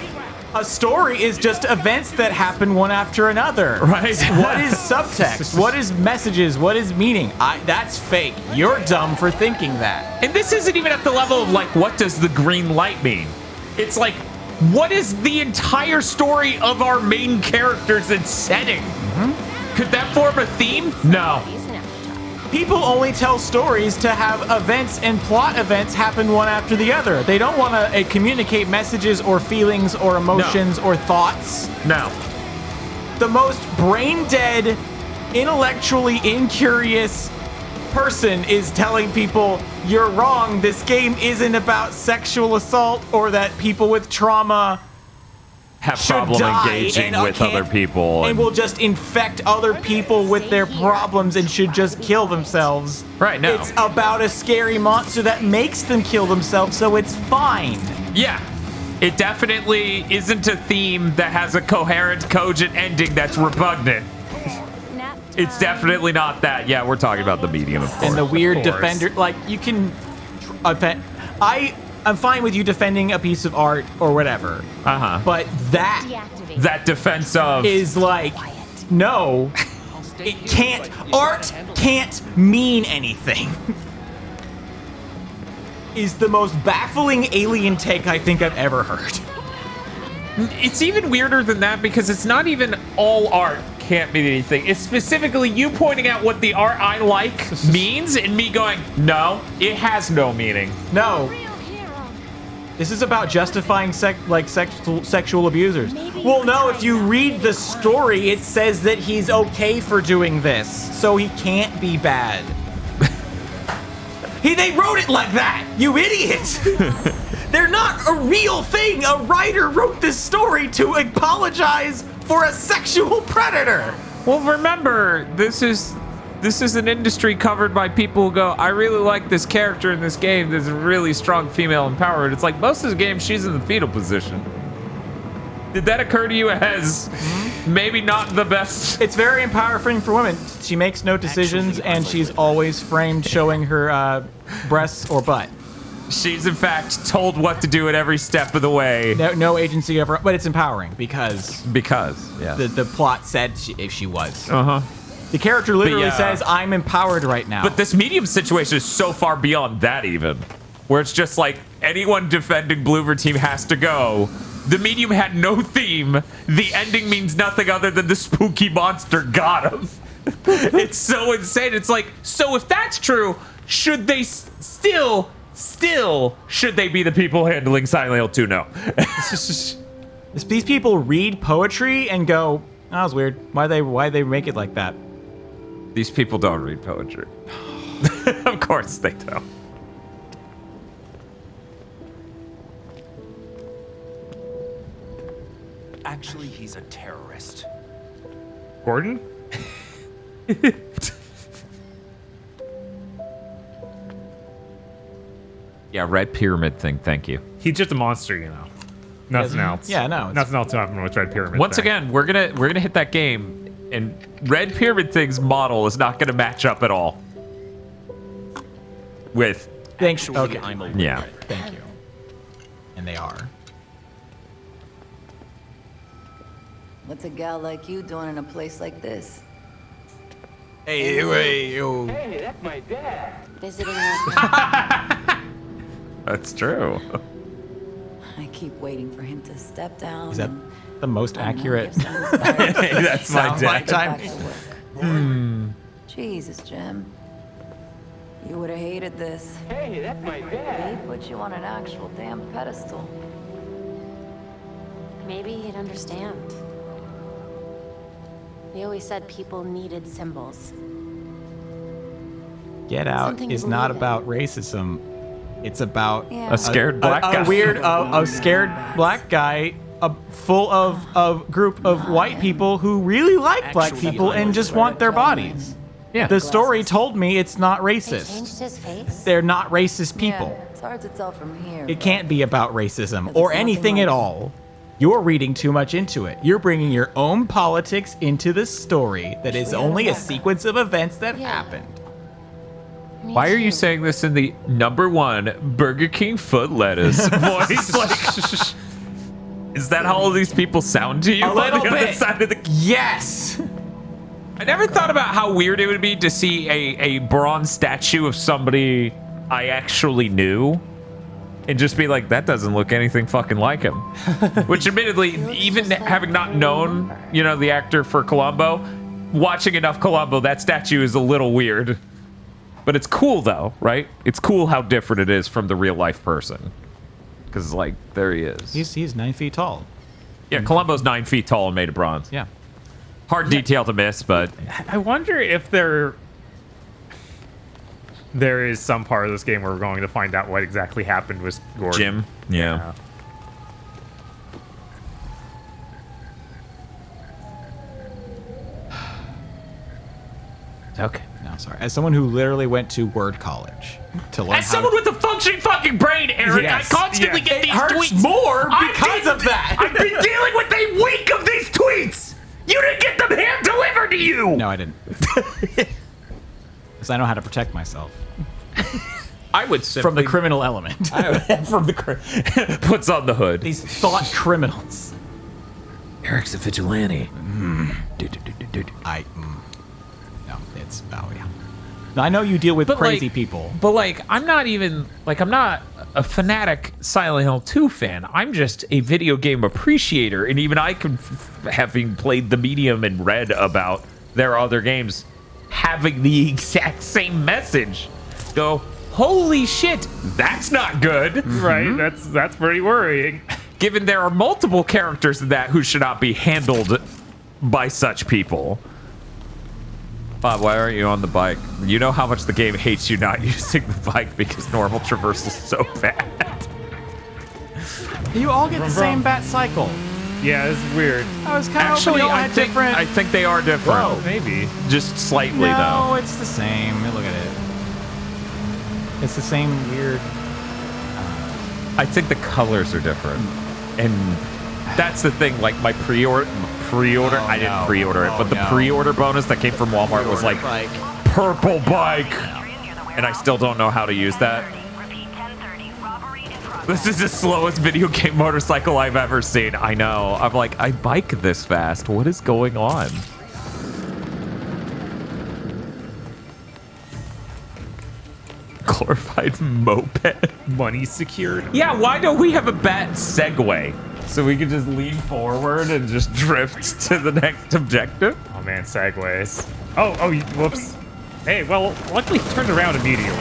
A story is just events that happen one after another. Right. What is subtext? What is messages? What is meaning? That's fake. You're dumb for thinking that. And this isn't even at the level of like, what does the green light mean? It's like, what is the entire story of our main characters and setting? Could that form a theme? No. People only tell stories to have events and plot events happen one after the other. They don't want to communicate messages or feelings or emotions or thoughts. No. The most brain-dead, intellectually incurious person is telling people, you're wrong, this game isn't about sexual assault or that people with trauma have problem engaging with other people and will just infect other people with their problems and should just kill themselves. Right, no. It's about a scary monster that makes them kill themselves, so it's fine. Yeah. It definitely isn't a theme that has a coherent, cogent ending that's repugnant. It's definitely not that. Yeah, we're talking about the medium, of course. And the weird defender, like, you can... I'm fine with you defending a piece of art or whatever. But that defense of is like, no, it can't. Art can't mean anything. Is the most baffling alien take I think I've ever heard. It's even weirder than that because it's not even all art can't mean anything. It's specifically you pointing out what the art I like means and me going, no, it has no meaning. No. This is about justifying sexual abusers. Well, no, if you read the story, it says that he's okay for doing this, so he can't be bad. They wrote it like that, you idiot! They're not a real thing. A writer wrote this story to apologize for a sexual predator. Well, remember, this is an industry covered by people who go, I really like this character in this game. There's a really strong female empowerment. It's like most of the game, she's in the fetal position. Did that occur to you as maybe not the best? It's very empowering for women. She makes no decisions, and she's always framed showing her breasts or butt. She's, in fact, told what to do at every step of the way. No agency over, but it's empowering because yeah. The plot said if she was. The character literally says, I'm empowered right now. But this medium situation is so far beyond that even. Where it's just like, anyone defending Bloober Team has to go. The medium had no theme. The ending means nothing other than the spooky monster got him. It's so insane. It's like, so if that's true, should they still should they be the people handling Silent Hill 2? No. These people read poetry and go, that was weird. Why they make it like that? These people don't read poetry. Of course they don't. Actually, he's a terrorist. Gordon? Yeah, Red Pyramid thing, thank you. He's just a monster, you know. Nothing else. Yeah, no. Nothing else happened with Red Pyramid. Once again, we're gonna hit that game, and Red Pyramid thing's model is not gonna match up at all. With thanks. Okay. I'm aware. Yeah. Thank you. And they are. What's a gal like you doing in a place like this? Hey, Hey, that's my dad. Visiting That's true. I keep waiting for him to step down. Is that the most accurate? That's my dad. Time. Jesus, Jim. You would have hated this. Hey, that's my dad. They put you on an actual damn pedestal. Maybe he'd understand. He always said people needed symbols. Get Out Something to is not believe in. about racism. It's about A scared black guy. A scared black guy, full of a group of white people who really like black people and just want their bodies. Yeah. The story told me it's not They racist. changed his face? They're not racist people. hard to tell from here. It can't be about racism or anything at all. You're reading too much into it. You're bringing your own politics into the story that is only a sequence of events that happened. Why are you saying this in the #1 Burger King foot lettuce voice? Like, is that how all these people sound to you? A little on the other bit. side of the Yes. I never thought about how weird it would be to see a bronze statue of somebody I actually knew and just be like, that doesn't look anything fucking like him. Which admittedly, even having not known, you know, the actor for Columbo, watching enough Columbo, that statue is a little weird. But it's cool though, right? It's cool how different it is from the real life person. Because like, there he is. He's 9 feet tall. Yeah, Columbo's 9 feet tall and made of bronze. Yeah. Hard detail to miss, but I wonder if there is some part of this game where we're going to find out what exactly happened with Gordon. Jim. Yeah. Okay. No, sorry. As someone who literally went to word college to learn As someone with a functioning fucking brain, Eric, Yes. I constantly Yes. get It these hurts tweets more because of that. I've been dealing with a week of these tweets. You didn't get them hand delivered to you. No, I didn't. Because I know how to protect myself I would simply from the criminal element. from the puts on the hood. These thought criminals. Eric's a vigilante. No, it's yeah. Now, I know you deal with crazy people. But like, I'm not a fanatic Silent Hill 2 fan. I'm just a video game appreciator, and even I can, having played the medium and read about their other games, having the exact same message, go, holy shit, that's not good. Right? That's pretty worrying. Given there are multiple characters in that who should not be handled by such people. Bob, why aren't you on the bike? You know how much the game hates you not using the bike because normal traversal is so bad. You all get the same bat cycle. Yeah, it's weird. I was kind of Actually, I I think they are different. Whoa. Maybe. Just slightly, No, though. it's the same. Look at it. It's the same weird. I think the colors are different. And that's the thing, like my pre-order, I didn't pre-order it, but the pre-order bonus that came from Walmart was like purple bike. And I still don't know how to use that. This is the slowest video game motorcycle I've ever seen. I know. I'm like, I bike this fast. What is going on? Glorified moped. Money secured. Yeah, why don't we have a bat Segway? So we can just lean forward and just drift to the next objective? Oh man, segways. Oh, whoops. Hey, well, luckily he turned around immediately.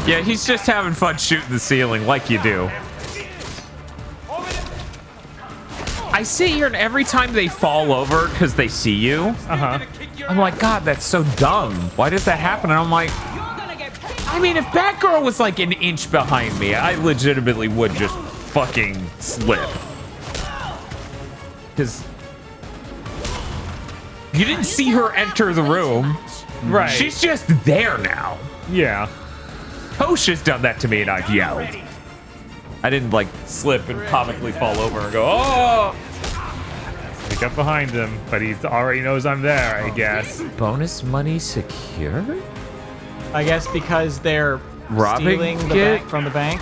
Yeah, he's just having fun shooting the ceiling like you do. I sit here and every time they fall over because they see you, I'm like, God, that's so dumb. Why does that happen? And I'm like, I mean, if Batgirl was like an inch behind me, I legitimately would just fucking slip. Because you didn't see her enter the room. Right. She's just there now. Yeah. Tosh has done that to me and I've yelled. I didn't like slip and comically fall over and go, oh! Sneak up behind him, but he already knows I'm there, I guess. Bonus money secure? I guess because they're Robbing stealing the it? bank from the bank.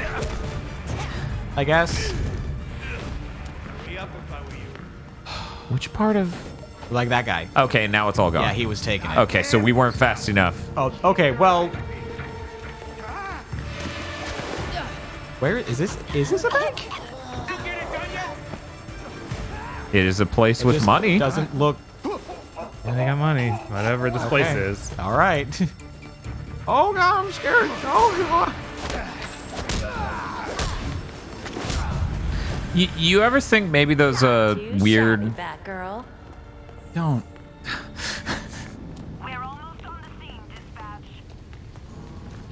I guess. Which part of... Like that guy. Okay, now it's all gone. Yeah, he was taking it. Okay, so we weren't fast enough. Oh, okay, well... Where is this? Is this a bank? It is a place with just money. Doesn't look... Yeah, they got money. Whatever this place is. All right. Oh, God, I'm scared. Oh, God. You ever think maybe those weird... Batgirl. Don't.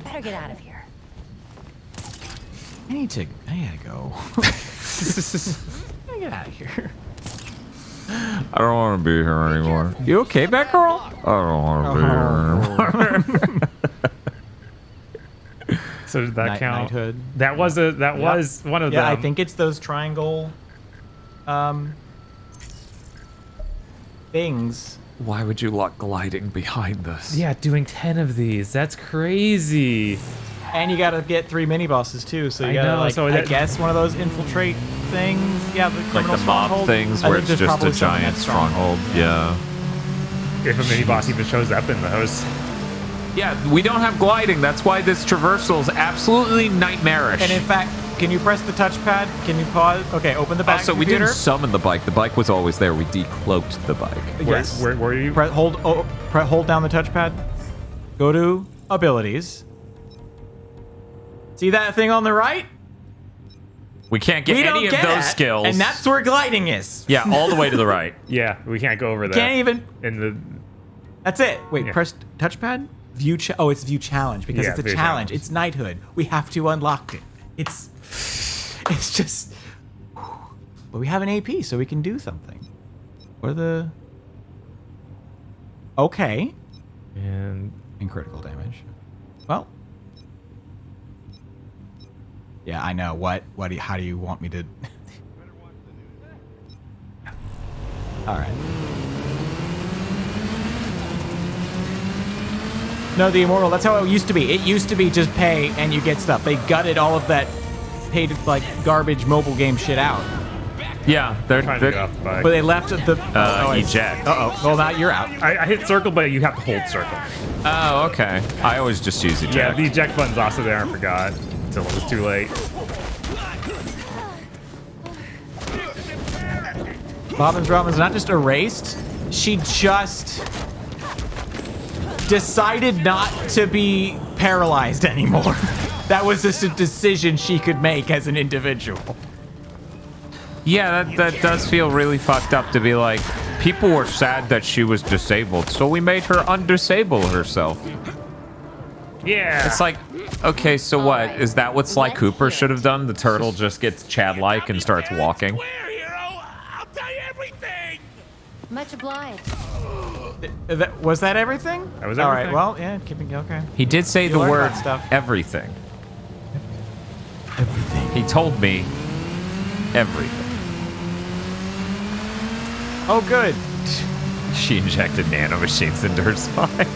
Better get out of here. I gotta go. I get out of here. I don't want to be here anymore. You okay, Batgirl? I don't want to be here anymore. So did that count? Knighthood. That was was one of them. Yeah, I think it's those triangle things. Why would you lock gliding behind this? Yeah, doing 10 of these. That's crazy. And you gotta get 3 mini bosses too, so you I gotta know, like so I that- guess one of those infiltrate things. Yeah, the Like criminal the mob stronghold. things I where think it's there's just a probably something giant that's stronghold. Yeah. If a mini boss even shows up in those. Yeah, we don't have gliding. That's why this traversal is absolutely nightmarish. And in fact, can you press the touchpad? Can you pause? Okay, open the back Also, we computer. didn't summon the bike. The bike was always there. We decloaked the bike. Yes. Where are you? Hold down the touchpad. Go to abilities. See that thing on the right? We can't get We any don't of get those it, skills. and that's where gliding is. Yeah, all the way to the right. Yeah, we can't go over there. Can't even. In the. That's it. Wait, Yeah. press touchpad. View. Oh, it's view challenge because Yeah, it's a view challenge. challenge. It's knighthood. We have to unlock it. It's just. But we have an AP, so we can do something. What are the? Okay. And critical damage. Well. Yeah, I know. How do you want me to? All right. No, the immortal. That's how it used to be. It used to be just pay and you get stuff. They gutted all of that paid like garbage mobile game shit out. Yeah, they're trying to get off the bike. But they left the eject. Well, now you're out. I hit circle, but you have to hold circle. Oh, okay. I always just use eject. Yeah, the eject button's also there. I forgot until it was too late. Robin's not just erased. She just decided not to be paralyzed anymore. That was just a decision she could make as an individual. Yeah, that does feel really fucked up to be like, people were sad that she was disabled, so we made her undisable herself. Yeah. It's like, okay, so what? Is that what Sly Cooper should have done? The turtle just gets Chad-like and starts walking? Much obliged. Was that everything? That was All everything. right, well, yeah, keeping okay. He did say You the learn word about stuff. everything. He told me everything. Oh, good. She injected nanomachines into her spine.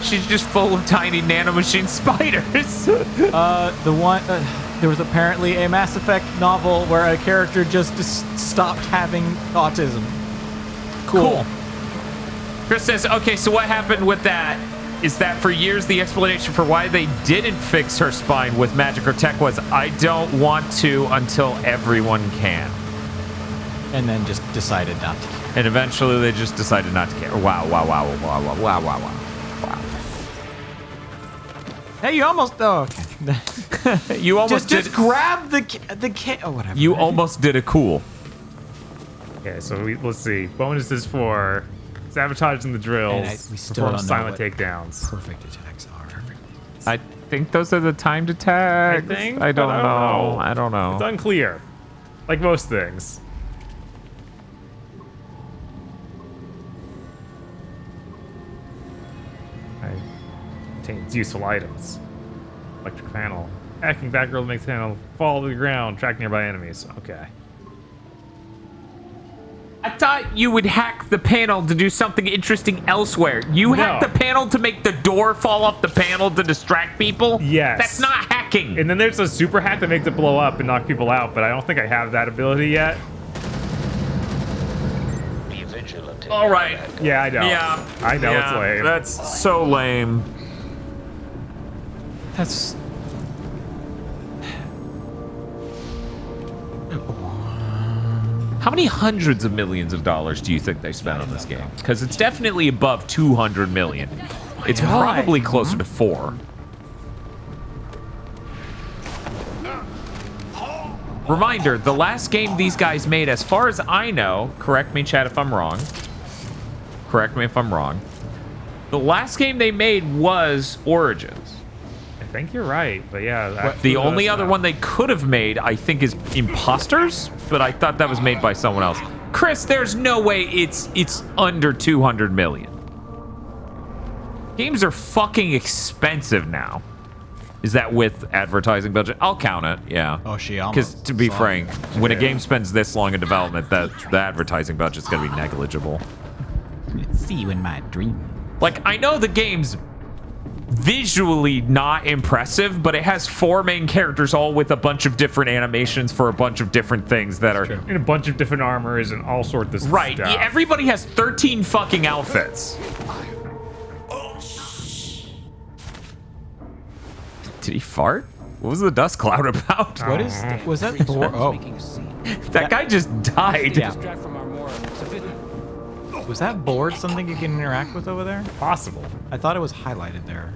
She's just full of tiny nanomachine spiders. The one there was apparently a Mass Effect novel where a character just stopped having autism. Cool. Chris says, okay, so what happened with that is that for years the explanation for why they didn't fix her spine with magic or tech was, I don't want to until everyone can. And then just decided not to. And eventually they just decided not to care. Wow. Hey, you almost. Oh, okay. You almost just grab the kit. Oh, whatever. You almost did a cool. Okay, so let's see. Bonuses for sabotaging the drills. And we still perform don't know silent what takedowns. Perfect attacks are. I think those are the timed attacks. I don't know. I don't know. It's unclear. Like most things. Contains useful items. Electric panel. Hacking Batgirl makes the panel fall to the ground, track nearby enemies. Okay. I thought you would hack the panel to do something interesting elsewhere. You hacked the panel to make the door fall off the panel to distract people? Yes. That's not hacking. And then there's a super hack that makes it blow up and knock people out, but I don't think I have that ability yet. Be vigilant. All right. Yeah, I know. Yeah. I know it's lame. That's so lame. That's... How many hundreds of millions of dollars do you think they spent on this game? Because it's definitely above 200 million. It's probably closer to 4. Reminder, the last game these guys made, as far as I know, correct me, chat, if I'm wrong. Correct me if I'm wrong. The last game they made was Origins. I think you're right, but yeah. The only other one they could have made, I think, is Imposters, but I thought that was made by someone else. Chris, there's no way it's under 200 million. Games are fucking expensive now. Is that with advertising budget? I'll count it, yeah. Oh, she Because almost to be saw frank, it. when a game spends this long in development, the advertising budget's going to be negligible. See you in my dream. Like, I know the game's visually not impressive, but it has 4 main characters all with a bunch of different animations for a bunch of different things that are... And a bunch of different armors and all sorts of stuff. Right, yeah, everybody has 13 fucking outfits. Did he fart? What was the dust cloud about? What is... Was that... Oh. That guy just died. Yeah. Was that board something you can interact with over there? Possible. I thought it was highlighted there.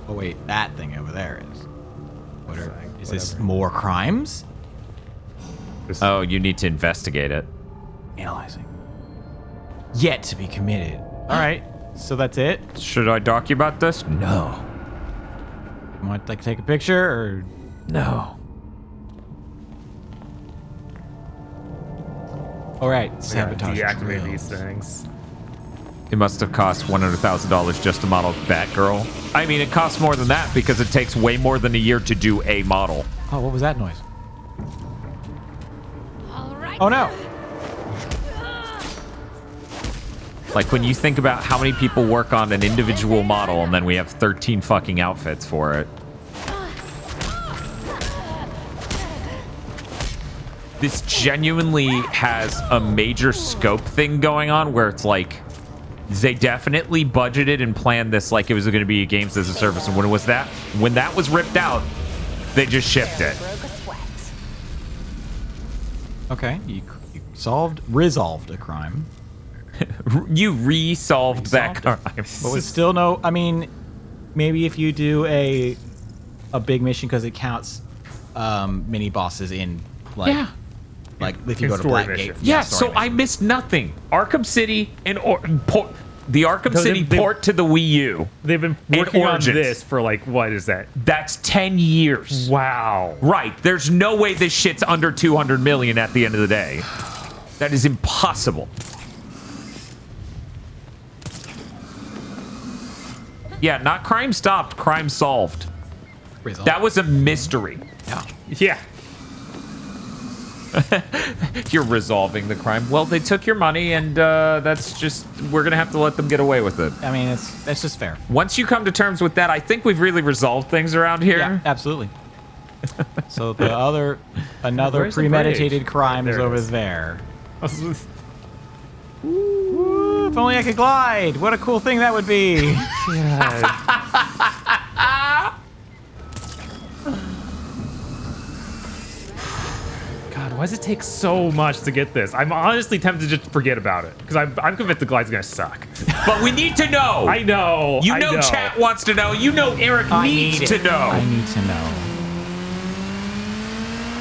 Oh wait, that thing over there is. What are, is this more crimes? Oh, you need to investigate it. Analyzing. Yet to be committed. All right, so that's it. Should I talk you about this? No. You want to like take a picture or no? All right, sabotage. Deactivate these things. It must have cost $100,000 just to model Batgirl. I mean, it costs more than that because it takes way more than a year to do a model. Oh, what was that noise? Oh no! Like when you think about how many people work on an individual model and then we have 13 fucking outfits for it. This genuinely has a major scope thing going on where it's like they definitely budgeted and planned this like it was going to be a games as a service. And when that was ripped out, they just shipped it. Okay, you resolved a crime. You resolved that crime. But we still no. I mean, maybe if you do a big mission because it counts mini bosses in like. Yeah. Like if you go to Blackgate. Yeah, so I missed nothing. Arkham City and the Arkham City port to the Wii U. They've been working on this for like, what is that? That's 10 years. Wow. Right. There's no way this shit's under 200 million at the end of the day. That is impossible. Yeah, not crime stopped, crime solved. That was a mystery. Yeah. You're resolving the crime. Well, they took your money, and that's just... We're going to have to let them get away with it. I mean, that's just fair. Once you come to terms with that, I think we've really resolved things around here. Yeah, absolutely. So the another premeditated crime is over there. Ooh, if only I could glide. What a cool thing that would be. God, why does it take so much to get this? I'm honestly tempted to just forget about it because I'm convinced the glide's gonna suck. But we need to know. I know. You know, chat wants to know. You know, Eric needs to know. I need to know.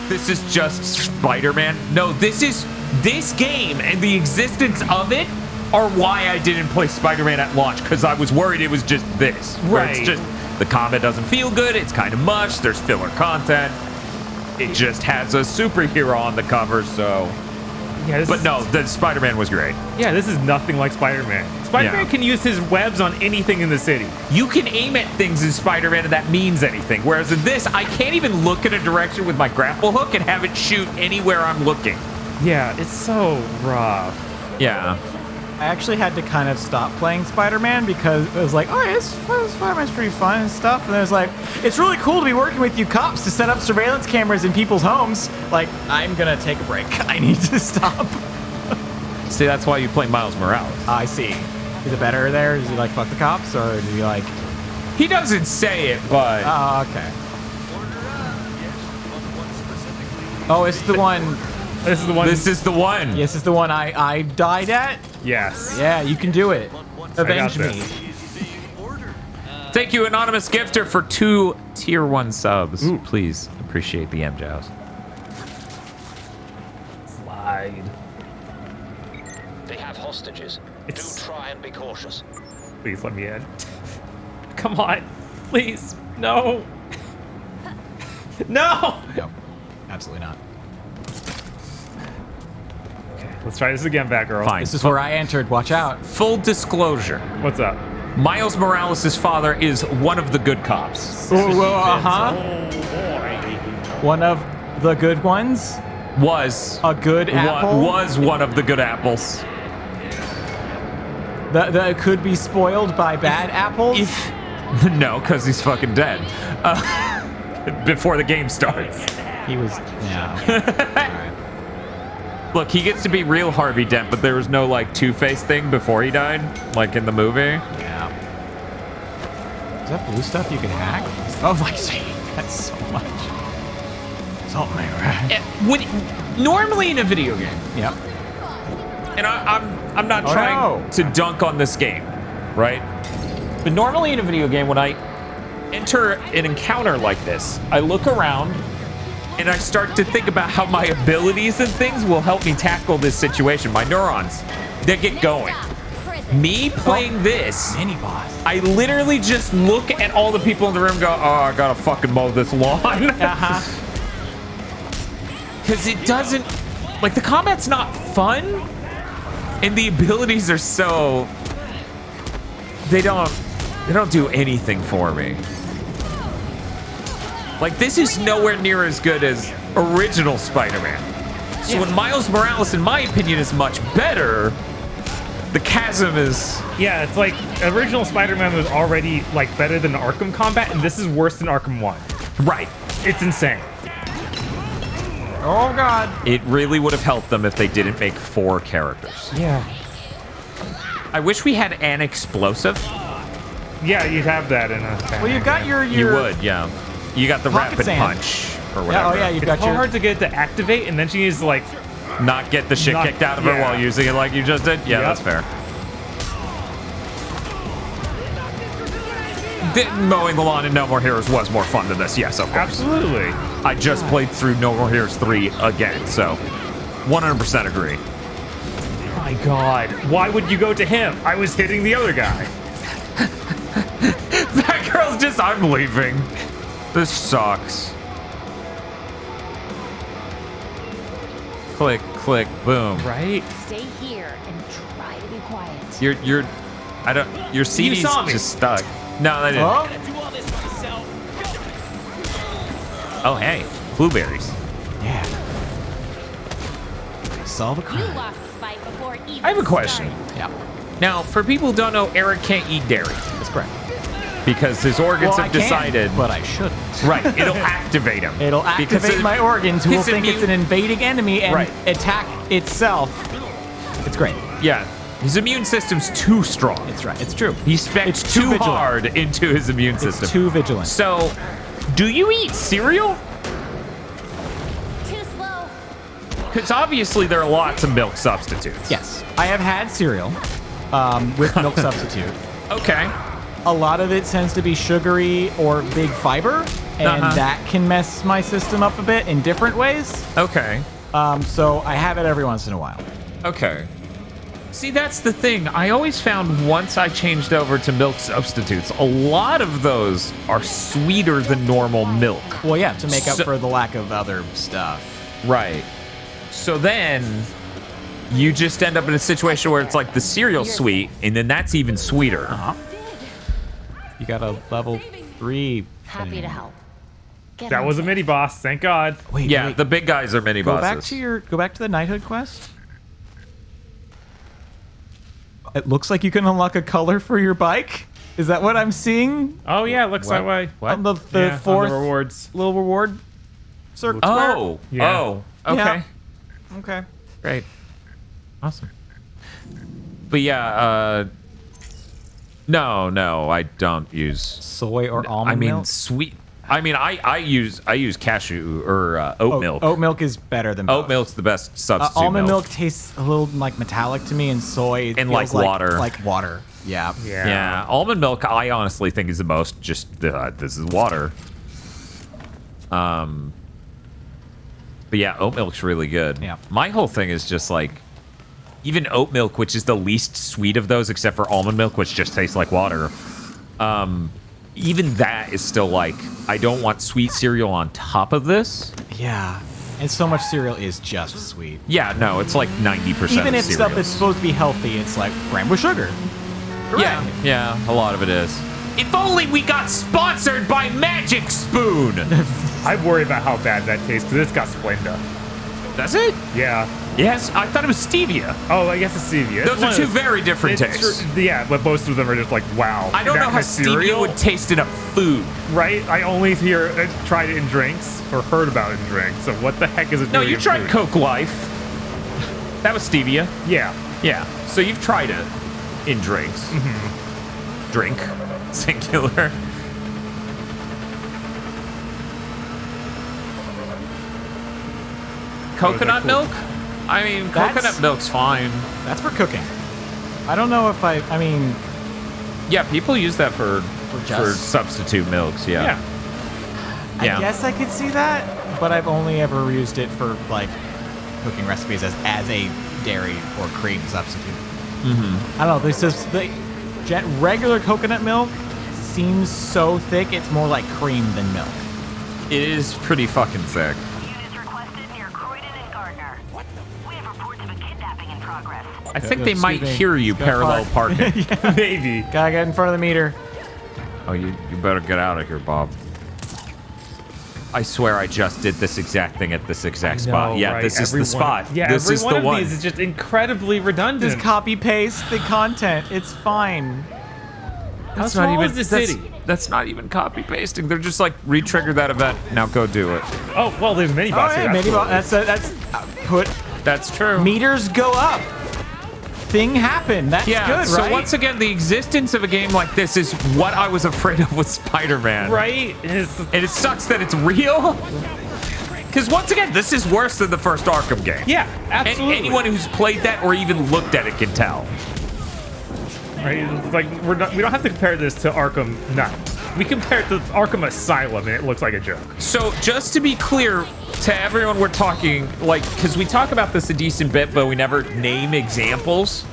This is just Spider-Man. No, this game and the existence of it are why I didn't play Spider-Man at launch, because I was worried it was just this. Right. It's just the combat doesn't feel good. It's kind of mush. There's filler content. It just has a superhero on the cover, so. Yeah, but no, the Spider-Man was great. Yeah, this is nothing like Spider-Man. Spider-Man can use his webs on anything in the city. You can aim at things in Spider-Man and that means anything. Whereas in this, I can't even look in a direction with my grapple hook and have it shoot anywhere I'm looking. Yeah, it's so rough. Yeah. I actually had to kind of stop playing Spider-Man because it was like, all right, Spider-Man's pretty fun and stuff. And then it's like, it's really cool to be working with you cops to set up surveillance cameras in people's homes. Like, I'm going to take a break. I need to stop. See, that's why you play Miles Morales. I see. Is it better there? Does he like fuck the cops or does he like... He doesn't say it, but... Oh, okay. Oh, it's the one... This is the one. This is the one. Yes, it's the one I died at? Yes. Yeah, you can do it. Avenge me. Thank you, Anonymous Gifter, for 2 Tier 1 subs. Ooh. Please appreciate the MJows. Slide. They have hostages. Do try and be cautious. Please let me in. Come on. Please. No. No. No. Absolutely not. Okay, let's try this again, Batgirl. Fine. This is where I entered. Watch out. Full disclosure. What's up? Miles Morales' father is one of the good cops. One of the good ones? Was. A good apple? Was one of the good apples. That could be spoiled by bad apples? No, because he's fucking dead. Before the game starts. He was, yeah. Look, he gets to be real Harvey Dent, but there was no, like, Two-Face thing before he died, like in the movie. Yeah. Is that blue stuff you can hack? Oh my god, that's so much. Something right. Normally in a video game. Yep. And I'm not trying to dunk on this game, right? But normally in a video game, when I enter an encounter like this, I look around and I start to think about how my abilities and things will help me tackle this situation. My neurons, they get going. Me playing this, mini boss. I literally just look at all the people in the room and go, oh, I gotta fucking mow this lawn. Because it doesn't, like, the combat's not fun, and the abilities are so, they don't do anything for me. Like, this is nowhere near as good as original Spider-Man. So when Miles Morales, in my opinion, is much better, the chasm is... Yeah, it's like original Spider-Man was already like better than Arkham combat, and this is worse than Arkham 1. Right. It's insane. Oh god. It really would have helped them if they didn't make 4 characters. Yeah. I wish we had an explosive. Yeah, you'd have that in a... Well, you got your... You would, yeah. You got the Pocket rapid sand. punch or whatever. Yeah, oh yeah, you've got your... hard to get it to activate, and then she needs to, like... Not get the shit kicked out of her while using it like you just did? Yeah, that's fair. Mowing the lawn in No More Heroes was more fun than this, yes, of course. Absolutely. I just played through No More Heroes 3 again, so 100% agree. My god, why would you go to him? I was hitting the other guy. That girl's just, I'm leaving. This sucks. Click, click, boom. Right? Stay here and try to be quiet. Your CD's just stuck. No, they didn't. Oh, hey, blueberries. Yeah. Solve a You crime. lost the fight before even I have a question. Yeah. Now, for people who don't know, Eric can't eat dairy. That's correct. Because his organs Well, have I can, decided. but I shouldn't. Right, it'll activate him. It'll activate my organs, who will his think it's an invading enemy and Right. attack itself. It's great. Yeah, his immune system's too strong. It's right. It's true. He specs It's too too vigilant. hard into his immune system. It's too vigilant. So, do you eat cereal? Too slow. Because obviously there are lots of milk substitutes. Yes. I have had cereal with milk substitute. Okay. A lot of it tends to be sugary or big fiber, and that can mess my system up a bit in different ways. Okay. So I have it every once in a while. Okay. See, that's the thing. I always found once I changed over to milk substitutes, a lot of those are sweeter than normal milk. Well, yeah, to make up for the lack of other stuff. Right. So then you just end up in a situation where it's like the cereal's sweet, and then that's even sweeter. You got a level 3. Happy to help. That was a mini boss, thank God. Wait, Yeah, wait. the big guys are mini bosses. Go back to the knighthood quest. It looks like you can unlock a color for your bike. Is that what I'm seeing? Oh yeah, it looks that way. What? On the Yeah, fourth on the rewards. little reward circle. Oh. Yeah. Oh. Okay. Yeah. Okay. Great. Awesome. But yeah, no, I don't use soy or almond I mean, milk? sweet. I mean, I use cashew or oat milk. Oat milk is better than both. Oat milk's the best substitute almond milk. milk tastes a little like metallic to me, and soy And feels like water. Like water. Yeah. Yeah, almond milk I honestly think is the most just this is water. But yeah, oat milk's really good. Yeah. My whole thing is just like even oat milk, which is the least sweet of those except for almond milk, which just tastes like water. Even that is still like I don't want sweet cereal on top of this. Yeah. And so much cereal is just sweet. Yeah, no, it's like 90% Even of if stuff cereals. that's supposed to be healthy, it's like crammed with sugar. Yeah, a lot of it is. If only we got sponsored by Magic Spoon. I worry about how bad that tastes because it's got Splenda. Does it? Yeah. Yes, I thought it was stevia. Oh, I guess it's stevia. Those are two very different tastes. Yeah, but most of them are just like, wow. I don't know how stevia would taste in a food. Right? I only tried it in drinks or heard about it in drinks. So what the heck is it doing? No, you in tried food? Coke Life. That was stevia. Yeah. Yeah. So you've tried it in drinks. Mm-hmm. Drink. Singular. Coconut milk? I mean, coconut milk's fine. That's for cooking. I don't know if I mean... Yeah, people use that for just- substitute milks, yeah. I guess I could see that, but I've only ever used it for, like, cooking recipes as a dairy or cream substitute. Mm-hmm. I don't know, this is... regular coconut milk seems so thick, it's more like cream than milk. It is pretty fucking thick. I think they might hear you parallel parking. Yeah. Maybe. Gotta get in front of the meter. Oh, you better get out of here, Bob. I swear I just did this exact thing at this exact spot. Yeah, right? this is the spot. Yeah, this every is one the of one. these is just incredibly redundant. Just copy paste the content. It's fine. How small is the city? That's not even copy pasting. They're just like re-trigger that event. Now go do it. Oh well, there's mini boss here. That's put. That's true. Meters go up. Thing happened. That's good, right? So once again, the existence of a game like this is what I was afraid of with Spider-Man. Right? And it sucks that it's real. Because once again, this is worse than the first Arkham game. Yeah, absolutely. And anyone who's played that or even looked at it can tell. Right? It's like we don't have to compare this to Arkham Knight. We compare it to Arkham Asylum, and it looks like a joke. So just to be clear to everyone we're talking, like, because we talk about this a decent bit, but we never name examples.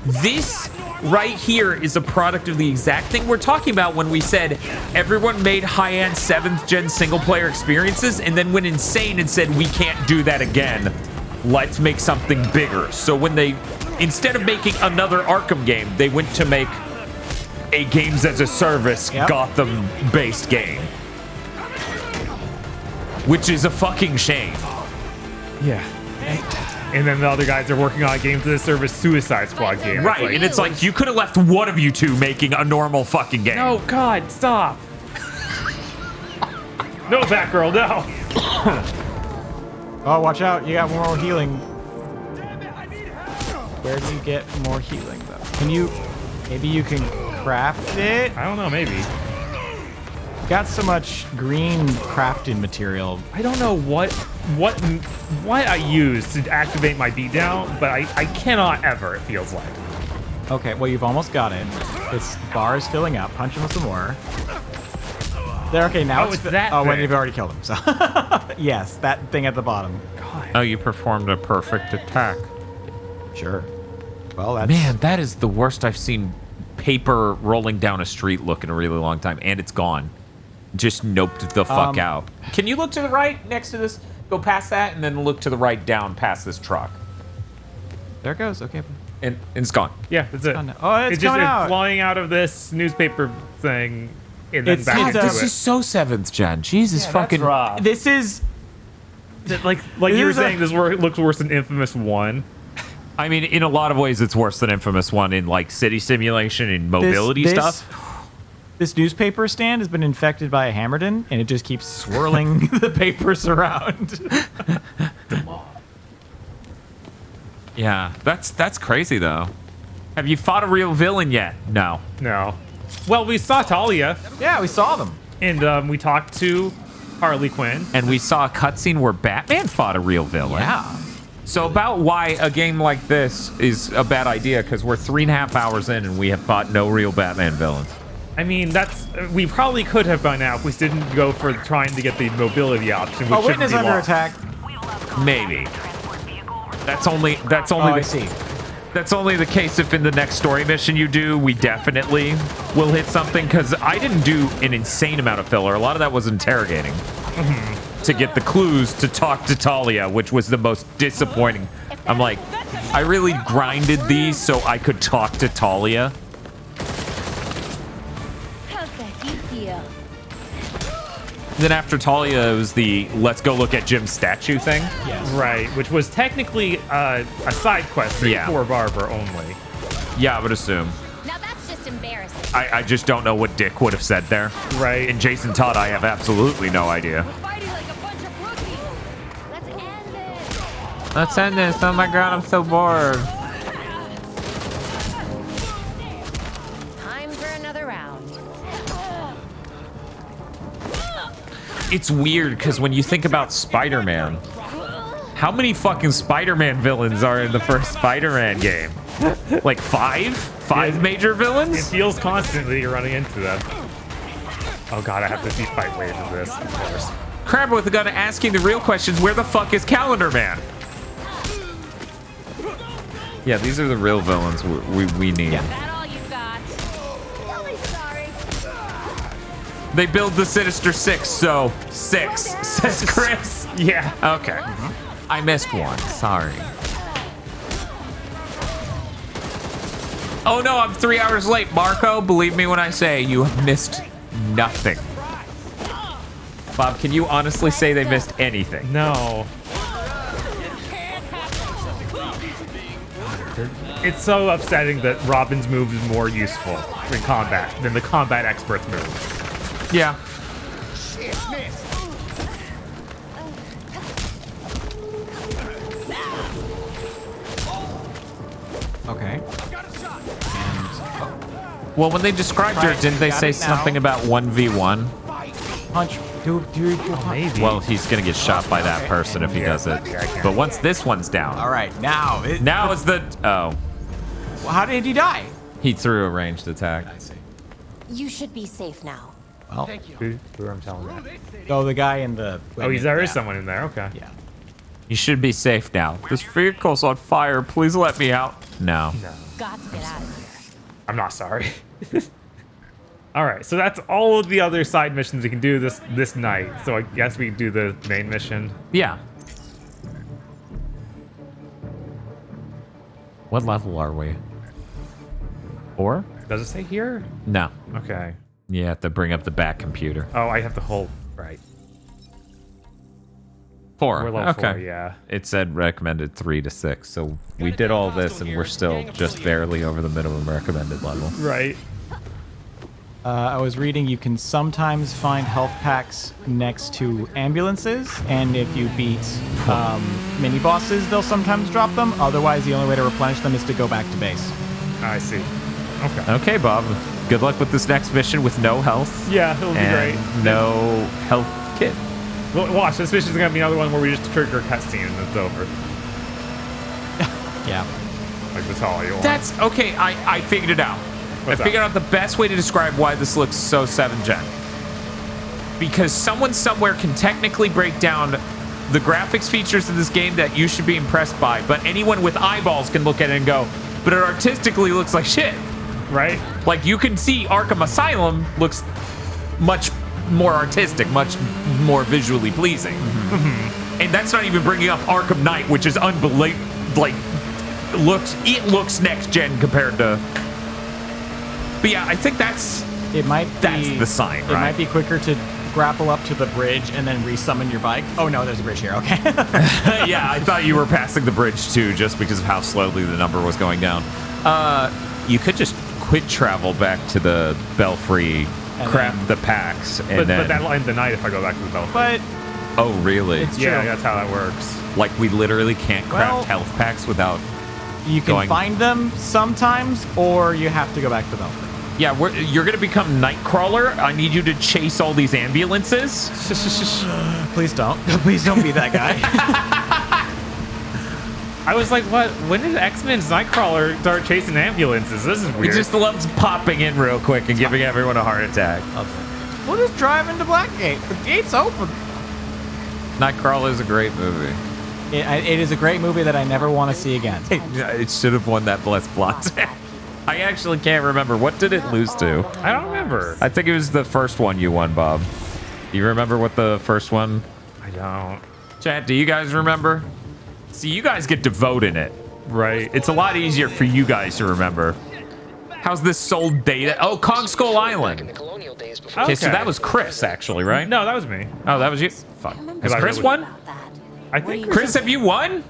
This right here is a product of the exact thing we're talking about when we said everyone made high-end 7th gen single-player experiences and then went insane and said, we can't do that again. Let's make something bigger. So when they, instead of making another Arkham game, they went to make a games as a service Gotham-based game. Which is a fucking shame. Yeah. And then the other guys are working on a games as a service Suicide Squad game. Right, and it's like, you could have left one of you two making a normal fucking game. No, God, stop. No, Batgirl, no. Oh, watch out. You got more healing. Where do you get more healing, though? Can you... Maybe you can craft it? I don't know, maybe. Got so much green crafting material. I don't know what I use to activate my beatdown, but I cannot ever, it feels like. Okay, well, you've almost got it. This bar is filling up. Punch him some more. There, okay, now it's that Oh, thing. when you've already killed him, so... Yes, that thing at the bottom. God. Oh, you performed a perfect attack. Sure. Well, that's... Man, that is the worst I've seen paper rolling down a street look in a really long time, and it's gone. Just noped the fuck out. Can you look to the right next to this? Go past that, and then look to the right down past this truck. There it goes, okay. And it's gone. Yeah, that's it. Oh, it's coming out. Flying out of this newspaper thing, and then back into This it. is so 7th gen. Jesus fucking... This is... Like you were saying, this looks worse than Infamous 1. I mean, in a lot of ways, it's worse than Infamous 1 in, like, city simulation and mobility stuff. This newspaper stand has been infected by a Hammerdin, and it just keeps swirling the papers around. Yeah, that's crazy, though. Have you fought a real villain yet? No. No. Well, we saw Talia. Yeah, we saw them. And we talked to Harley Quinn. And we saw a cutscene where Batman fought a real villain. Yeah. So about why a game like this is a bad idea, because we're 3.5 hours in and we have fought no real Batman villains. I mean, we probably could have by now if we didn't go for trying to get the mobility option. Which Witness under attack. Maybe. That's only I see. That's only the case if in the next story mission you do, we definitely will hit something, because I didn't do an insane amount of filler. A lot of that was interrogating to get the clues to talk to Talia, which was the most disappointing. I'm like, I really grinded these so I could talk to Talia. Then after Talia, it was the let's go look at Jim's statue thing. Yes. Right, which was technically a side quest for Barbara only. Yeah, I would assume. Now that's just embarrassing. I just don't know what Dick would have said there. Right. And Jason Todd, I have absolutely no idea. Let's end this. Oh my god, I'm so bored. Time for another round. It's weird because when you think about Spider-Man, how many fucking Spider-Man villains are in the first Spider-Man game? Like five? Five major villains? It feels constantly you're running into them. Oh god, I have to see fight waves of this, of course. Crab with the gun asking the real questions, where the fuck is Calendar Man? Yeah, these are the real villains we need. That all you got? Really sorry. They build the Sinister Six, so 6, says Chris. Yeah. Okay. I missed one. Sorry. Oh no, I'm 3 hours late. Marco, believe me when I say you have missed nothing. Bob, can you honestly say they missed anything? No. It's so upsetting that Robin's move is more useful in combat than the combat expert's move. Yeah. Shit, miss. Okay. Well, when they described her, didn't they say something about 1v1? Punch. Dude. Maybe. Well, he's gonna get shot by that person if he does it. But once this one's down. All right, now. Now is the... Oh. Well, how did he die? He threw a ranged attack. I see. You should be safe now. Well, who I'm telling that? Oh, the guy in the... Oh, there is someone in there. Okay. Yeah. You should be safe now. This vehicle's on fire. Please let me out. No. Got to get out of here. I'm not sorry. All right, so that's all of the other side missions we can do this night. So I guess we can do the main mission. Yeah. What level are we? 4? Does it say here? No. Okay. You have to bring up the back computer. Oh, I have to hold. Right. 4. We're level okay. 4, yeah. It said recommended 3 to 6. So we did all this and we're still just barely over the minimum recommended level. Right. I was reading you can sometimes find health packs next to ambulances, and if you beat mini bosses, they'll sometimes drop them. Otherwise, the only way to replenish them is to go back to base. I see. Okay. Okay, Bob. Good luck with this next mission with no health. Yeah, it'll be great. No health kit. Well, watch, this mission's gonna be another one where we just trigger a cutscene and it's over. Yeah. Like that's all you want. That's okay. I figured it out. I figured out the best way to describe why this looks so 7th gen. Because someone somewhere can technically break down the graphics features of this game that you should be impressed by, but anyone with eyeballs can look at it and go, but it artistically looks like shit. Right? Like you can see Arkham Asylum looks much more artistic, much more visually pleasing. Mm-hmm. And that's not even bringing up Arkham Knight, which is unbelievable. Like, it looks next gen compared to. But yeah, I think that's the sign, right? It might be quicker to grapple up to the bridge and then resummon your bike. Oh no, there's a bridge here. Okay. Yeah, I thought you were passing the bridge too, just because of how slowly the number was going down. You could just quick travel back to the Belfry, craft the packs, and but then. But that'll end the night if I go back to the Belfry. But. Oh really? It's yeah, true. that's how that works. Like we literally can't craft health packs without. You can find them sometimes, or you have to go back to the Belfry. Yeah, you're gonna become Nightcrawler. I need you to chase all these ambulances. Please don't. Please don't be that guy. I was like, what? When did X-Men's Nightcrawler start chasing ambulances? This is weird. He just loves popping in real quick and giving everyone a heart attack. We'll just drive into Blackgate. The gate's open. Nightcrawler is a great movie. It is a great movie that I never want to see again. It should have won that Blessed Blot. I actually can't remember. What did it lose to? I don't remember. I think it was the first one you won, Bob. Do you remember what the first one? I don't. Chat, do you guys remember? See, you guys get to vote in it. Right. It's a lot easier for you guys to remember. How's this sold data? Oh, Kong Skull Island. In the colonial days, days before. Okay, so that was Chris, actually, right? No, that was me. Oh, that was you. Fuck. Has Chris won? I think. Chris, have you won?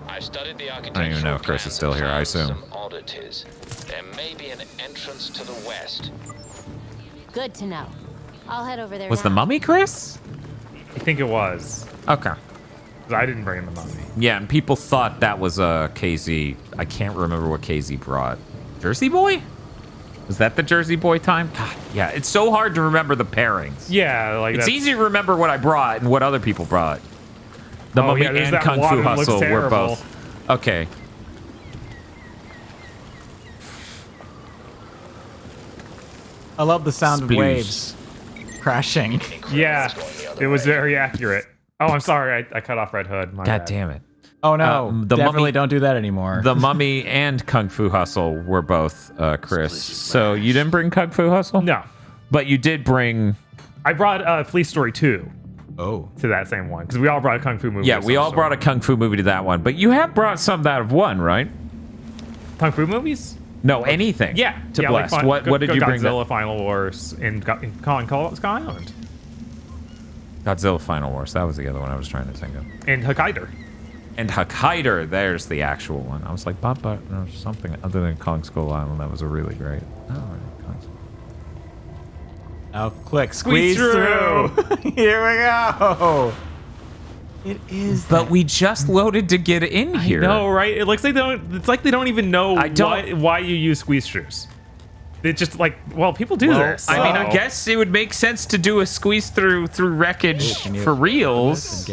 I studied the I don't even know if Chris is still here. I assume. some oddities. There may be an entrance to the west. Good to know. I'll head over there Was the now. mummy Chris? I think it was. Okay. 'Cause I didn't bring the mummy. Yeah, and people thought that was KZ. I can't remember what KZ brought. Jersey Boy? Was that the Jersey Boy time? God, yeah. It's so hard to remember the pairings. Yeah, like it's easy to remember what I brought and what other people brought. The Oh, Mummy yeah, there's and that Kung one Fu that looks Hustle were terrible. both. Okay. I love the sound of Sploosh. waves crashing. Yeah, it was very accurate. Oh, I'm sorry. I cut off Red Hood. My God bad. damn it. Oh no, The definitely Mummy- don't do that anymore. The Mummy and Kung Fu Hustle were both Chris. So you didn't bring Kung Fu Hustle? No. But you did bring... I brought Police Story 2. Oh. To that same one. Because we all brought a Kung Fu movie. Yeah, of we some all sort. brought a Kung Fu movie to that one. But you have brought some out of one, right? Kung Fu movies? No, anything. Yeah. To yeah, Blessed. Like what did you bring? Godzilla Final Wars in Skull Island. Godzilla Final Wars. That was the other one I was trying to think of. And Hokkaido. And Hokkaido, there's the actual one. I was like, but no, something other than Kong Skull Island that was a really great. Oh, click, squeeze through. Here we go. It is. But we just loaded to get in here. No, right? It looks like they don't. It's like they don't even know why you use squeeze screws. It's just like, well, people do this. I mean, I guess it would make sense to do a squeeze through wreckage for reals.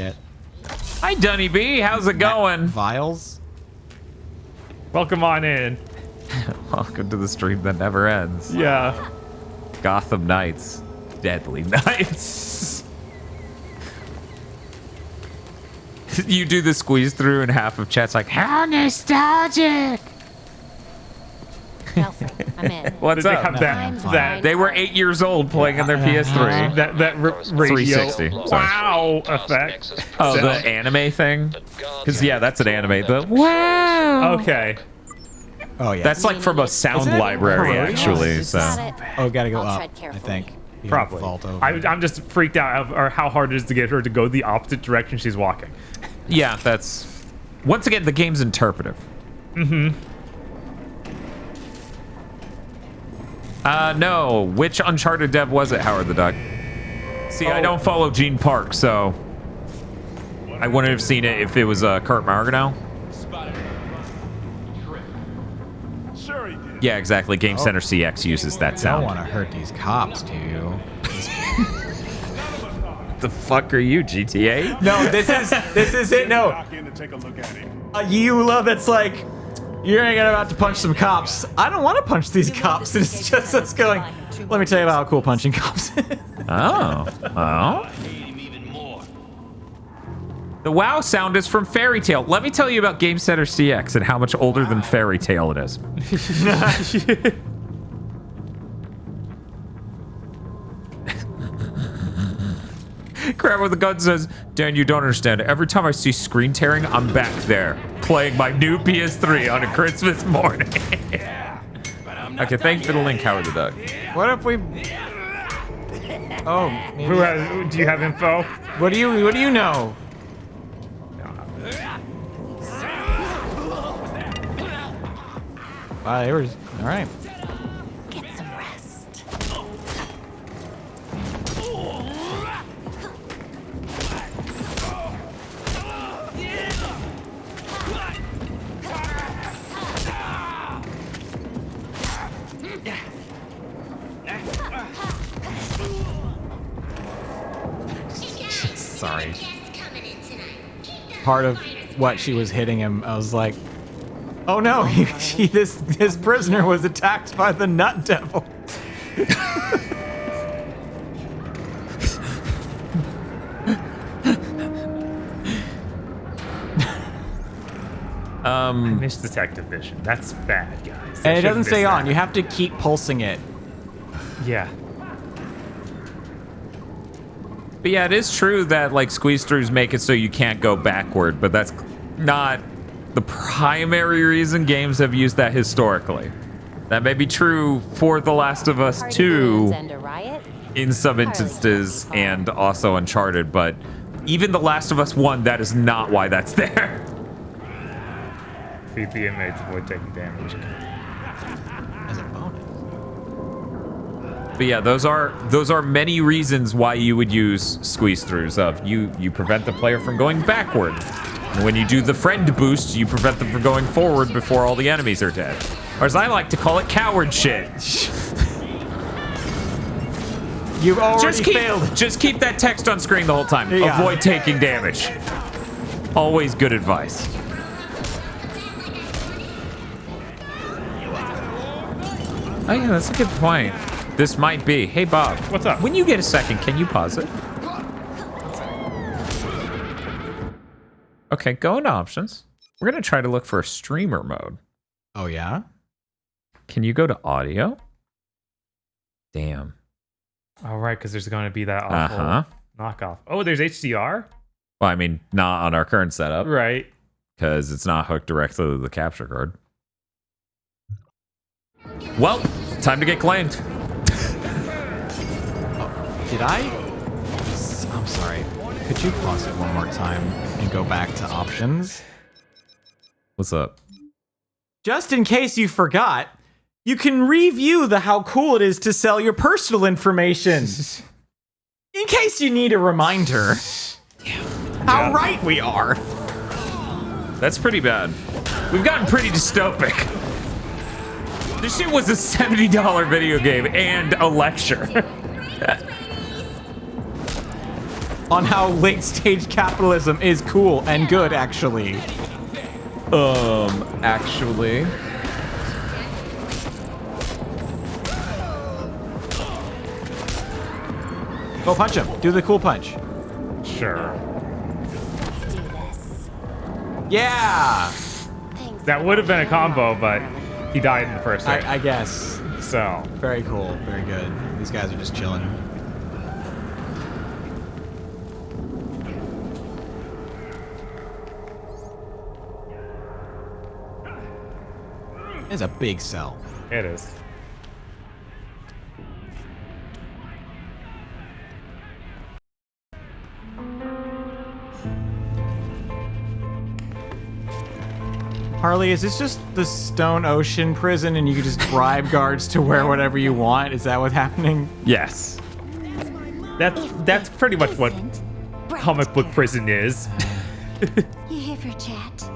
Hi, Dunny B. How's it going? Vials. Welcome on in. Welcome to the stream that never ends. Yeah. Gotham Knights. Deadly Knights. You do the squeeze through and half of chat's like, how nostalgic. I'm in. What's They up? have that They were 8 years old playing on their PS3. that radio 360. Sorry. wow effect. Oh, the anime thing? Because, yeah, that's an anime. The wow. Okay. Oh, yeah. That's like from a sound library, actually. So. Oh, gotta go I'll up, tread I carefully. think. You Probably. Vault over. I'm just freaked out of how hard it is to get her to go the opposite direction she's walking. Yeah, that's... Once again, the game's interpretive. Mm-hmm. No. Which Uncharted dev was it, Howard the Duck? See, I don't follow Gene Park, so... I wouldn't have seen it if it was Kurt Margano. Sure he did. Yeah, exactly. Game Center CX uses that I don't sound. want to hurt these cops, do you? What the fuck are you, GTA? No, this is it. No. Knock in to take a look at him. You love that's like, you're about to punch some cops. I don't want to punch these cops. It's just us going, let me tell you about how cool punching cops is. Oh. Oh. The WoW sound is from Fairy Tale. Let me tell you about Game Center CX and how much older than Fairy Tale it is. Crab with a gun says, Dan, you don't understand. Every time I see screen tearing, I'm back there playing my new PS3 on a Christmas morning. Okay, thanks for the link, Howard the Duck. What if we? Oh, maybe. Do you have info? What do you know? Wow, they were all right. Get some rest. Sorry. Part of what she was hitting him, I was like, oh no, this prisoner was attacked by the nut devil. I missed Detective Vision. That's bad, guys. And it doesn't stay on. You have to keep pulsing it. Yeah. But yeah, it is true that like squeeze throughs make it so you can't go backward, but that's not the primary reason games have used that historically. That may be true for The Last of Us 2. And a riot? in some instances, and also Uncharted, but even The Last of Us 1, that is not why that's there. Feed the inmates, avoid taking damage. As a bonus. But yeah, those are many reasons why you would use squeeze throughs. Of you prevent the player from going backward. And when you do the friend boost, you prevent them from going forward before all the enemies are dead. Or as I like to call it, coward shit. You've already failed. Just keep that text on screen the whole time. Yeah. Avoid taking damage. Always good advice. Oh yeah, that's a good point. This might be. Hey Bob. What's up? When you get a second, can you pause it? Okay, go into options. We're gonna try to look for a streamer mode. Oh yeah? Can you go to audio? Damn. All right, because there's going to be that awful knockoff. Oh, there's HDR? Well, I mean, not on our current setup. Right. Because it's not hooked directly to the capture card. Well, time to get claimed. Did I? I'm sorry. Could you pause it one more time and go back to options? What's up? Just in case you forgot, you can review the how cool it is to sell your personal information. In case you need a reminder. How right we are. That's pretty bad. We've gotten pretty dystopic. This shit was a $70 video game and a lecture. On how late stage capitalism is cool and good, actually. Actually. Go punch him. Do the cool punch. Sure. Let's do this. Yeah! That would have been a combo, but he died in the first hit. I guess. So. Very cool. Very good. These guys are just chilling. It's a big cell. It is. Harley, is this just the Stone Ocean prison and you can just bribe guards to wear whatever you want? Is that what's happening? Yes. That's pretty much what comic book prison is. You here for a chat?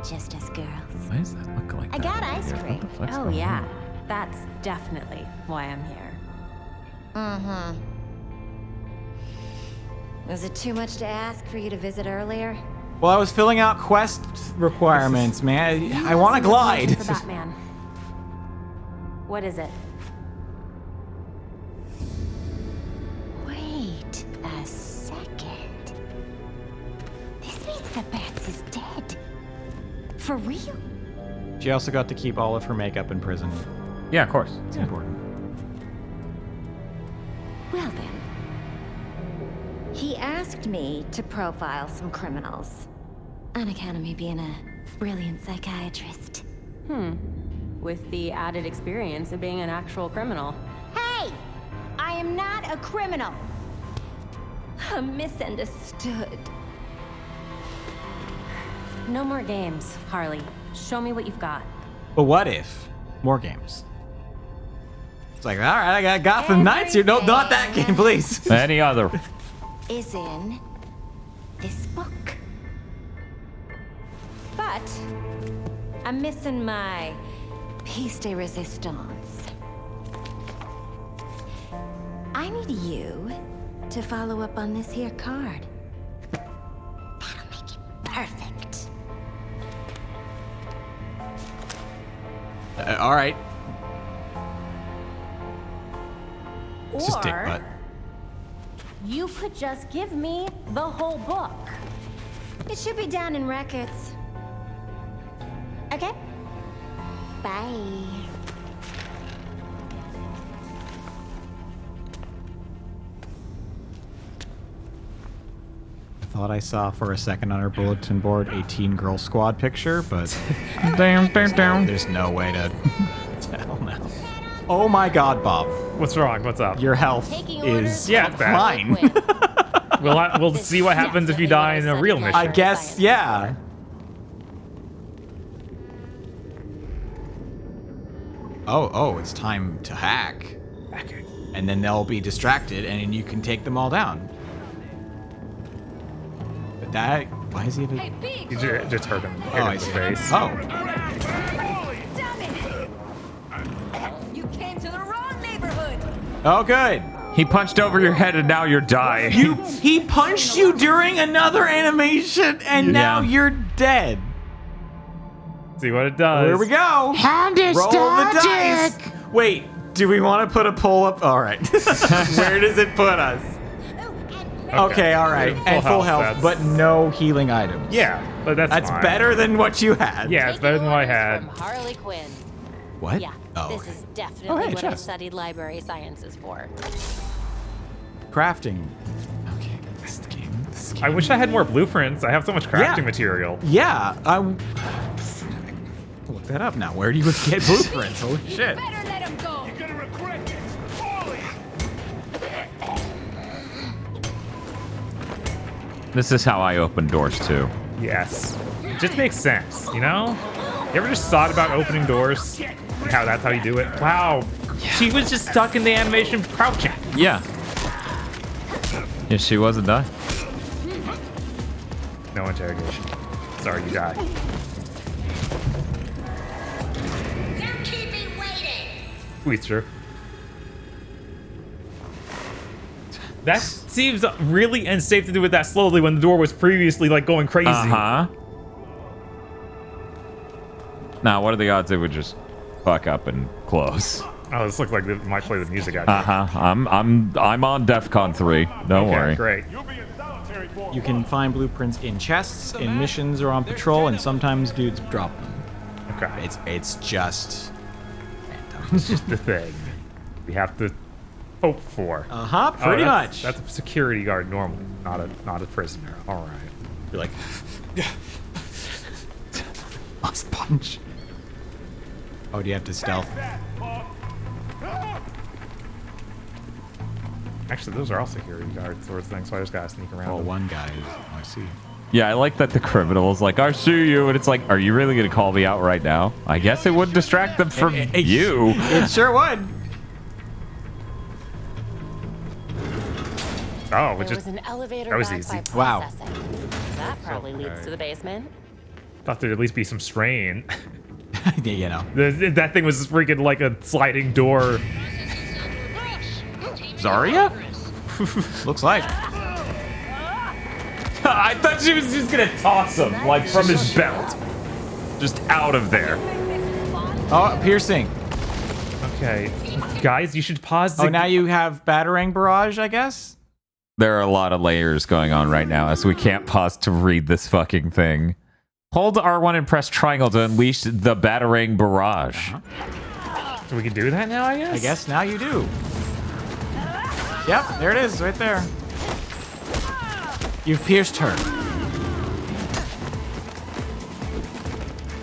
Just us girls. Why does that look like I got ice cream. fuck's Oh, going yeah. on? That's definitely why I'm here. Mm-hmm. Was it too much to ask for you to visit earlier? Well, I was filling out quest requirements, man. I want to glide. For Batman. What is it? Wait a second. This means that Bats is dead. For real? She also got to keep all of her makeup in prison. Yeah, of course. It's important. Well then. He asked me to profile some criminals. On account of me being a brilliant psychiatrist. With the added experience of being an actual criminal. Hey! I am not a criminal! I'm misunderstood. No more games, Harley. Show me what you've got. But what if? More games. It's like, all right, I got Gotham Knights here. No, not that game, please. Any other. Is in this book. But I'm missing my piece de resistance. I need you to follow up on this here card. That'll make it perfect. All right. Or It's just dick butt. you could just give me the whole book. It should be down in records. Okay? Bye. I thought I saw for a second on our bulletin board a Teen Girl Squad picture, but Damn. there's no way to tell now. Oh my god, Bob. What's wrong? What's up? Your health Taking is Yeah, it's bad. fine. We'll see what happens if you die in a real mission. I guess, yeah. Oh, it's time to hack. And then they'll be distracted, and you can take them all down. But that, why is he even? You just hurt him. Hit him I in the see. face. Oh. You came to the wrong neighborhood. Oh, good. He punched over your head and now you're dying. He punched you during another animation, and now you're dead. See what it does. Here we go. Roll the dice. Wait, do we want to put a poll up? All right. Where does it put us? Okay, all right. And full health, but no healing items. Yeah, but that's fine. better than what you had. Yeah, it's better than what I had. From Harley Quinn. What? Yeah, Oh, this okay. is definitely Oh, hey, what I chest. studied library sciences for. Crafting. Okay, this game. I wish I had more blueprints. I have so much crafting material. Yeah, look that up now. Where do you get blueprints? Holy shit. Better let him go. You're gonna regret this. Harley! This is how I open doors too. Yes. It just makes sense, you know? You ever just thought about opening doors? And how that's how you do it? Wow. She was just stuck in the animation crouching. Yeah. Yeah, she wasn't done. No interrogation. Sorry, you die. Sweet, true. That seems really unsafe to do it that slowly when the door was previously like going crazy. Uh-huh. Now, what are the odds it would just fuck up and close? Oh, this looks like they might play the music actually. Uh-huh. I'm on DEFCON 3. Don't worry. Great. You can find blueprints in chests, in missions, or on patrol, and sometimes dudes drop them. Okay. It's just It's just the thing we have to hope for. Uh-huh, pretty much. That's a security guard normally, not a prisoner. All right. You're like, must punch. Oh, do you have to stealth? Actually, those are all security guards sort of thing, so I just gotta sneak around. Oh, them. one guy is. I see. Yeah, I like that the criminal is like, I see you, and it's like, are you really gonna call me out right now? I guess it would distract them from you. It sure would. Oh, There was an elevator that was back easy. by Wow. processing. That probably leads to the basement. Thought there'd at least be some strain. Yeah, you know. That thing was freaking like a sliding door. Zarya? Looks like. I thought she was just gonna toss him, like from his belt. Just out of there. Oh, piercing. Okay. Guys, you should pause. Oh, now you have Batarang Barrage, I guess? There are a lot of layers going on right now, as we can't pause to read this fucking thing. Hold R1 and press triangle to unleash the Batarang Barrage. So we can do that now, I guess? I guess now you do. Yep, there it is, right there. You've pierced her.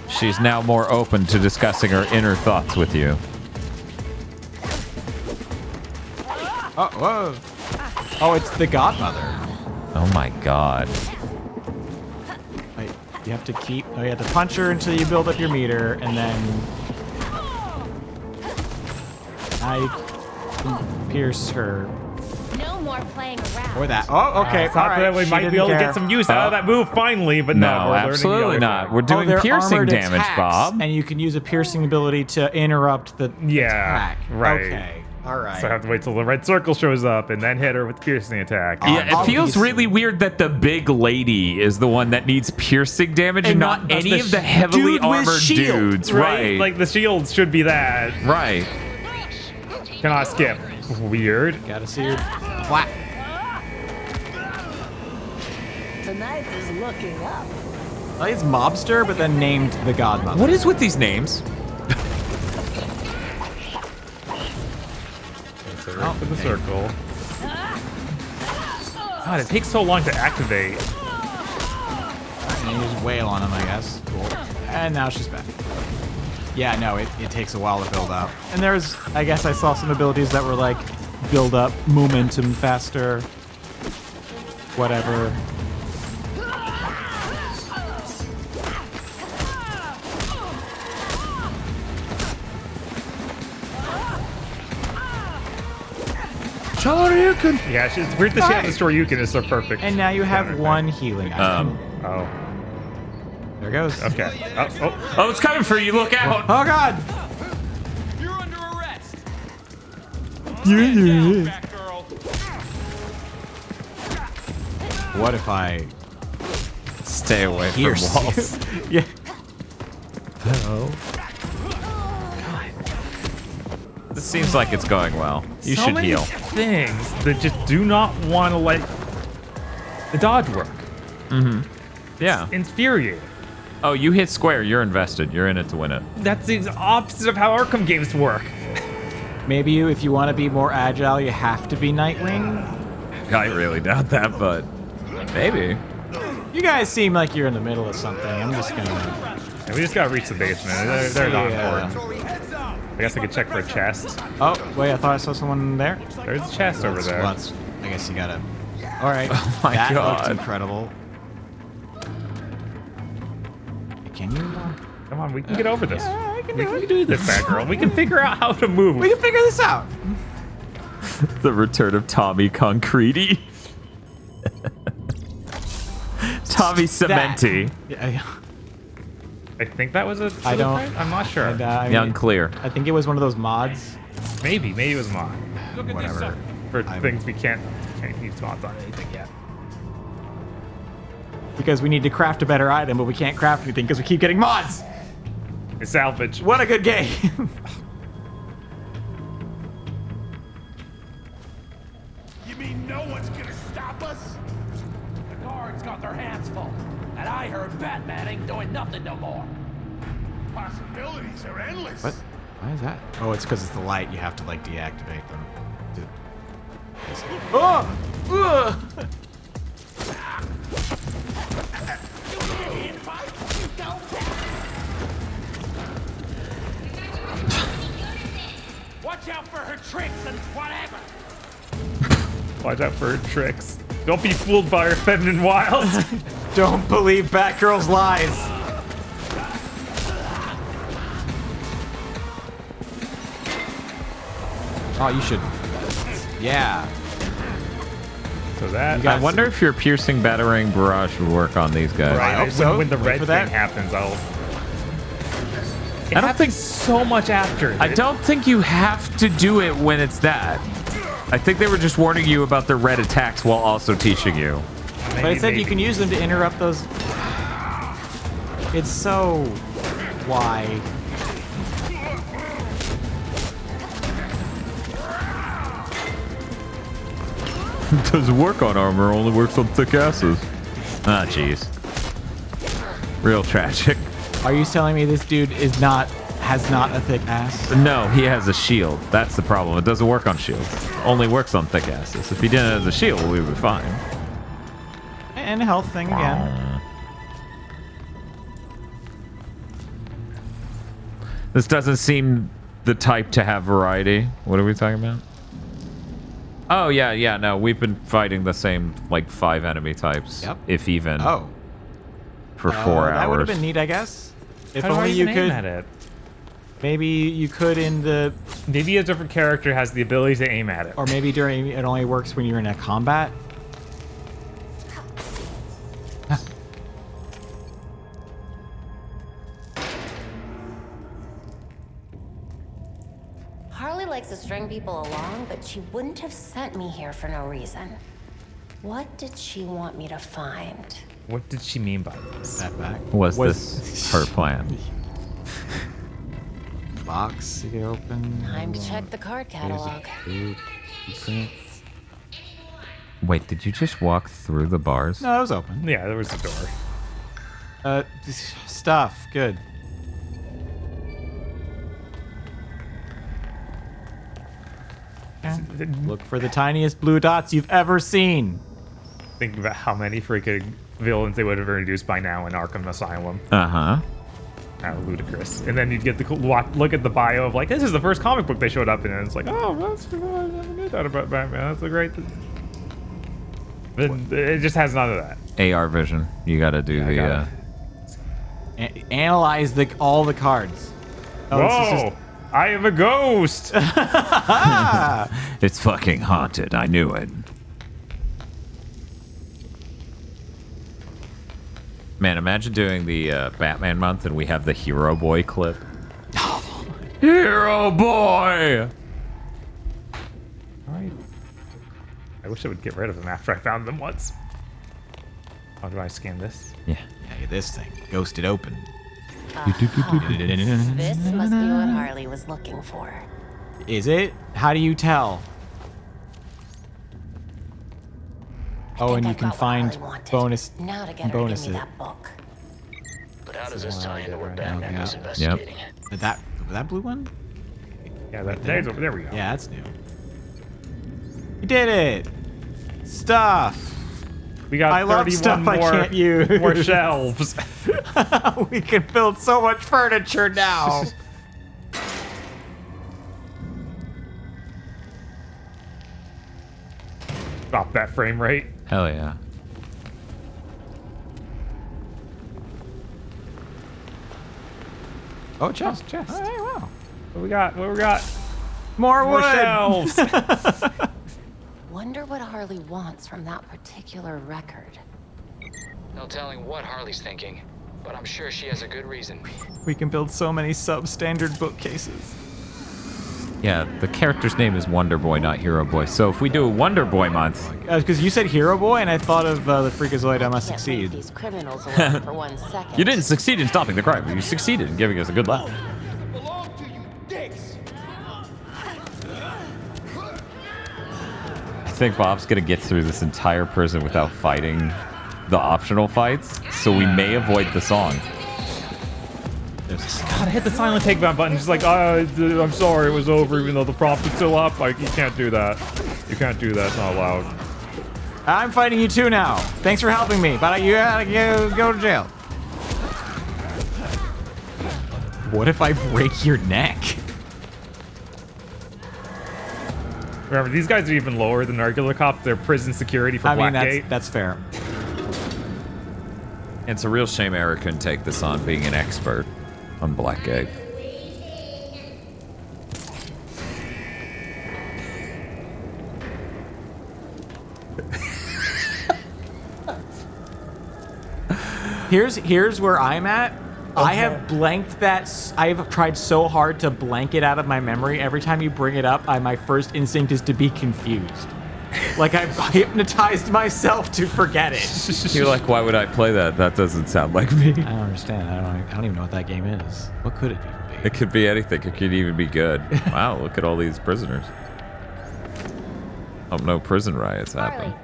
She's now more open to discussing her inner thoughts with you. Oh, whoa. Oh, it's the godmother. Oh my god. Wait, you have to keep... Oh, you have to punch her until you build up your meter, and then... Now you can pierce her. No more playing around. Or that. Oh, okay. Thought all right. that we She might be didn't able to care. get some use out of that move finally, but no, we're absolutely learning the other not. thing. We're doing they're piercing armored damage, attacks, Bob. And you can use a piercing ability to interrupt the attack. Right. Okay. All right. So I have to wait till the red circle shows up and then hit her with the piercing attack. Yeah, it feels really weird that the big lady is the one that needs piercing damage and not any of the heavily armored dudes. Right. Like the shields should be that. Right. Cannot skip. Weird. Gotta see her. Whack. Tonight is looking up. Oh, he's mobster, but then named the godmother. What is with these names? Off in the circle. God, it takes so long to activate. And you just wail on him, I guess. Cool. And now she's back. Yeah, no, it takes a while to build up. And there's, I guess I saw some abilities that were like, build up momentum faster, whatever. Shoryuken! Yeah, it's weird that she has a Shoryuken is so perfect. And now you have one healing item. Oh. There it goes. Okay. Oh, it's coming for you. Look out. Oh, God. You're under arrest. Yeah. What if I stay away from pierce walls? Yeah. Oh. This seems like it's going well. You So should many heal. things that just do not want to let the dodge work. Mm-hmm. Yeah. It's infuriating. Oh, you hit square. You're invested. You're in it to win it. That's the opposite of how Arkham games work. Maybe if you want to be more agile, you have to be Nightwing. I really doubt that, but maybe. You guys seem like you're in the middle of something. I'm just gonna. And we just gotta reach the basement. They're not important. I guess I could check for a chest. Oh, wait, I thought I saw someone there. There's a chest over there. Well, I guess you gotta. All right. Oh my that God. looks incredible. Can you? Come on, we can get over this. Yeah, We can do this, Batgirl. We can figure out how to move. We can figure this out. The return of Tommy Concrete. Tommy Cementi. Yeah. I think that was a. I don't. I'm not sure. And, I mean, Unclear. I think it was one of those mods. Maybe it was mod. Whatever. For things we can't use mods on anything yet. Because we need to craft a better item, but we can't craft anything because we keep getting mods. It's salvage. What a good game. You mean no one's gonna stop us? The guards got their hands full, and I heard Batman ain't doing nothing no more. Possibilities are endless. What? Why is that? Oh, it's because it's the light. You have to like deactivate them. Oh! Ugh! Watch out for her tricks and whatever. Watch out for her tricks. Don't be fooled by her feminine wiles. Don't believe Batgirl's lies. Oh, you should. Yeah. So that. I wonder if your piercing batarang barrage would work on these guys. Right. I hope so. When the Wait red for thing that. happens, I'll. I don't think so much after. I don't think you have to do it when it's that. I think they were just warning you about the red attacks while also teaching you. But I said you can use them to interrupt those. It's so. Why? It doesn't work on armor, only works on thick asses. Ah, jeez. Real tragic. Are you telling me this dude has not a thick ass? No, he has a shield. That's the problem. It doesn't work on shields. Only works on thick asses. If he didn't have the shield, we would be fine. And a health thing again. This doesn't seem the type to have variety. What are we talking about? Oh, yeah, no. We've been fighting the same, like, 5 enemy types. Yep. If even. Oh. For 4 hours. That would have been neat, I guess. If How do I only you even could. aim at it? Maybe you could in the. Maybe a different character has the ability to aim at it. Or maybe during. It only works when you're in a combat. Harley likes to string people along, but she wouldn't have sent me here for no reason. What did she want me to find? What did she mean by this? That back. Was this her plan? Box to get open. Time to check the card catalog. Wait, did you just walk through the bars? No, it was open. Yeah, there was a door. Stuff. Good. Look for the tiniest blue dots you've ever seen. Think about how many freaking villains they would have introduced by now in Arkham Asylum. Uh-huh. Kind of ludicrous. And then you'd get the look at the bio of like, this is the first comic book they showed up in, and it's like, oh, that's I never knew that about Batman. That's a great thing. But it just has none of that. AR vision. You got to do Analyze all the cards. Oh, Whoa! I am a ghost. It's fucking haunted. I knew it. Man, imagine doing the Batman month and we have the Hero Boy clip. Hero Boy! Alright. I wish I would get rid of them after I found them once. How do I scan this? Yeah. Yeah, this thing. Ghosted open. This must be what Harley was looking for. Is it? How do you tell? Oh, and you can find bonuses. Now to get her to give me that book. But how does this tie into what Batman is investigating? That blue one? Yeah, there we go. Yeah, that's new. You did it! Stuff! We got 31 stuff more, I can't use. more shelves. We can build so much furniture now. Stop that frame rate. Hell yeah. Oh, chest. Chest. All right, wow. What we got? What we got? More wood. shelves. Wonder what Harley wants from that particular record. No telling what Harley's thinking, but I'm sure she has a good reason. We can build so many substandard bookcases. Yeah, the character's name is Wonder Boy, not Hero Boy. So if we do a Wonder Boy month... Because you said Hero Boy, and I thought of the Freakazoid I Must Can't Succeed. leave these criminals alone for 1 second. You didn't succeed in stopping the crime. You succeeded in giving us a good laugh. I think Bob's gonna get through this entire prison without fighting the optional fights, so we may avoid the song. God, I hit the silent takedown button. Just like, I'm sorry, it was over, even though the prompt is still up. Like, you can't do that. You can't do that. It's not allowed. I'm fighting you too now. Thanks for helping me, but you gotta go to jail. What if I break your neck? Remember, these guys are even lower than regular cops. They're prison security for Blackgate. That's fair. It's a real shame Eric couldn't take this on, being an expert on Blackgate. Here's where I'm at. Okay. I have blanked that. I have tried so hard to blank it out of my memory. Every time you bring it up, my first instinct is to be confused. Like I've hypnotized myself to forget it. You're like, why would I play that? That doesn't sound like me. I don't understand. I don't even know what that game is. What could it even be? It could be anything. It could even be good. Wow, look at all these prisoners. Oh, no prison riots happen.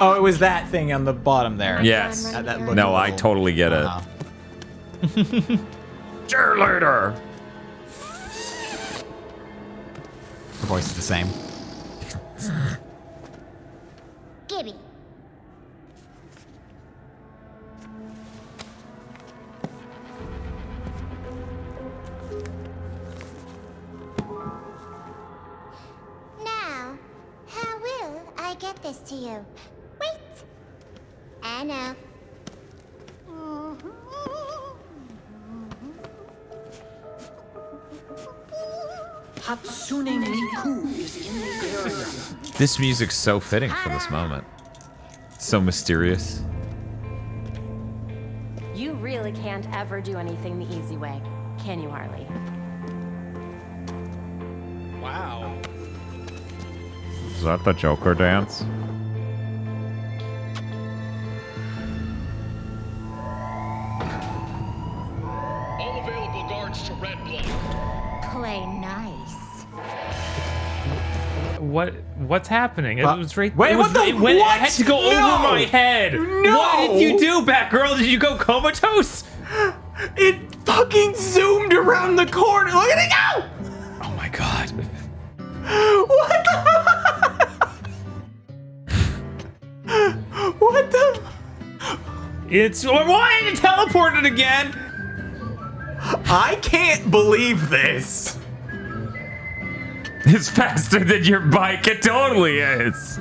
Oh, it was that thing on the bottom there. Yes. No, I totally get it. Cheerleader. The voice is the same. Gibby. Now, how will I get this to you? Wait. I know. Hatsune Miku is in the area. This music's so fitting for this moment. So mysterious. You really can't ever do anything the easy way, can you, Harley? Wow. Is that the Joker dance? All available guards to red block. Play nice. What's happening? It was right. Wait, what the? What? I had to go over my head. No. What did you do, Batgirl? Did you go comatose? It fucking zoomed around the corner. Look at it go! Oh my god. What the? What the? It's why it teleported again. I can't believe this. It's faster than your bike. It totally is.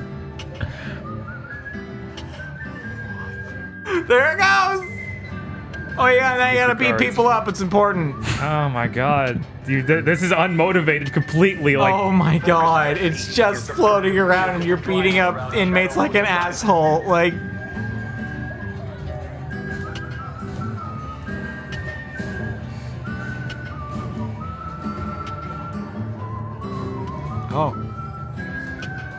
There it goes. Oh yeah, now you gotta beat people up. It's important. Oh my god, dude, this is unmotivated completely. Like, oh my god, it's just floating around and you're beating up inmates like an asshole. Like. Oh.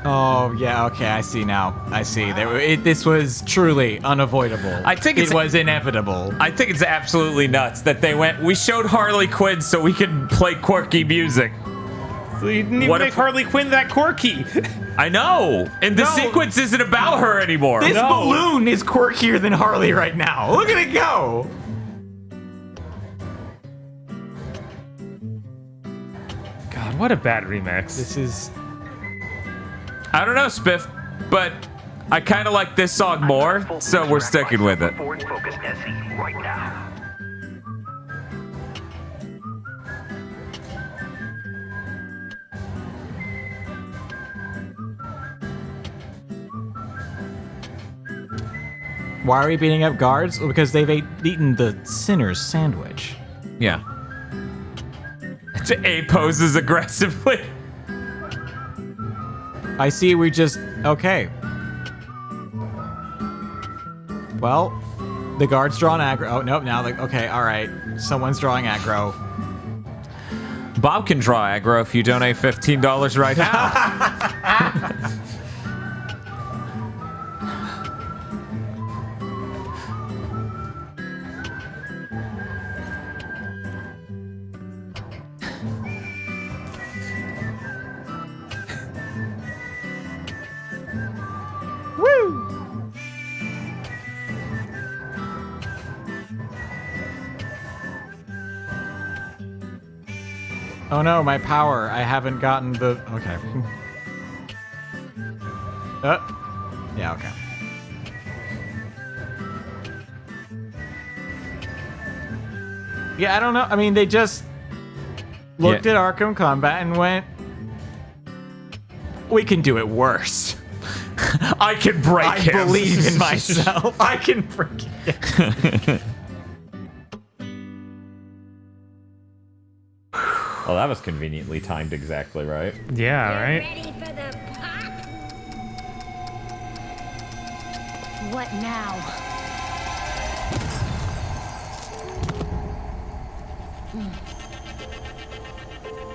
Oh, yeah, okay, I see now. I see. This was truly unavoidable. I think it was inevitable. I think it's absolutely nuts that they went, we showed Harley Quinn so we could play quirky music. So you didn't even make Harley Quinn that quirky. I know. And the sequence isn't about her anymore. This balloon is quirkier than Harley right now. Look at it go. God, what a bad remix. This is... I don't know, Spiff, but I kind of like this song more, so we're sticking with it. Forward focus SE right now. Why are we beating up guards? Well, because they've eaten the sinner's sandwich. Yeah. A poses aggressively. I see we just... Okay. Well, the guard's drawing aggro. Oh, nope, now, like, okay, all right. Someone's drawing aggro. Bob can draw aggro if you donate $15 right now. Oh no, my power. I haven't gotten the... Okay. Yeah, okay. Yeah, I don't know. I mean, they just looked at Arkham Combat and went, we can do it worse. I can break him. I believe in myself. I can break it. Well, that was conveniently timed exactly right. Yeah, right? Ready for the pop? What now?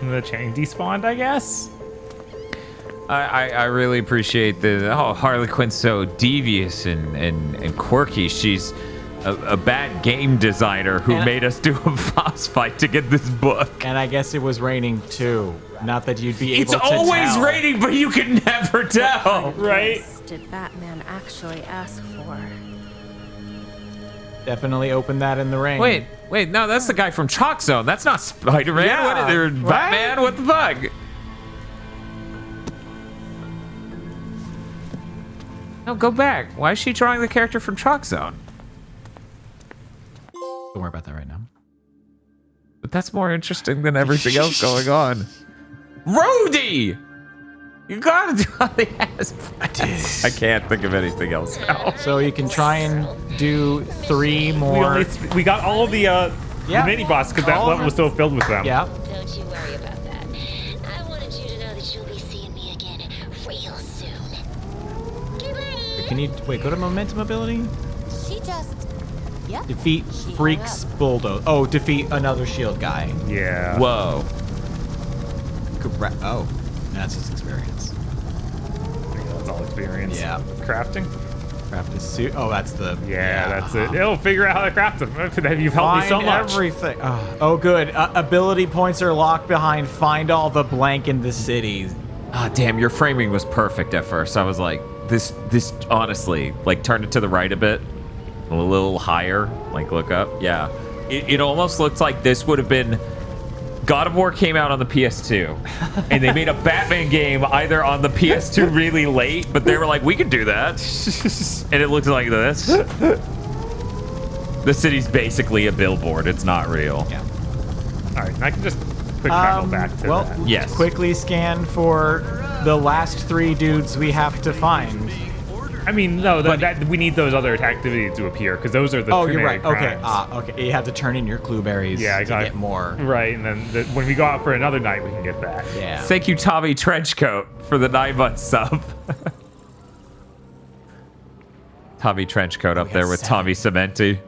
The chain despawned, I guess? I really appreciate Harley Quinn's so devious and quirky. She's a bad game designer who made us do a boss fight to get this book. And I guess it was raining too. Not that you'd be able It's to always tell. raining, but you can never tell, right? What did Batman actually ask for? Definitely open that in the rain. Wait, no, that's the guy from Chalk Zone. That's not Spider-Man. Yeah, What, Batman? What the fuck? No, go back. Why is she drawing the character from Chalk Zone? Don't worry about that right now. But that's more interesting than everything else going on. Rudy! You gotta do all the ass. I can't think of anything else now. So you can try and do 3 more. We got all of the mini boss because that level was still filled with them. Yeah. Don't you worry about that. I wanted you to know that you'll be seeing me again real soon. Get ready. Can you wait? Go to momentum ability. She just... Yep. Defeat Freak's Bulldoze. Oh, defeat another shield guy. Yeah. Whoa. Oh, that's his experience. That's all experience. Yeah. Crafting? Craft his suit. Oh, that's the... Yeah, that's it. It'll figure out how to craft them. You've helped me so much. Everything. Oh, good. Ability points are locked behind find all the blank in the city. Ah, damn, your framing was perfect at first. I was like, this honestly, like, turn it to the right a bit. A little higher, like, look up. Yeah. It almost looked like this would have been God of War came out on the PS2, and they made a Batman game either on the PS2 really late, but they were like, we could do that, and it looks like this. The city's basically a billboard. It's not real. Yeah. All right, and I can just quick travel back to that. Yes. Quickly scan for the last 3 dudes we have to find. I mean, no, that we need those other activities to appear because those are the. Oh, you're right. crimes. Okay. Okay. You have to turn in your clue berries to get more. Right, and then when we go out for another night, we can get that. Yeah. Thank you, Tommy Trenchcoat, for the 9-month sub. Tommy Trenchcoat up there with 7. Tommy Cementi.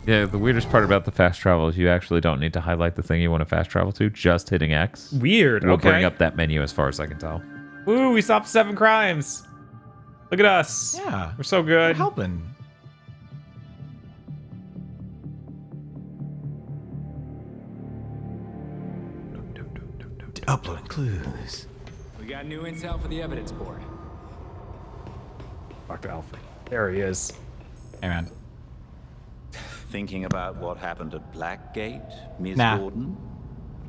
Yeah, the weirdest part about the fast travel is you actually don't need to highlight the thing you want to fast travel to, just hitting X. Weird. Will Okay. bring up that menu as far as I can tell. Ooh, we stopped 7 crimes. Look at us. Yeah. We're so good. We're helping. Upload clues. We got new intel for the evidence board. Dr. Alfred. There he is. Hey, man. Thinking about what happened at Blackgate, Ms. Nah. Gordon?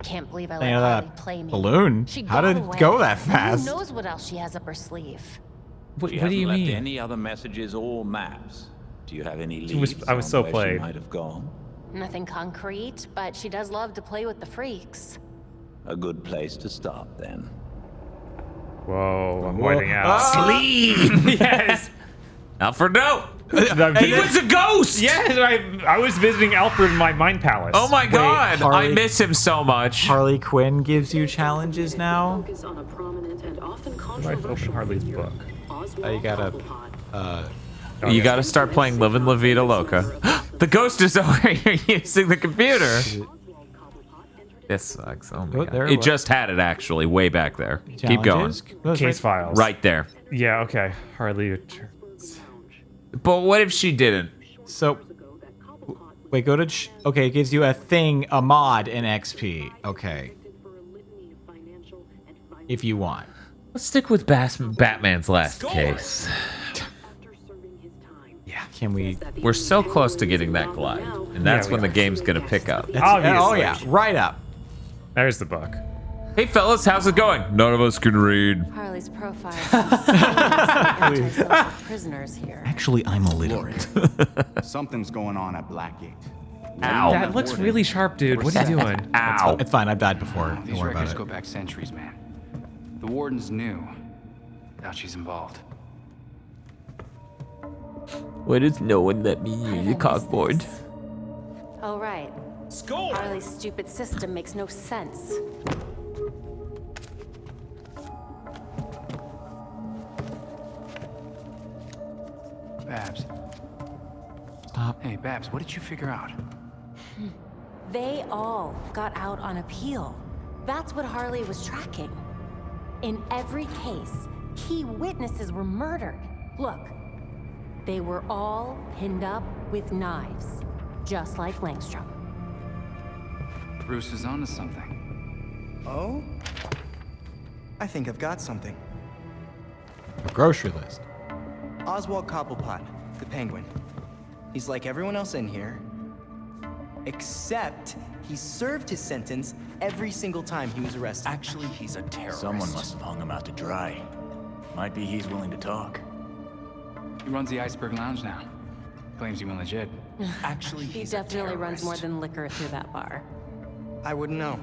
Can't believe I Hey, let that Harley play me. balloon? She How got did it away. go that fast? Who knows what else she has up her sleeve? She hasn't left any other messages or maps. Do you have any leads I was on so where played. she might have gone? Nothing concrete, but she does love to play with the freaks. A good place to start then. Whoa, I'm whiting out. Sleep! Yes. Alfred, no! He He was a ghost! Yes, I was visiting Alfred in my mind palace. Oh my god! Harley- I miss him so much. Harley Quinn gives you challenges now. I open Harley's book. You gotta. You gotta start playing Livin' La Vida Loca. The ghost is over here using the computer. This sucks. Oh my god. It just had it actually, way back there. Keep going. Case files. Right there. Yeah, okay. Harley returns. But what if she didn't? So. Wait, go to. Okay, it gives you a thing, a mod in XP. Okay. If you want. Let's stick with Batman's last case. Yeah. Can we? We're so close to getting that glide, and that's when the game's gonna pick up. Oh yeah, right up. There's the book. Hey fellas, how's it going? None of us can read. Harley's profile seems antisocial prisoners here. Actually, I'm illiterate. Something's going on at Blackgate. Ow. That looks really sharp, dude. What are you doing? Ow. It's fine. I've died before. Don't These worry about records it. go back centuries, man. The warden's new. Doubt she's involved. Why does no one let me use the cockboard? Oh, right. Harley's stupid system makes no sense. Babs. Stop. Hey, Babs, what did you figure out? They all got out on appeal. That's what Harley was tracking. In every case, key witnesses were murdered. Look, they were all pinned up with knives, just like Langstrom. Bruce is onto something. Oh? I think I've got something. A grocery list. Oswald Cobblepot, the Penguin. He's like everyone else in here, except he served his sentence every single time he was arrested. Actually, he's a terrorist. Someone must have hung him out to dry. Might be he's willing to talk. He runs the Iceberg Lounge now. Claims he went legit. Actually, He he's definitely a runs terrorist. more than liquor through that bar. I wouldn't know.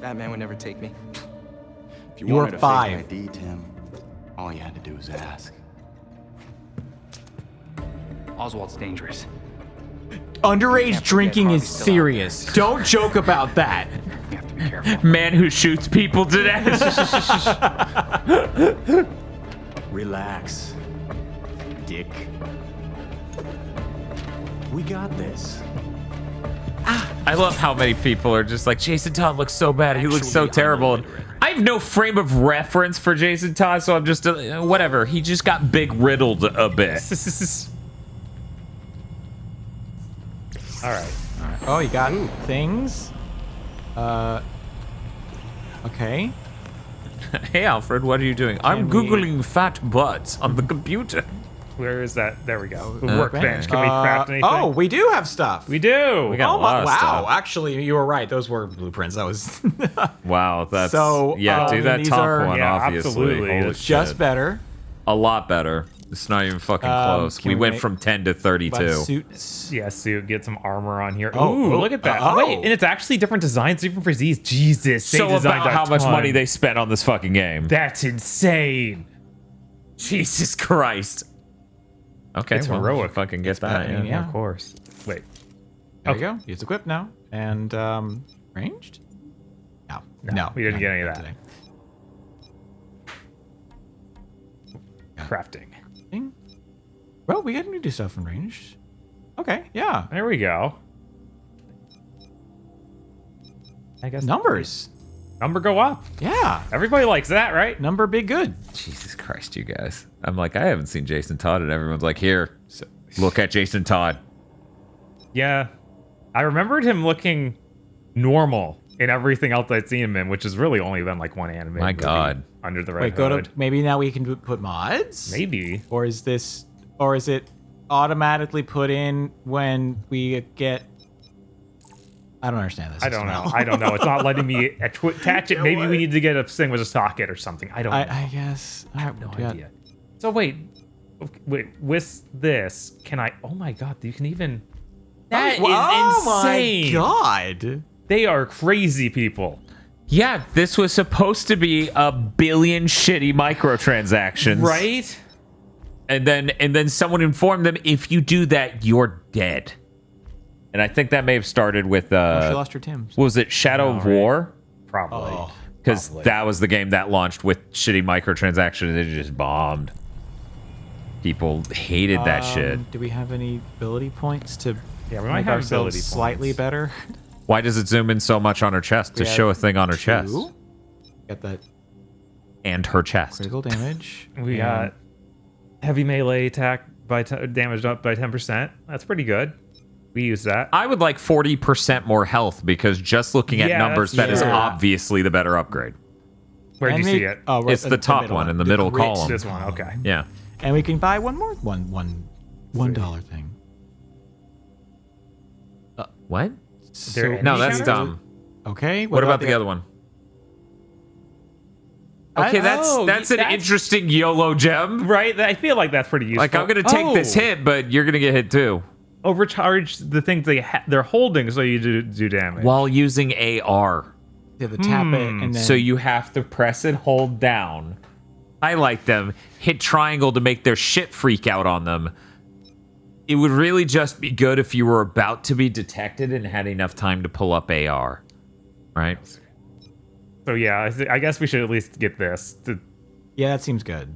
That man would never take me. If you You were wanted a 5. fake ID, Tim, all you had to do was ask. Oswald's dangerous. Underage drinking is serious. Don't joke about that. You have to be careful. Man who shoots people to death. Relax, Dick. We got this. I love how many people are just like, Jason Todd looks so bad. He looks so terrible. And I have no frame of reference for Jason Todd, so I'm just, whatever. He just got big riddled a bit. All right. Oh, you got things. Okay. Hey, Alfred, what are you doing? I'm we- Googling fat butts on the computer. Where is that? There we go. Okay. Workbench. Can we craft anything? Oh, we do have stuff. We do. We got a lot of wow. stuff. Actually, you were right. Those were blueprints. That was Wow, that's So, yeah. Do that these top are- one, Yeah, obviously. absolutely. Holy It's just shit. better. A lot better. It's not even fucking close. can We we went make from 10 to 32. Suits. Yeah, suit. Get some armor on here. Oh, Ooh, look at that. oh. Wait, and it's actually different designs even for these. Jesus. They So designed about a how much ton. money they spent on this fucking game. That's insane. Jesus Christ. Okay, It's well, heroic. Fucking get that. I mean, yeah. yeah. Of course. Wait. There you go. It's equipped now. And ranged? No. We didn't get any of not that. today. Crafting. Well, we can do stuff in ranged. Okay, yeah. There we go. I guess Numbers. number go up. Yeah. Everybody likes that, right? Number be good. Jesus Christ, you guys. I'm like, I haven't seen Jason Todd, and everyone's like, here, look at Jason Todd. Yeah. I remembered him looking normal in everything else I'd seen him in, which has really only been like one anime. My movie God. Under the red Wait, go hood. to maybe now we can put mods? Maybe. Or is it automatically put in when we get I don't understand this. I don't know. I don't know. It's not letting me attach it. Maybe we need to get a thing with a socket or something. I don't know. I guess. I have no idea. So wait, with this, can I? Oh my God, you can even. That is insane. Oh my God. They are crazy people. Yeah, this was supposed to be a billion shitty microtransactions. Right? And then someone informed them, if you do that, you're dead. And I think that may have started with she lost her Tims. Was it Shadow of War? Probably. Because that was the game that launched with shitty microtransactions and it just bombed. People hated that shit. Do we have any ability points to Yeah, we might make have ourselves ability slightly points. better? Why does it zoom in so much on her chest? To We show a have thing on her 2. chest. Got that And her chest. critical damage. We got heavy melee attack by damage up by 10%. That's pretty good. We use that. I would like 40% more health because just looking at Yeah, numbers, that that's is true. obviously the better upgrade. Where do you see it? Oh, right It's the top one in the middle grit. column. This one. Okay. Yeah. And we can buy one more $1 thing. What? There No, any that's shadows? dumb. Okay. What about the other one? Okay, that's an interesting YOLO gem. Right? I feel like that's pretty useful. Like, I'm going to take this hit, but you're going to get hit too. Overcharge the things they're holding so you do damage. While using AR. Yeah, the tap it and then So you have to press and hold down, highlight them, hit triangle to make their shit freak out on them. It would really just be good if you were about to be detected and had enough time to pull up AR. Right? So yeah, I guess we should at least get this to Yeah, that seems good.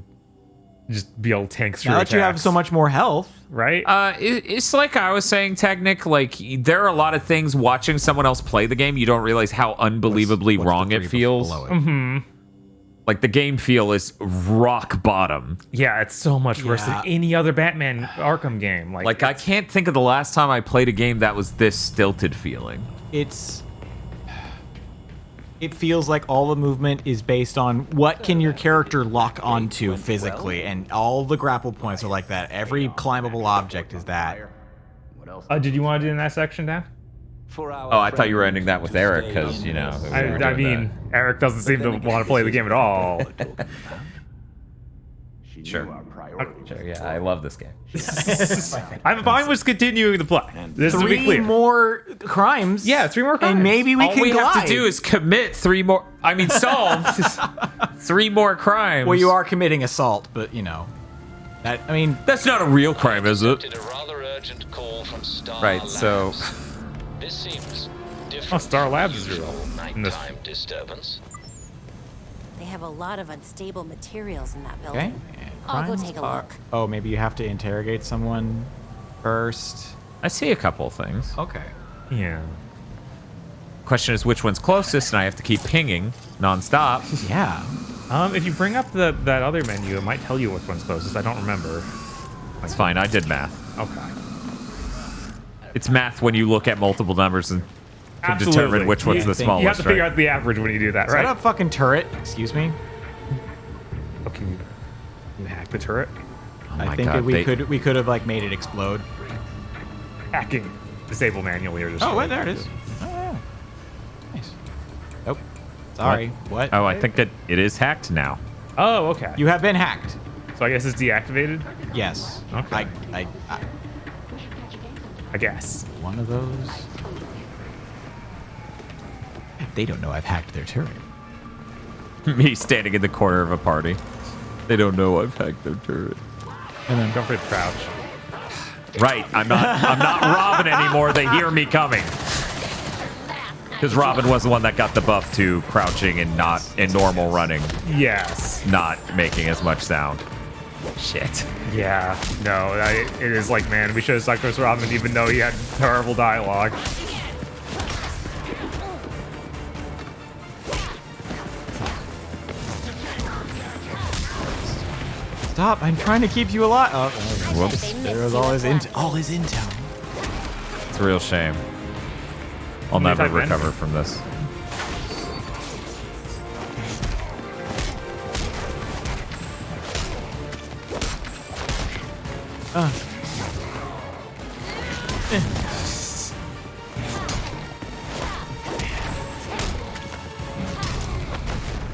just be able to tank through Now that you have attacks. so much more health. Right? It's like I was saying, Technic, like, there are a lot of things watching someone else play the game, you don't realize how unbelievably What's wrong the it three feels. below it? Mm-hmm. Like, the game feel is rock bottom. Yeah, it's so much worse Yeah. than any other Batman Arkham game. Like, I can't think of the last time I played a game that was this stilted feeling. It feels like all the movement is based on what can your character lock onto physically, and all the grapple points are like that. Every climbable object is that. did you want to do in that section, Dan? Oh, I thought you were ending that with Eric, because, you know. we were I doing mean, Eric doesn't seem to want to play the game at all. Sure. Sure, yeah, I love this game. I'm fine with continuing the play. This to be Three clear. more crimes. Yeah, 3 more crimes. And maybe we All can we have glide. to do is commit solve 3 more crimes. Well, you are committing assault, but you know, that's not a real crime, is it? A rather urgent call from Star Right, Labs. so This seems different. Oh, Star from Labs is usual real in this. nighttime disturbance. They have a lot of unstable materials in that Okay. building. I'll go Crimes take a are- look. Oh, maybe you have to interrogate someone first. I see a couple of things. Okay. Yeah. Question is which one's closest, and I have to keep pinging nonstop. Yeah. If you bring up that other menu, it might tell you which one's closest. I don't remember. That's fine. I did math. Okay. It's math when you look at multiple numbers and can Absolutely. determine which one's the smallest. You have to figure right? out the average when you do that, Is right? that a fucking turret? Excuse me. Okay. You hack the turret? I think that we could have like made it explode. Hacking. Disable manually or just. Oh, wait, there it is. Oh, yeah. Nice. Nope. Sorry. What? Oh, I think it is hacked now. Oh, okay. You have been hacked. So I guess it's deactivated? Yes. Okay. I guess. One of those. They don't know I've hacked their turret. Me standing in the corner of a party. They don't know I've hacked their turret. And then don't forget crouch. Right. I'm not Robin anymore. They hear me coming. Because Robin was the one that got the buff to crouching and not in normal running. Yes. Not making as much sound. Shit. Yeah. No, it is like, man, we should have stuck with Robin even though he had terrible dialogue. Stop! I'm trying to keep you alive. Oh, whoops. There was all his intel. It's a real shame. I'll never recover from this.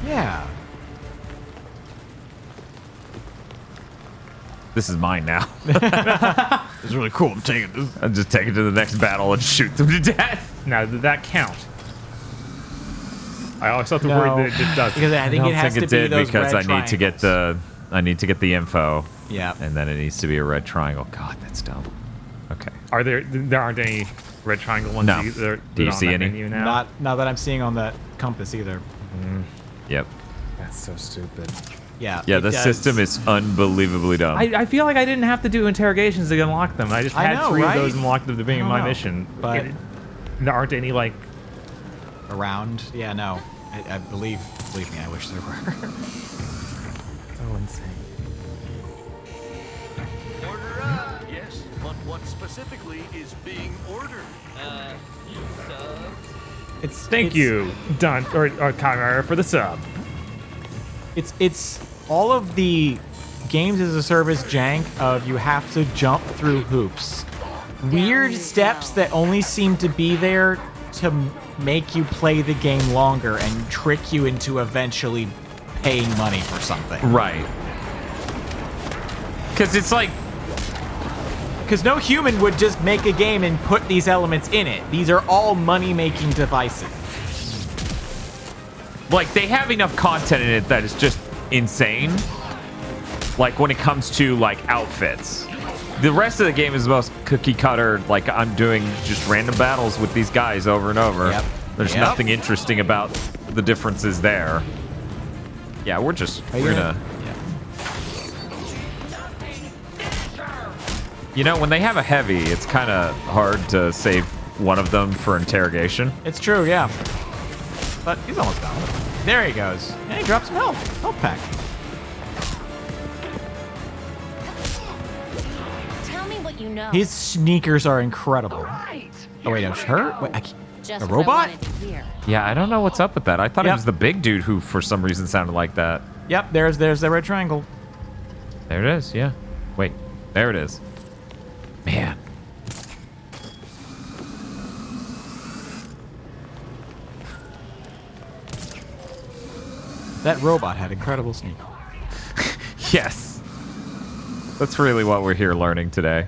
Yeah. This is mine now. It's really cool. I'm taking this. I'm just taking it to the next battle and shoot them to death. Now, did that count? I always thought the word that it does. Because I think it has to be those because red I need to get the info. Yeah. And then it needs to be a red triangle. God, that's dumb. Okay. Are there aren't any red triangle ones No. either? Do you see any? Menu now? Not that I'm seeing on that compass either. Yep. That's so stupid. Yeah. Yeah, the system is unbelievably dumb. I feel like I didn't have to do interrogations to unlock them. I just had three right? of those unlocked at the beginning of my know, mission. but there aren't any like around. Yeah, no. I believe me, I wish there were. So insane. Order up. Yes, but what specifically is being ordered? Thank you, Don or Chimera, for the sub. It's all of the games as a service jank of you have to jump through hoops. Weird steps that only seem to be there to make you play the game longer and trick you into eventually paying money for something. Right. Because it's like... Because no human would just make a game and put these elements in it. These are all money-making devices. Like, they have enough content in it that is just insane. Like, when it comes to, like, outfits. The rest of the game is the most cookie cutter. Like, I'm doing just random battles with these guys over and over. Yep. There's nothing interesting about the differences there. Yeah, we're gonna... You know, when they have a heavy, it's kind of hard to save one of them for interrogation. It's true, yeah. But he's almost done. There he goes. And he drops some health. Health pack. Tell me what you know. His sneakers are incredible. Oh, wait, no, her? Wait, Just a what I robot? wanted to hear. Yeah, I don't know what's up with that. I thought it was the big dude who, for some reason, sounded like that. Yep, there's the red triangle. There it is, yeah. Wait, there it is. Man. That robot had incredible sneak. Yes. That's really what we're here learning today.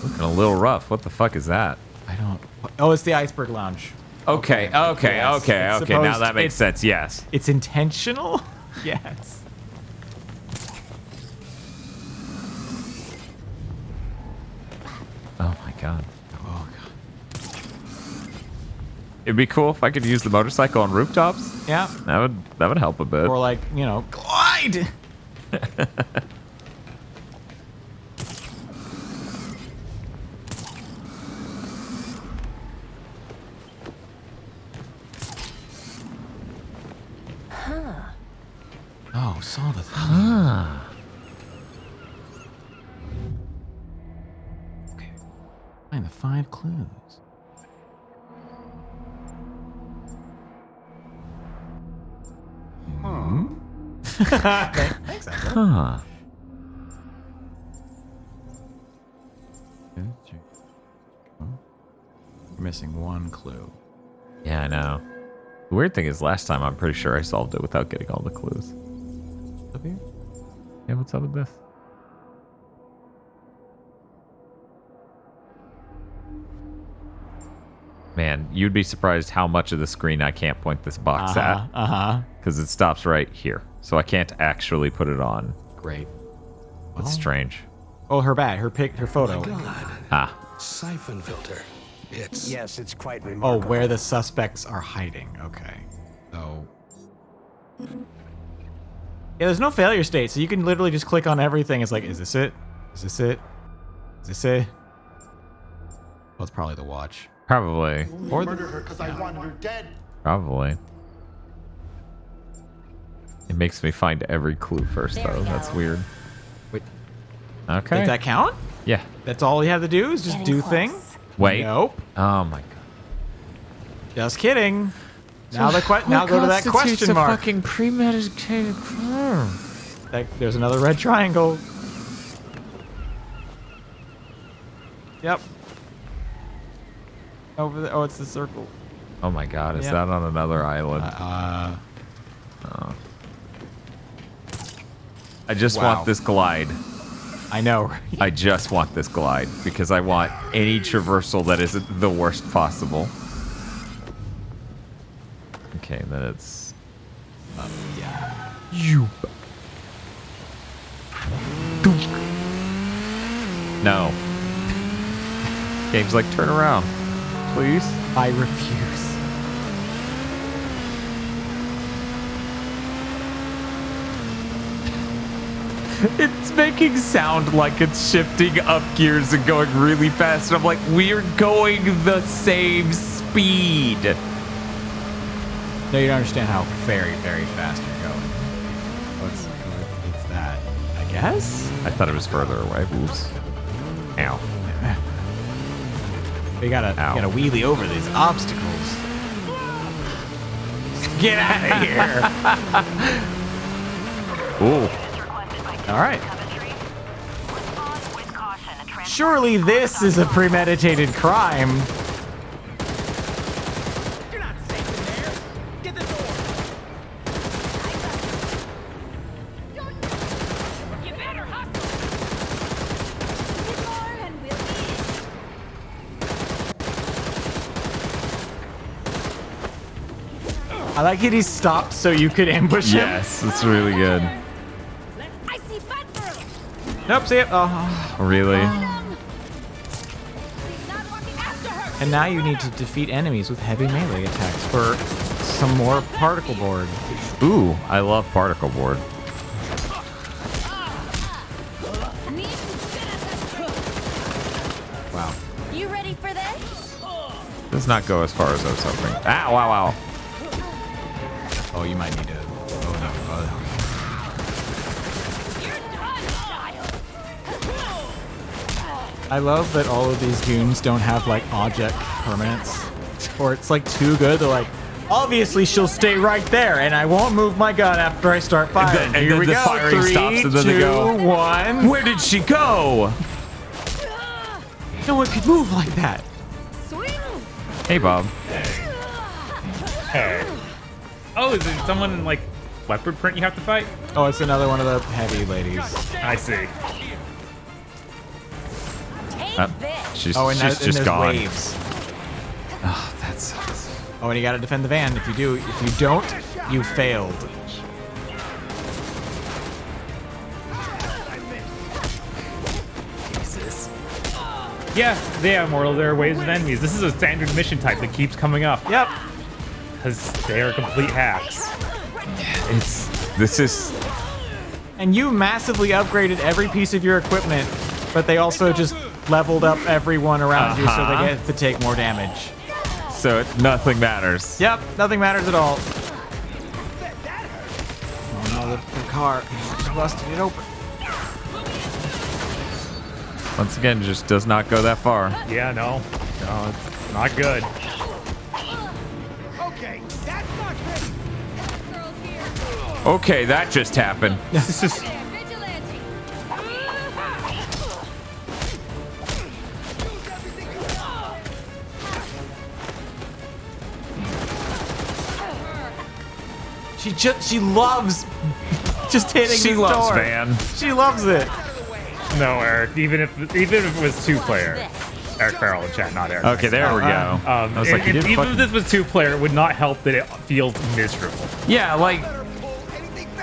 Looking a little rough. What the fuck is that? I don't... Oh, it's the Iceberg Lounge. Okay. Yes. It's Now that supposed- makes sense. Yes. It's intentional? Yes. Oh my god. Oh god. It'd be cool if I could use the motorcycle on rooftops. Yeah. That would help a bit. Or like, you know, glide! Oh, saw the thing. Okay. Find the 5 clues. Thanks, Echo. Huh. We're missing one clue. Yeah, I know. The weird thing is, last time I'm pretty sure I solved it without getting all the clues. Up here? Yeah, what's up with this? Man, you'd be surprised how much of the screen I can't point this box at. Because it stops right here. So I can't actually put it on. Great. That's strange. Oh, her photo. My God. Ah. Siphon filter. Yes, it's quite Oh, remarkable. where the suspects are hiding. Okay. So. Yeah, there's no failure state, so you can literally just click on everything. It's like, is this it? Is this it? Is this it? Well, it's probably the watch. Probably. Or murdered her because I wanted her dead. Probably. It makes me find every clue first, though. That's weird. Wait. Okay. Does that count? Yeah. That's all you have to do is just do thing? Wait. Nope. Oh my god. Just kidding. Now now go to that question mark. Fucking premeditated crime. There's another red triangle. Yep. Over there. Oh, it's the circle. Oh my god, is Yep. that on another island? Oh. I just want this glide. I know. I just want this glide because I want any traversal that isn't the worst possible. Okay, then it's... yeah. You. No. Game's like, turn around, please. I refuse. It's making sound like it's shifting up gears and going really fast. And I'm like, we're going the same speed. No, you don't understand how very, very fast you're going. What's that? I guess? I thought it was further away. Oops. Ow. You gotta wheelie over these obstacles. Get out of here. Ooh. All right. Surely this is a premeditated crime. You're not safe in there. Get the door. You better hustle. I like it. He stopped so you could ambush him. Yes, it's really good. I see fat girl. Nope. See it. Oh. Really? And now you need to defeat enemies with heavy melee attacks for some more particle board. Ooh, I love particle board. Wow. You ready for this? Does not go as far as I was hoping. Ow, wow, wow. Oh, you might need to. Oh no. Oh, I love that all of these goons don't have like object permanence, or it's like too good. They're like, obviously she'll stay right there, and I won't move my gun after I start firing. And Here then we the go. firing 3, stops, and then they 2, go, 1. Where did she go? No one could move like that. Hey, Bob. Hey. Oh, is it someone in like leopard print you have to fight? Oh, it's another one of the heavy ladies. I see. She's and just there's gone. waves. Oh, that sucks. Oh, and you gotta defend the van. If you don't, you failed. Jesus. Yeah, Mortal, there are waves of enemies. This is a standard mission type that keeps coming up. Yep. Because they are complete hacks. This is... And you massively upgraded every piece of your equipment, but they also just leveled up everyone around you so they get to take more damage. So nothing matters. Yep, nothing matters at all. Oh no, the car just busted it open. Once again, just does not go that far. Yeah, no, it's not good. Okay, that's not good. Okay, that just happened. She loves just hitting She this loves door. Van. She loves it. No, Eric. Even if it was 2-player, Eric Farrell in chat, not Eric. Okay, there we go. I was like, even if this was 2-player, it would not help that it feels miserable. Yeah, like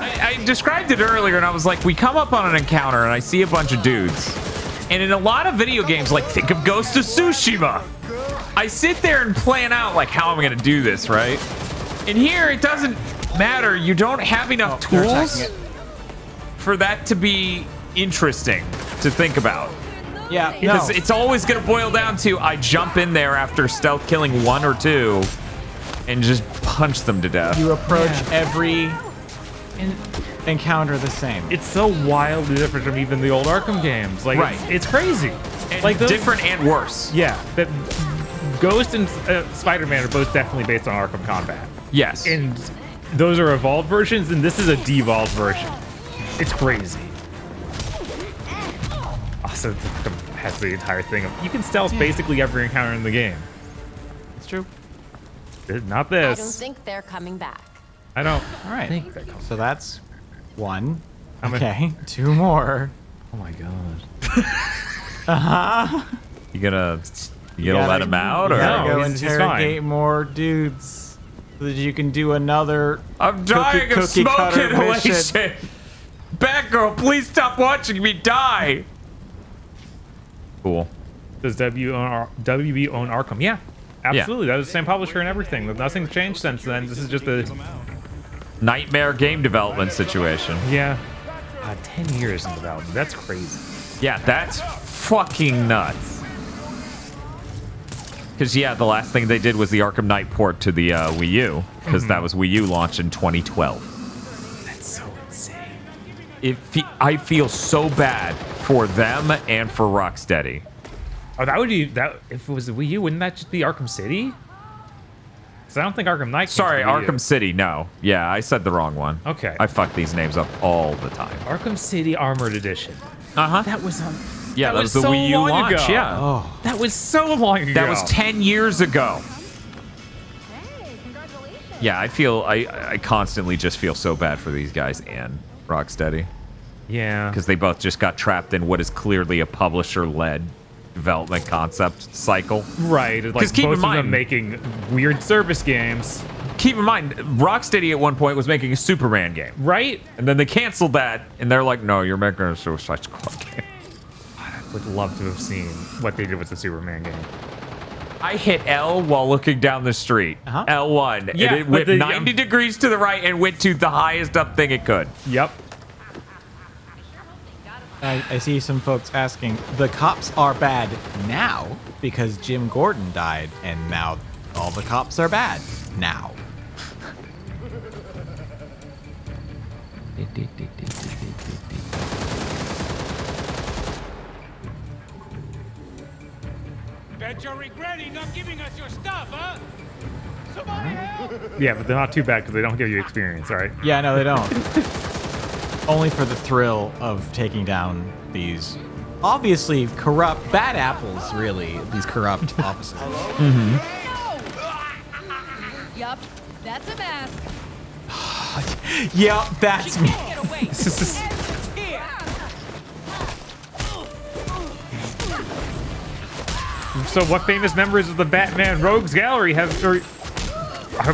I described it earlier, and I was like, we come up on an encounter, and I see a bunch of dudes. And in a lot of video games, like think of Ghost of Tsushima, I sit there and plan out like how am I going to do this, right? And here, it doesn't matter. You don't have enough tools for that to be interesting to think about. Yeah, because it's always going to boil down to I jump in there after stealth killing 1 or 2 and just punch them to death. You approach every encounter the same. It's so wildly different from even the old Arkham games. Like, Right. it's crazy. And like those, different and worse. Yeah, that Ghost and Spider-Man are both definitely based on Arkham combat. Yes. And those are evolved versions, and this is a devolved version. It's crazy. Also, has the entire thing of you can stealth basically every encounter in the game. It's true. Not I don't this. think they're coming back. I don't. All right. So that's 1. How many- Okay, 2 more. Oh my god. You gonna let him out, or You gotta go he's interrogate more dudes so that you can do another. I'm dying of cookie smoke cutter mission. inhalation. Batgirl, please stop watching me die. Cool. Does WB own Arkham? Yeah, absolutely. That was the same publisher and everything. Nothing's changed since then. This is just a Nightmare game development situation. yeah. 10 years in development. That's crazy. Yeah, that's fucking nuts. Because, yeah, the last thing they did was the Arkham Knight port to the Wii U. Because that was Wii U launch in 2012. That's so insane. I feel so bad for them and for Rocksteady. Oh, that would be that. If it was the Wii U, wouldn't that just be Arkham City? Because I don't think Arkham Knight. Sorry, came to Wii U. Arkham City. No. Yeah, I said the wrong one. Okay. I fuck these names up all the time. Arkham City Armored Edition. Uh-huh. That was on. Yeah, that was the so Wii U long launch. ago. Yeah. Oh. That was so long ago. That was 10 years ago. Yeah, I feel I constantly just feel so bad for these guys and Rocksteady. Yeah. Because they both just got trapped in what is clearly a publisher-led development concept cycle. Right. Like Because keep both in of them mind, making weird service games. keep in mind, Rocksteady at one point was making a Superman game. Right. And then they canceled that, and they're like, no, you're making a Suicide Squad game. I would love to have seen what they did with the Superman game. I hit L while looking down the street. L1. Yeah, and it went but the- 90 degrees to the right and went to the highest up thing it could. Yep. I see some folks asking, the cops are bad now because Jim Gordon died, and now all the cops are bad now. Bet you're regretting not giving us your stuff, huh? Somebody help! Yeah, but they're not too bad because they don't give you experience, right? Yeah, no, they don't. Only for the thrill of taking down these obviously corrupt bad apples, really. These corrupt officers. Yup, that's a mask. Yep, that's me. So, what famous members of the Batman Rogues Gallery have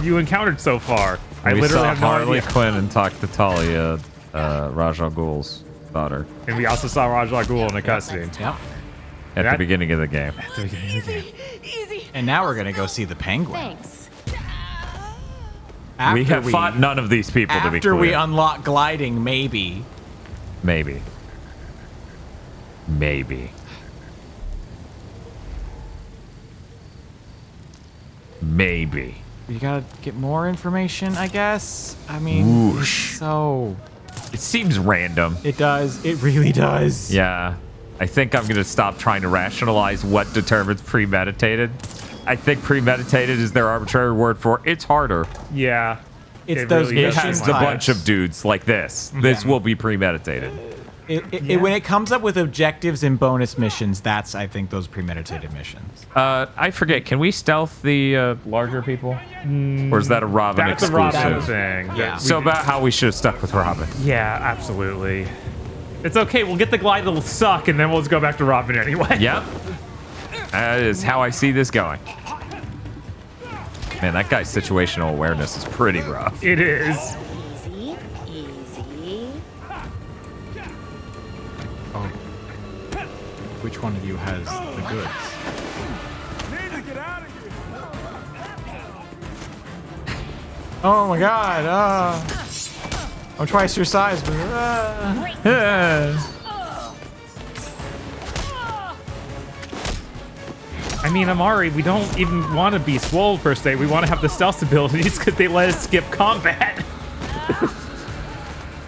you encountered so far? I We literally saw have no Harley idea. Quinn and talked to Talia, Ra's al Ghul's daughter. And we also saw Ra's al Ghul in the cutscene. Yep. At the beginning of the game. And now we're gonna go see the Penguin. Thanks. We have fought none of these people, to be After clear. we unlock gliding, maybe. Maybe. Maybe. Maybe. We gotta get more information, I guess. I mean, Whoosh. so It seems random. it does. It really does. Yeah. I think I'm going to stop trying to rationalize what determines premeditated. I think premeditated is their arbitrary word for it's harder. Yeah. It's It those really It does has mission the seem like bunch of dudes like this. This will be premeditated. When it comes up with objectives and bonus missions, that's, I think, those premeditated missions. I forget. Can we stealth the larger people? Or is that a Robin That's exclusive? a Robin thing. Yeah. So about how we should have stuck with Robin. Yeah, absolutely. It's okay. We'll get the glide that'll suck, and then we'll just go back to Robin anyway. Yep. That is how I see this going. Man, that guy's situational awareness is pretty rough. It is. Easy, easy. Oh. Which one of you has the goods? Oh my god, I'm twice your size, but I mean, Amari, we don't even want to be swole per se. We want to have the stealth abilities because they let us skip combat.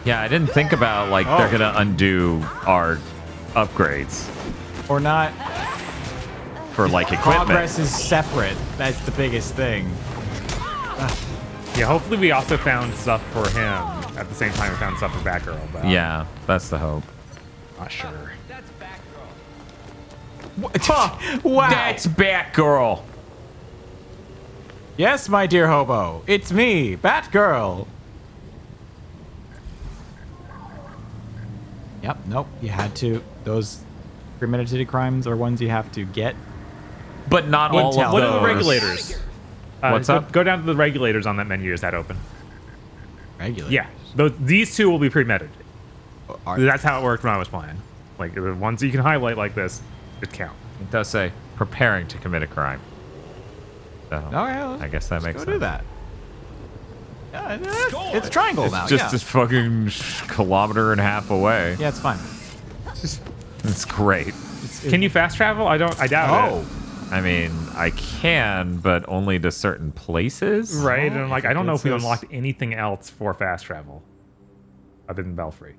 Yeah, I didn't think about, like, they're going to undo our upgrades. Or not. For, like, equipment. Progress is separate. That's the biggest thing. Yeah, hopefully we also found stuff for him at the same time we found stuff for Batgirl. But Yeah, that's the hope. Not sure. Wow. That's Batgirl. Yes, my dear hobo. It's me, Batgirl. Yep, nope. You had to. Those premeditated crimes are ones you have to get. But not all of those. What are the regulators? What's up? Go down to the regulators on that menu. Is that open? Regulators? Yeah. These two will be premeditated. That's how it worked when I was playing. Like, the ones you can highlight like this, it count. It does say preparing to commit a crime. So, I guess that makes sense. Go do that. Yeah, it's triangle It's now. just a fucking kilometer and a half away. Yeah, it's fine. It's great. Can you fast travel? I doubt it. I mean, I can, but only to certain places. Right, and like, I don't know if we unlocked anything else for fast travel other than Belfry.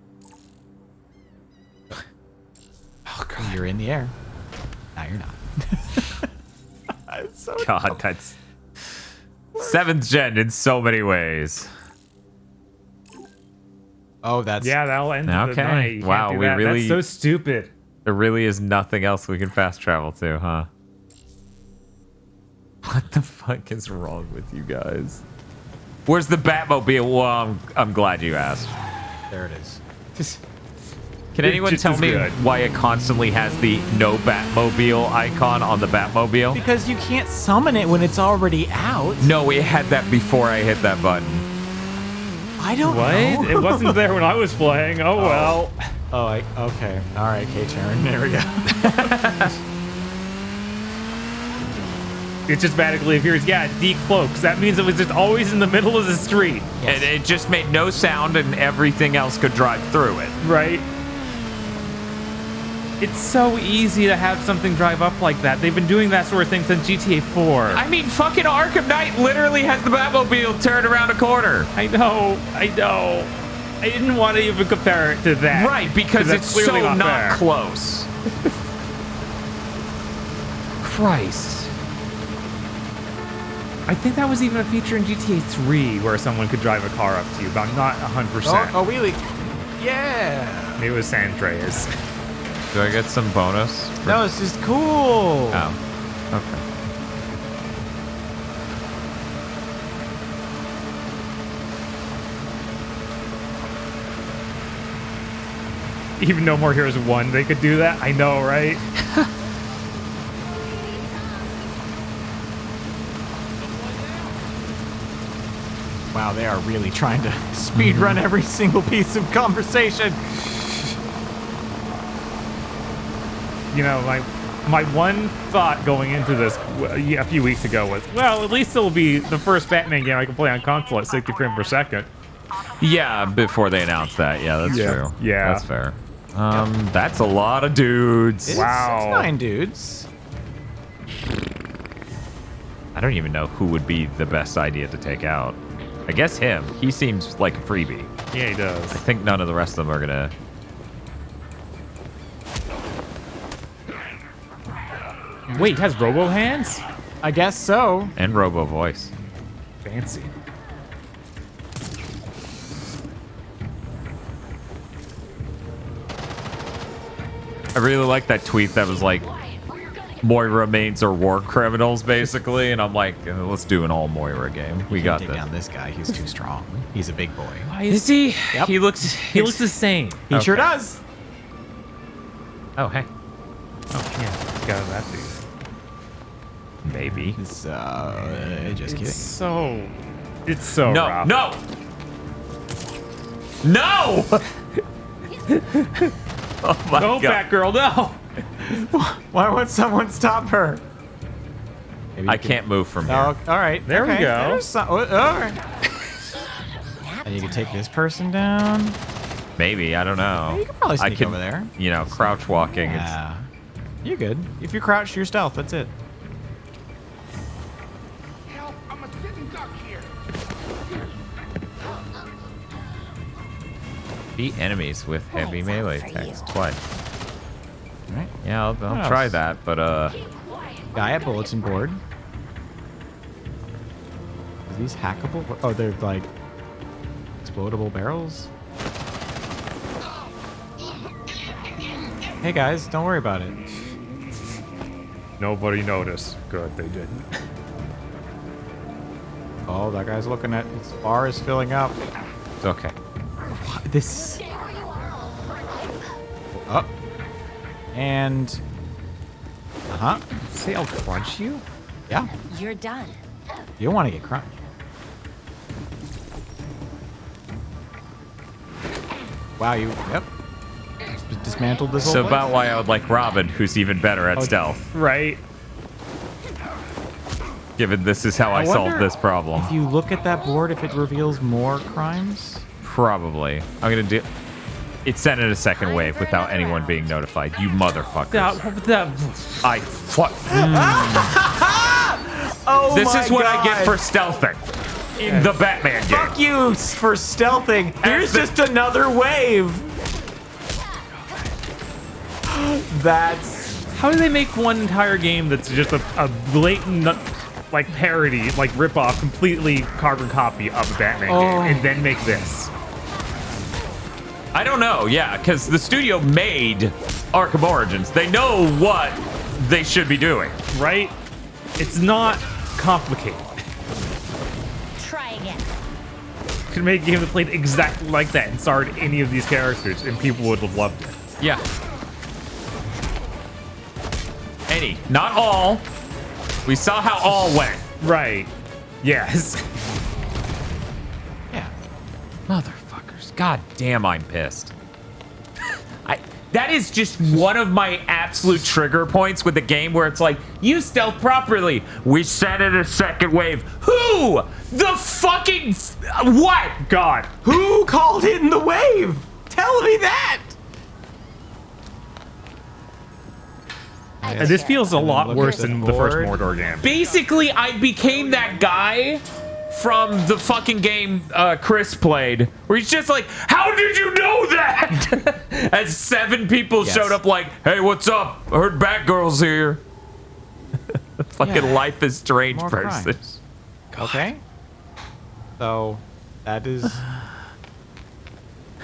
Oh god, you're in the air. Now you're not. So God, that's 7th gen in so many ways. Oh, that's that'll end the night. You Wow, can't do we that. really. That's so stupid. There really is nothing else we can fast travel to, huh? What the fuck is wrong with you guys? Where's the Batmobile? Well, I'm glad you asked. There it is. Can anyone tell me why it constantly has the no Batmobile icon on the Batmobile? Because you can't summon it when it's already out. No, it had that before I hit that button. I don't What? know. It wasn't there when I was playing. Oh, well. Oh, okay. All right, K-Charon. There we go. It just magically appears. Yeah, decloaks. That means it was just always in the middle of the street. And it just made no sound and everything else could drive through it. Right. It's so easy to have something drive up like that. They've been doing that sort of thing since GTA 4. I mean, fucking Arkham Knight literally has the Batmobile turned around a corner. I know. I didn't want to even compare it to that. Right, because it's so not close. Christ. I think that was even a feature in GTA 3 where someone could drive a car up to you, but I'm not 100%. Oh, wheelie. Yeah. Maybe it was San Andreas. Do I get some bonus? No, it's just cool. Oh, okay. Even No More Heroes 1, they could do that? I know, right? Wow, they are really trying to speedrun every single piece of conversation. You know, my one thought going into this a few weeks ago was, well, at least it'll be the first Batman game I can play on console at 60 frames per second. Yeah, before they announced that. Yeah, that's true. Yeah. That's fair. That's a lot of dudes. It's Wow. 9 dudes. I don't even know who would be the best idea to take out. I guess him. He seems like a freebie. Yeah, he does. I think none of the rest of them are gonna. Wait, it has robo hands? I guess so. And robo voice. Fancy. I really like that tweet that was like, Moira mains are war criminals, basically. And I'm like, let's do an all Moira game. We got take this. down this guy. He's too strong. He's a big boy. Why is he? Yep. He looks the same. He sure does. Oh, hey. Oh, yeah. Got that dude. Maybe. It's, just kidding. It's so no, rough. no, no! Oh my no, God. Batgirl, no! Why would someone stop her? I can't move from here. Oh, all right. There we go. All right. And you can take this person down. Maybe, I don't know. You could probably sneak over there. You know, crouch walking. Yeah. You're good. If you crouch, you're stealth. That's it. Help! I'm a sitting duck here. Beat enemies with heavy melee attacks twice. All right. Yeah, I'll What try else? that, but Guy at bulletin board. Are these hackable? Oh, they're like explodable barrels. Hey guys, don't worry about it. Nobody noticed. Good, they didn't. Oh, that guy's looking at his bar is filling up. it's okay. This. Oh. And. See, I'll crunch you? Yeah. You're done. You don't want to get crunched. Wow, you. Yep. Dismantled this whole So place? about why I would like Robin, who's even better at stealth. Right. Given this is how I solved wonder this problem. If you look at that board, if it reveals more crimes? Probably. I'm gonna do. It sent in a second wave without anyone being notified. You motherfuckers. I fuck. Oh This my is what I get God. for stealthing in the Batman game. Fuck you for stealthing. Here's just another wave. That's. How do they make one entire game that's just a blatant, like, parody, like, rip-off, completely carbon copy of a Batman game, and then make this? I don't know, yeah, because the studio made Arkham Origins. They know what they should be doing. Right? It's not complicated. Try again. Could make a game that played exactly like that and starred any of these characters, and people would have loved it. Yeah. Any, not all. We saw how all went. Right. Yes. Yeah. Motherfuckers. God damn, I'm pissed. That is just one of my absolute trigger points with the game where it's like, you stealth properly. We sent in a second wave. Who? The fucking... what? God. Who called in the wave? Tell me that. And this feels a lot look worse at the than the first board. Mordor game. Basically, I became that guy from the fucking game Chris played, where he's just like, how did you know that? As 7 people showed up like, hey, what's up? I heard Batgirl's here. Fucking Life is Strange More person. crimes. Okay. So, that is...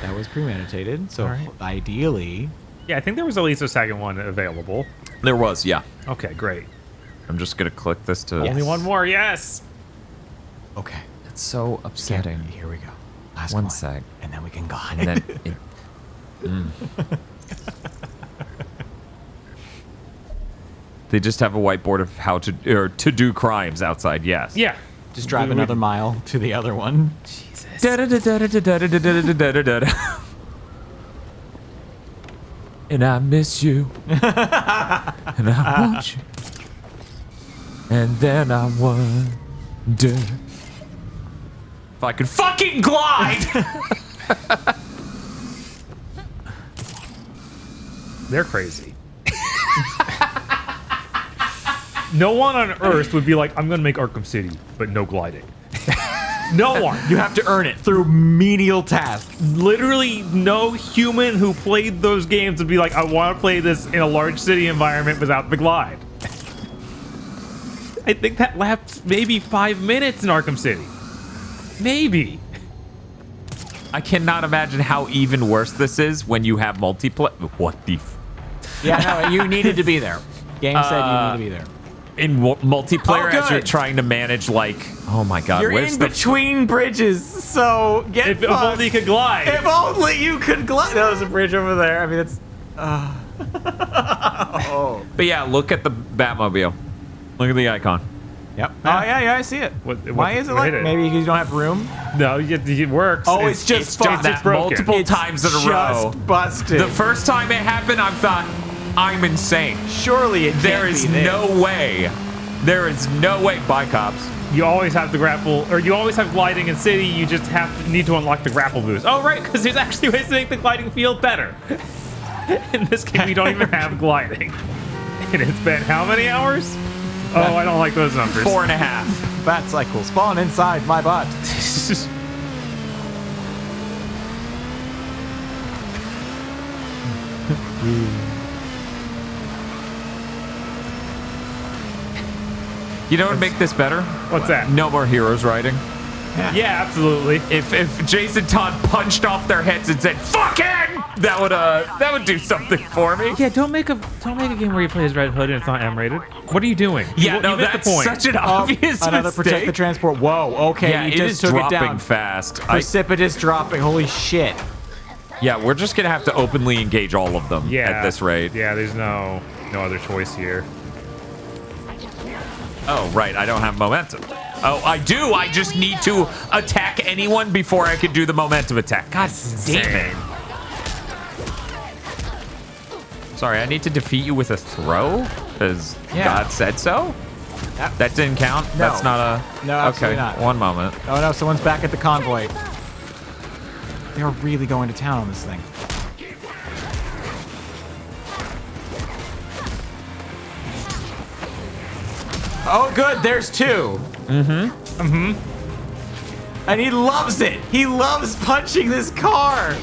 That was premeditated. So, All right. ideally... Yeah, I think there was at least a second one available. There was, yeah. Okay, great. I'm just gonna click this to... Only one more, yes! Okay. It's so upsetting. Here we go. Last One one. sec. And then we can go. And then it... They just have a whiteboard of how to do crimes outside. Yes. Yeah. Just drive another mile to the other one. And I miss you. And I want you. And then I wonder if I could fucking glide. They're crazy. No one on Earth would be like, I'm gonna make Arkham City, but no gliding. No one. You have to earn it through menial tasks. Literally no human who played those games would be like, I want to play this in a large city environment without the glide. I think that lasts maybe 5 minutes in Arkham City. Maybe. I cannot imagine how even worse this is when you have multiplayer. What the? Yeah, no, you needed to be there. Game said you need to be there. In multiplayer, Oh, as you're good. trying to manage, like, oh my god, You're where's in the between bridges, so get If only you could glide. If only you could glide. There's a bridge over there. I mean, it's. Oh. But yeah, look at the Batmobile. Look at the icon. Yep. Oh yeah, I see it. Why is it like maybe you don't have room? No, it works. Oh, it's just done that broken. multiple times in a row. Just busted. The first time it happened, I thought, I'm insane. Surely it There can't is be this. no way. There is no way. Bye, cops. You always have the grapple, or you always have gliding in city. You just need to unlock the grapple boost. Oh, right, because there's actually ways to make the gliding feel better. In this game, you don't even have gliding. And it's been how many hours? Oh, I don't like those numbers. 4.5. Bat cycle spawn inside my butt. You know what would make this better? What's that? No more heroes riding. Yeah, absolutely. If Jason Todd punched off their heads and said "fuck him," that would do something for me. Yeah, don't make a game where you play as Red Hood and it's not M-rated. What are you doing? Yeah, you no, missed that's the point. such an obvious Another mistake. protect the transport. Whoa. Okay, Yeah, you it just is took it dropping down. fast. Precipitous dropping. Holy shit. Yeah, we're just gonna have to openly engage all of them Yeah. at this rate. Yeah, there's no other choice here. Oh, right, I don't have momentum. Oh, I do. I just need to attack anyone before I can do the momentum attack. God damn it. Sorry, I need to defeat you with a throw? Because God said so? Yep. That didn't count? No. That's not a... No, absolutely okay, not. one moment. Oh no, someone's back at the convoy. They're really going to town on this thing. Oh, good. There's two. And he loves it. He loves punching this car.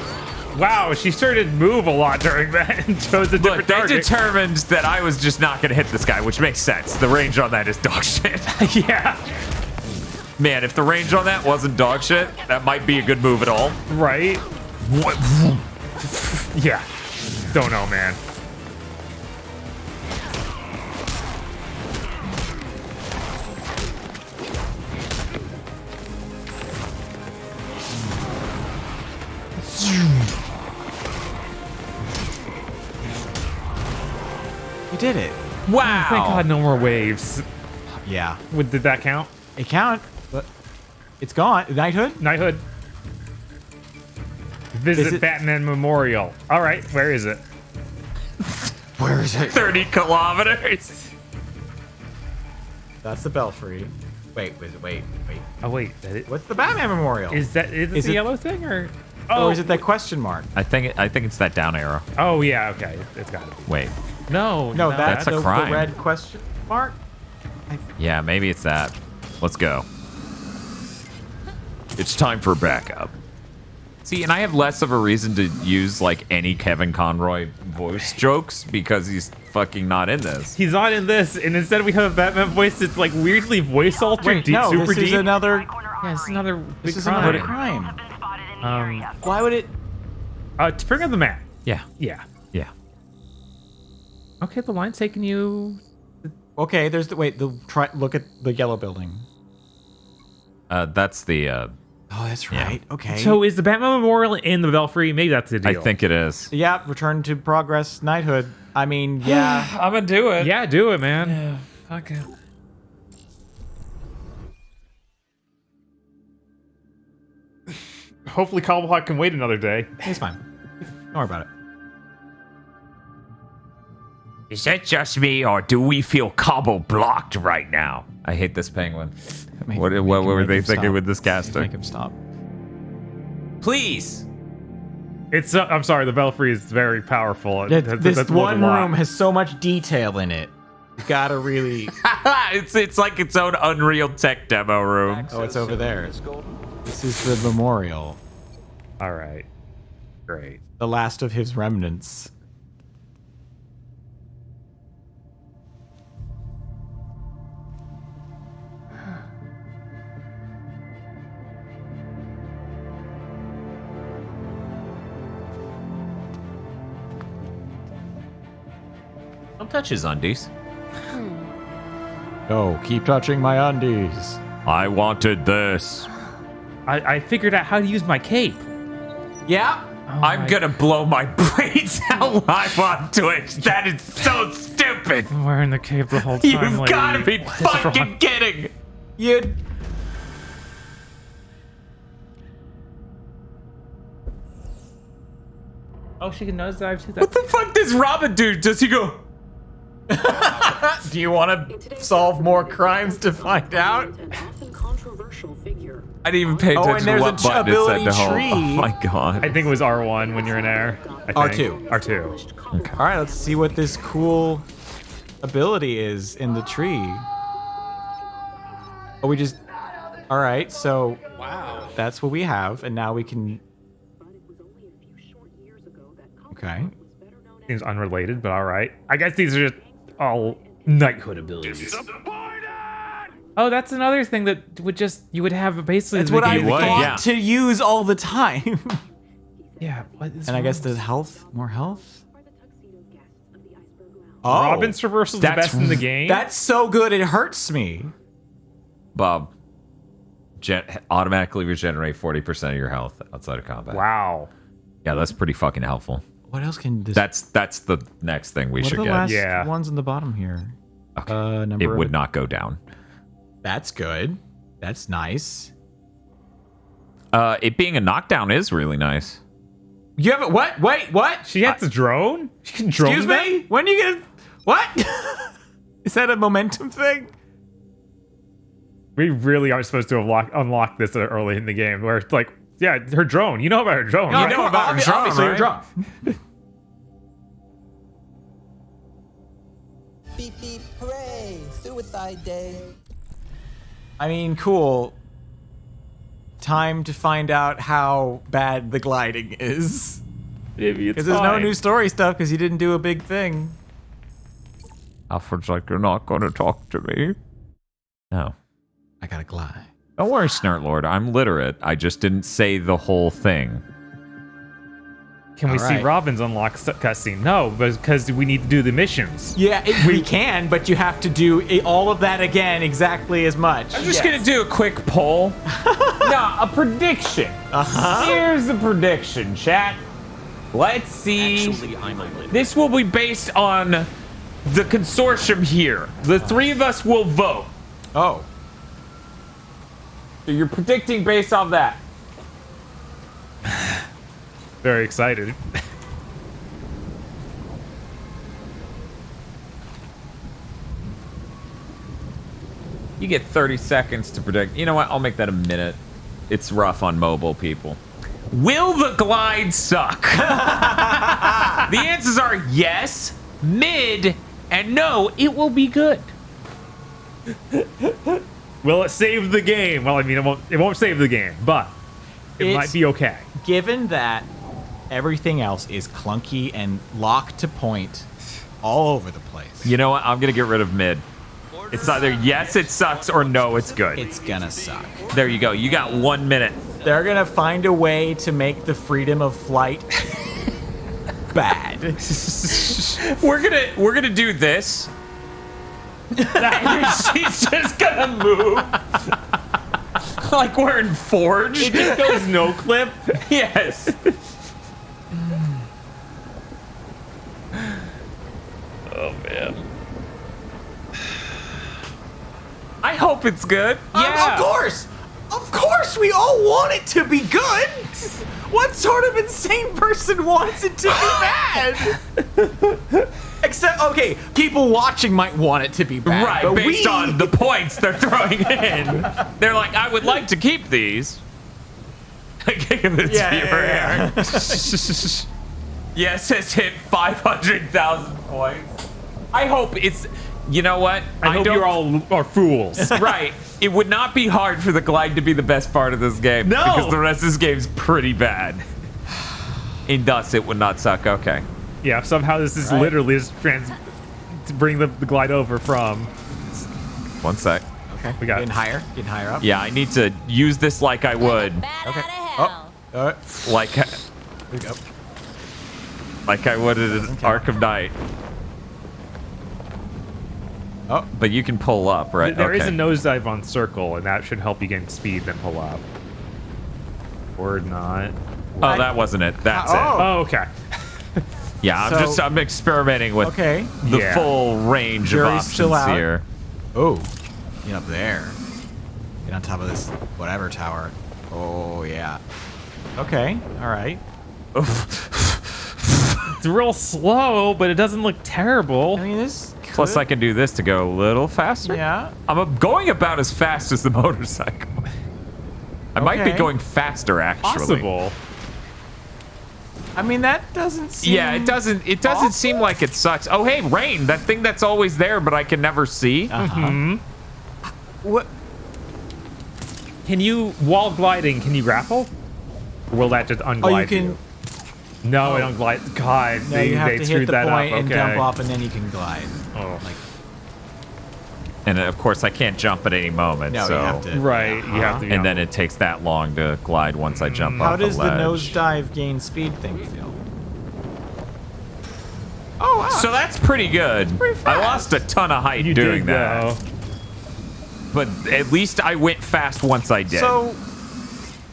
Wow, she started to move a lot during that and chose a different Look, they target. determined that I was just not going to hit this guy, which makes sense. The range on that is dog shit. Yeah. Man, if the range on that wasn't dog shit, that might be a good move at all. Right? What? Yeah. Don't know, man. You did it. Wow. Thank God no more waves. Yeah. Did that count? It counted, but it's gone. Knighthood? Knighthood. Visit Batman Memorial. All right, where is it? Where is it? 30 kilometers. That's the Belfry. Wait. Oh wait, that is, What's the Batman Memorial? is that is Is the it- yellow thing or? Or is it that question mark? I think it's that down arrow. Oh yeah, okay, it's got to be. Wait. No, No, that's a the crime. red question mark. Yeah, maybe it's that. Let's go. It's time for backup. See, and I have less of a reason to use like any Kevin Conroy voice jokes because he's fucking not in this. He's not in this, and instead we have a Batman voice that's like weirdly voice altered, Wait, deep, no, super this is deep. another. Yeah, it's another big This is crime. another crime. Why would it? To bring up the map. Yeah. Yeah. Yeah. Okay, the line's taking you. Okay, there's the wait. Look at the yellow building. That's the. Oh, that's right. Okay. So is the Batman Memorial in the Belfry? Maybe that's the I deal. think it is. Yeah, return to progress, knighthood. I mean, yeah. I'm gonna do it. Yeah, do it, man. Yeah. Fuck it. Hopefully, Cobblepot can wait another day. He's fine. Don't worry about it. Is that just me, or do we feel cobble blocked right now? I hate this penguin. What were they thinking with this casting? Make him stop. Please. It's. I'm sorry. The Belfry is very powerful. This one room has so much detail in it. You gotta really. it's like its own Unreal Tech demo room. Oh, it's over there. This is the memorial. All right. Great. The last of his remnants. Don't touch his undies. No, keep touching my undies. I wanted this. I figured out how to use my cape. Yeah. I'm gonna blow my brains out live on Twitch. That is so stupid. I'm wearing the cape the whole time. You've lady. gotta be What is fucking wrong? kidding. You. Oh, she can nosedive too. What the fuck does Robin do? Does he go? Do you want to solve more crimes to find out? I didn't even pay Oh, attention and to there's what a button it said ability to hold. tree. Oh my god. I think it was R1 when you're in air. I think. R2. R2. Okay. All right, let's see what this cool ability is in the tree. Oh, we just. All right, so. Wow. That's what we have, and now we can. Okay. Seems unrelated, but all right. I guess these are just all knighthood abilities. Oh, that's another thing that would just you would have basically. That's the what I beginning of the thought game. to use all the time. Yeah. What is And I guess wrong? the health, more health. Robin's traversal's the best in the game. That's so good, it hurts me. Bob, automatically regenerate 40% of your health outside of combat. Wow. Yeah, that's pretty fucking helpful. What else can this? That's the next thing we what should are the get. last ones in the bottom here? Okay. Number It would of- not go down. That's good. That's nice. It being a knockdown is really nice. You have it? What? Wait, what? She has a drone? She can drone Excuse me? When are you gonna? What? Is that a momentum thing? We really are supposed to unlock this early in the game, where it's like, yeah, her drone. You know about her drone. No, right? you know about her drone, obviously her drone. Beep beep, hooray! Suicide day. I mean, cool. Time to find out how bad the gliding is. Maybe it's Because there's no fine. new story stuff because you didn't do a big thing. Alfred's like, you're not going to talk to me. No. I gotta glide. Don't worry, Snart Lord. I'm literate. I just didn't say the whole thing. Can we All see right. Robin's unlock cutscene? No, because we need to do the missions. Yeah, we can, but you have to do all of that again exactly as much. I'm just going to do a quick poll. No, a prediction. Here's the prediction, chat. Let's see. Actually, I'm a little. This will be based on the consortium here. The three of us will vote. Oh. So you're predicting based off that. Very excited. You get 30 seconds to predict. You know what? I'll make that a minute. It's rough on mobile people. Will the glide suck? The answers are yes, mid, and no, it will be good. Will it save the game? Well, I mean, it won't save the game, but it might be okay. Given that everything else is clunky and locked to point all over the place. You know what? I'm going to get rid of mid. It's either yes, it sucks, or no, it's good. It's gonna suck. There you go. You got 1 minute. They're gonna find a way to make the freedom of flight bad. We're gonna do this. And she's just gonna move. Like we're in Forge. It just goes no clip. Yes. Oh man. I hope it's good. Of course, we all want it to be good. What sort of insane person wants it to be bad? Except, okay, people watching might want it to be bad. Right, but based on the points they're throwing in. They're like, I would like to keep these. Kicking this viewer here. Yes, it's hit 500,000 points. I hope it's. You know what? I hope you all are fools. Right. It would not be hard for the glide to be the best part of this game. No! Because the rest of this game's pretty bad. And thus, it would not suck. Okay. Yeah, somehow this is Right. literally just to bring the glide over from. 1 sec. Okay, we got getting higher up. Yeah, I need to use this like I would. Okay. Oh, all right. Like, There we go. like I would at an Ark of Night. Oh. But you can pull up, right? There is Okay. a nosedive on circle, and that should help you gain speed, then pull up. Or not. Oh, that wasn't it. That's it. Oh, okay. Yeah, I'm experimenting with the full range of options here. Oh, get up there. Get on top of this whatever tower. Oh, yeah. Okay, all right. It's real slow, but it doesn't look terrible. I mean, this Plus, I can do this to go a little faster. Yeah. I'm going about as fast as the motorcycle. I might be going faster, actually. Possible. I mean, that doesn't seem... Yeah, it doesn't seem like it sucks. Oh, hey, rain. That thing that's always there, but I can never see. What? Can you, while gliding, can you grapple? Or will that just unglide Oh, you can... No, it unglide. God, No, you have they to screwed hit the that point up. and Okay. jump off, and then you can glide. Oh. Like, And of course, I can't jump at any moment. No, so. you have to. Right, you have to be And on then it takes that long to glide once I jump How off does a the ledge. nosedive gain speed thing feel? Oh, wow. So that's pretty good. I lost a ton of height doing that. Though. But at least I went fast once I did. So,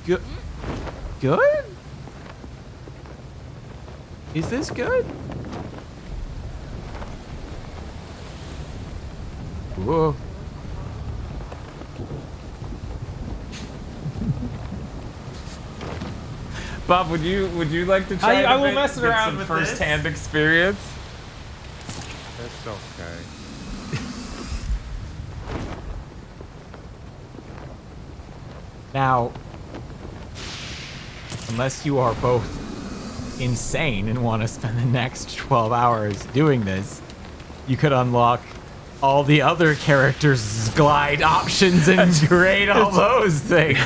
good? Good? Is this good? Whoa. Bob, would you like to try? I will mess around some with first-hand experience. That's okay. Now, unless you are both insane and want to spend the next 12 hours doing this, you could unlock all the other characters' glide options and grade all those things.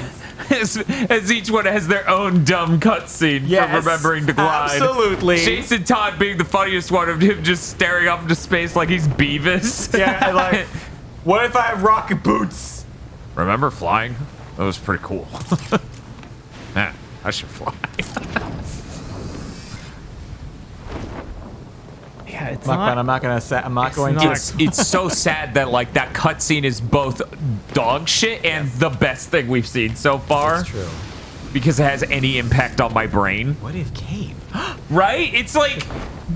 As each one has their own dumb cutscene for remembering to glide. Absolutely. Jason Todd being the funniest one of him just staring off into space like he's Beavis. Yeah, like, what if I have rocket boots? Remember flying? That was pretty cool. Man, I should fly. Yeah, it's I'm not going to. It's so sad that like that cutscene is both dog shit and the best thing we've seen so far. That's true. Because it has any impact on my brain. What if Kate? Right? It's like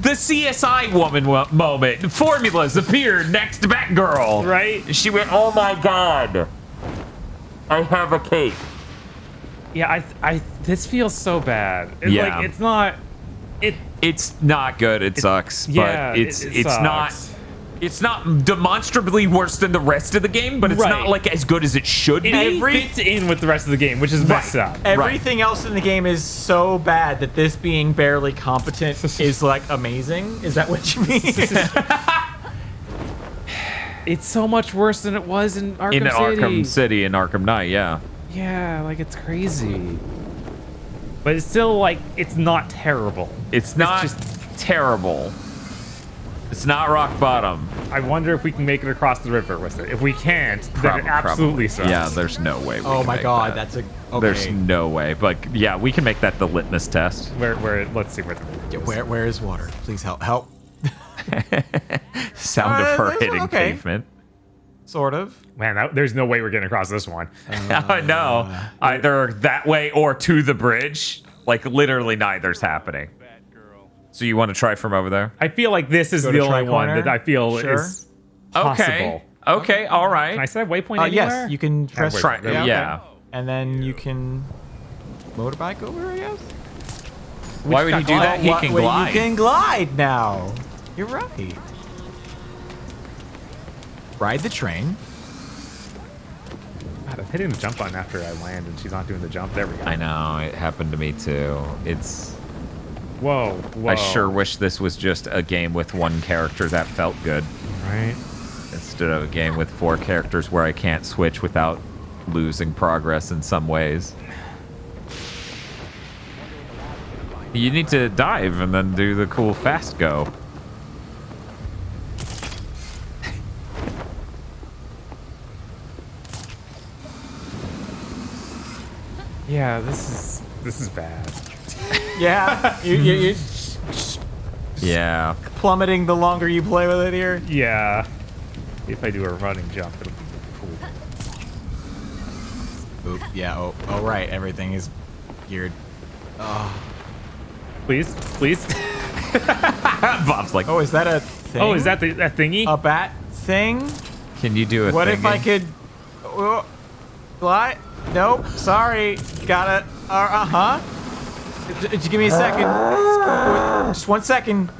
the CSI woman moment. Formulas appeared next to Batgirl. Right? She went, oh my god. I have a cape. Yeah, this feels so bad. Yeah. Like, it's not... It's not good. It sucks. Yeah, but it's sucks. not... It's not demonstrably worse than the rest of the game, but it's not like as good as it should be. It fits in with the rest of the game, which is messed up. Everything else in the game is so bad that this being barely competent is like amazing. Is that what you mean? It's so much worse than it was in Arkham City. Arkham City and Arkham Knight, yeah. Yeah, like it's crazy. But it's still like, it's not terrible. It's not just terrible. It's not rock bottom. I wonder if we can make it across the river with it. If we can't, then it absolutely sucks. Yeah, there's no way we Oh can my make god, that. that's a okay. There's no way. But yeah, we can make that the litmus test. Let's see where the river is. Where is water? Please help. Sound of her hitting pavement. Sort of. Man, there's no way we're getting across this one. No. Either that way or to the bridge. Like, literally neither's happening. So you want to try from over there? I feel like this is Go the to only one Tri-Corner? that I feel Sure. is possible. Okay, all right. Can I set a waypoint anywhere? Yes, you can press Try, yeah. and then you can motorbike over, I guess. Why would he do that? He can glide. You can glide now. You're right. Ride the train. God, I'm hitting the jump button after I land and she's not doing the jump. There we go. I know, it happened to me too. It's... Whoa. I sure wish this was just a game with one character that felt good. Right. Instead of a game with 4 characters where I can't switch without losing progress in some ways. You need to dive and then do the cool fast go. Yeah, this is bad. Yeah, you're Yeah. plummeting the longer you play with it here. Yeah. If I do a running jump, it'll be cool. Oop, yeah, oh, right. Everything is geared. Oh. Please, please. Bob's like, oh, is that a thing? Oh, is that that thingy? A bat thing? Can you do a What thingy? if I could... What? Nope, sorry. Gotta... Just give me a second. Just 1 second.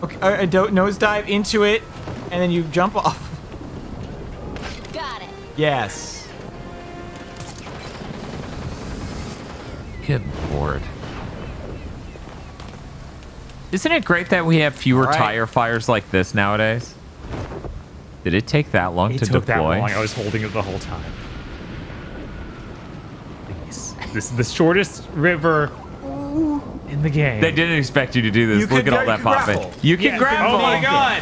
Okay, I don't nosedive into it, and then you jump off. Got it. Yes. Good lord. Isn't it great that we have fewer tire fires like this nowadays? Did it take that long to took deploy? that long. I was holding it the whole time. Please. This is the shortest river in the game. They didn't expect you to do this. Look at all that popping. You can grapple. Oh my god.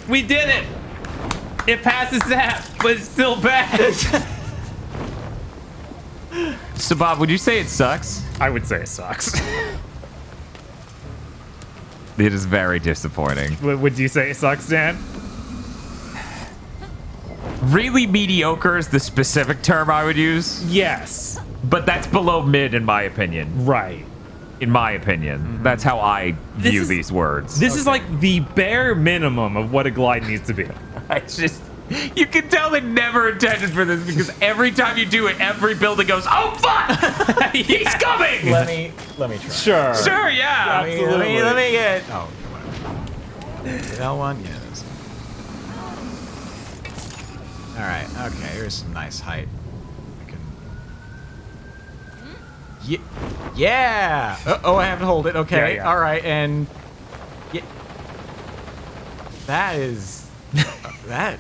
We did it. It passes that, but it's still bad. So, Bob, would you say it sucks? I would say it sucks. It is very disappointing. Would you say it sucks, Dan? Really mediocre is the specific term I would use. Yes. But that's below mid in my opinion. Right. In my opinion. That's how I view these words. This is like the bare minimum of what a glide needs to be. It's just... You can tell they never intended for this because every time you do it, every building goes, oh fuck! He's coming! Let me try. Sure. Sure, yeah. Absolutely. Let me get... Oh, come on. L1? Yes. Alright, okay, here's some nice height. I can... Yeah! Oh, I have to hold it. Okay, Yeah. alright, and... Yeah. That is... that...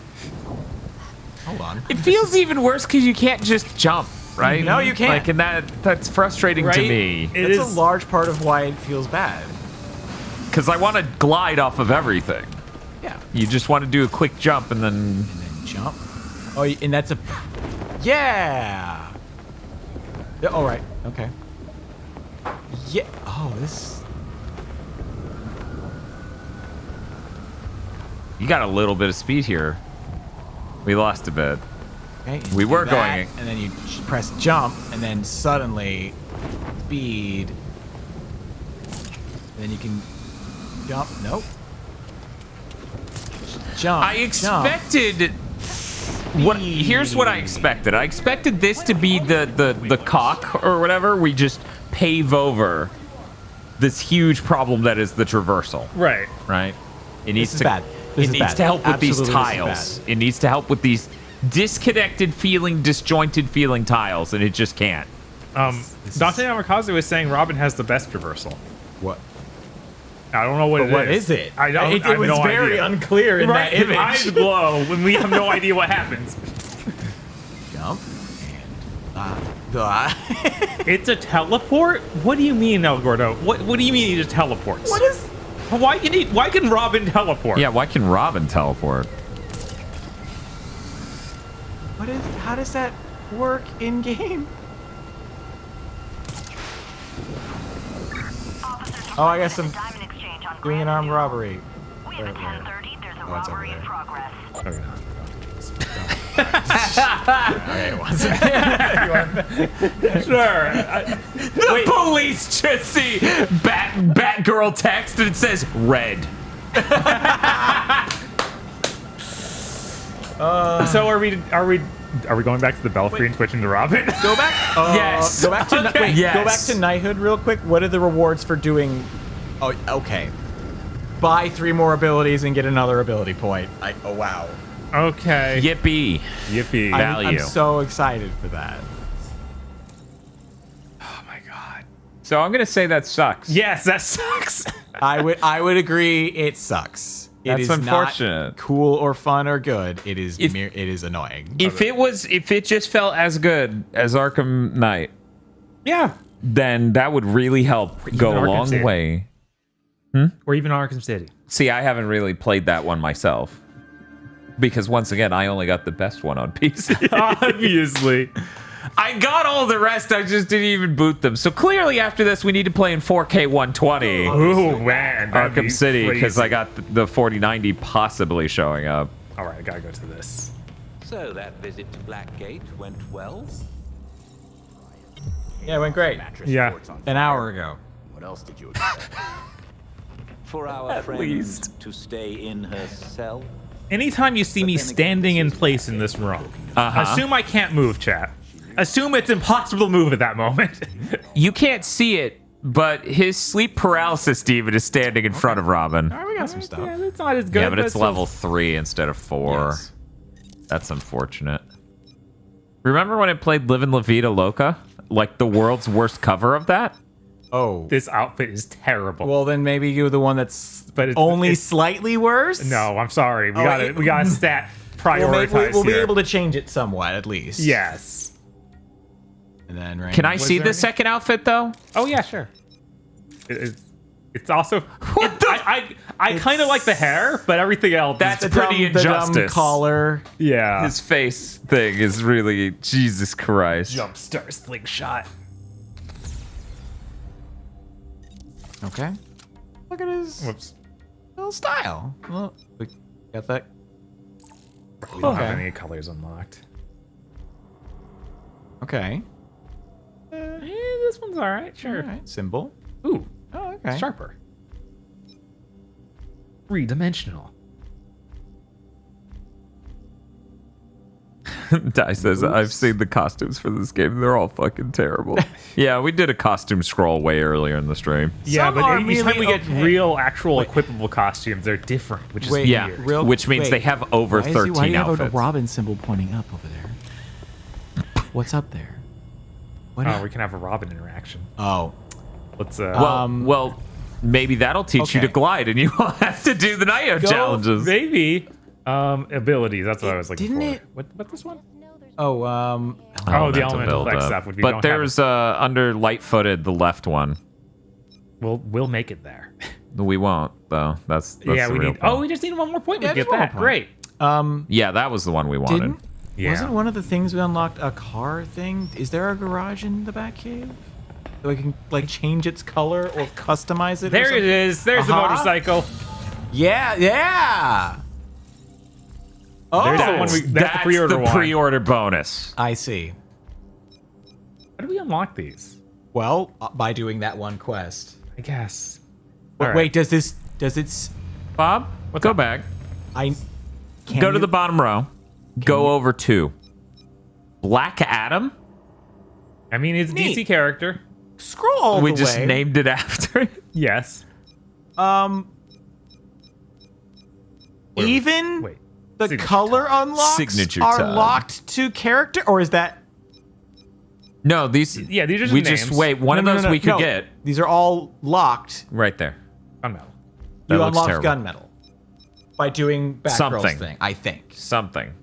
Hold on. It feels even worse because you can't just jump, right? No, you can't. Like, and that's frustrating to me. It's a large part of why it feels bad. Because I want to glide off of everything. Yeah. You just want to do a quick jump and then... Jump? Oh, and that's a... Yeah! Oh, right. Okay. Yeah. Oh, this... You got a little bit of speed here. We lost a bit. Okay. We were that, going... And then you press jump, and then suddenly speed. Then you can jump. Nope. Jump. I expected... Here's what I expected. I expected this to be the cock or whatever. We just pave over this huge problem that is the traversal. Right. Right? It needs is to... bad. It needs to help with these Absolutely, this is tiles. It needs to help with these disconnected feeling, disjointed feeling tiles, and it just can't. Dante Namikaze was saying Robin has the best traversal. What? I don't know what But it what is. is it? I don't. It I have was no very idea. unclear in right, that image. His eyes glow when we have no idea what happens. Jump. It's a teleport? What do you mean, El Gordo? What do you mean he just teleports? What is... Why can Robin teleport? Yeah, why can Robin teleport? What is... How does that work in-game? Oh, I guess I'm doing an armed robbery. Where? Oh, it's over there. Okay, it wasn't. Sure. The police just see Batgirl text and it says red. So are we going back to the Belfry and switching to Robin? Go back. Yes. Go back to Okay. wait, Yes. Go back to knighthood real quick. What are the rewards for doing? Oh, okay. Buy 3 more abilities and get another ability point. Oh wow. Okay. Yippee. Yippee. Value. I'm so excited for that. Oh my god. So I'm gonna say that sucks. Yes, that sucks. I would agree. It sucks. That's it is unfortunate. Not cool or fun or good. It is it is annoying. If it just felt as good as Arkham Knight, Yeah. then that would really help go a Arkham long City. way. Or even Arkham City. See, I haven't really played that one myself. Because once again, I only got the best one on PC. Obviously. I got all the rest, I just didn't even boot them. So clearly after this, we need to play in 4K 120. Ooh, man. that'd Arkham be City, because crazy. I got the 4090 possibly showing up. All right, I gotta go to this. So that visit to Blackgate went well? Yeah, it went great. Yeah. An hour ago. What else did you expect? For our friend to stay in her cell? Anytime you see me standing in place in this room, assume I can't move, chat. Assume it's impossible to move at that moment. You can't see it, but his sleep paralysis demon is standing in front of Robin. All right, we got some stuff. Yeah, that's not as good. Yeah, but it's That's level 3 instead of 4. Yes. That's unfortunate. Remember when it played Live in La Vida Loca? Like the world's worst cover of that? Oh. This outfit is terrible. Well, then maybe you're the one that's only slightly worse? No, I'm sorry. We got to stat prioritize We'll be here. able to change it somewhat, at least. Yes. And then Can I see the second outfit, though? Oh, yeah, sure. It's also... I kind of like the hair, but everything else... That's is pretty injustice. The dumb collar. Yeah. His face thing is really... Jesus Christ. Jump star slingshot. Okay. Look at his little style. Well, we got that. We don't have any colors unlocked. Okay. This one's all right. Sure. All right. Symbol. Ooh. Oh, okay. Sharper. 3-dimensional. Dai says, I've seen the costumes for this game. They're all fucking terrible. Yeah, we did a costume scroll way earlier in the stream. Yeah, Some but are anytime really we get okay. real, actual equipable costumes, they're different, which is weird. Which means they have over 13 why do you have outfits. a Robin symbol pointing up over there? What's up there? What Oh, we can have a Robin interaction. Oh. Let's, well, maybe that'll teach you to glide, and you won't have to do the night challenges. Maybe. Abilities, that's what I was looking didn't for. What this one? Oh, the elemental effect stuff. Which we But don't there's under light-footed, the left one. We'll make it there. We won't, though. That's Yeah, the we real need. problem. Oh, we just need one more point. Yeah, We get just one more that. point. Great. Yeah, that was the one we wanted. Wasn't one of the things we unlocked a car thing? Is there a garage in the back cave? So we can like change its color or customize it? or There it something? is. There's the motorcycle. Yeah, yeah. Oh, There's the one that's the pre-order one. Pre-order bonus. I see. How do we unlock these? Well, by doing that one quest. I guess. Wait, All right. wait, does it? Bob, go back. Go to the bottom row. Go over to Black Adam. I mean, it's a Neat. DC character. Scroll all We the just way. named it after it. Yes. Even Wait. the Signature color unlocks Signature are time. locked to character, or is that? No, these. Yeah, these are just we names. just wait. One of those we could get These are all locked. right there. Gunmetal. That You looks unlocked terrible. gunmetal by doing Batgirl's Something. thing, I think. Something.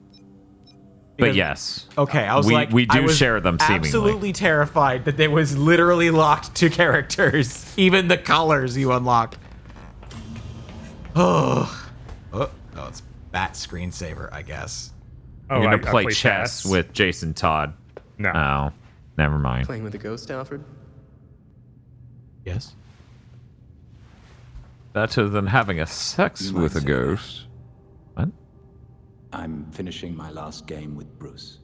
But Because- yes. Okay, I was we, like, we I do was share them seemingly. absolutely terrified that they was literally locked to characters, even the colors you unlock. Oh, it's Bat screensaver, I guess. You're gonna play chess with Jason Todd. No. Oh, never mind. Playing with a ghost, Alfred? Yes. Better than having a sex You might with a say ghost. What? I'm finishing my last game with Bruce.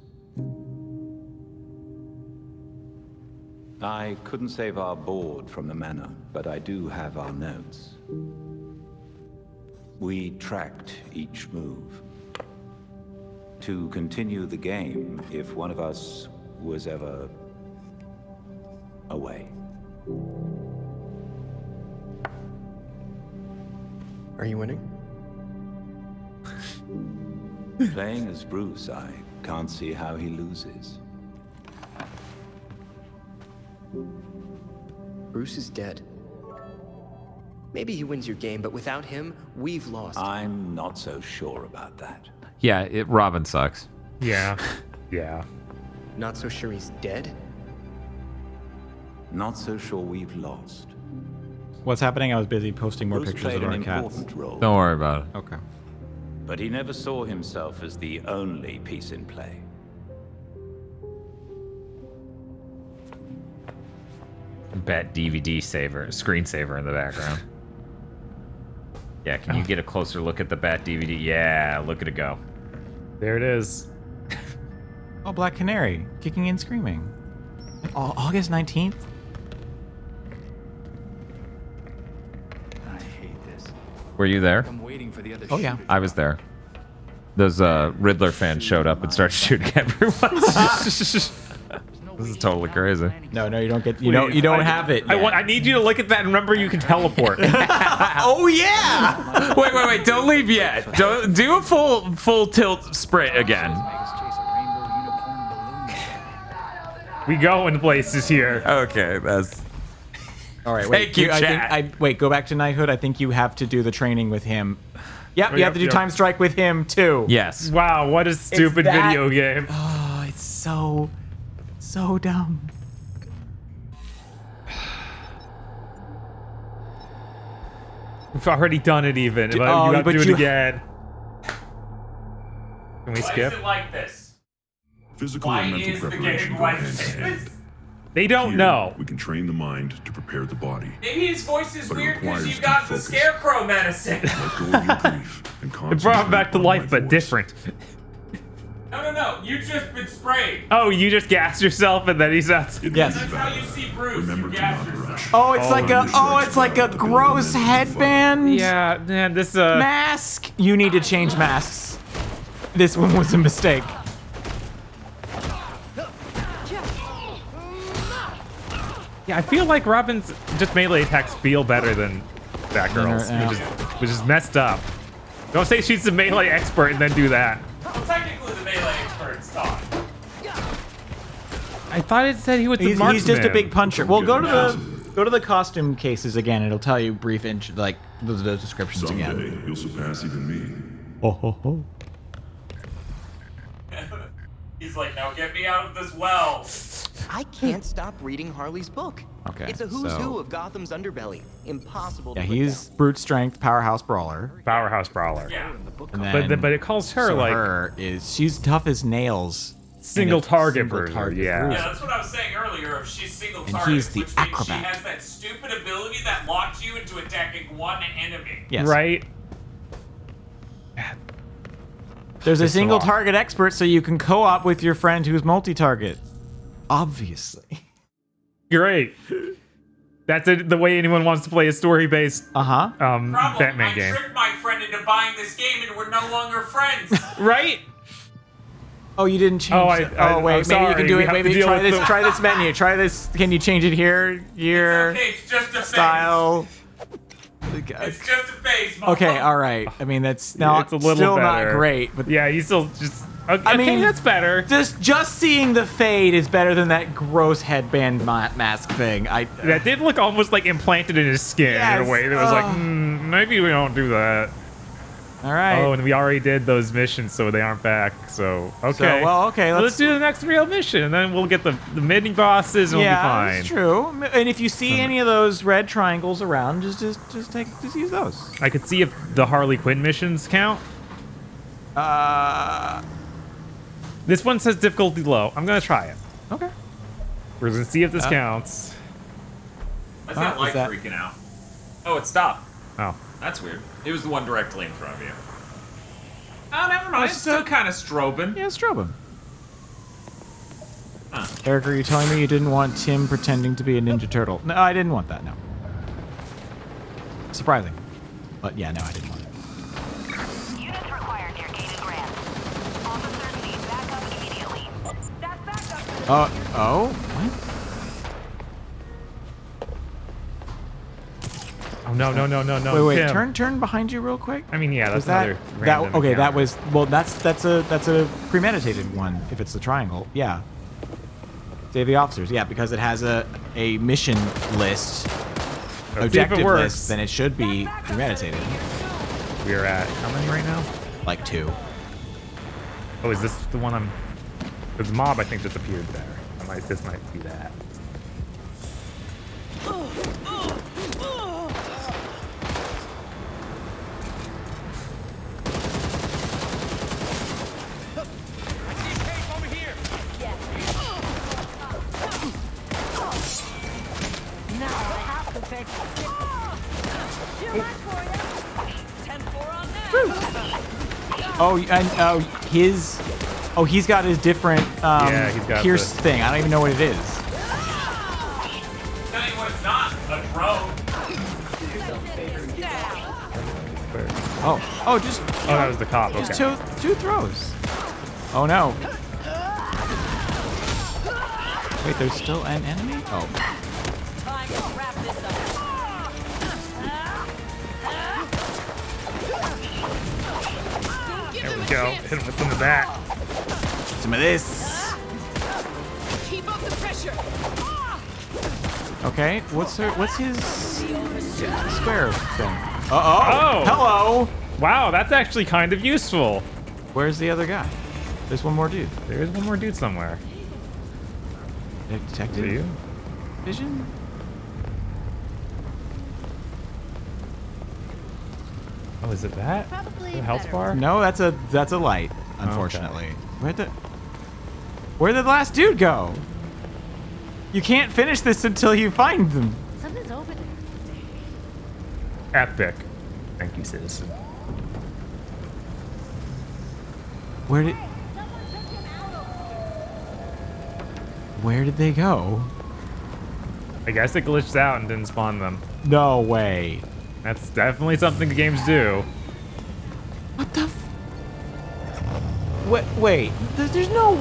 I couldn't save our board from the manor, but I do have our notes. We tracked each move. To continue the game if one of us was ever away. Are you winning? Playing as Bruce, I can't see how he loses. Bruce is dead. Maybe he wins your game, but without him, we've lost. I'm not so sure about that. Yeah, Robin sucks. Yeah. Yeah. Not so sure he's dead? Not so sure we've lost. What's happening? I was busy posting more Bruce pictures played of our an cats. important role. Don't worry about it. Okay. But he never saw himself as the only piece in play. Bet DVD saver, screensaver in the background. Yeah, can you get a closer look at the Bat DVD? Yeah, look at it go. There it is. Oh, Black Canary, kicking and screaming. August 19th? I hate this. Were you there? I'm waiting for the other Oh, yeah. I was there. Those Riddler fans showed up and started shooting everyone. This is totally crazy. No, you don't get. You don't have it. I need you to look at that and remember you can teleport. Oh yeah! Wait! Don't leave yet. Don't do a full tilt sprint again. We go in places here. Okay, that's. All right. Thank you, chat. Wait. Go back to knighthood. I think you have to do the training with him. Yep. You have to do time strike with him too. Yes. Wow, what a stupid video game. Oh, it's so dumb. We've already done it even. But you have to do it again. Can we skip? Why is it like this? Physical and mental preparation go hand in hand. They don't know. We can train the mind to prepare the body. Maybe his voice is But it weird because requires you got deep the focus. scarecrow medicine. Let go of your grief and It brought him back to concentrate life, on but my different. No. You just been sprayed. Oh, you just gassed yourself and then he's out. Yes. That's how you see Bruce. Remember You to gas not yourself. rush. Oh, it's like a gross headband. Yeah, man, this mask. You need to change masks. This one was a mistake. Yeah, I feel like Robin's just melee attacks feel better than Batgirl's, which is messed up. Don't say she's the melee expert and then do that. Well, technically, the melee expert's taught. I thought it said he was the He's marksman. just a big puncher. Well, go to the costume cases again. It'll tell you brief like those descriptions Someday, again. you'll surpass even me. Oh. He's like, now get me out of this well. I can't stop reading Harley's book. Okay, It's a who's so- who of Gotham's underbelly. Impossible Yeah, to put he's brute strength, powerhouse brawler. Powerhouse brawler. Yeah. And then, But it calls her so like her is she's tough as nails. single And it's target single version. target Yeah. Yeah, that's what I was saying earlier. If she's single And target, he's the which means acrobat. she has that stupid ability that locks you into attacking one enemy. Yes. Right. There's a It's single a lot. target expert, so you can co-op with your friend who's multi-target. Obviously. Great. That's the way anyone wants to play a story-based Problem, Batman I game. tricked my friend into buying this game and we're no longer friends. Right? Oh, you didn't change. Oh, wait, I'm maybe you sorry. can do We it. have to Maybe deal try with this. the- Try this menu. Try this. Can you change it here? Year, Okay, it's just a style. face. It's just a face. Mom. Okay, all right. I mean, that's not It's a little still better. not great, but Yeah, he's still just. Okay, I mean, that's better. Just seeing the fade is better than that gross headband mask thing. That did look almost like implanted in his skin in Yes, a way that was like, maybe we don't do that. All right. Oh, and we already did those missions, so they aren't back. So okay. Okay. Let's do the next real mission, and then we'll get the mini bosses, and we'll be fine. That's true. And if you see any of those red triangles around, just use those. I could see if the Harley Quinn missions count. This one says difficulty low. I'm gonna try it. Okay. We're gonna see if this counts. Why's that light freaking out? Oh, it stopped. Oh. That's weird. It was the one directly in front of you. Oh, never mind. It's still kind of strobing. Yeah, strobing. Eric, are you telling me you didn't want Tim pretending to be a Ninja Turtle? No, I didn't want that. No. Surprising, but yeah, no, I didn't want it. Units required near gated ramp. Officers need backup immediately. That's backup. Oh, what? Oh no! Wait, Tim. turn behind you real quick. I mean, yeah, that's Was that another that? random Okay, that encounter. was well. That's a premeditated one. If it's the triangle, yeah. Save the officers, yeah, because it has a mission list, if it objective works. list, then it should be premeditated. We're at how many right now? Like 2. Oh, is this the one I'm? There's a mob I think just appeared there. This might be that. Oh, and his. Oh, he's got his different he's got pierce thing. I don't even know what it is. Tell you what, it's not a drone. Oh, just. Oh, that was the cop. Just Okay. two throws. Oh no. Wait, there's still an enemy? Oh. Time to wrap this up. There we go. Hit him with some of that. Some of this. Keep up the pressure. Okay, what's his square thing? Oh. Hello. Wow, that's actually kind of useful. Where's the other guy? There's one more dude. There is one more dude somewhere. Detective? See you? Vision? Oh, is it that? Probably The health better. bar? No, that's a light, unfortunately. Where did the last dude go? You can't finish this until you find them. Something's over there. Epic. Thank you, citizen. Where did they go? I guess it glitched out and didn't spawn them. No way. That's definitely something the games do. What the wait, there's no...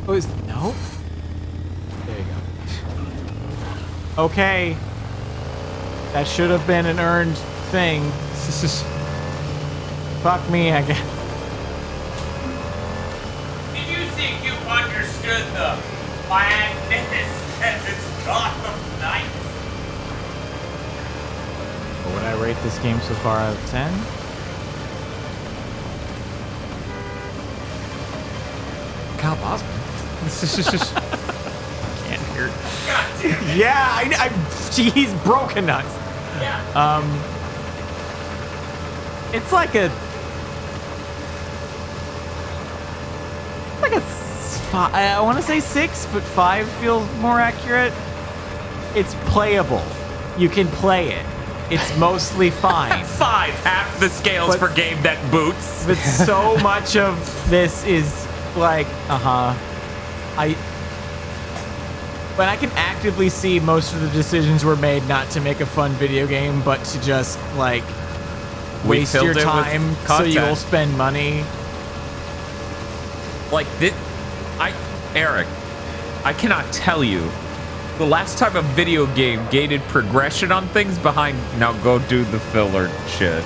Oh, no? There you go. Okay. That should have been an earned thing. Fuck me, I guess. Did you think you understood the madness that is Gotham Knight? What would I rate this game so far out of 10? Kyle Bosman. Can't hear. Yeah, he's broken us. Yeah. It's like a I want to say 6, but 5 feels more accurate. It's playable. You can play it. It's mostly fine. 5, half the scales for game that boots. But so much of this is like, but I can actively see most of the decisions were made not to make a fun video game, but to just like waste your time so you'll spend money. Like this, Eric, I cannot tell you the last time a video game gated progression on things behind now go do the filler shit.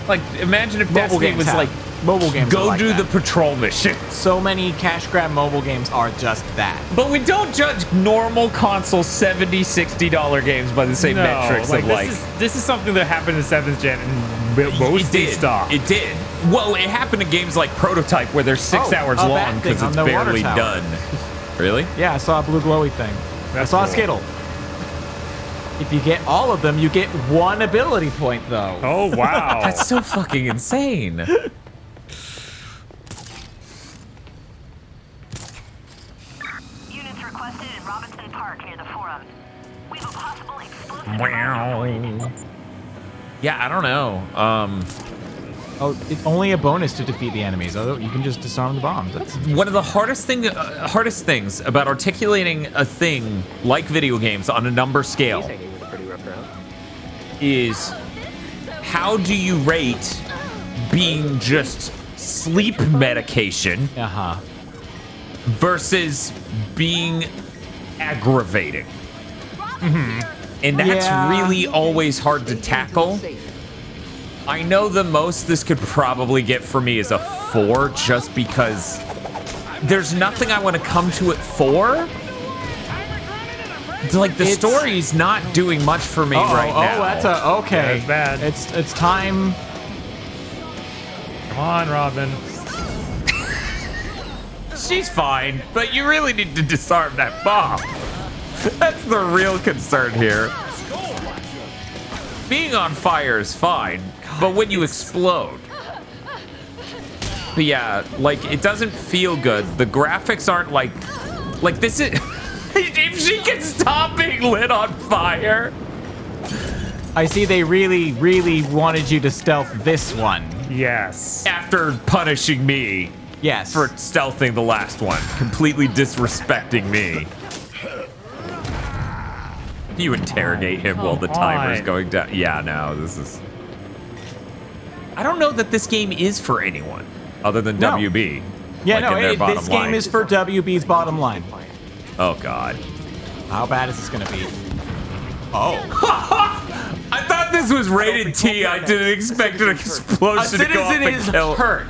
Like imagine if Destiny was like mobile games go do the patrol mission. So many cash grab mobile games are just that. But we don't judge normal console $70, $60 games by the same metrics of like this is something that happened in 7th gen and mostly stopped. It did. Well, it happened in games like Prototype where they're 6 hours long because it's barely done. Really? Yeah, I saw a blue glowy thing. I saw a Skittle. If you get all of them, you get 1 ability point, though. Oh, wow. That's so fucking insane. Units requested in Robinson Park near the Forum. We have a possible explosive. Yeah, I don't know. Oh, it's only a bonus to defeat the enemies. Although you can just disarm the bombs. That's one of the hardest things about articulating a thing like video games on a number scale is how do you rate being just sleep medication versus being aggravating. And that's really always hard to tackle. I know the most this could probably get for me is a 4 just because there's nothing I want to come to it for. Like the story's not doing much for me right now. Oh, that's okay. Yeah, that's bad. It's time. Come on, Robin. She's fine, but you really need to disarm that bomb. That's the real concern here. Being on fire is fine, but when you explode. But yeah, like, it doesn't feel good. The graphics aren't like this is... If she can stop being lit on fire. I see they really, really wanted you to stealth this one. Yes. After punishing me. Yes. For stealthing the last one. Completely disrespecting me. You interrogate him while the timer's going down. Yeah, no, this is... I don't know that this game is for anyone other than WB. Yeah, like no, this game is for WB's bottom line. Oh, God. How bad is this going to be? Oh. I thought this was rated T. I didn't expect an explosion to go off and kill. Hurt.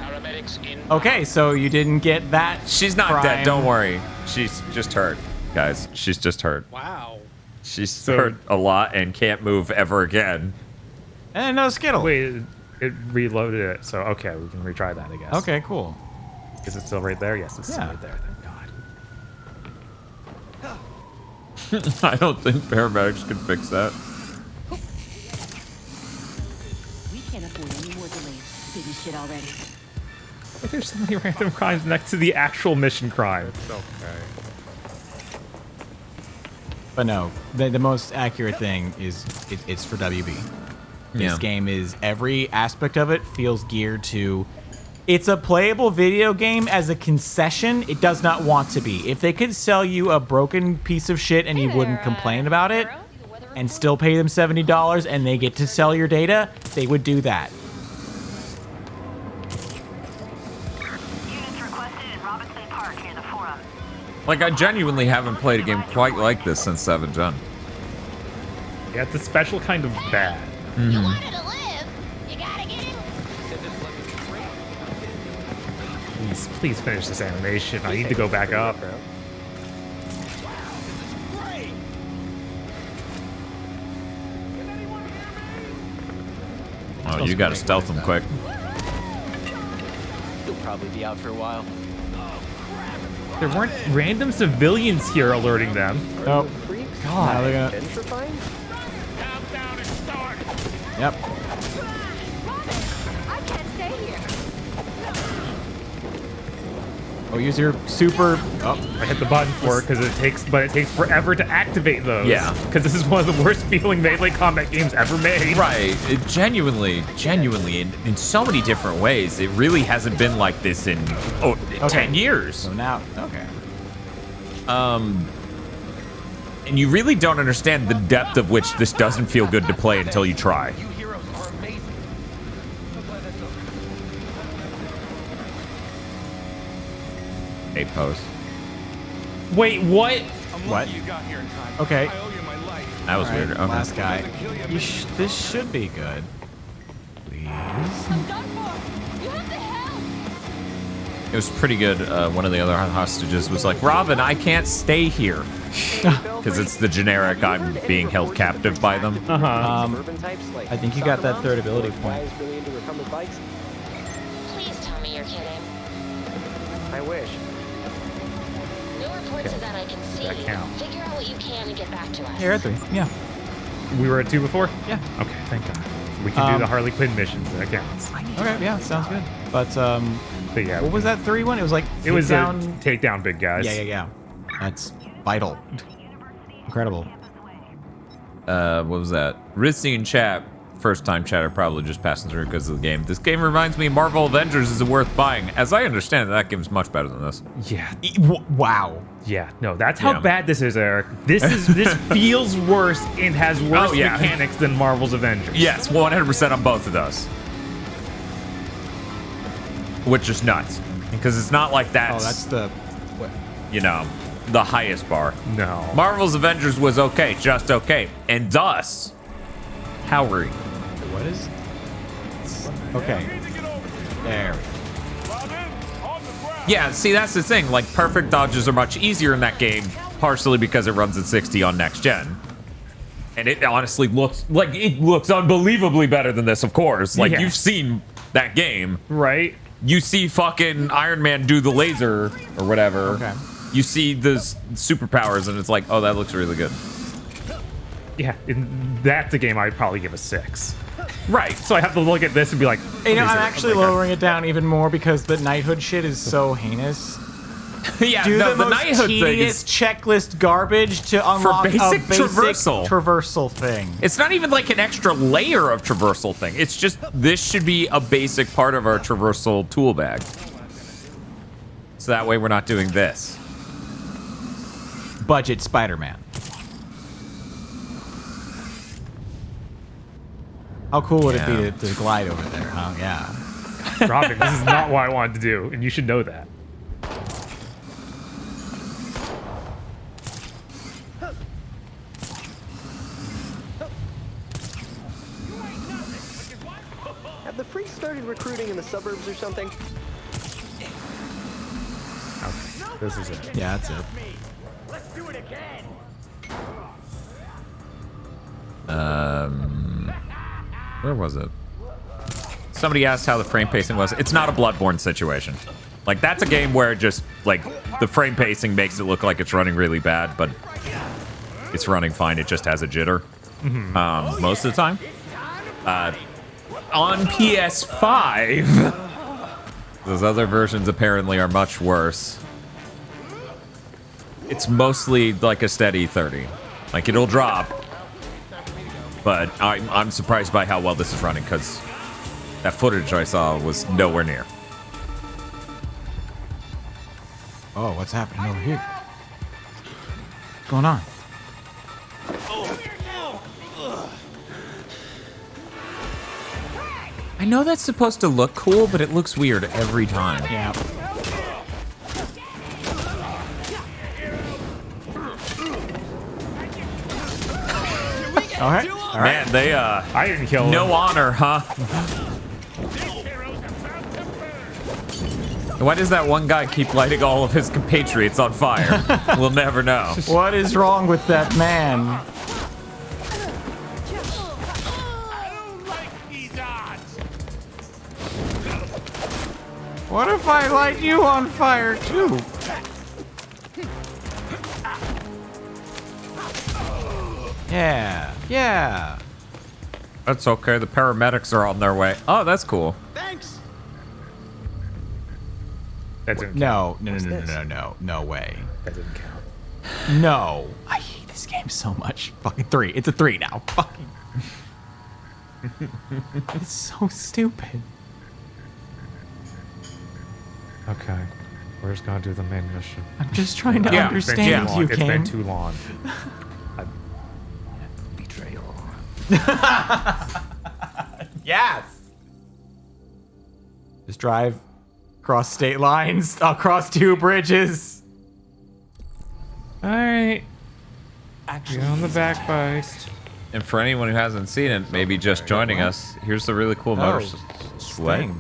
Okay, so you didn't get that. She's not dead. Don't worry. She's just hurt, guys. She's just hurt. Wow. She's hurt a lot and can't move ever again. And no Skittle. Wait, it reloaded it. So, okay, we can retry that, I guess. Okay, cool. Is it still right there? Yes, it's still right there. Thank God. I don't think paramedics can fix that. We can't afford any more delays. Finish shit already. There's so many random crimes next to the actual mission crime. It's okay. But no, the most accurate thing is it's for WB. This game is, every aspect of it feels geared to, it's a playable video game as a concession. It does not want to be. If they could sell you a broken piece of shit and you wouldn't complain about it and still pay them $70 and they get to sell your data, they would do that. Like, I genuinely haven't played a game quite like this since 7th Gen. Yeah, it's a special kind of bad. You wanted to live, you gotta get in. Please finish this animation. I need to go back up. Oh, you gotta stealth them quick. You'll probably be out for a while. There weren't random civilians here alerting them. Oh, God. Now they're Yep. I can't stay here. Oh, use your super. Oh, I hit the button for it because it takes forever to activate those. Yeah. Because this is one of the worst feeling melee combat games ever made. Right. It genuinely, in so many different ways, it really hasn't been like this in 10 years. So now, okay. And you really don't understand the depth of which this doesn't feel good to play until you try. A post. Wait, what? What? Okay. That was weird. Okay. Last guy. This should be good. Please. It was pretty good. One of the other hostages was like, Robin, I can't stay here. Because it's the generic, I'm being held captive by them. I think you got that third ability point. Please tell me you're kidding. I wish. No reports of that I can see. That counts. Figure out what you can and get back to us. Here at 3. Yeah. We were at 2 before? Yeah. Okay, thank God. We can do the Harley Quinn missions. That counts. Okay, yeah, sounds good. But yeah, what was that 3 one? It was like it was take down big guys. Yeah. That's vital. Incredible. What was that? Rizzy in chat. First time chatter, probably just passing through because of the game. This game reminds me of Marvel Avengers is worth buying. As I understand it, that game's much better than this. Yeah. Wow. Yeah. No, that's how bad this is, Eric. This feels worse and has worse mechanics than Marvel's Avengers. Yes, 100% on both of those. Which is nuts. Because it's not like that's... Oh, that's the... What? You know, the highest bar. No. Marvel's Avengers was okay, just okay. And thus, Howry. What is... Okay. There. Yeah, see, that's the thing. Like, perfect dodges are much easier in that game, partially because it runs at 60 on next gen. And it honestly looks like it looks unbelievably better than this, of course. Like, you've seen that game. Right. You see fucking Iron Man do the laser or whatever. Okay. You see the superpowers, and it's like, oh, that looks really good. Yeah, that's a game I'd probably give a 6. Right. So I have to look at this and be like, You know, I'm actually lowering it down even more because the knighthood shit is so heinous. Yeah, do no, the the most knighthood thing tedious is checklist garbage to unlock basic a basic traversal. traversal thing. It's not even like an extra layer of traversal thing. It's just this should be a basic part of our traversal tool bag. So that way we're not doing this. Budget Spider-Man. How cool would it be to glide over there, huh? Yeah. Robin, this is not what I wanted to do, and you should know that. Have the Freaks started recruiting in the suburbs or something? Okay, this is it. Yeah, that's it. Let's do it again. Where was it? Somebody asked how the frame pacing was. It's not a Bloodborne situation. Like, that's a game where just, like, the frame pacing makes it look like it's running really bad, but it's running fine. It just has a jitter most of the time. On PS5, those other versions apparently are much worse. It's mostly like a steady 30. Like, it'll drop. But I'm surprised by how well this is running, because that footage I saw was nowhere near. Oh, what's happening over here? What's going on? I know that's supposed to look cool, but it looks weird every time. Yeah. All right. Man, they I didn't kill him. no honor, huh? Why does that one guy keep lighting all of his compatriots on fire? We'll never know. What is wrong with that man? What if I light you on fire too? Yeah, yeah. That's okay. The paramedics are on their way. Oh, that's cool. Thanks. That didn't No, count. no way. That didn't count. No. I hate this game so much. Fucking 3. It's a 3 now. Fucking. It's so stupid. Okay. We're just gonna do the main mission. I'm just trying to understand you, It's been game. too long. Betrayal. Yes. Just drive across state lines, across 2 bridges. All right. Get on the back bike. And for anyone who hasn't seen it, maybe just joining us, here's the really cool motorcycle. Thing.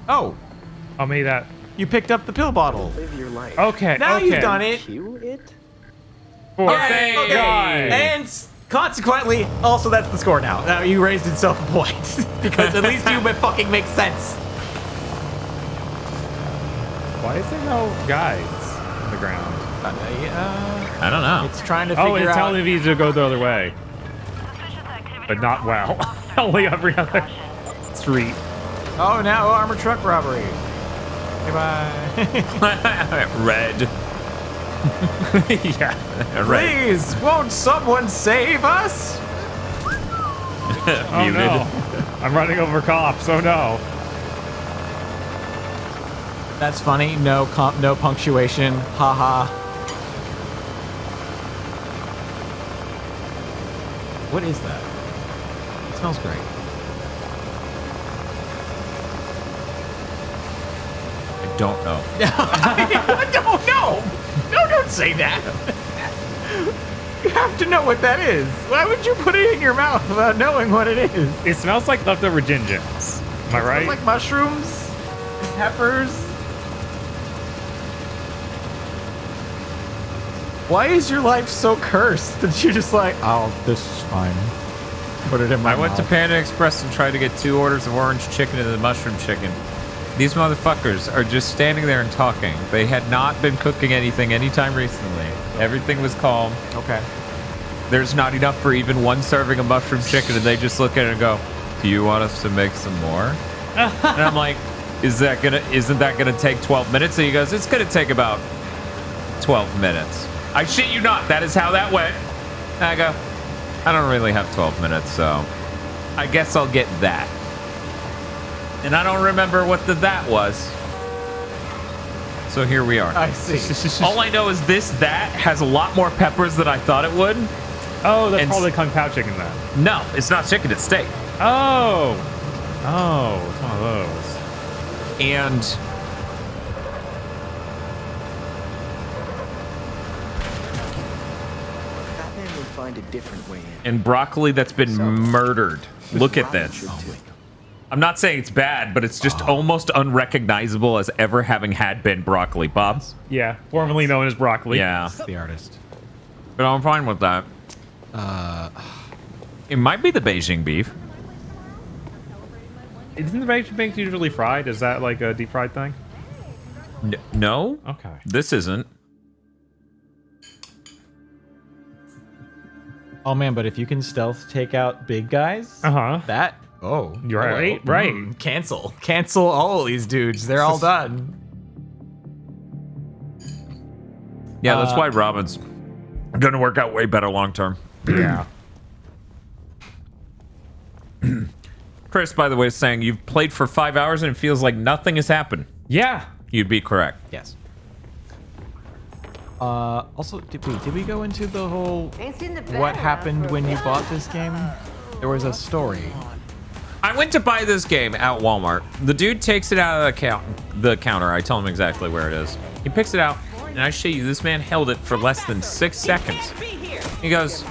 Oh. Oh, maybe that. You picked up the pill bottle. Live your life. Okay. Now okay. you've done it. Cue it? Thank God. And consequently, also that's the score now. Now you raised itself a point because at least you fucking make sense. Why is there no guides on the ground? I don't know. It's trying to figure Oh, it's out. telling me to go the other way. But not well. Only every other street. Oh, now armored truck robbery. Goodbye. Red. Yeah. Red. Please, won't someone save us? Oh Muted. no. I'm running over cops. Oh no. That's funny. No punctuation. Haha. What is that? It smells great. I don't know. No, don't say that. You have to know what that is. Why would you put it in your mouth without knowing what it is? It smells like leftover gingers. Am I right? Like mushrooms, and peppers. Why is your life so cursed that you're just like, oh, this is fine. Put it in my I went to mouth. Panda Express and tried to get 2 orders of orange chicken and the mushroom chicken. These motherfuckers are just standing there and talking. They had not been cooking anything anytime recently. Everything was calm. Okay. There's not enough for even 1 serving of mushroom chicken, and they just look at it and go, "Do you want us to make some more?" And I'm like, isn't that gonna take 12 minutes? And he goes, it's gonna take about 12 minutes. I shit you not, that is how that went. And I go, I don't really have 12 minutes, so I guess I'll get that. And I don't remember what that was. So here we are. I see. All I know is that has a lot more peppers than I thought it would. Oh, that's probably Kung Pao chicken then. No, it's not chicken, it's steak. Oh, it's one of those. And Batman would find a different way in. and broccoli that's been murdered. Look at this. I'm not saying it's bad, but it's just almost unrecognizable as ever having had been broccoli, Bob. Yeah, formerly known as broccoli. Yeah. The artist. But I'm fine with that. It might be the Beijing beef. Isn't the Beijing beef usually fried? Is that like a deep fried thing? No. Okay. This isn't. Oh man, but if you can stealth take out big guys, that you're right, right. Cancel all these dudes. They're all done. Yeah, that's why Robin's gonna work out way better long term. Yeah. Chris, by the way, is saying you've played for 5 hours and it feels like nothing has happened. Yeah. You'd be correct. Yes. Also, did we go into the whole what happened when you bought this game? There was a story. I went to buy this game at Walmart. The dude takes it out of the counter. I tell him exactly where it is. He picks it out, and I show you, this man held it for less than 6 seconds. He goes,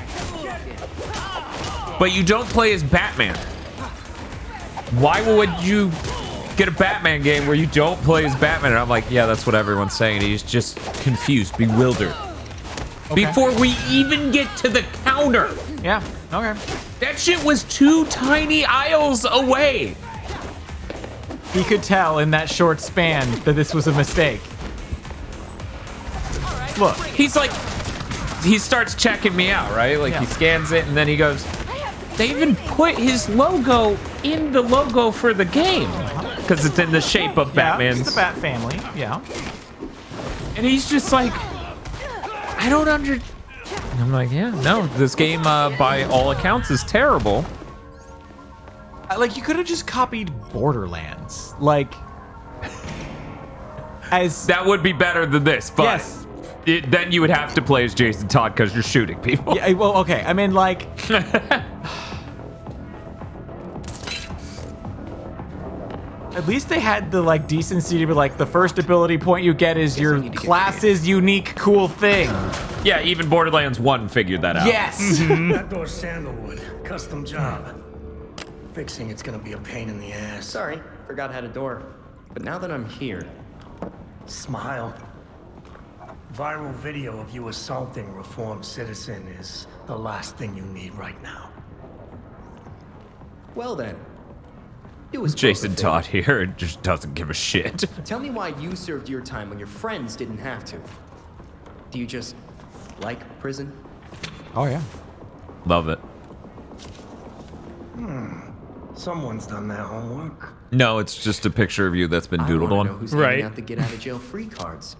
but you don't play as Batman. Why would you get a Batman game where you don't play as Batman? And I'm like, yeah, that's what everyone's saying. He's just confused, bewildered. Okay. Before we even get to the counter. Yeah, okay. That shit was 2 tiny aisles away. He could tell in that short span that this was a mistake. Look. He's like, he starts checking me out, right? Like he scans it and then he goes, they even put his logo in the logo for the game. Because it's in the shape of Batman's. It's the Bat family, yeah. And he's just like, I don't And I'm like, yeah, no, this game by all accounts is terrible. Like, you could have just copied Borderlands. Like, as... That would be better than this, but yes. Then you would have to play as Jason Todd because you're shooting people. Yeah, well, okay, I mean, like... At least they had the, like, decency to be like, the first ability point you get is your class's unique cool thing. Yeah, even Borderlands 1 figured that out. Yes! That door's sandalwood. Custom job. Fixing it's gonna be a pain in the ass. Sorry, forgot how to door. But now that I'm here... Smile. Viral video of you assaulting a reformed citizen is the last thing you need right now. Well then. It was Jason Todd here just doesn't give a shit. Tell me why you served your time when your friends didn't have to. Do you just like prison? Oh, yeah. Love it. Someone's done their homework. No, it's just a picture of you that's been doodled I on. know who's handing out the get out of jail free cards.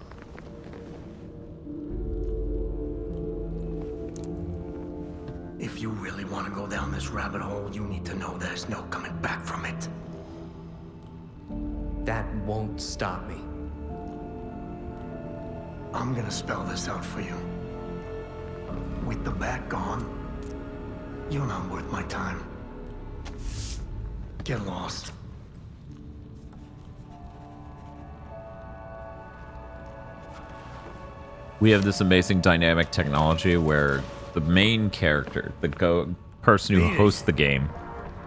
If you really want to go down this rabbit hole, you need to know there's no coming back from it. That won't stop me. I'm gonna spell this out for you. With the bat gone, you're not worth my time. Get lost. We have this amazing dynamic technology where the main character, the person who hosts the game,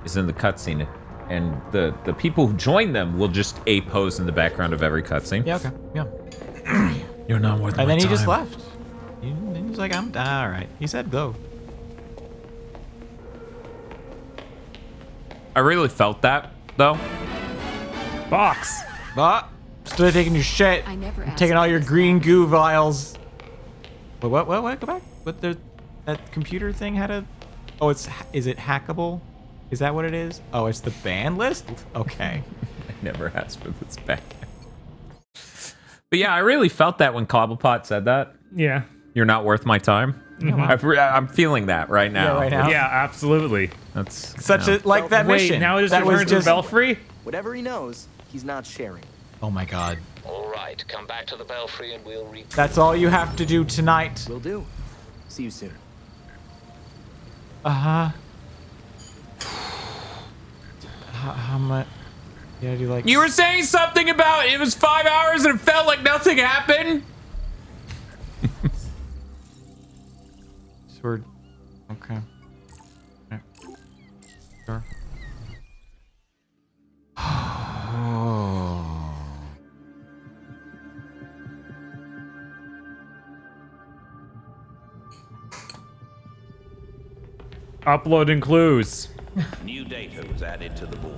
is in the cutscene, and the people who join them will just pose in the background of every cutscene. Yeah, okay, yeah. You're not worth my And then he time. just left. Then he's like, I'm all right. He said go. I really felt that, though. Box. Still taking your shit. I never asked taking all for your this. green goo vials. Wait, what? Go back. What that computer thing had a... Oh, is it hackable? Is that what it is? Oh, it's the ban list? Okay. Never asked for this back. But yeah, I really felt that when Cobblepot said that. Yeah. You're not worth my time. I'm feeling that right now. Yeah, right now. Yeah, absolutely. That's Such a like that mission. Wait, now it just that was returns to just Belfry? Whatever he knows, he's not sharing. Oh my god. All right, come back to the Belfry and we'll re. That's all you have to do tonight. Will do. See you soon. How much? Yeah, do you like? You were saying something about it was 5 hours and it felt like nothing happened. Sword. Okay. Yeah. Sure. Uploading clues. New data was added to the board.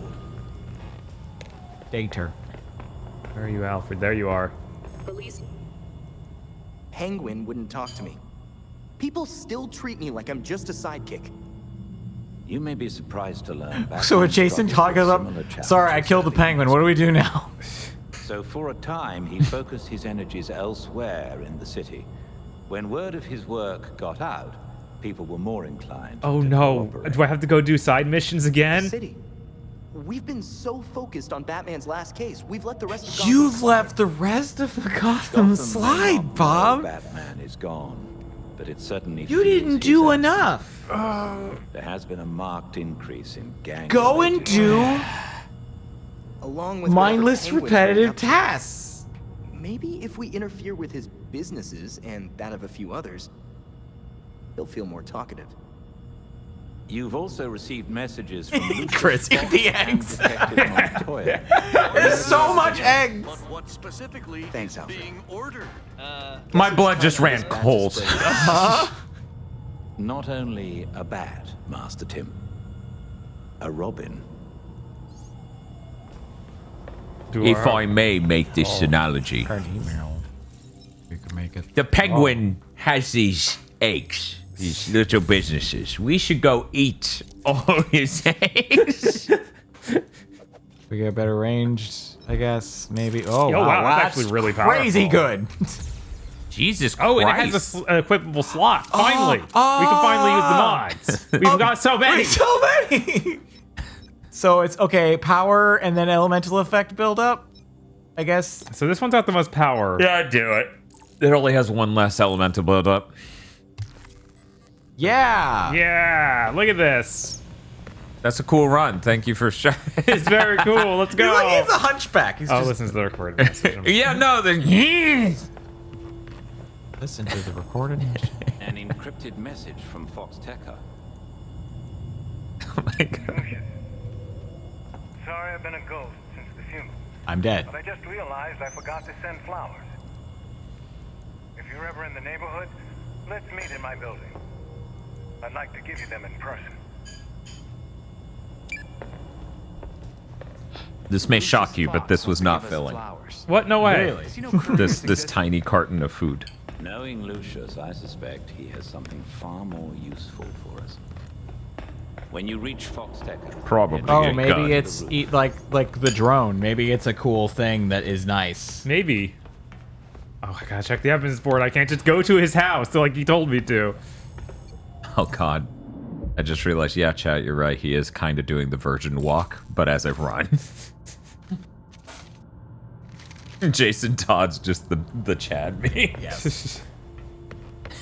Data. Where are you, Alfred? There you are. Penguin wouldn't talk to me. People still treat me like I'm just a sidekick. You may be surprised to learn. So when Jason Todd goes up, sorry, I killed the penguin. What do we do now? So for a time, he focused his energies elsewhere in the city. When word of his work got out, people were more inclined. Oh no! Do I have to go do side missions again? City. We've been so focused on Batman's last case, we've let the rest of Gotham You've slide. left the rest of the Gotham slide, Bob. Batman is gone, but it certainly. You didn't do enough. There has been a marked increase in gang. Go and do Along with mindless, whatever Penguin's running repetitive up to. tasks. Maybe if we interfere with his businesses and that of a few others, he'll feel more talkative. You've also received messages from Chris, eat the eggs. Detective Montoya. There's so much eggs. But what specifically Thanks, is Alfred. being ordered? My blood just ran cold. Not only a bat, Master Tim. A robin. If I may make this analogy, We could make it. the penguin has these eggs, these little businesses. We should go eat all his eggs. We get better range, I guess. Maybe. Oh, Oh, wow, that's that's actually really crazy powerful. good. Jesus Oh, Christ. and it has an equipable slot. Finally. We can finally use the mods. We've got so many. So many. So it's okay. Power and then elemental effect build up. I guess. So this one's got the most power. Yeah, do it. It only has one less elemental build up. Yeah. Yeah, look at this. That's a cool run. Thank you for sharing. It's very cool. Let's go. He's like he's a hunchback. He's Oh, just listen to the recorded message. Yeah, no, listen to the recorded message. An encrypted message from Fox Tecker. Oh my god. Sorry I've been a ghost since the funeral. I'm dead. But I just realized I forgot to send flowers. If you're ever in the neighborhood, let's meet in my building. I'd like to give you them in person. This may shock you, but this was not filling. What? No way. Really? This tiny carton of food. Knowing Lucius, I suspect he has something far more useful for us. When you reach Fox Tecker, Probably. Oh, a maybe gun. it's like the drone. Maybe it's a cool thing that is nice. Maybe. Oh, I gotta check the evidence board. I can't just go to his house like he told me to. Oh god. I just realized, yeah, chat, you're right. He is kind of doing the virgin walk, but as a run. Jason Todd's just the Chad me. Yes.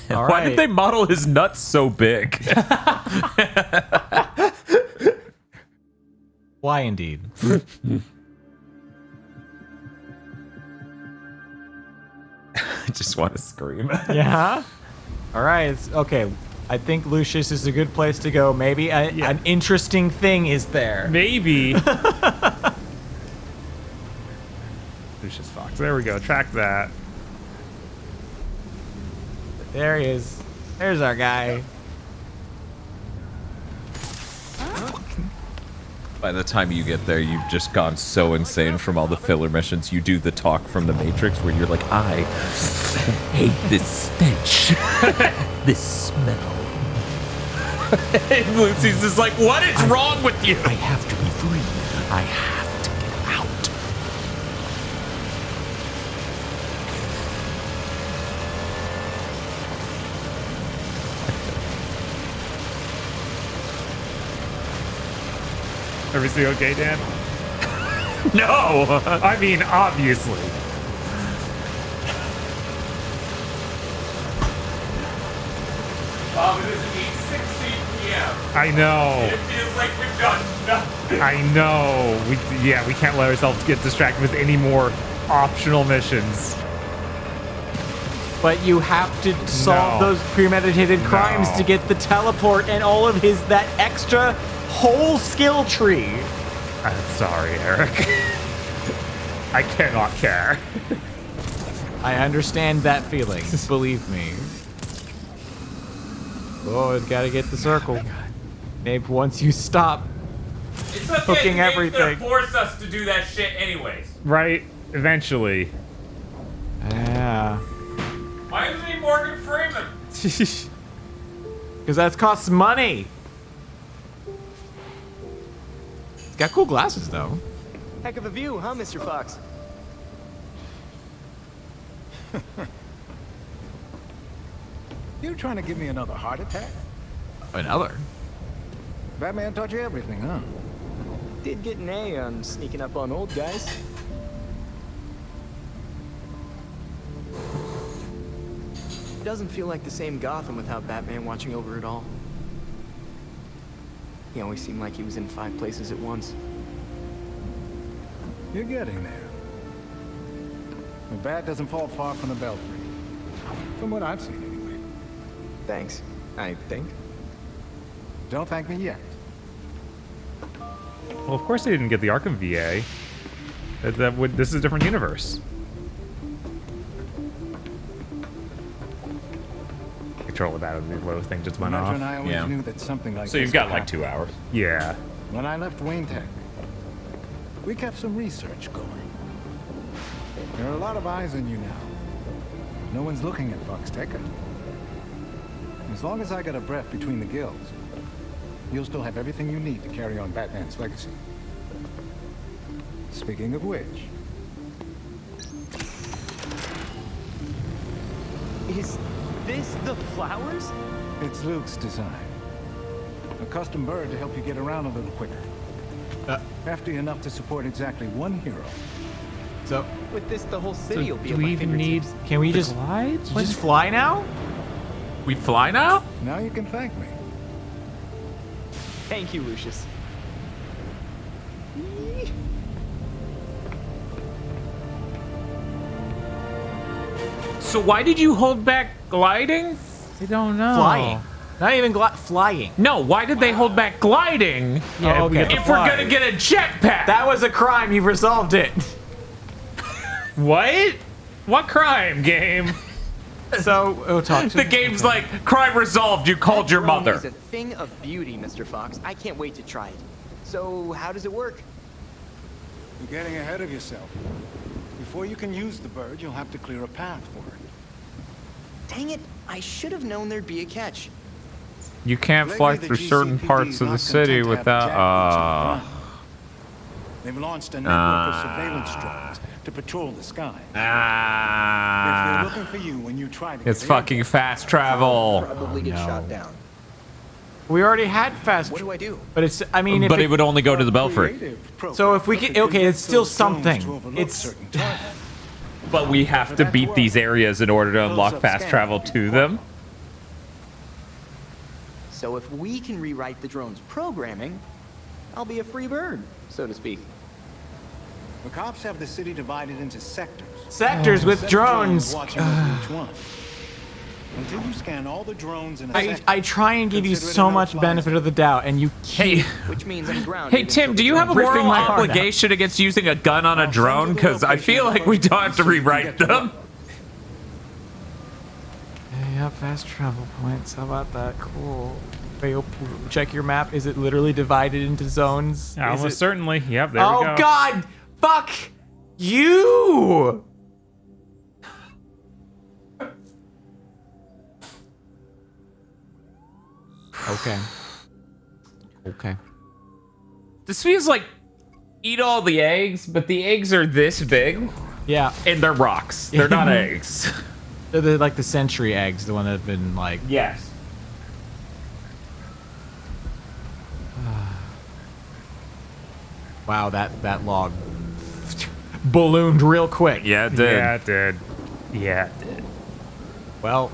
Why did they model his nuts so big? Why indeed? I just want to scream. Yeah. All right. Okay. I think Lucius is a good place to go. Maybe an interesting thing is there. Maybe. Lucius Fox. There we go. Track that. There he is. There's our guy. By the time you get there, you've just gone so insane from all the filler missions. You do the talk from the Matrix where you're like, I hate this stench. This smell. And Lucy's just like, what is wrong with you? I have to be free. I have to get out. everything okay, Dan? No! I mean, obviously. It is 8:16 p.m. I know. It feels like we've done nothing. I know. We can't let ourselves get distracted with any more optional missions. But you have to solve those premeditated crimes to get the teleport and all of that extra whole skill tree. I'm sorry, Eric. I cannot care. I understand that feeling. Believe me. Oh, it's gotta get the circle. Maybe once you stop It's okay. hooking The game's everything. gonna force us to do that shit anyways. Right? Eventually. Yeah. Why is he Morgan Freeman? Because that costs money. He's got cool glasses, though. Heck of a view, huh, Mr. Fox? You trying to give me another heart attack? Another? Batman taught you everything, huh? Did get an A on sneaking up on old guys. Doesn't feel like the same Gotham without Batman watching over it all. He always seemed like he was in 5 places at once. You're getting there. The bat doesn't fall far from the belfry. From what I've seen, anyway. Thanks, I think. Don't thank me yet. Well, of course they didn't get the Arkham VA. This is a different universe. Control of that little thing just went Ledger off. and I always knew that something like So you've this got would like happen. 2 hours. Yeah. When I left Wayne Tech, we kept some research going. There are a lot of eyes on you now. No one's looking at Fox Tech. As long as I got a breath between the gills, you'll still have everything you need to carry on Batman's legacy. Speaking of which... Is this the flowers? It's Luke's design. A custom bird to help you get around a little quicker. Hefty enough to support exactly one hero. So, with this, the whole city will be do at we my even need... fingertips. Can we just... Just fly now? We fly now? Now you can thank me. Thank you, Lucius. So why did you hold back gliding? I don't know. Flying. Not even flying. No, why did they hold back gliding? Yeah, okay. If we're gonna get a jetpack. That was a crime. You've resolved it. What? What crime, game? So, we'll talk to The game's like, crime resolved, you called your mother. It's a thing of beauty, Mr. Fox. I can't wait to try it. So, how does it work? You're getting ahead of yourself. Before you can use the bird, you'll have to clear a path for it. Dang it, I should have known there'd be a catch. You can't fly through certain parts of the city without, They've launched a network of surveillance drones to patrol the sky. If they're looking for you when you try to It's get fucking fast travel. Probably get shot down. We already had fast. What do I do? But it's, I mean, if But it would only go to the Belfry. So if we can, okay, it's still something. It's, But we have to beat these areas in order to unlock fast travel to them. So if we can rewrite the drone's programming, I'll be a free bird, so to speak. The cops have the city divided into sectors. Sectors with drones. Watching over each one. Until you scan all the drones in a sector, I try and give you consider it so a much no-fly benefit of the doubt, and you keep... Which means I'm grounded. Hey Tim, do you have a Ripping moral my heart out. obligation against using a gun on a drone? Because I feel like we don't have to rewrite them. Yeah, fast travel points. How about that? Cool. Wait, check your map. Is it literally divided into zones? Almost certainly. Yep, there we go. Oh God! Fuck you! Okay. Okay. This feels like eat all the eggs, but the eggs are this big. Yeah. And they're rocks. They're not eggs. They're like the century eggs, the one that have been like... Yes. Wow, that log ballooned real quick. Yeah, it did. Yeah, it did. Yeah, it did. Well,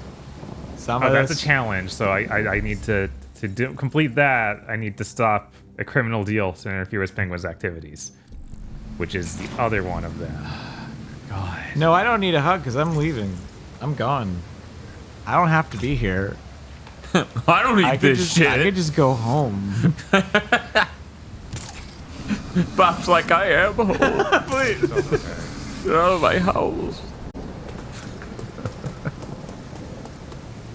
some Oh, of that's this... a challenge. So I need to complete that. I need to stop a criminal deal to interfere with Penguin's activities, which is the other one of them. God. No, I don't need a hug because I'm leaving. I'm gone. I don't have to be here. I don't need this shit. I could just go home. Bob's like, I am home. Please. Get out of my house.